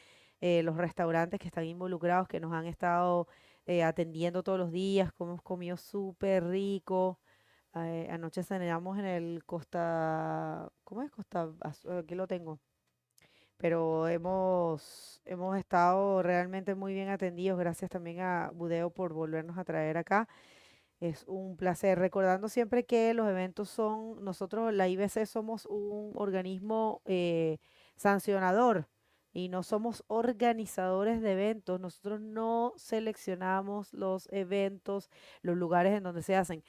los restaurantes que están involucrados, que nos han estado atendiendo todos los días, hemos comido súper rico. Anoche cenamos en el Costa, ¿cómo es? Aquí lo tengo. Pero hemos estado realmente muy bien atendidos, gracias también a Budeo por volvernos a traer acá. Es un placer, recordando siempre que los eventos nosotros, la IBC, somos un organismo sancionador y no somos organizadores de eventos. Nosotros no seleccionamos los eventos, los lugares en donde se hacen.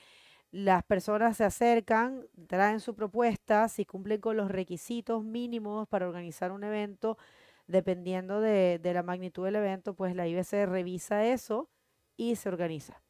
Las personas se acercan, traen su propuesta, si cumplen con los requisitos mínimos para organizar un evento, dependiendo de la magnitud del evento, pues la IBC revisa eso y se organiza.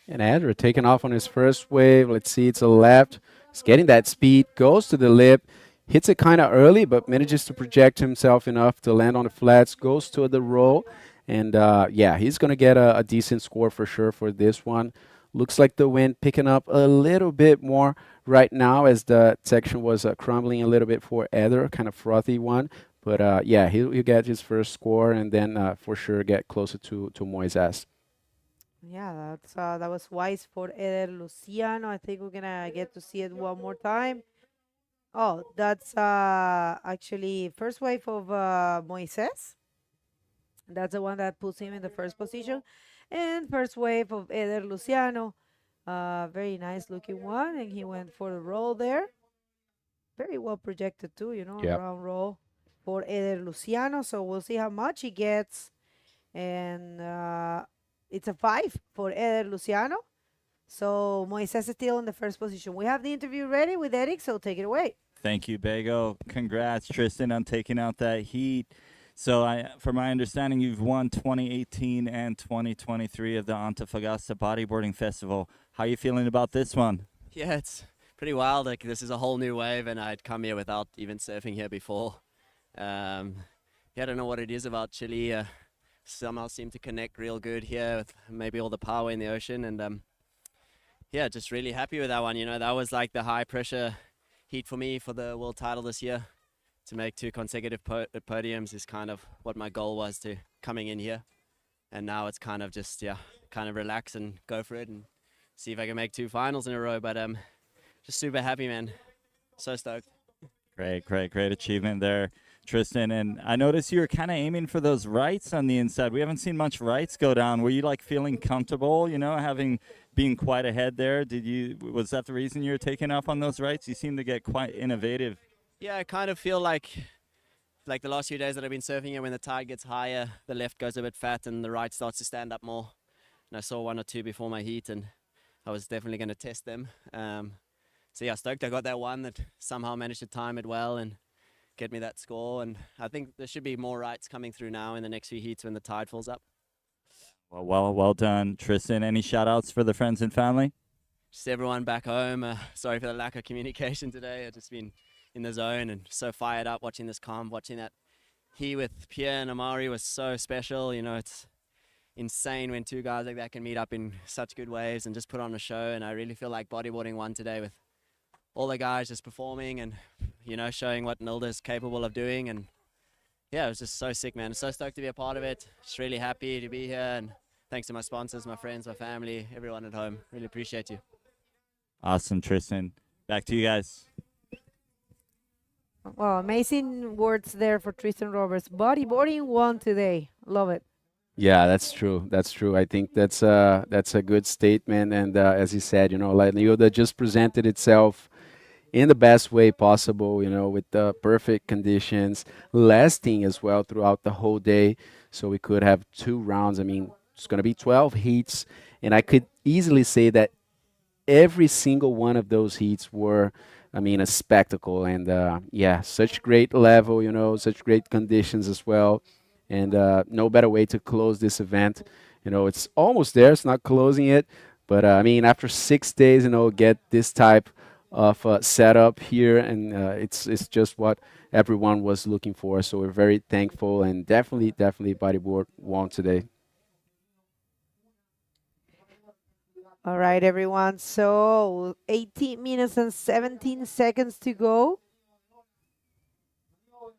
And Eder taking off on his first wave. Let's see, it's a left. He's getting that speed, goes to the lip, hits it kind of early, but manages to project himself enough to land on the flats, goes to the roll. And yeah, he's going to get a decent score for sure for this one. Looks like the wind picking up a little bit more right now as the section was crumbling a little bit for Eder, kind of frothy one. But yeah, he'll get his first score and then for sure get closer to Moises. Yeah, that was wise for Eder Luciano. I think we're gonna get to see it one more time. Oh, that's actually first wave of Moises. That's the one that puts him in the first position. And first wave of Eder Luciano. Very nice looking one, and he went for the roll there. Very well projected too, Yep. round roll for Eder Luciano. So we'll see how much he gets. And it's a 5 for Eder Luciano. So Moises is still in the first position. We have the interview ready with Eric, so take it away. Thank you, Bego. Congrats, Tristan, on taking out that heat. So, from my understanding, you've won 2018 and 2023 of the Antofagasta Bodyboarding Festival. How are you feeling about this one? Yeah, it's pretty wild. Like, this is a whole new wave, and I'd come here without even surfing here before. Yeah, I don't know what it is about Chile. Somehow seem to connect real good here with maybe all the power in the ocean. And yeah, just really happy with that one. That was like the high pressure heat for me for the world title this year. To make 2 consecutive podiums is kind of what my goal was to coming in here. And now it's kind of just, kind of relax and go for it and see if I can make 2 finals in a row. But just super happy, man. So stoked. Great achievement there, Tristan. And I noticed you were kind of aiming for those rights on the inside. We haven't seen much rights go down. Were you like feeling comfortable, being quite ahead there? Was that the reason you were taking off on those rights? You seem to get quite innovative. Yeah, I kind of feel like the last few days that I've been surfing here, when the tide gets higher, the left goes a bit fat and the right starts to stand up more. And I saw 1 or 2 before my heat, and I was definitely going to test them. So yeah, stoked I got that one, that somehow managed to time it well and get me that score. And I think there should be more rights coming through now in the next few heats when the tide falls up. Well done, Tristan. Any shout outs for the friends and family? Just everyone back home. Sorry for the lack of communication today. I've just been in the zone and so fired up watching this comp, watching that heat with Pierre and Amari was so special. You know, it's insane when two guys like that can meet up in such good waves and just put on a show. And I really feel like bodyboarding won today with all the guys just performing and, you know, showing what Nilda's capable of doing. And yeah, it was just so sick, man. So stoked to be a part of it. Just really happy to be here. And thanks to my sponsors, my friends, my family, everyone at home. Really appreciate you. Awesome, Tristan. Back to you guys. Well, amazing words there for Tristan Roberts. Bodyboarding won today. Love it. Yeah, that's true. That's true. I think that's a good statement. And as he said, you know, like Nilda just presented itself in the best way possible, you know, with the perfect conditions, lasting as well throughout the whole day. So we could have 2 rounds. I mean, it's going to be 12 heats. And I could easily say that every single one of those heats were, I mean, a spectacle. And yeah, such great level, you know, such great conditions as well. And no better way to close this event. You know, it's almost there. It's not closing it. But I mean, after 6 days, you know, get this type of setup here. And it's just what everyone was looking for. So we're very thankful. And definitely Bodyboard won today. All right, everyone. So 18 minutes and 17 seconds to go.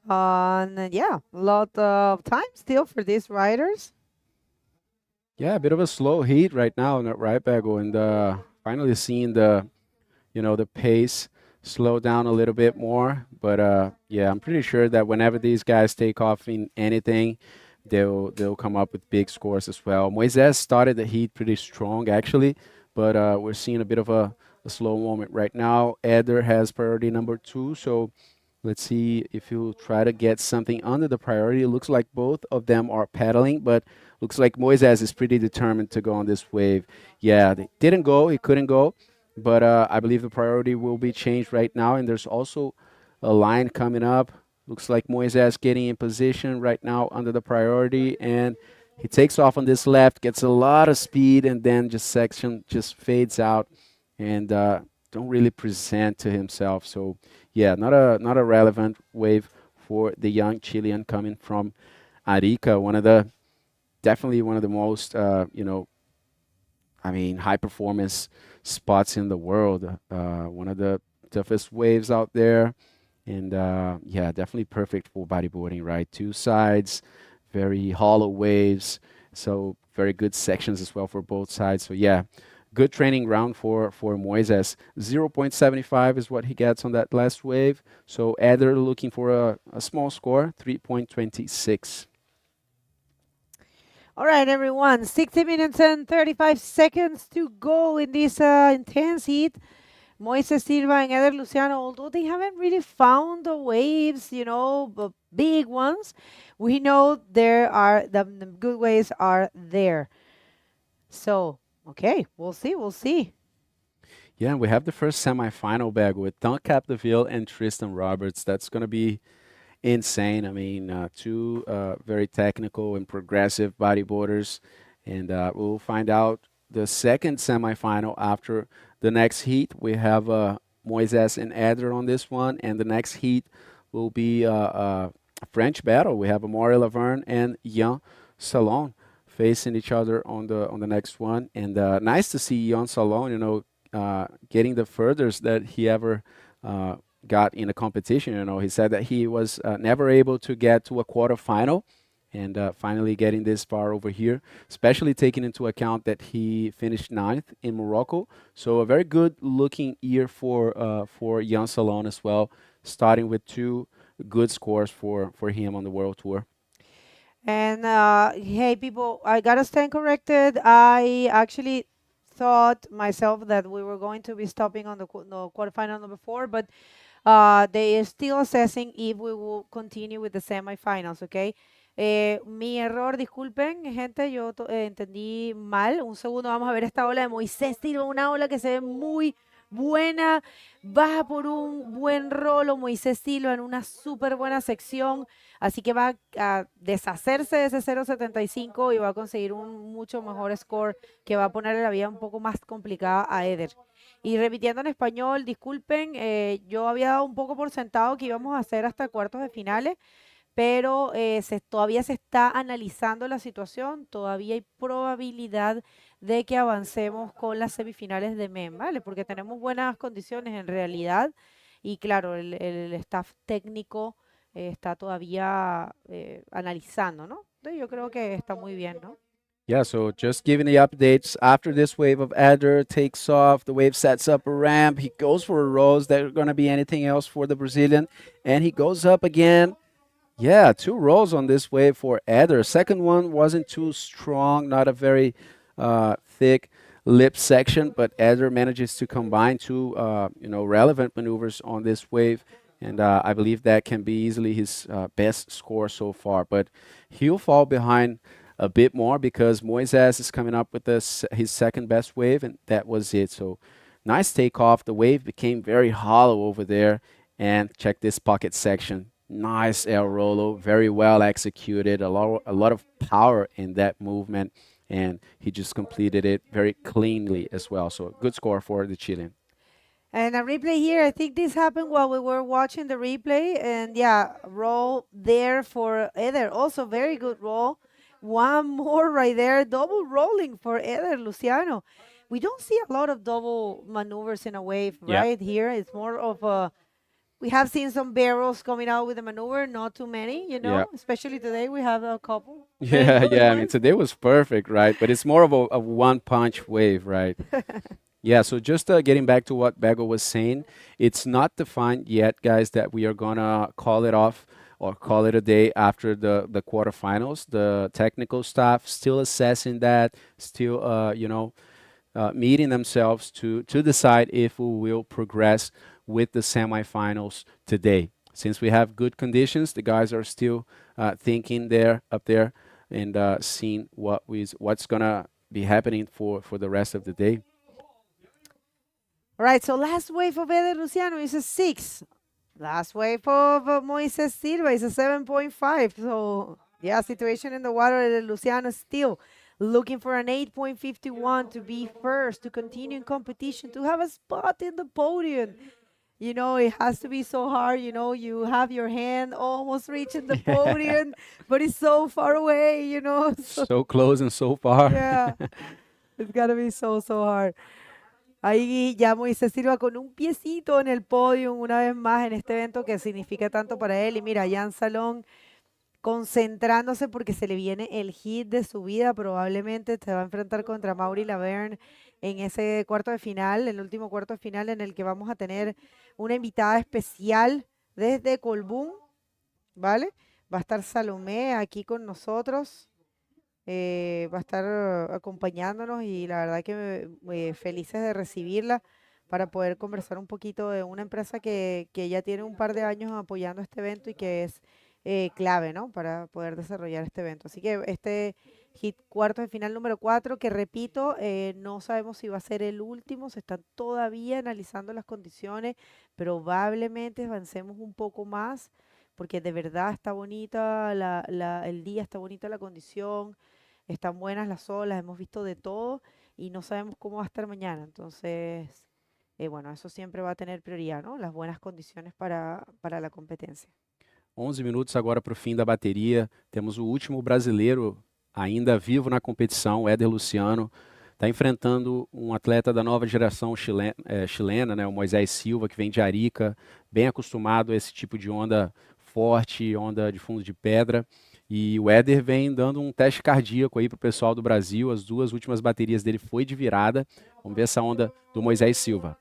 And yeah, a lot of time still for these riders. Yeah, a bit of a slow heat right now, right, Bego? And finally seeing the, you know, the pace slow down a little bit more. But yeah, I'm pretty sure that whenever these guys take off in anything, they'll come up with big scores as well. Moises started the heat pretty strong, actually, but we're seeing a bit of a slow moment right now. Eder has priority number 2, so let's see if he'll try to get something under the priority. It looks like both of them are paddling, but looks like Moises is pretty determined to go on this wave. Yeah, they didn't go. He couldn't go, but I believe the priority will be changed right now, and there's also a line coming up. Looks like Moises getting in position right now under the priority, and he takes off on this left, gets a lot of speed, and then section just fades out and don't really present to himself. So yeah, not a relevant wave for the young Chilean coming from Arica. Definitely one of the most you know, I mean, high performance spots in the world. One of the toughest waves out there. And yeah, definitely perfect for bodyboarding, right? 2 sides, very hollow waves, so very good sections as well for both sides. So yeah, good training round for Moises. 0.75 is what he gets on that last wave. So Eder looking for a small score, 3.26. All right, everyone. 60 minutes and 35 seconds to go in this intense heat. Moises Silva and Eder Luciano, although they haven't really found the waves, you know, the big ones, we know the good waves are there. So, okay, we'll see. Yeah, we have the first semifinal bag with Don Capdeville and Tristan Roberts. That's going to be insane. I mean, 2 very technical and progressive bodyboarders. And we'll find out the second semifinal after the next heat. We have Moises and Eder on this one, and the next heat will be a French battle. We have Amaury Laverne and Jan Salon facing each other on the next one. And nice to see Jan Salon, you know, getting the furthest that he ever got in a competition. You know, he said that he was never able to get to a quarterfinal. And finally getting this far over here, especially taking into account that he finished 9th in Morocco. So a very good looking year for Jan Salon as well, starting with 2 good scores for him on the World Tour. And hey, people, I gotta stand corrected. I actually thought myself that we were going to be stopping on the quarterfinal number 4, but they are still assessing if we will continue with the semifinals, okay? Mi error, disculpen, gente, yo entendí mal. Un segundo, vamos a ver esta ola de Moises Silva, una ola que se ve muy buena. Va por un buen rolo Moises Silva en una súper buena sección. Así que va a deshacerse de ese 0.75 y va a conseguir un mucho mejor score que va a ponerle la vida un poco más complicada a Eder. Y repitiendo en español, disculpen, yo había dado un poco por sentado que íbamos a hacer hasta cuartos de finales, pero todavía se está analizando la situación, todavía hay probabilidad de que avancemos con las semifinales de MEM, ¿vale? Porque tenemos buenas condiciones en realidad y claro, el staff técnico está todavía analizando, ¿no? Entonces yo creo que está muy bien, ¿no? Yeah, so just giving the updates. After this wave of Eder takes off, the wave sets up a ramp. He goes for a rose. There's going to be anything else for the Brazilian. And he goes up again. Yeah, 2 rolls on this wave for Eder. Second one wasn't too strong, not a very thick lip section, but Eder manages to combine 2 relevant maneuvers on this wave. And I believe that can be easily his best score so far. But he'll fall behind a bit more because Moises is coming up with his second best wave, and that was it. So nice takeoff. The wave became very hollow over there. And check this pocket section. Nice El Rolo, very well executed. A lot of power in that movement, and he just completed it very cleanly as well. So good score for the Chilean. And a replay here, I think this happened while we were watching the replay. And yeah, roll there for Eder. Also very good roll. One more right there, double rolling for Eder Luciano. We don't see a lot of double maneuvers in a wave, right? Here, it's more of a, we have seen some barrels coming out with a maneuver, not too many, you know, especially today we have a couple. Yeah, I mean, today was perfect, right? But it's more of a one-punch wave, right? Yeah, so just getting back to what Bego was saying, it's not defined yet, guys, that we are going to call it off or call it a day after the quarterfinals. The technical staff still assessing that, still, meeting themselves to decide if we will progress with the semifinals today. Since we have good conditions, the guys are still thinking up there and seeing what's going to be happening for the rest of the day. All right, so last wave of Eder Luciano is a 6. Last wave of Moises Silva is a 7.5. So, yeah, situation in the water. Eder Luciano still looking for an 8.51 to be first, to continue in competition, to have a spot in the podium. You know, it has to be so hard. You know, you have your hand almost reaching the podium, but it's so far away, you know. So close and so far. Yeah, it's got to be so hard. Ahí ya Moises Silva con un piecito en el podio una vez más en este evento que significa tanto para él. Y mira, Jan Salón concentrándose porque se le viene el hit de su vida. Probablemente se va a enfrentar contra Mauri Laverne en ese cuarto de final, el último cuarto de final en el que vamos a tener una invitada especial desde Colbún, ¿vale? Va a estar Salomé aquí con nosotros. Va a estar acompañándonos y la verdad que felices de recibirla para poder conversar un poquito de una empresa que ya tiene un par de años apoyando este evento y que es clave, ¿no? Para poder desarrollar este evento. Así que este hit cuarto de final número 4, que repito, no sabemos si va a ser el último, se están todavía analizando las condiciones, probablemente avancemos un poco más porque de verdad está bonita el día, está bonita la condición. Están buenas las olas, hemos visto de todo y no sabemos cómo va a estar mañana. Entonces, bueno, eso siempre va a tener prioridad, ¿no? Las buenas condiciones para la competencia. 11 minutos agora para o fim da bateria. Temos o último brasileiro ainda vivo na competição, o Eder Luciano. Está enfrentando um atleta da nova geração chilena, né, o Moises Silva, que vem de Arica, bem acostumado a esse tipo de onda forte, onda de fundo de pedra. E o Eder vem dando um teste cardíaco aí para o pessoal do Brasil. As 2 últimas baterias dele foi de virada. Vamos ver essa onda do Moises Silva.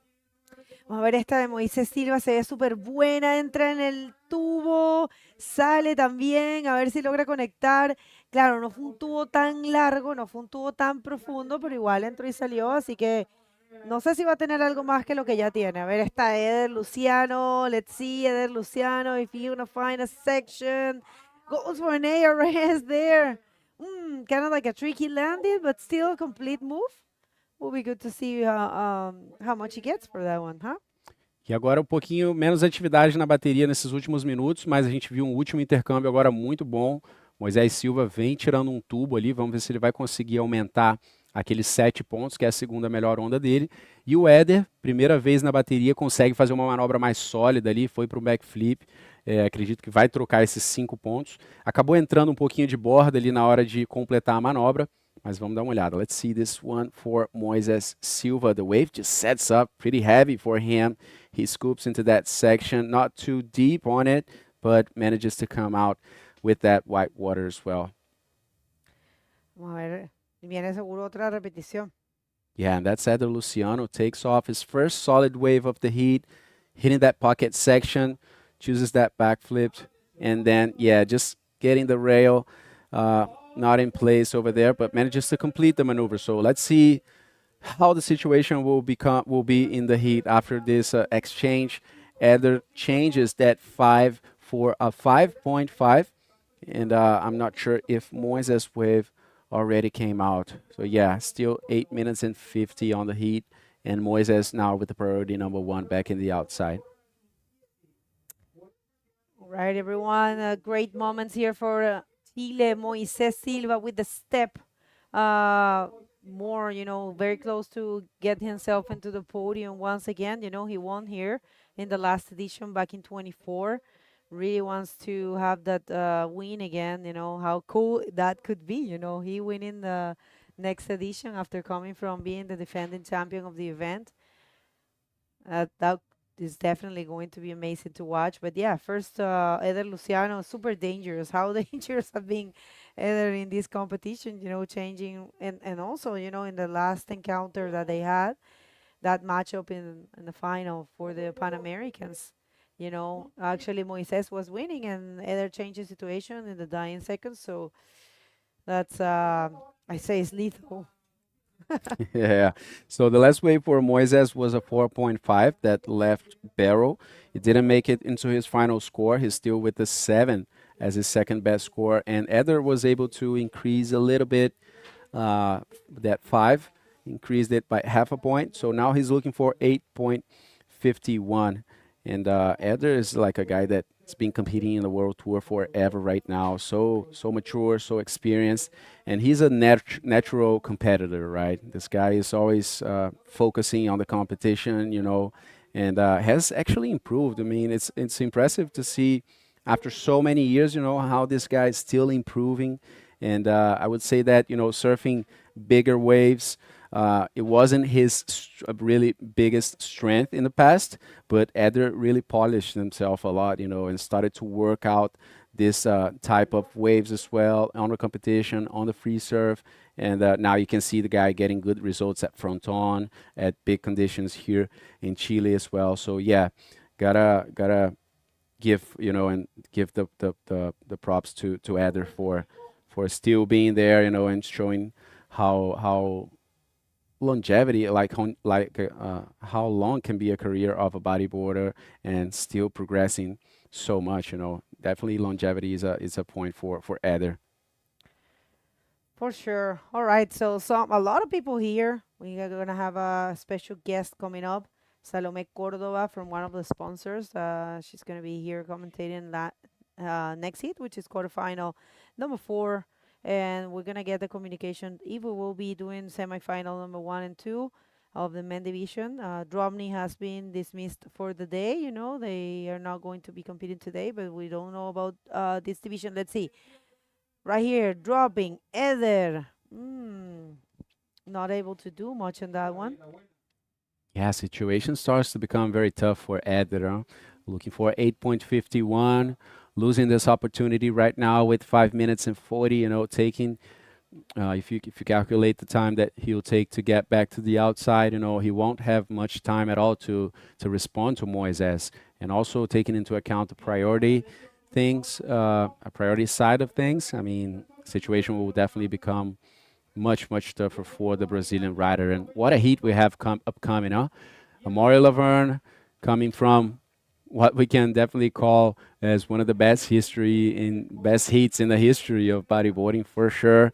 Vamos a ver esta de Moises Silva, se ve súper buena, entra en el tubo, sale también, a ver si logra conectar. Claro, no fue un tubo tan largo, no fue un tubo tan profundo, pero igual entró y salió, así que no sé si va a tener algo más que lo que ya tiene. A ver, está Eder Luciano, let's see, Eder Luciano, if you're gonna find a section. Goes for an ARS there. Kind of like a tricky landing, but still a complete move. Will be good to see how much he gets for that one, huh? E agora um pouquinho menos atividade na bateria nesses últimos minutos, mas a gente viu um último intercâmbio agora muito bom. Moisés Silva vem tirando um tubo ali, vamos ver se ele vai conseguir aumentar aqueles 7 pontos, que é a segunda melhor onda dele. E o Eder, primeira vez na bateria, consegue fazer uma manobra mais sólida ali, foi para o backflip. Acredito que vai trocar esses 5 pontos. Acabou entrando um pouquinho de borda ali na hora de completar a manobra, mas vamos dar uma olhada. Let's see this one for Moises Silva. The wave just sets up pretty heavy for him. He scoops into that section, not too deep on it, but manages to come out with that white water as well. Vamos a ver, viene seguro otra repetición. Yeah, and that's Eder Luciano. Takes off his first solid wave of the heat, hitting that pocket section, chooses that backflip, and then, yeah, just getting the rail not in place over there, but manages to complete the maneuver. So let's see how the situation will be in the heat after this exchange. Eder changes that 5 for a 5.5, and I'm not sure if Moises' wave already came out. So yeah, still 8 minutes and 50 on the heat, and Moises now with the priority number 1 back in the outside. All right, everyone, great moments here for Chile. Moises Silva with the step. More, very close to get himself into the podium once again. He won here in the last edition back in 24. Really wants to have that win again. How cool that could be. He winning the next edition after coming from being the defending champion of the event. That is definitely going to be amazing to watch. But yeah, first, Eder Luciano, super dangerous. How dangerous have been Eder in this competition, changing. And also, in the last encounter that they had, that matchup in the final for the Pan Americans, actually Moises was winning and Eder changed the situation in the dying seconds. So that's, I say, it's lethal. Yeah. So the last wave for Moises was a 4.5 that left barrel. It didn't make it into his final score. He's still with the 7 as his second best score. And Eder was able to increase a little bit that 5, increased it by half a point. So now he's looking for 8.51. And Eder is like a guy that's been competing in the World Tour forever right now. So mature, so experienced. And he's a natural competitor, right? This guy is always focusing on the competition, and has actually improved. I mean, it's impressive to see after so many years, how this guy is still improving. And I would say that, surfing bigger waves, it wasn't his really biggest strength in the past, but Eder really polished himself a lot, and started to work out this type of waves as well on the competition, on the free surf. And now you can see the guy getting good results at front on, at big conditions here in Chile as well. So yeah, gotta give, and give the props to Eder for still being there, and showing how longevity, how long can be a career of a bodyboarder and still progressing so much. Definitely longevity is a point for Eder. For sure. All right, so a lot of people here. We are gonna have a special guest coming up, Salome Cordova from one of the sponsors. She's gonna be here commentating that next heat, which is quarterfinal number 4. And we're going to get the communication if we will be doing semifinal number 1 and 2 of the men division. DropKnee has been dismissed for the day. They are not going to be competing today, but we don't know about this division. Let's see. Right here, dropping Eder. Not able to do much on that one. Yeah, situation starts to become very tough for Eder. Looking for 8.51. Losing this opportunity right now with 5 minutes and 40, taking, if you calculate the time that he'll take to get back to the outside, he won't have much time at all to respond to Moises. And also taking into account the priority things, a priority side of things, I mean, situation will definitely become much, much tougher for the Brazilian rider. And what a heat we have upcoming, huh? Amaury Laverne coming from what we can definitely call as one of the best heats in the history of bodyboarding for sure.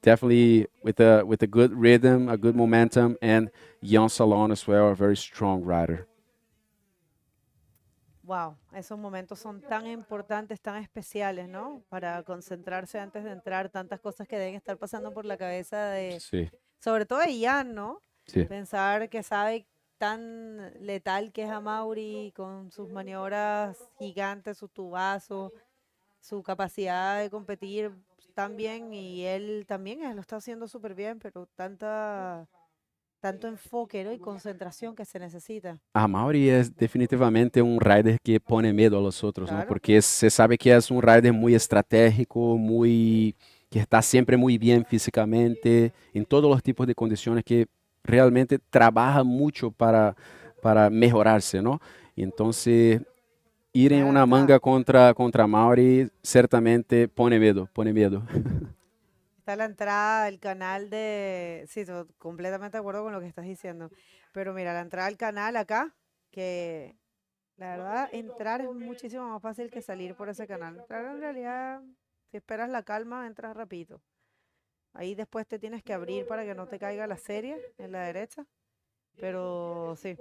Definitely with a good rhythm, a good momentum, and Jan Salon as well, a very strong rider. Wow, esos momentos son tan importantes, tan especiales, ¿no? Para concentrarse antes de entrar, tantas cosas que deben estar pasando por la cabeza de, Sí. sobre todo de Jan, ¿no? Sí. Pensar que sabe tan letal que es a Mauri con sus maniobras gigantes, su tubazo, su capacidad de competir tan bien, y él también lo está haciendo súper bien, pero tanto enfoque, ¿no? Y concentración que se necesita. A Mauri es definitivamente un rider que pone miedo a los otros, ¿no? Claro. Porque se sabe que es un rider muy estratégico, que está siempre muy bien físicamente, en todos los tipos de condiciones, que realmente trabaja mucho para mejorarse, ¿no? Y entonces ir en una manga contra Mauri certamente pone miedo, pone miedo. Está la entrada del canal de... Sí, completamente de acuerdo con lo que estás diciendo. Pero mira, la entrada al canal acá, que la verdad entrar es muchísimo más fácil que salir por ese canal. Entrar en realidad, si esperas la calma, entras rapidito. Ahí después te tienes que abrir para que no te caiga la serie en la derecha. Pero sí.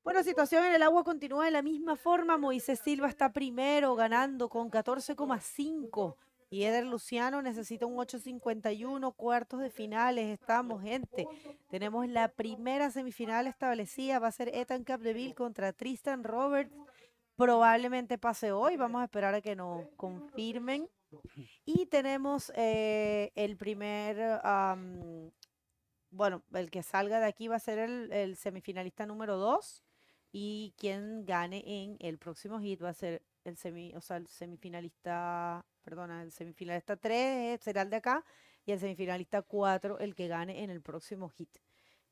Bueno, situación en el agua continúa de la misma forma. Moises Silva está primero ganando con 14,5. Y Eder Luciano necesita un 8.51, cuartos de finales. Estamos, gente. Tenemos la primera semifinal establecida. Va a ser Ethan Capdeville contra Tristan Roberts. Probablemente pase hoy. Vamos a esperar a que nos confirmen. Y tenemos el primer... bueno, el que salga de aquí va a ser el semifinalista número 2. Y quien gane en el próximo hit va a ser el semifinalista 3 será el de acá, y el semifinalista 4 el que gane en el próximo hit.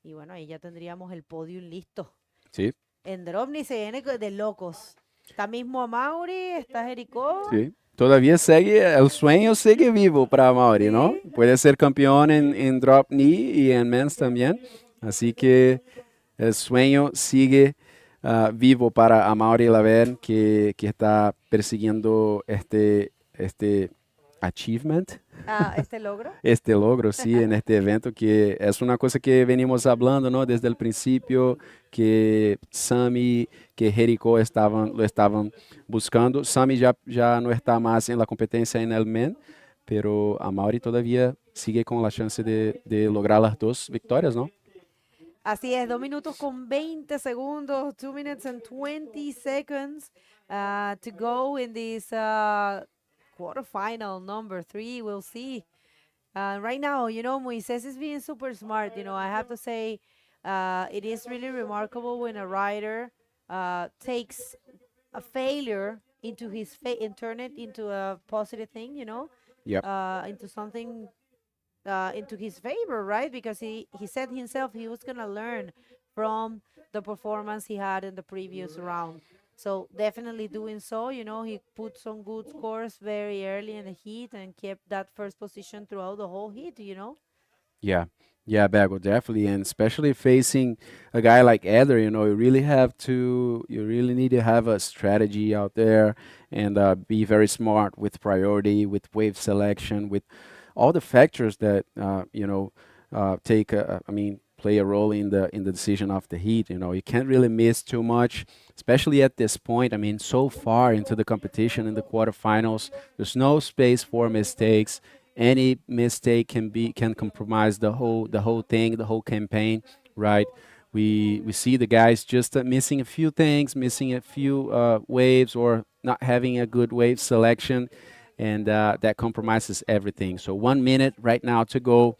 Y bueno, ahí ya tendríamos el podium listo. Sí. En DropKnee se viene de locos. Está mismo a Mauri, está Jericó. Sí. Todavía el sueño sigue vivo para Mauri, ¿no? Puede ser campeón en DropKnee y en Men's también. Así que el sueño sigue vivo para Mauri Laverne, que está persiguiendo este achievement. Este logro. Este logro, sí, en este evento, que es una cosa que venimos hablando, ¿no? Desde el principio, que Sami, que Jericó lo estaban buscando. Sami ya no está más en la competencia en el men, pero a Mauri todavía sigue con la chance de lograr las 2 victorias, ¿no? Así es, 2 minutos con 20 segundos, 2 minutes and 20 seconds to go in this quarterfinal number 3. We'll see. Right now, Moises is being super smart. I have to say, it is really remarkable when a rider takes a failure into and turn it into a positive thing, Yep. Into something into his favor, right? Because he said himself he was going to learn from the performance he had in the previous round. So definitely doing so, he put some good scores very early in the heat and kept that first position throughout the whole heat, Yeah, Bago, definitely, and especially facing a guy like Eder, you really need to have a strategy out there and be very smart with priority, with wave selection, with all the factors that play a role in the decision of the heat. You can't really miss too much, especially at this point. So far into the competition in the quarterfinals, there's no space for mistakes. Any mistake can compromise the whole thing, the whole campaign, right? We see the guys just missing a few things, missing a few waves, or not having a good wave selection, and that compromises everything. So 1 minute right now to go.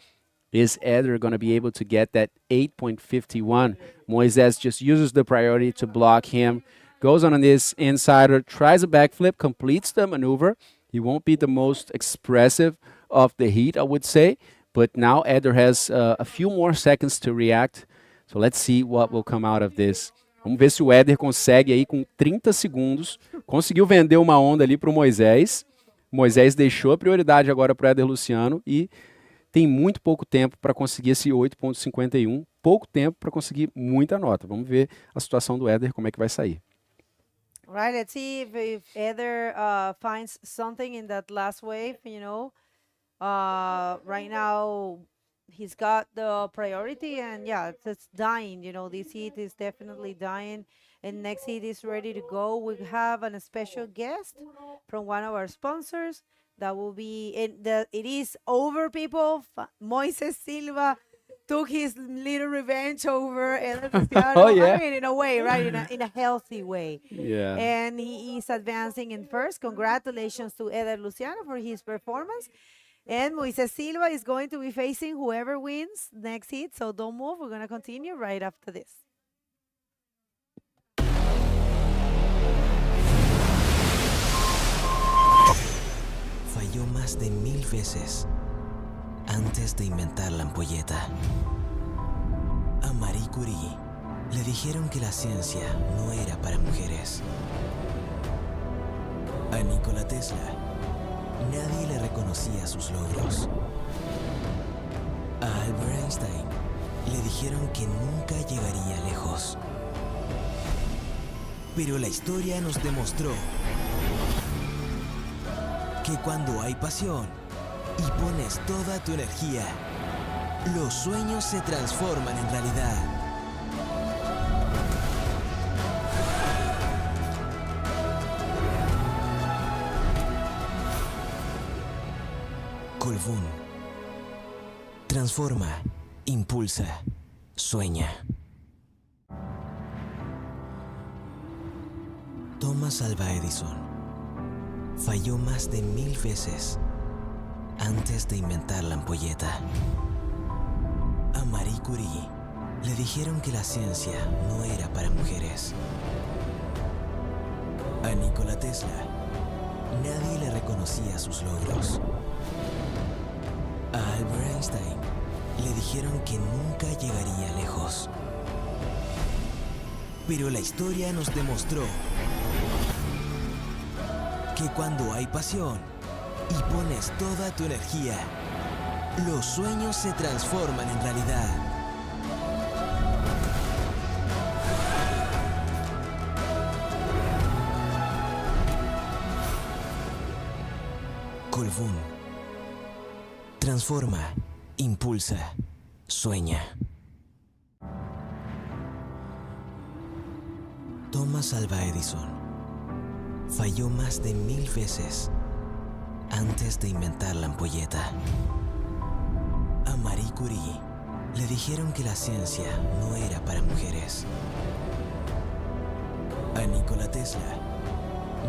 Is Eder going to be able to get that 8.51? Moises just uses the priority to block him, goes on this insider, tries a backflip, completes the maneuver. He won't be the most expressive of the heat, I would say, but now Eder has a few more seconds to react. So let's see what will come out of this. Vamos ver se o Eder consegue aí com 30 segundos. Conseguiu vender uma onda ali para o Moises. Moises deixou a prioridade agora para o Eder Luciano e tem muito pouco tempo para conseguir esse 8.51, pouco tempo para conseguir muita nota. Vamos ver a situação do Eder, como é que vai sair. Right, let's see if Eder finds something in that last wave, you know. Right now, he's got the priority, and yeah, it's dying, you know. This heat is definitely dying, and next heat is ready to go. We have a special guest from one of our sponsors that will be it is over, people. Moises Silva took his little revenge over Eder Luciano. Oh, yeah. I mean, in a way, right? In a healthy way. Yeah. And he is advancing in first. Congratulations to Eder Luciano for his performance. And Moises Silva is going to be facing whoever wins next heat. So don't move. We're going to continue right after this. Falló más de 1000 veces antes de inventar la ampolleta. A Marie Curie le dijeron que la ciencia no era para mujeres. A Nikola Tesla nadie le reconocía sus logros. A Albert Einstein le dijeron que nunca llegaría lejos. Pero la historia nos demostró que cuando hay pasión y pones toda tu energía, los sueños se transforman en realidad. Colbún. Transforma, impulsa, sueña. Thomas Alva Edison falló más de 1000 veces antes de inventar la ampolleta. A Marie Curie le dijeron que la ciencia no era para mujeres. A Nikola Tesla nadie le reconocía sus logros. A Albert Einstein le dijeron que nunca llegaría lejos. Pero la historia nos demostró que cuando hay pasión y pones toda tu energía, los sueños se transforman en realidad. Colbún. Transforma, impulsa, sueña. Thomas Alva Edison falló más de 1000 veces antes de inventar la ampolleta. A Marie Curie le dijeron que la ciencia no era para mujeres. A Nikola Tesla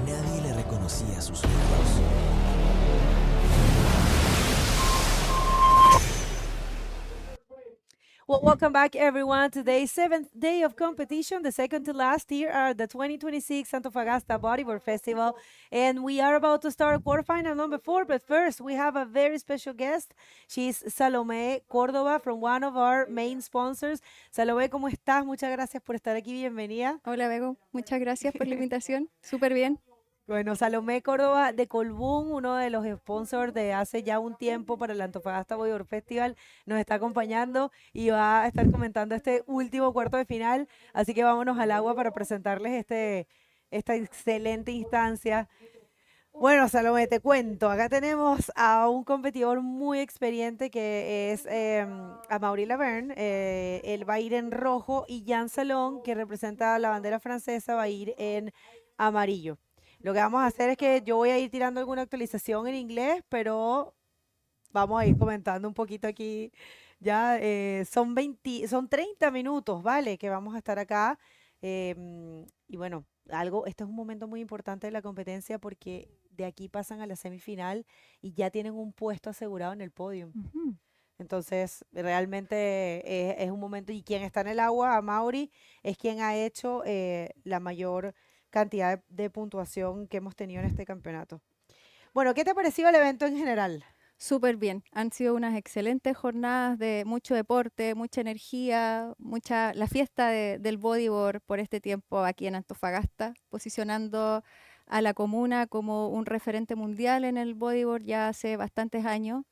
nadie le reconocía sus logros. Well, welcome back, everyone. Today's 7th day of competition, the second to last here at the 2026 Antofagasta Bodyboard Festival. And we are about to start quarterfinal number 4. But first, we have a very special guest. She's Salomé Córdoba from one of our main sponsors. Salomé, ¿cómo estás? Muchas gracias por estar aquí. Bienvenida. Hola, Bego. Muchas gracias por la invitación. Súper bien. Bueno, Salomé Córdoba de Colbún, uno de los sponsors de hace ya un tiempo para el Antofagasta Bodyboard Festival, nos está acompañando y va a estar comentando este último cuarto de final. Así que vámonos al agua para presentarles esta excelente instancia. Bueno, Salomé, te cuento, acá tenemos a un competidor muy experiente que es Amaury Laverne. Él va a ir en rojo y Jan Salón, que representa la bandera francesa, va a ir en amarillo. Lo que vamos a hacer es que yo voy a ir tirando alguna actualización en inglés, pero vamos a ir comentando un poquito aquí. Ya son 30 minutos, ¿vale? Que vamos a estar acá. Y bueno, este es un momento muy importante de la competencia porque de aquí pasan a la semifinal y ya tienen un puesto asegurado en el podio. Entonces, realmente es un momento. Y quien está en el agua, Amaury, es quien ha hecho la mayor cantidad de puntuación que hemos tenido en este campeonato. Bueno, ¿qué te ha parecido el evento en general? Súper bien. Han sido unas excelentes jornadas de mucho deporte, mucha energía, la fiesta del bodyboard por este tiempo aquí en Antofagasta, posicionando a la comuna como un referente mundial en el bodyboard ya hace bastantes años.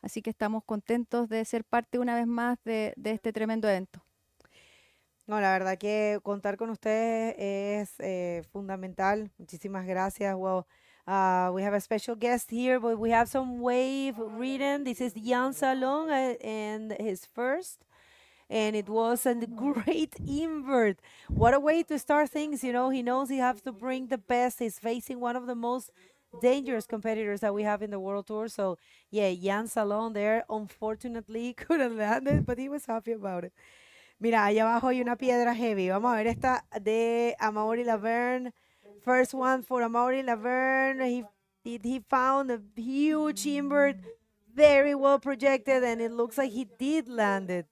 Así que estamos contentos de ser parte una vez más de este tremendo evento. No, la verdad que contar con ustedes es fundamental. Muchísimas gracias. Well, we have a special guest here, but we have some wave written. This is Jan Salon and his first. And it was a great invert. What a way to start things. You know, he knows he has to bring the best. He's facing one of the most dangerous competitors that we have in the World Tour. So, yeah, Jan Salon there, unfortunately, couldn't land it, but he was happy about it. Mira, allá abajo hay una piedra heavy. Vamos a ver esta de Amaury Laverne. First one for Amaury Laverne. He found a huge invert, very well projected, and it looks like he did land it.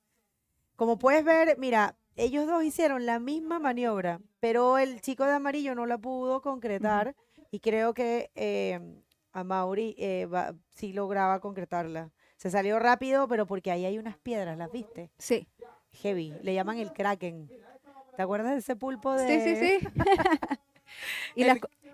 Como puedes ver, mira, ellos dos hicieron la misma maniobra, pero el chico de amarillo no la pudo concretar y creo que Amaury sí lograba concretarla. Se salió rápido, pero porque ahí hay unas piedras, ¿las viste? Sí. Heavy, le llaman el Kraken. ¿Te acuerdas de ese pulpo de...? Sí.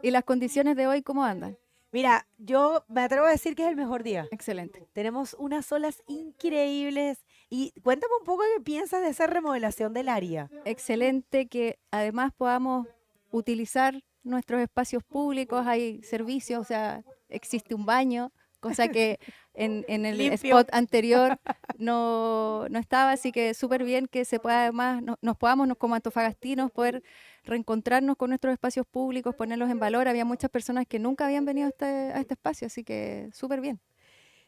¿Y las condiciones de hoy cómo andan? Mira, yo me atrevo a decir que es el mejor día. Excelente. Tenemos unas olas increíbles. Y cuéntame un poco qué piensas de esa remodelación del área. Excelente, que además podamos utilizar nuestros espacios públicos, hay servicios, o sea, existe un baño, cosa que en el Limpio. spot anterior no estaba, así que súper bien que se pueda además, nos podamos como antofagastinos poder reencontrarnos con nuestros espacios públicos, ponerlos en valor. Había muchas personas que nunca habían venido a este espacio, así que súper bien.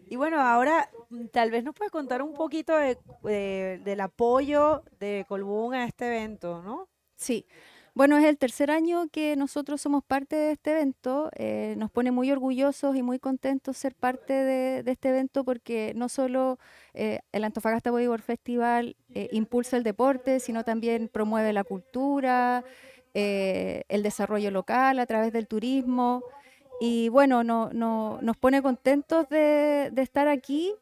Y bueno, ahora tal vez nos puedes contar un poquito del apoyo de Colbún a este evento, ¿no? Sí. Bueno, es el tercer año que nosotros somos parte de este evento. Nos pone muy orgullosos y muy contentos ser parte de este evento porque no solo el Antofagasta Bodyboard Festival impulsa el deporte, sino también promueve la cultura, el desarrollo local a través del turismo. Y bueno, nos pone contentos de estar aquí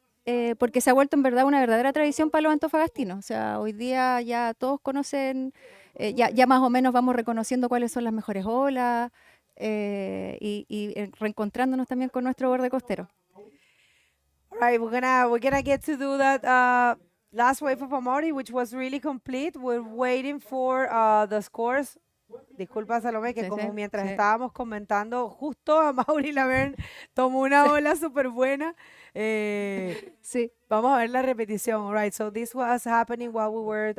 porque se ha vuelto en verdad una verdadera tradición para los antofagastinos. O sea, hoy día ya todos conocen, ya más o menos vamos reconociendo cuáles son las mejores olas y reencontrándonos también con nuestro borde costero. All right, we're gonna get to do that last wave of Amaury, which was really complete. We're waiting for the scores. Disculpa, Salomé, que como mientras estábamos comentando, justo Amaury Laverne tomó una ola súper buena. Sí. Vamos a ver la repetición. All right, so this was happening while we were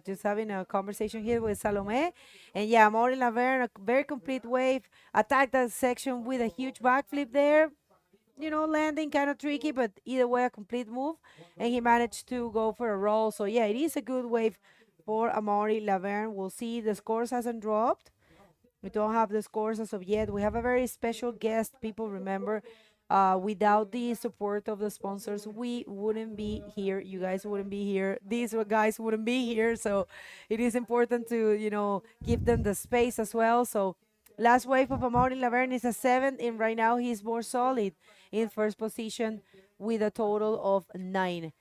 just having a conversation here with Salomé. And yeah, Amaury Laverne, a very complete wave, attacked that section with a huge backflip there. You know, landing kind of tricky, but either way, a complete move. And he managed to go for a roll. So yeah, it is a good wave for Amaury Laverne. We'll see, the scores hasn't dropped. We don't have the scores as of yet. We have a very special guest. People remember, without the support of the sponsors, we wouldn't be here. You guys wouldn't be here. These guys wouldn't be here. So it is important to, you know, give them the space as well. So last wave of Amaury Laverne is a 7, and right now he's more solid in first position with a total of 9.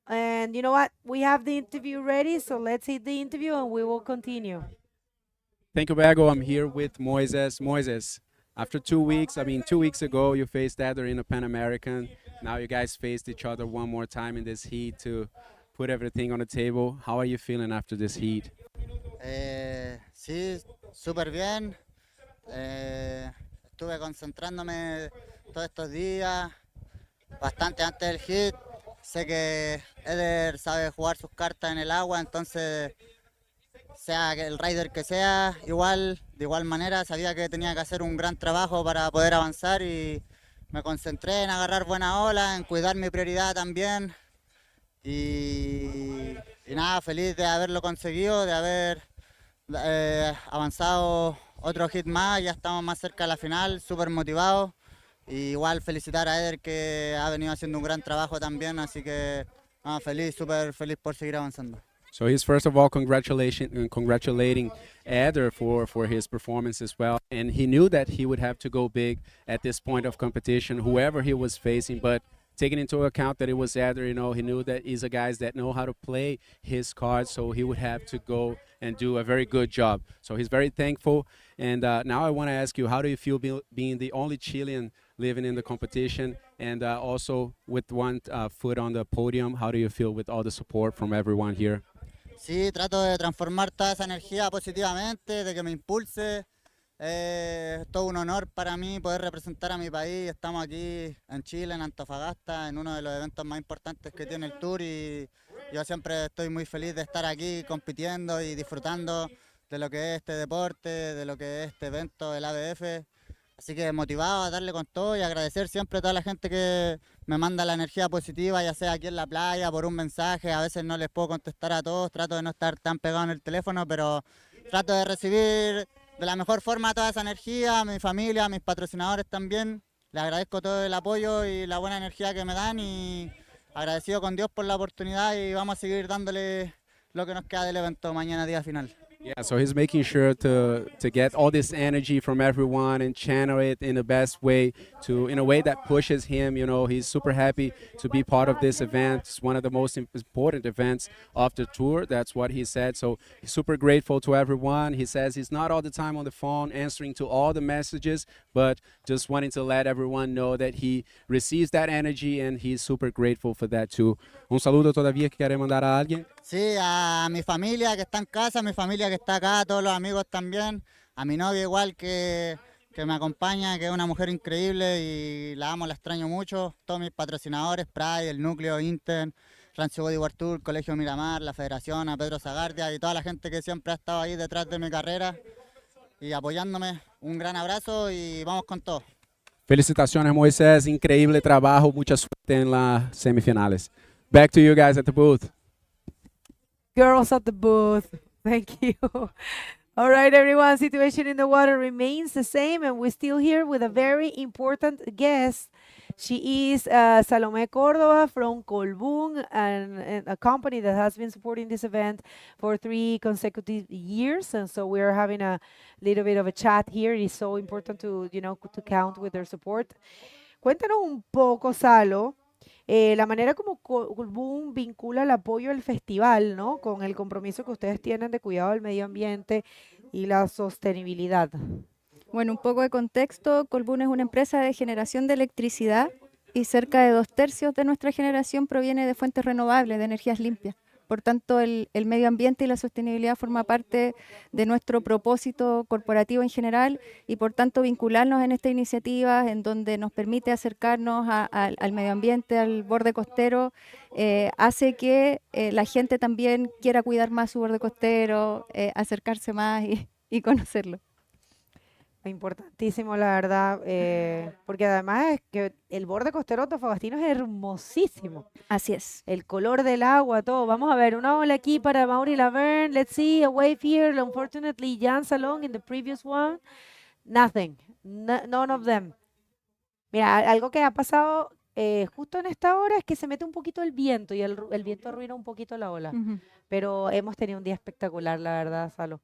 And you know what? We have the interview ready, so let's hit the interview and we will continue. Thank you, Bago. I'm here with Moises. Moises, after 2 weeks, 2 weeks ago, you faced Eder in a Pan American. Now you guys faced each other one more time in this heat to put everything on the table. How are you feeling after this heat? Sí, súper bien. Estuve concentrándome todos estos días, bastante antes del hit. Sé que Eder sabe jugar sus cartas en el agua, entonces, sea el rider que sea, de igual manera, sabía que tenía que hacer un gran trabajo para poder avanzar y me concentré en agarrar buena ola, en cuidar mi prioridad también. Y nada, feliz de haberlo conseguido, de haber avanzado otro hit más, ya estamos más cerca de la final, súper motivados. Igual felicitar a Eder que ha venido haciendo un gran trabajo también, así que súper feliz por seguir avanzando. So he's first of all congratulating Eder for his performance as well. And he knew that he would have to go big at this point of competition, whoever he was facing. But taking into account that it was Eder, you know, he knew that he's a guy that know how to play his cards, so he would have to go and do a very good job. So he's very thankful. And now I want to ask you, how do you feel being the only Chilean living in the competition and also with one foot on the podium? How do you feel with all the support from everyone here? Sí, trato de transformar toda esa energía positivamente, de que me impulse. Es todo un honor para mí poder representar a mi país. Estamos aquí en Chile, en Antofagasta, en uno de los eventos más importantes que tiene el Tour y yo siempre estoy muy feliz de estar aquí compitiendo y disfrutando de lo que es este deporte, de lo que es este evento del ABF. Así que motivado a darle con todo y agradecer siempre a toda la gente que me manda la energía positiva, ya sea aquí en la playa, por un mensaje. A veces no les puedo contestar a todos, trato de no estar tan pegado en el teléfono, pero trato de recibir de la mejor forma toda esa energía, a mi familia, a mis patrocinadores también. Les agradezco todo el apoyo y la buena energía que me dan y agradecido con Dios por la oportunidad y vamos a seguir dándole lo que nos queda del evento mañana día final. Yeah, so he's making sure to get all this energy from everyone and channel it in the best way, in a way that pushes him. You know, he's super happy to be part of this event. It's one of the most important events of the tour. That's what he said. So he's super grateful to everyone. He says he's not all the time on the phone answering to all the messages, but just wanting to let everyone know that he receives that energy and he's super grateful for that too. Un saludo todavía que quiere mandar a alguien. Sí, a mi familia que está en casa, a mi familia que está acá, a todos los amigos también, a mi novia igual que me acompaña, que es una mujer increíble y la amo, la extraño mucho, todos mis patrocinadores, Pride, el Núcleo, Inten, Rancho Bodyboard Tour, Colegio Miramar, la Federación, a Pedro Zagardia y toda la gente que siempre ha estado ahí detrás de mi carrera y apoyándome. Un gran abrazo y vamos con todo. Felicitaciones, Moises. Increíble trabajo. Mucha suerte en las semifinales. Back to you guys at the booth. Girls at the booth. Thank you. All right, everyone. Situation in the water remains the same, and we're still here with a very important guest. She is Salome Cordova from Colbún, and a company that has been supporting this event for 3 consecutive years. And so we are having a little bit of a chat here. It is so important to, to count with their support. Cuéntanos un poco, Salo, la manera como Colbún vincula el apoyo al festival, ¿no? Con el compromiso que ustedes tienen de cuidado del medio ambiente y la sostenibilidad. Bueno, un poco de contexto, Colbún es una empresa de generación de electricidad y cerca de 2/3 de nuestra generación proviene de fuentes renovables, de energías limpias. Por tanto, el medio ambiente y la sostenibilidad forma parte de nuestro propósito corporativo en general y por tanto vincularnos en esta iniciativa en donde nos permite acercarnos al medio ambiente, al borde costero, hace que la gente también quiera cuidar más su borde costero, acercarse más y conocerlo. Importantísimo, la verdad, porque además es que el borde costero antofagastino es hermosísimo. Así es. El color del agua, todo. Vamos a ver, una ola aquí para Mauri Laverne. Let's see, a wave here. Unfortunately, Jan Salong in the previous one, nothing. None of them. Mira, algo que ha pasado justo en esta hora es que se mete un poquito el viento y el viento arruina un poquito la ola. Pero hemos tenido un día espectacular, la verdad, Salo.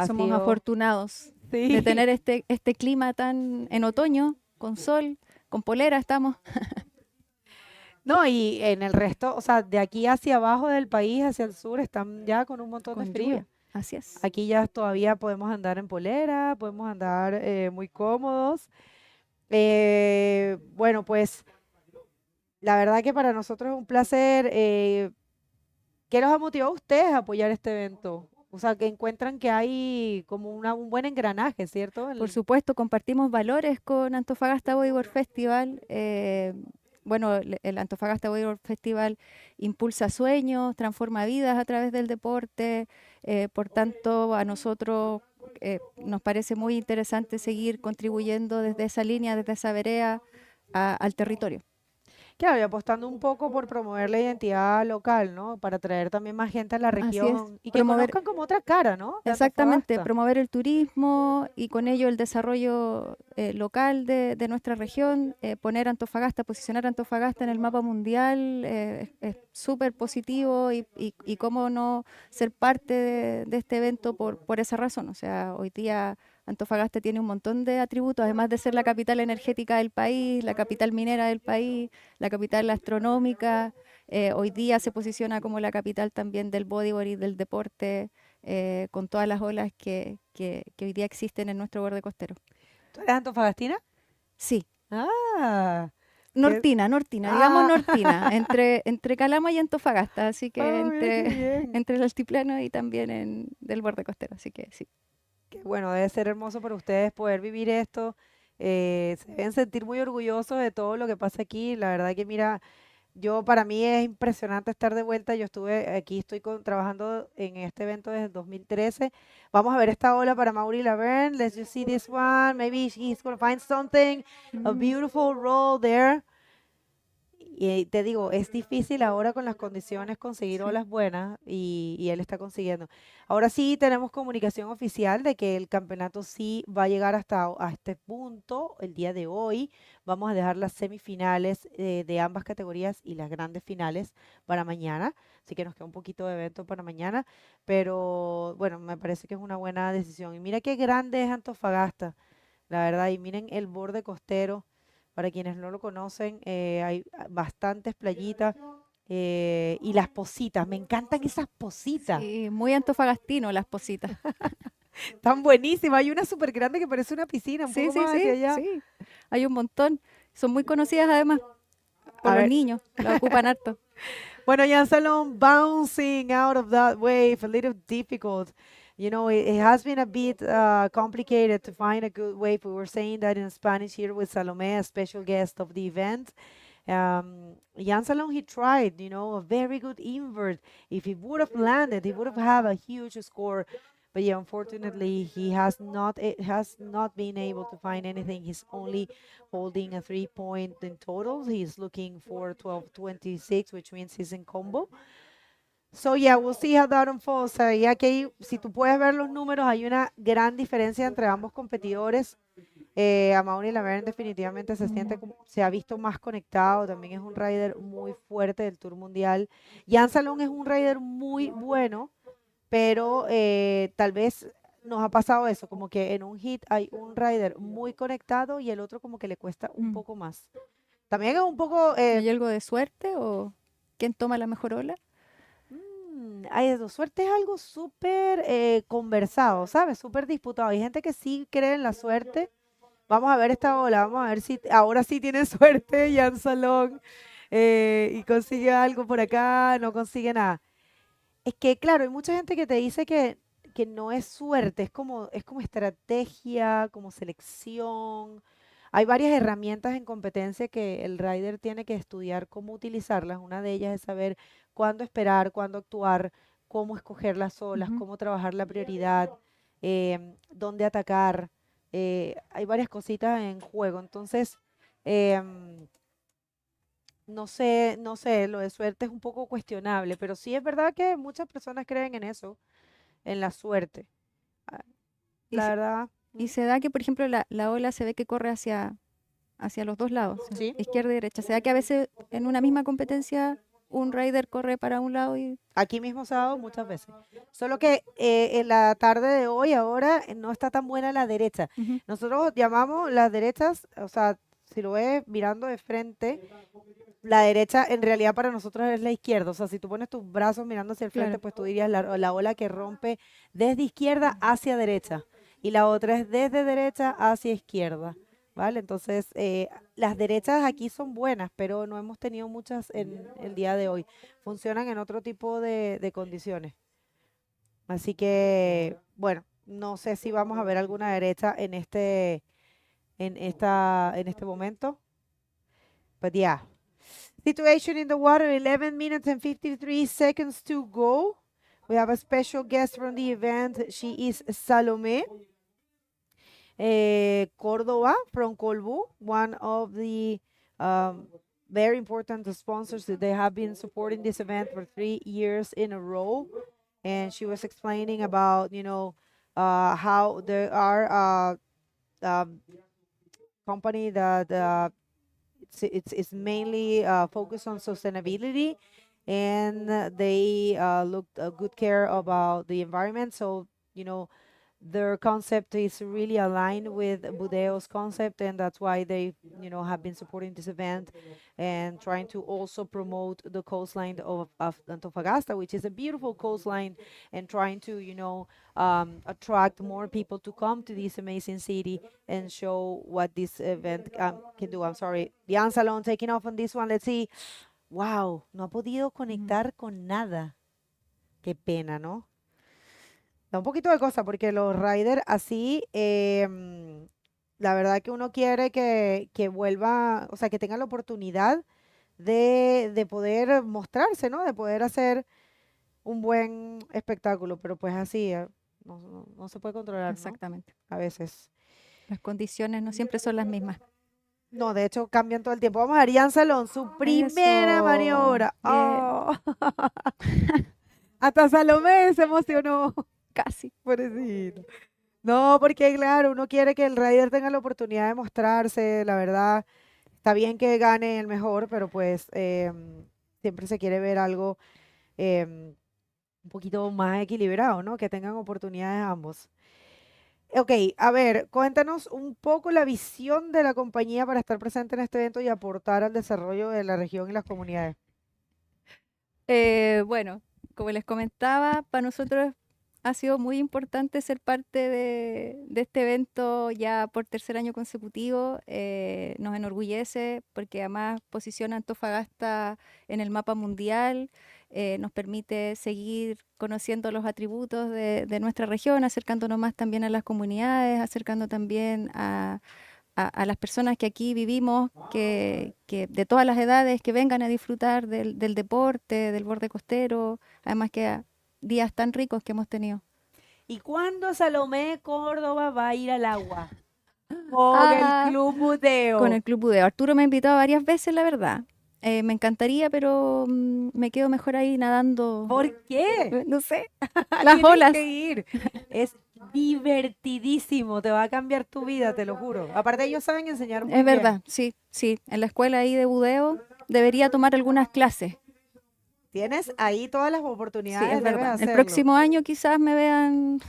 Somos afortunados de tener este clima tan en otoño, con sol, con polera estamos. No, y en el resto, o sea, de aquí hacia abajo del país, hacia el sur, están ya con un montón de frío. Lluvia. Así es. Aquí ya todavía podemos andar en polera, podemos andar muy cómodos. Bueno, pues la verdad que para nosotros es un placer. ¿Qué los ha motivado a ustedes a apoyar este evento? O sea, que encuentran que hay como un buen engranaje, ¿cierto? Por supuesto, compartimos valores con Antofagasta Bodyboard Festival. Bueno, el Antofagasta Bodyboard Festival impulsa sueños, transforma vidas a través del deporte. Por tanto, a nosotros nos parece muy interesante seguir contribuyendo desde esa línea, desde esa vereda al territorio. Claro, y apostando un poco por promover la identidad local, ¿no? Para traer también más gente a la región y que conozcan como otra cara, ¿no? Exactamente, promover el turismo y con ello el desarrollo local de nuestra región, poner Antofagasta, posicionar Antofagasta en el mapa mundial, es súper positivo y cómo no ser parte de este evento por esa razón. O sea, hoy día Antofagasta tiene un montón de atributos, además de ser la capital energética del país, la capital minera del país, la capital astronómica. Hoy día se posiciona como la capital también del bodyboard y del deporte, con todas las olas que hoy día existen en nuestro borde costero. ¿Tú eres antofagastina? Sí. Ah, Nortina, digamos nortina, entre Calama y Antofagasta, así que Ah, mira qué entre, bien. entre el altiplano y también del borde costero, así que sí. Qué bueno, debe ser hermoso para ustedes poder vivir esto. Se deben sentir muy orgullosos de todo lo que pasa aquí. La verdad que mira, para mí es impresionante estar de vuelta. Yo estuve aquí, trabajando en este evento desde el 2013. Vamos a ver esta ola para Mauri Laverne. Let's just see this one. Maybe he's going to find something, a beautiful roll there. Y te digo, es difícil ahora con las condiciones conseguir olas buenas y él está consiguiendo. Ahora sí tenemos comunicación oficial de que el campeonato sí va a llegar a este punto el día de hoy. Vamos a dejar las semifinales de ambas categorías y las grandes finales para mañana. Así que nos queda un poquito de evento para mañana. Pero bueno, me parece que es una buena decisión. Y mira qué grande es Antofagasta, la verdad. Y miren el borde costero. Para quienes no lo conocen, hay bastantes playitas y las positas. Me encantan esas positas. Sí, muy antofagastino las positas. Están buenísimas. Hay una súper grande que parece una piscina, un poco más hacia allá. sí. Hay un montón. Son muy conocidas además por A los ver. niños. La ocupan harto. Bueno, Jan Salom bouncing out of that wave, a little difficult. You know, it has been a bit complicated to find a good wave. We were saying that in Spanish here with Salome, a special guest of the event. Jan Salom, he tried, you know, a very good invert. If he would have landed, he would have had a huge score. But yeah, unfortunately, he has not been able to find anything. He's only holding a 3-point in total. He's looking for 12.26, which means he's in combo. So yeah, we'll see how that unfolds. Ya que si tú puedes ver los números, hay una gran diferencia entre ambos competidores. Amaury Laverne definitivamente se ha visto más conectado. También es un rider muy fuerte del Tour Mundial. Jan Salom es un rider muy bueno, pero tal vez nos ha pasado eso, como que en un hit hay un rider muy conectado y el otro como que le cuesta un poco más. También es un poco... ¿Hay algo de suerte o quién toma la mejor ola? Hay de suerte, es algo súper conversado, ¿sabes? Súper disputado. Hay gente que sí cree en la suerte. Vamos a ver esta ola, vamos a ver si ahora sí tiene suerte Jan Salom y consigue algo por acá, no consigue nada. Es que, claro, hay mucha gente que te dice que no es suerte, es como estrategia, como selección. Hay varias herramientas en competencia que el rider tiene que estudiar cómo utilizarlas. Una de ellas es saber cuándo esperar, cuándo actuar, cómo escoger las olas, cómo trabajar la prioridad, dónde atacar. Hay varias cositas en juego. Entonces, no sé, lo de suerte es un poco cuestionable, pero sí es verdad que muchas personas creen en eso, en la suerte. La verdad. Y se da que, por ejemplo, la ola se ve que corre hacia los dos lados, izquierda y derecha. Se da que a veces en una misma competencia un rider corre para un lado y... Aquí mismo se ha dado muchas veces. Solo que en la tarde de hoy ahora no está tan buena la derecha. Nosotros llamamos las derechas, o sea, si lo ves mirando de frente, la derecha en realidad para nosotros es la izquierda. O sea, si tú pones tus brazos mirando hacia el frente, pues tú dirías la ola que rompe desde izquierda hacia derecha. Y la otra es desde derecha hacia izquierda, ¿vale? Entonces, las derechas aquí son buenas, pero no hemos tenido muchas en el día de hoy. Funcionan en otro tipo de condiciones. Así que, bueno, no sé si vamos a ver alguna derecha en este momento. But yeah. Situation in the water, 11 minutes and 53 seconds to go. We have a special guest from the event. She is Salome Córdoba from Colbu, one of the very important sponsors that they have been supporting this event for 3 years in a row. And she was explaining about, you know, how there are company that it's mainly focused on sustainability, and they look good care about the environment. So, you know, their concept is really aligned with Budeo's concept, and that's why they, have been supporting this event and trying to also promote the coastline of Antofagasta, which is a beautiful coastline, and trying to, attract more people to come to this amazing city and show what this event can do. I'm sorry, Diane Salon taking off on this one. Let's see. Wow, no ha podido conectar con nada. Qué pena, ¿no? Da un poquito de cosa porque los riders así, la verdad que uno quiere que vuelva, o sea, que tengan la oportunidad de poder mostrarse, ¿no? De poder hacer un buen espectáculo, pero pues así, no se puede controlar, ¿no? Exactamente. A veces. Las condiciones no siempre son las mismas. No, de hecho cambian todo el tiempo. Vamos a ver, Ian Salón, su primera Eso, maniobra. bien. Oh. Hasta Salomé se emocionó. Casi. Pobrecito. No, porque claro, uno quiere que el rider tenga la oportunidad de mostrarse, la verdad. Está bien que gane el mejor, pero pues siempre se quiere ver algo un poquito más equilibrado, ¿no? Que tengan oportunidades ambos. Ok, a ver, cuéntanos un poco la visión de la compañía para estar presente en este evento y aportar al desarrollo de la región y las comunidades. Bueno, como les comentaba, para nosotros ha sido muy importante ser parte de este evento ya por tercer año consecutivo. Nos enorgullece porque además posiciona a Antofagasta en el mapa mundial, nos permite seguir conociendo los atributos de nuestra región, acercándonos más también a las comunidades, acercando también a las personas que aquí vivimos, que de todas las edades, que vengan a disfrutar del deporte, del borde costero, además que a días tan ricos que hemos tenido. ¿Y cuándo Salomé Córdoba va a ir al agua? Con el Club Budeo. Con el Club Budeo. Arturo me ha invitado varias veces, la verdad. Me encantaría, pero me quedo mejor ahí nadando. ¿Por qué? No sé. Las Tienes olas. que ir. Es divertidísimo, te va a cambiar tu vida, te lo juro. Aparte ellos saben enseñar muy Es bien. verdad, sí. En la escuela ahí de Budeo debería tomar algunas clases. Tienes ahí todas las Sí, oportunidades, es debes verdad. El hacerlo. próximo año quizás me vean.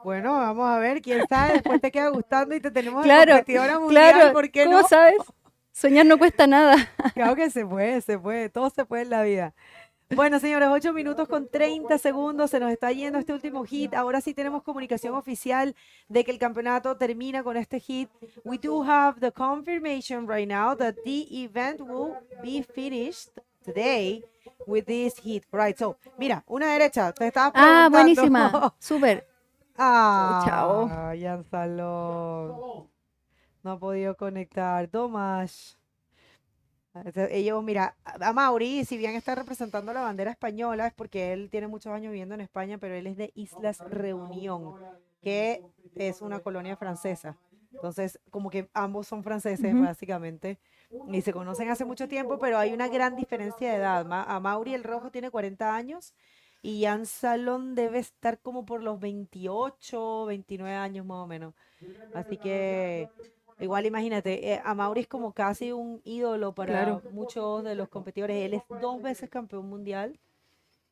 Bueno, vamos a ver, quién sabe, después te queda gustando y te tenemos de Claro, competidora mundial, claro. ¿por qué ¿Cómo no? sabes? Soñar no cuesta nada. Claro que se puede, todo se puede en la vida. Bueno, señores, 8 minutos con 30 segundos, se nos está yendo este último hit. Ahora sí tenemos comunicación oficial de que el campeonato termina con este hit. We do have the confirmation right now that the event will be finished today with this hit. Right, so, mira, una derecha, te estaba preguntando. Buenísima. Súper. Chao. Chao. Jan Salón. No ha podido conectar. Tomás. Ellos, mira, a Mauri, si bien está representando la bandera española, es porque él tiene muchos años viviendo en España, pero él es de Islas Reunión, que es una colonia francesa. Entonces, como que ambos son franceses, básicamente, y se conocen hace mucho tiempo, pero hay una gran diferencia de edad. A Mauri el rojo tiene 40 años y Jan Salón debe estar como por los 28, 29 años más o menos. Así que igual imagínate, a Mauri es como casi un ídolo para muchos de los competidores. Él es 2 veces campeón mundial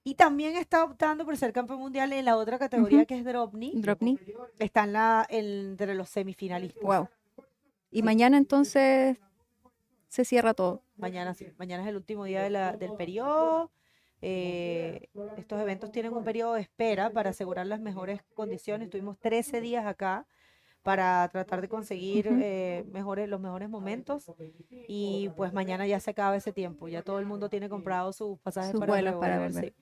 y también está optando por ser campeón mundial en la otra categoría que es DropKnee. DropKnee. Está entre los semifinalistas. Wow. Y mañana entonces se cierra todo. Mañana sí, mañana es el último día del periodo. Estos eventos tienen un periodo de espera para asegurar las mejores condiciones. Tuvimos 13 días acá para tratar de conseguir los mejores momentos y pues mañana ya se acaba ese tiempo, ya todo el mundo tiene comprado sus pasajes Sus para vuelos para devolverse. volver.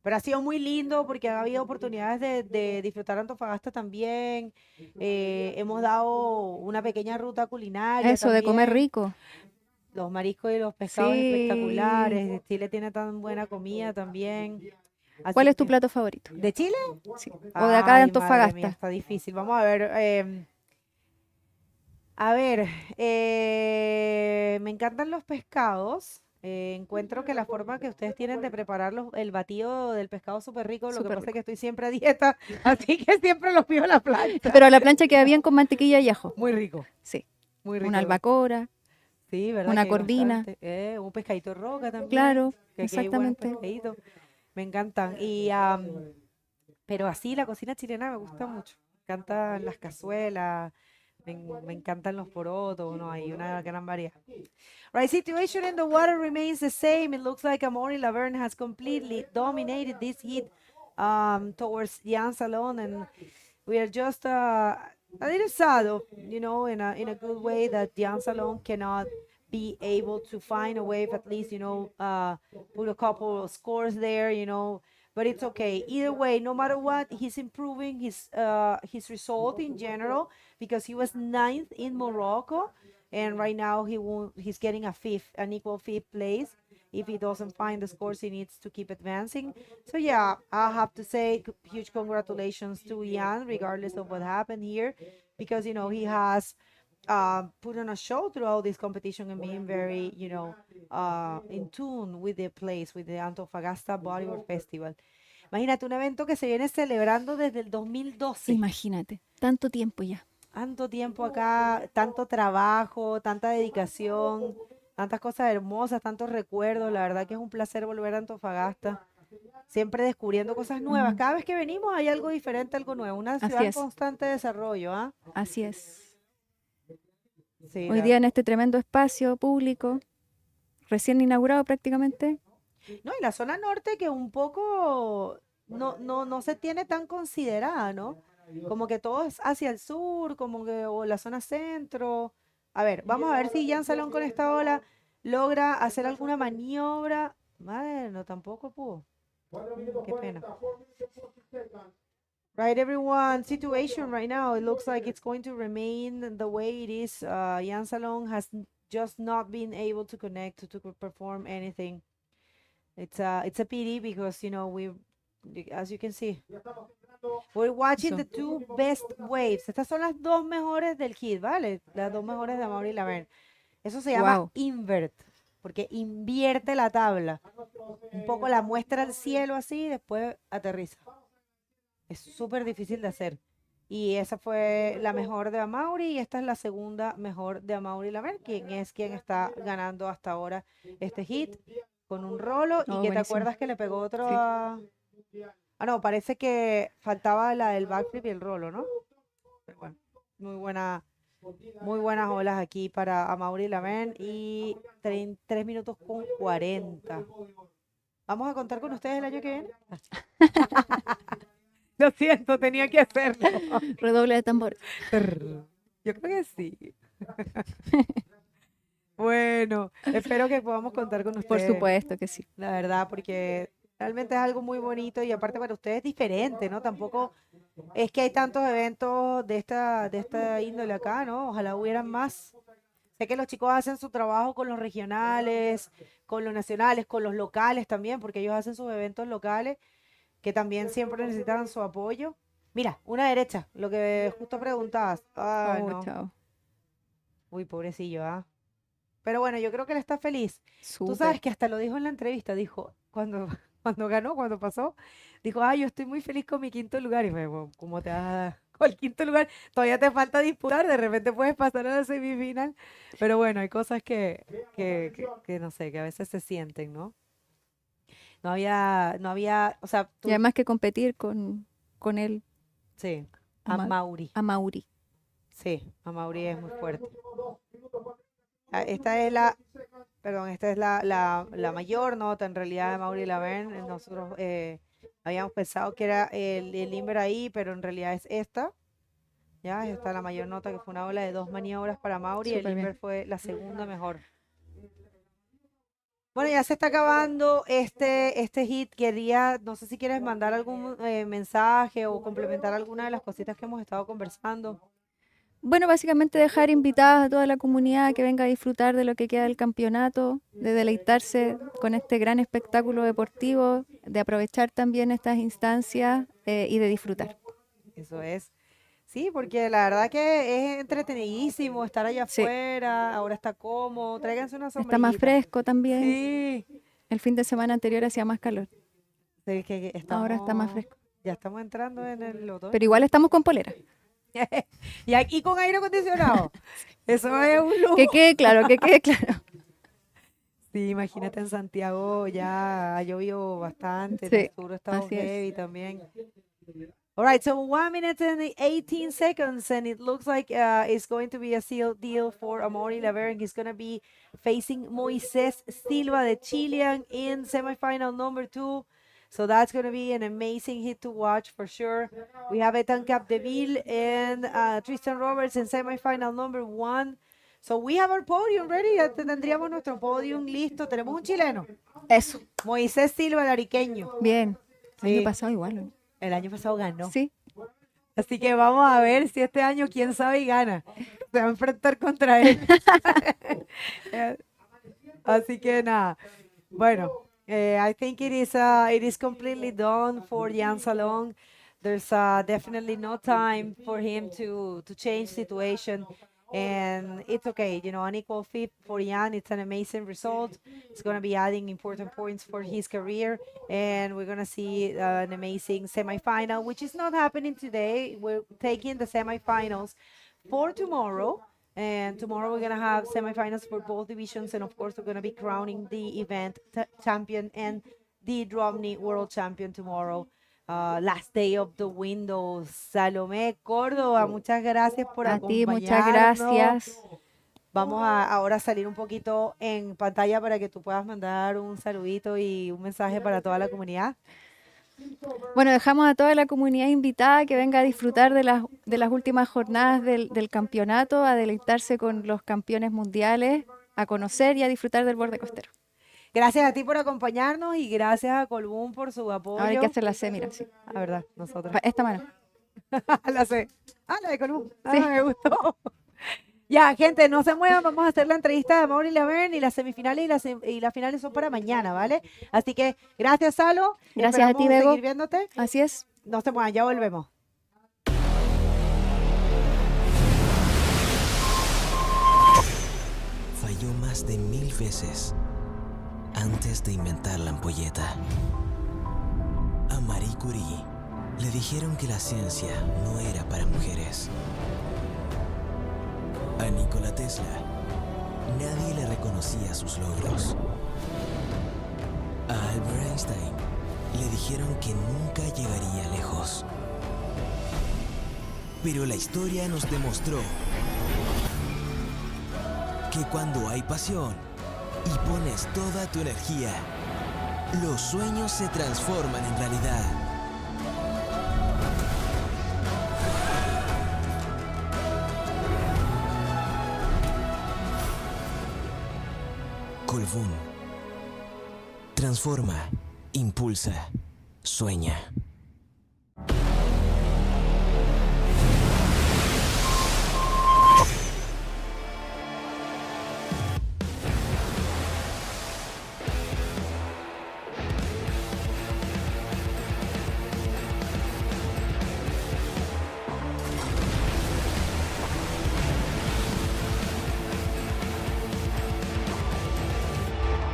Pero ha sido muy lindo porque ha habido oportunidades de disfrutar Antofagasta también. Hemos dado una pequeña ruta culinaria. Eso, de comer también. rico. Los mariscos y los pescados Sí. espectaculares. Chile tiene tan buena comida también. Así ¿Cuál es tu que- plato favorito? ¿De Chile? Sí. O de acá de Ay, madre Antofagasta. mía, está difícil. Vamos a ver. Me encantan los pescados. Encuentro que la forma que ustedes tienen de preparar el batido del pescado es súper rico. Lo que Súper pasa es que estoy siempre a dieta, así que siempre los pido a la plancha. Pero la plancha queda bien con mantequilla y ajo. Muy rico. Sí. Muy rico. Una albacora. Sí, ¿verdad? Una que hay corvina. bastante. Un pescadito de roca también. Claro, que aquí hay buenos exactamente. pescaditos. Me encantan. Y Pero así la cocina chilena me gusta mucho. Me encantan las cazuelas, me encantan los porotos, no, hay una gran variedad. Right, situation in the water remains the same. It looks like Amaury Laverne has completely dominated this heat towards Jan Salon, and we are just a little sad, you know, in a good way that Jan Salon cannot be able to find a way of at least, you know, put a couple of scores there, you know, but it's okay. Either way, no matter what, he's improving his result in general because he was ninth in Morocco, and right now he's getting an equal fifth place. If he doesn't find the scores he needs to keep advancing. So yeah, I have to say huge congratulations to Jan, regardless of what happened here, because, you know, he has put on a show throughout this competition and being very, you know, in tune with the place, with the Antofagasta Bodyboard Festival. Imagínate, un evento que se viene celebrando desde el 2012. Imagínate, tanto tiempo ya. Tanto tiempo acá, tanto trabajo, tanta dedicación, tantas cosas hermosas, tantos recuerdos. La verdad que es un placer volver a Antofagasta. Siempre descubriendo cosas nuevas. Cada vez que venimos hay algo diferente, algo nuevo. Una ciudad en constante desarrollo, ¿ah? Así es. Sí, hoy día en este tremendo espacio público, recién inaugurado prácticamente. No, y la zona norte que un poco no se tiene tan considerada, ¿no? Como que todo es hacia el sur, como que, o la zona centro. A ver, vamos a ver si Jan Salón con esta ola logra hacer alguna maniobra. Madre, no, tampoco pudo. Qué pena. Right, everyone, situation right now, it looks like it's going to remain the way it is. Jan Salón has just not been able to connect to perform anything. It's a pity because, you know, as you can see, we're watching the two best waves. Estas son las dos mejores del hit, ¿vale? Las dos mejores de Amaury Laverne. Eso se llama invert, porque invierte la tabla. Un poco la muestra al cielo así y después aterriza. Es súper difícil de hacer. Y esa fue la mejor de Amaury y esta es la segunda mejor de Amaury Laverne, quien está ganando hasta ahora este hit con un rolo. Y que buenísimo. te acuerdas que le pegó otro a... Ah, no, parece que faltaba la del backflip y el rolo, ¿no? Pero bueno, muy buenas olas aquí para Amaury Laverne y 3 minutos con 40. ¿Vamos a contar con ustedes el año que viene? Lo siento, tenía que hacerlo. Redoble de tambor. Yo creo que sí. Bueno, espero que podamos contar con ustedes. Por supuesto que sí. La verdad, porque realmente es algo muy bonito y aparte para ustedes diferente, ¿no? Tampoco es que hay tantos eventos de esta índole acá, ¿no? Ojalá hubieran más. Sé que los chicos hacen su trabajo con los regionales, con los nacionales, con los locales también, porque ellos hacen sus eventos locales, que también siempre necesitan su apoyo. Mira, una derecha, lo que justo preguntabas. Ay, no. Chao. Uy, pobrecillo, ¿ah? Pero bueno, yo creo que él está feliz. Tú Súper. sabes que hasta lo dijo en la entrevista, dijo, cuando ganó, cuando pasó, dijo, ay, yo estoy muy feliz con mi quinto lugar. Y me dijo, ¿cómo te vas a dar con el quinto lugar? Todavía te falta disputar, de repente puedes pasar a la semifinal. Pero bueno, hay cosas que no sé, que a veces se sienten, ¿no? No había, o sea... Y además que competir con él. Sí, Amaury. Amaury. Sí, Amaury es muy fuerte. Esta es la mayor nota en realidad de Amaury Laverne. Nosotros habíamos pensado que era el invert ahí, pero en realidad es esta. Ya, esta es la mayor nota, que fue una ola de 2 maniobras para Amaury. El Súper bien. invert fue la segunda mejor. Bueno, ya se está acabando este hit. No sé si quieres mandar algún mensaje o complementar alguna de las cositas que hemos estado conversando. Bueno, básicamente dejar invitadas a toda la comunidad que venga a disfrutar de lo que queda del campeonato, de deleitarse con este gran espectáculo deportivo, de aprovechar también estas instancias y de disfrutar. Eso es. Sí, porque la verdad que es entretenidísimo estar allá afuera, ahora está cómodo, tráiganse una sombrilla. Está más fresco también. Sí. El fin de semana anterior hacía más calor. Sí, Ahora está más fresco. Ya estamos entrando en el otoño. Pero igual estamos con polera. Y aquí con aire acondicionado. Eso es un lujo. Que quede claro, que quede claro. Sí, imagínate en Santiago ya ha llovido bastante, Sí, en el sur ha estado así es. heavy también. All right, so 1 minute and 18 seconds, and it looks like it's going to be a sealed deal for Amaury Laverne. He's going to be facing Moises Silva, the Chilean, in semifinal number 2. So that's going to be an amazing hit to watch for sure. We have Ethan Capdeville and Tristan Roberts in semifinal number 1. So we have our podium ready. Ya tendríamos nuestro podium listo. Tenemos un chileno. Eso. Moisés Silva, el ariqueño. Bien. El Sí. año pasado igual, ¿no? El año pasado ganó. Sí. Así que vamos a ver si este año, quién sabe, y gana. Se va a enfrentar contra él. Así que nada. Bueno, I think it is completely done for Jan Salong. There's definitely no time for him to change situation. And it's okay, you know, an equal fifth for Jan, it's an amazing result. It's going to be adding important points for his career. And we're going to see an amazing semifinal, which is not happening today. We're taking the semifinals for tomorrow. And tomorrow we're going to have semifinals for both divisions. And of course, we're going to be crowning the event champion and the DropKnee world champion tomorrow. Last day of the window. Salomé Córdoba, muchas gracias por A ti, acompañarnos. muchas gracias. Vamos a ahora salir un poquito en pantalla para que tú puedas mandar un saludito y un mensaje para toda la comunidad. Bueno, dejamos a toda la comunidad invitada que venga a disfrutar de las últimas jornadas del campeonato, a deleitarse con los campeones mundiales, a conocer y a disfrutar del borde costero. Gracias a ti por acompañarnos y gracias a Colbún por su apoyo. Ahora hay que hacer la C, mira, sí. La verdad, nosotros. Esta mano. La C. La de Colbún. Sí. Me gustó. Ya, gente, no se muevan, vamos a hacer la entrevista de Amaury Laverne y las semifinales y las finales son para mañana, ¿vale? Así que gracias, Salo. Gracias a ti, Esperamos Bego. seguir viéndote. Así es. No se muevan, ya volvemos. Falló más de 1000 veces antes de inventar la ampolleta. A Marie Curie le dijeron que la ciencia no era para mujeres. A Nikola Tesla nadie le reconocía sus logros. A Albert Einstein le dijeron que nunca llegaría lejos. Pero la historia nos demostró que cuando hay pasión y pones toda tu energía, los sueños se transforman en realidad. Colbún. Transforma, impulsa, sueña.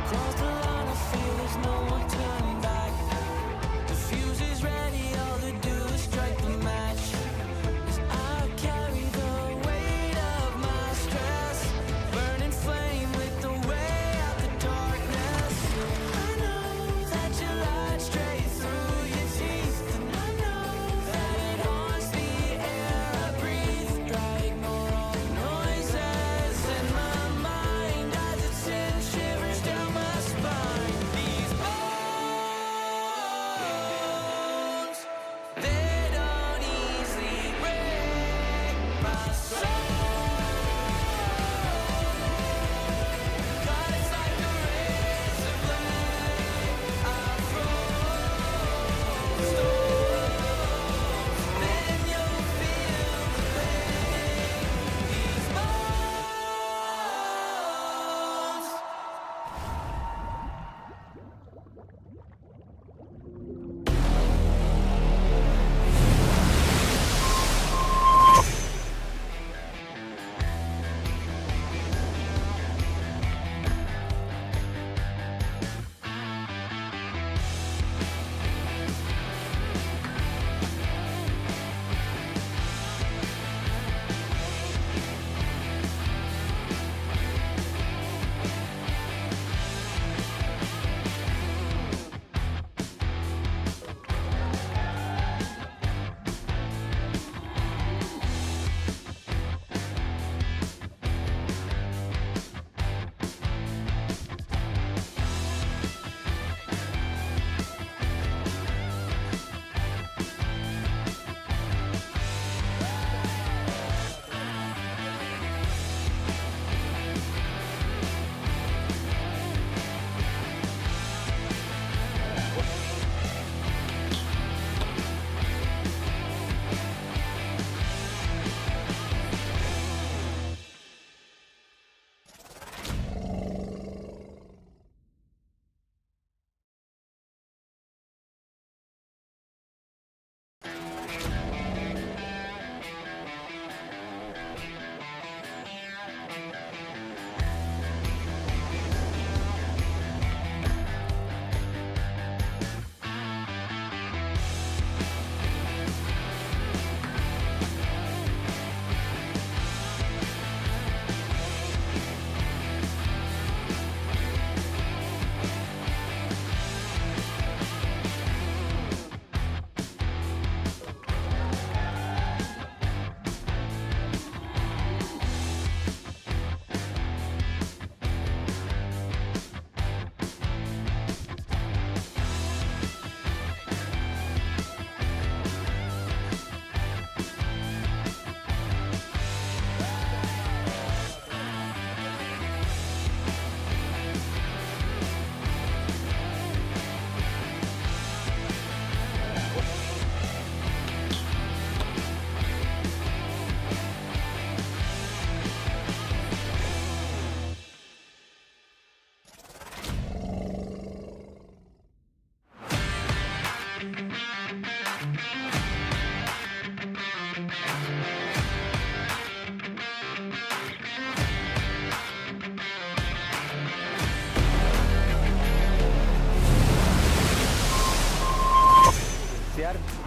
Cross the line, I feel there's no one turning back. The fuse is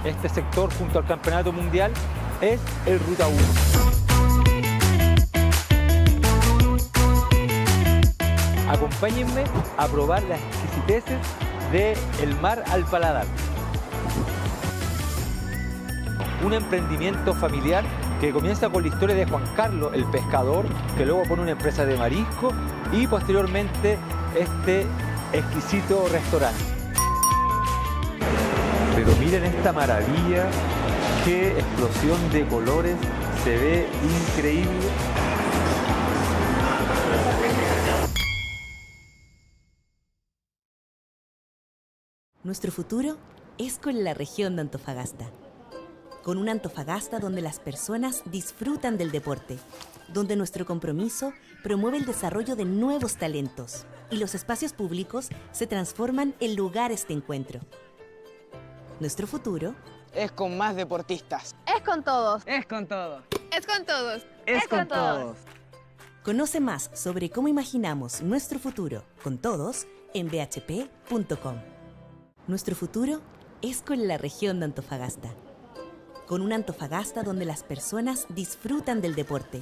este sector junto al Campeonato Mundial es el Ruta 1. Acompáñenme a probar las exquisiteces del mar al paladar. Un emprendimiento familiar que comienza con la historia de Juan Carlos, el pescador, que luego pone una empresa de marisco y posteriormente este exquisito restaurante. Pero miren esta maravilla, qué explosión de colores, se ve increíble. Nuestro futuro es con la región de Antofagasta. Con una Antofagasta donde las personas disfrutan del deporte, donde nuestro compromiso promueve el desarrollo de nuevos talentos y los espacios públicos se transforman en lugares de encuentro. Nuestro futuro es con más deportistas. Es con todos. Es con todos. Es con todos. Es con todos. Conoce más sobre cómo imaginamos nuestro futuro con todos en bhp.com. Nuestro futuro es con la región de Antofagasta. Con una Antofagasta donde las personas disfrutan del deporte,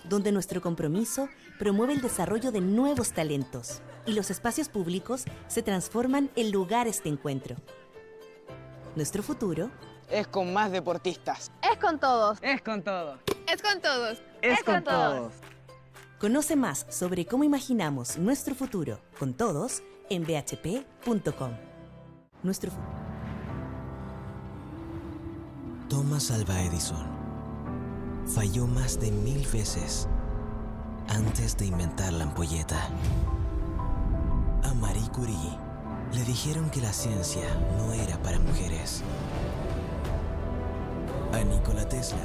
donde nuestro compromiso promueve el desarrollo de nuevos talentos y los espacios públicos se transforman en lugares de encuentro. Nuestro futuro es con más deportistas. Es con todos. Es con todos. Es con todos. Es con todos. Conoce más sobre cómo imaginamos nuestro futuro con todos en bhp.com. Nuestro Thomas Alva Edison falló más de 1000 veces antes de inventar la ampolleta. A Marie Curie le dijeron que la ciencia no era para mujeres. A Nikola Tesla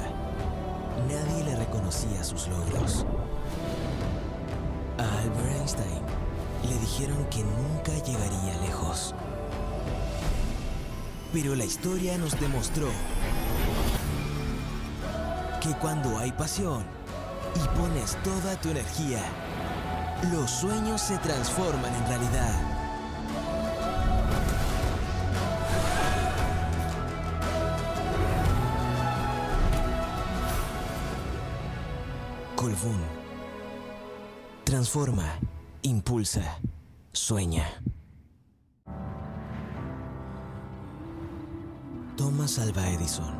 nadie le reconocía sus logros. A Albert Einstein le dijeron que nunca llegaría lejos. Pero la historia nos demostró que cuando hay pasión y pones toda tu energía, los sueños se transforman en realidad. Colbún. Transforma, impulsa, sueña. Thomas Alva Edison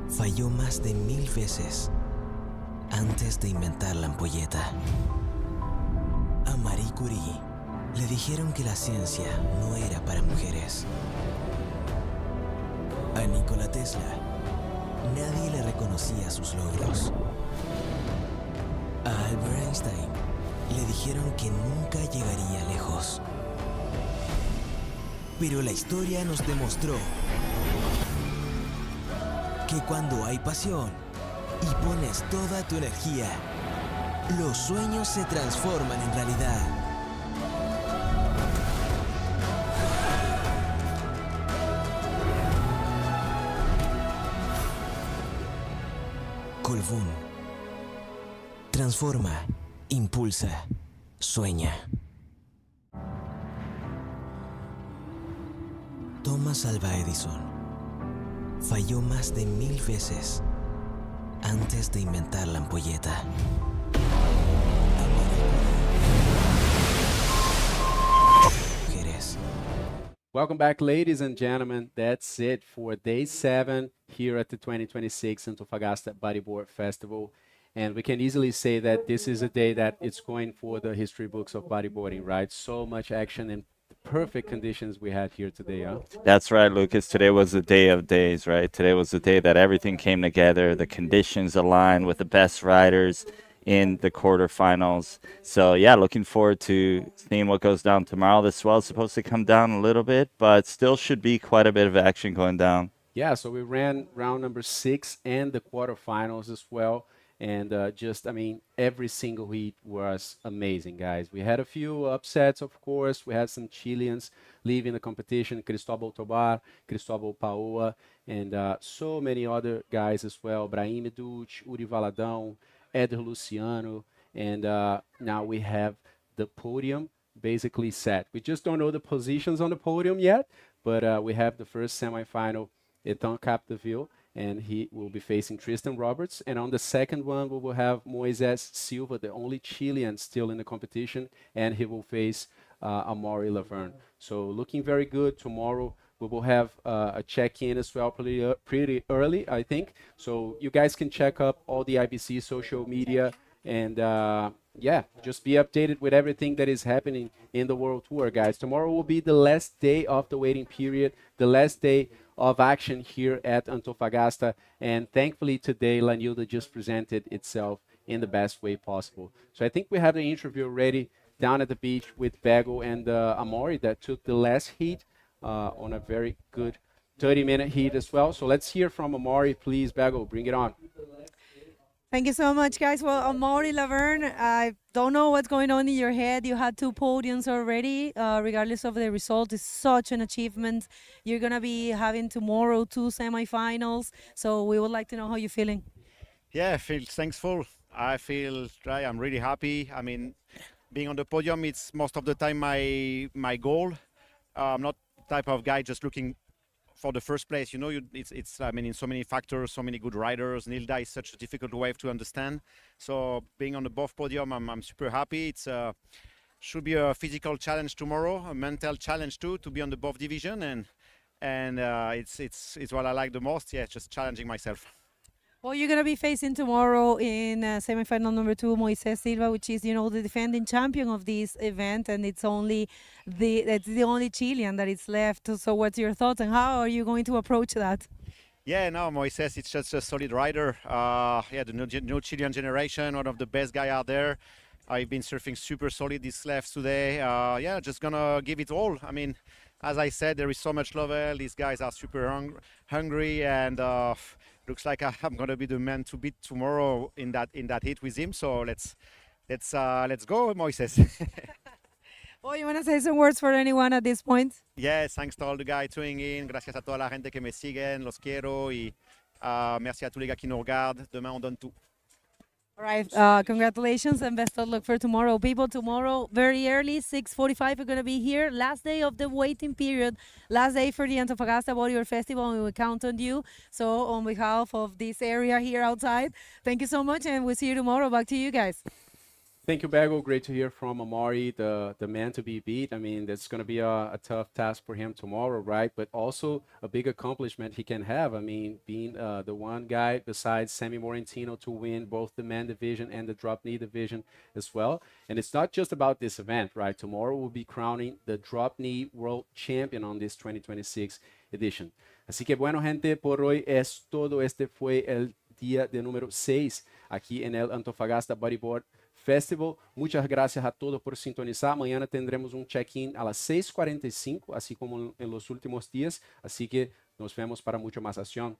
falló más de 1000 veces antes de inventar la ampolleta. A Marie Curie le dijeron que la ciencia no era para mujeres. A Nikola Tesla nadie le reconocía sus logros. A Albert Einstein le dijeron que nunca llegaría lejos. Pero la historia nos demostró que cuando hay pasión y pones toda tu energía, los sueños se transforman en realidad. Colbún. Transforma, impulsa, sueña. Thomas Alva Edison falló más de 1000 veces antes de inventar la ampolleta. Welcome back, ladies and gentlemen. That's it for day 7 here at the 2026 Antofagasta Bodyboard Festival. And we can easily say that this is a day that it's going for the history books of bodyboarding, right? So much action and perfect conditions we had here today, huh? That's right, Lucas. Today was the day of days, right? Today was the day that everything came together. The conditions aligned with the best riders in the quarterfinals. So, yeah, looking forward to seeing what goes down tomorrow. The swell's supposed to come down a little bit, but still should be quite a bit of action going down. Yeah, so we ran round number 6 and the quarterfinals as well. And every single heat was amazing, guys. We had a few upsets, of course. We had some Chileans leaving the competition, Cristóbal Tobar, Cristóbal Paoa, and so many other guys as well. Brahim Duch, Uri Valadão, Eder Luciano, and now we have the podium basically set. We just don't know the positions on the podium yet, but we have the first semifinal Ethan Capdeville, and he will be facing Tristan Roberts. And on the second one, we will have Moises Silva, the only Chilean still in the competition, and he will face Amaury Laverne. So looking very good. Tomorrow we will have a check-in as well pretty early, I think. So you guys can check up all the IBC social media and yeah, just be updated with everything that is happening in the World Tour, guys. Tomorrow will be the last day of the waiting period, the last day of action here at Antofagasta. And thankfully today, La Nilda just presented itself in the best way possible. So I think we have the interview ready down at the beach with Bego and Amaury that took the last heat on a very good 30-minute heat as well. So let's hear from Amaury, please. Bego, bring it on. Thank you so much, guys. Well, Amaury Laverne, I don't know what's going on in your head. You had 2 podiums already, regardless of the result. It's such an achievement. You're going to be having tomorrow 2 semifinals. So we would like to know how you're feeling. Yeah, I feel thankful. I feel I'm really happy. I mean, being on the podium, it's most of the time my goal. I'm not the type of guy just looking for the first place. You know, it's I mean, in so many factors, so many good riders. Nilda is such a difficult wave to understand. So being on the both podium, I'm super happy. It's should be a physical challenge tomorrow, a mental challenge too, to be on the both division, and it's what I like the most. Yeah, just challenging myself. Well, you're going to be facing tomorrow in semifinal number 2, Moises Silva, which is, you know, the defending champion of this event, and it's the only Chilean that is left. So what's your thoughts, and how are you going to approach that? Yeah, no, Moises, it's just a solid rider. Yeah, the new Chilean generation, one of the best guys out there. I've been surfing super solid these lefts today. Yeah, just gonna give it all. I mean, as I said, there is so much level. These guys are super hungry, and looks like I'm gonna be the man to beat tomorrow in that heat with him. So let's go, Moises. Well, you want to say some words for anyone at this point? Yes, thanks to all the guys tuning in. Gracias a toda la gente que me siguen, los quiero, y merci à tous les gars qui nous regardent. Demain on donne tout. All right, congratulations and best of luck for tomorrow. People, tomorrow, very early, 6:45, we're going to be here. Last day of the waiting period, last day for the Antofagasta Bodyboard Festival, and we count on you. So on behalf of this area here outside, thank you so much, and we'll see you tomorrow. Back to you guys. Thank you, Bego. Great to hear from Amaury, the man to be beat. I mean, that's going to be a tough task for him tomorrow, right? But also a big accomplishment he can have. I mean, being the one guy besides Sammy Morentino to win both the men division and the DropKnee division as well. And it's not just about this event, right? Tomorrow we'll be crowning the DropKnee World Champion on this 2026 edition. Así que bueno, gente, por hoy es todo. Este fue el día de número 6 aquí en el Antofagasta Bodyboard Festival. Muchas gracias a todos por sintonizar. Mañana tendremos un check-in a las 6:45, así como en los últimos días. Así que nos vemos para mucho más acción.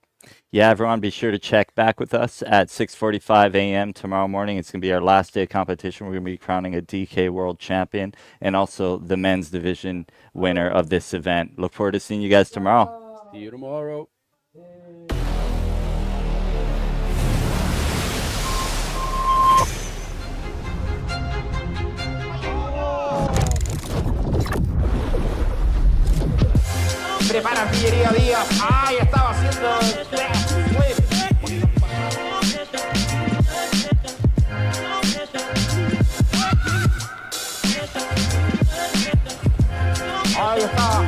Yeah, everyone, be sure to check back with us at 6:45 a.m. tomorrow morning. It's going to be our last day of competition. We're going to be crowning a DK World Champion and also the men's division winner of this event. Look forward to seeing you guys tomorrow. See you tomorrow. Prepara artillería Díaz. ¡Ay! Estaba haciendo ahí está.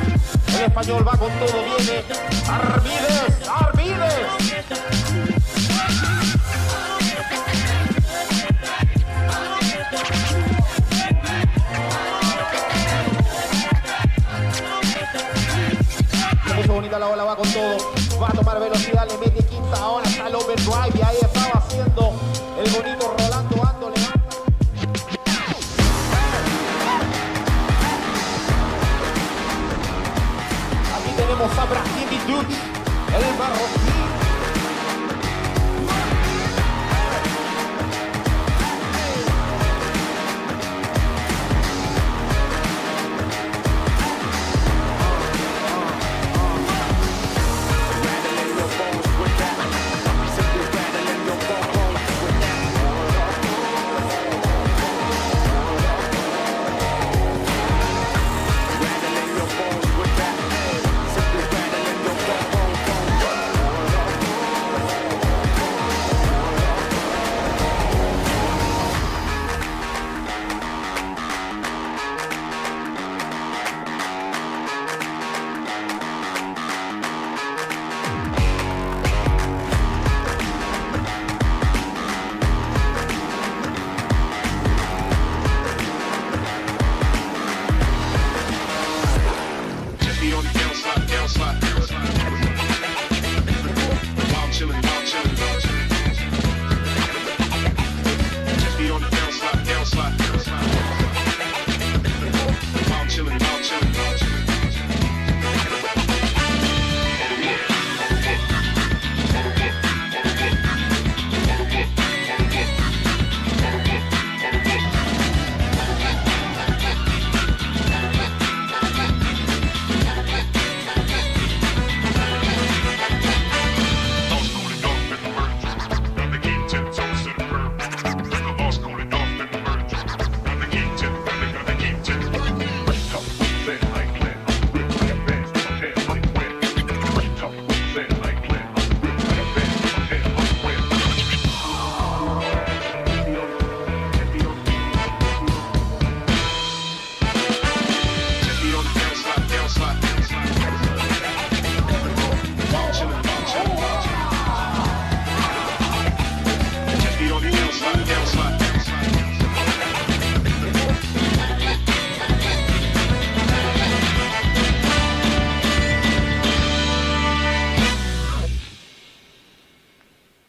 El español va con todo. Viene Arvides. Arvides. Bonita la ola, va con todo, va a tomar velocidad, le mete quinta, ahora está el overdrive y ahí estaba haciendo el bonito Rolando Ando, levanta. Aquí tenemos a Brahimi Duke, el marroquí.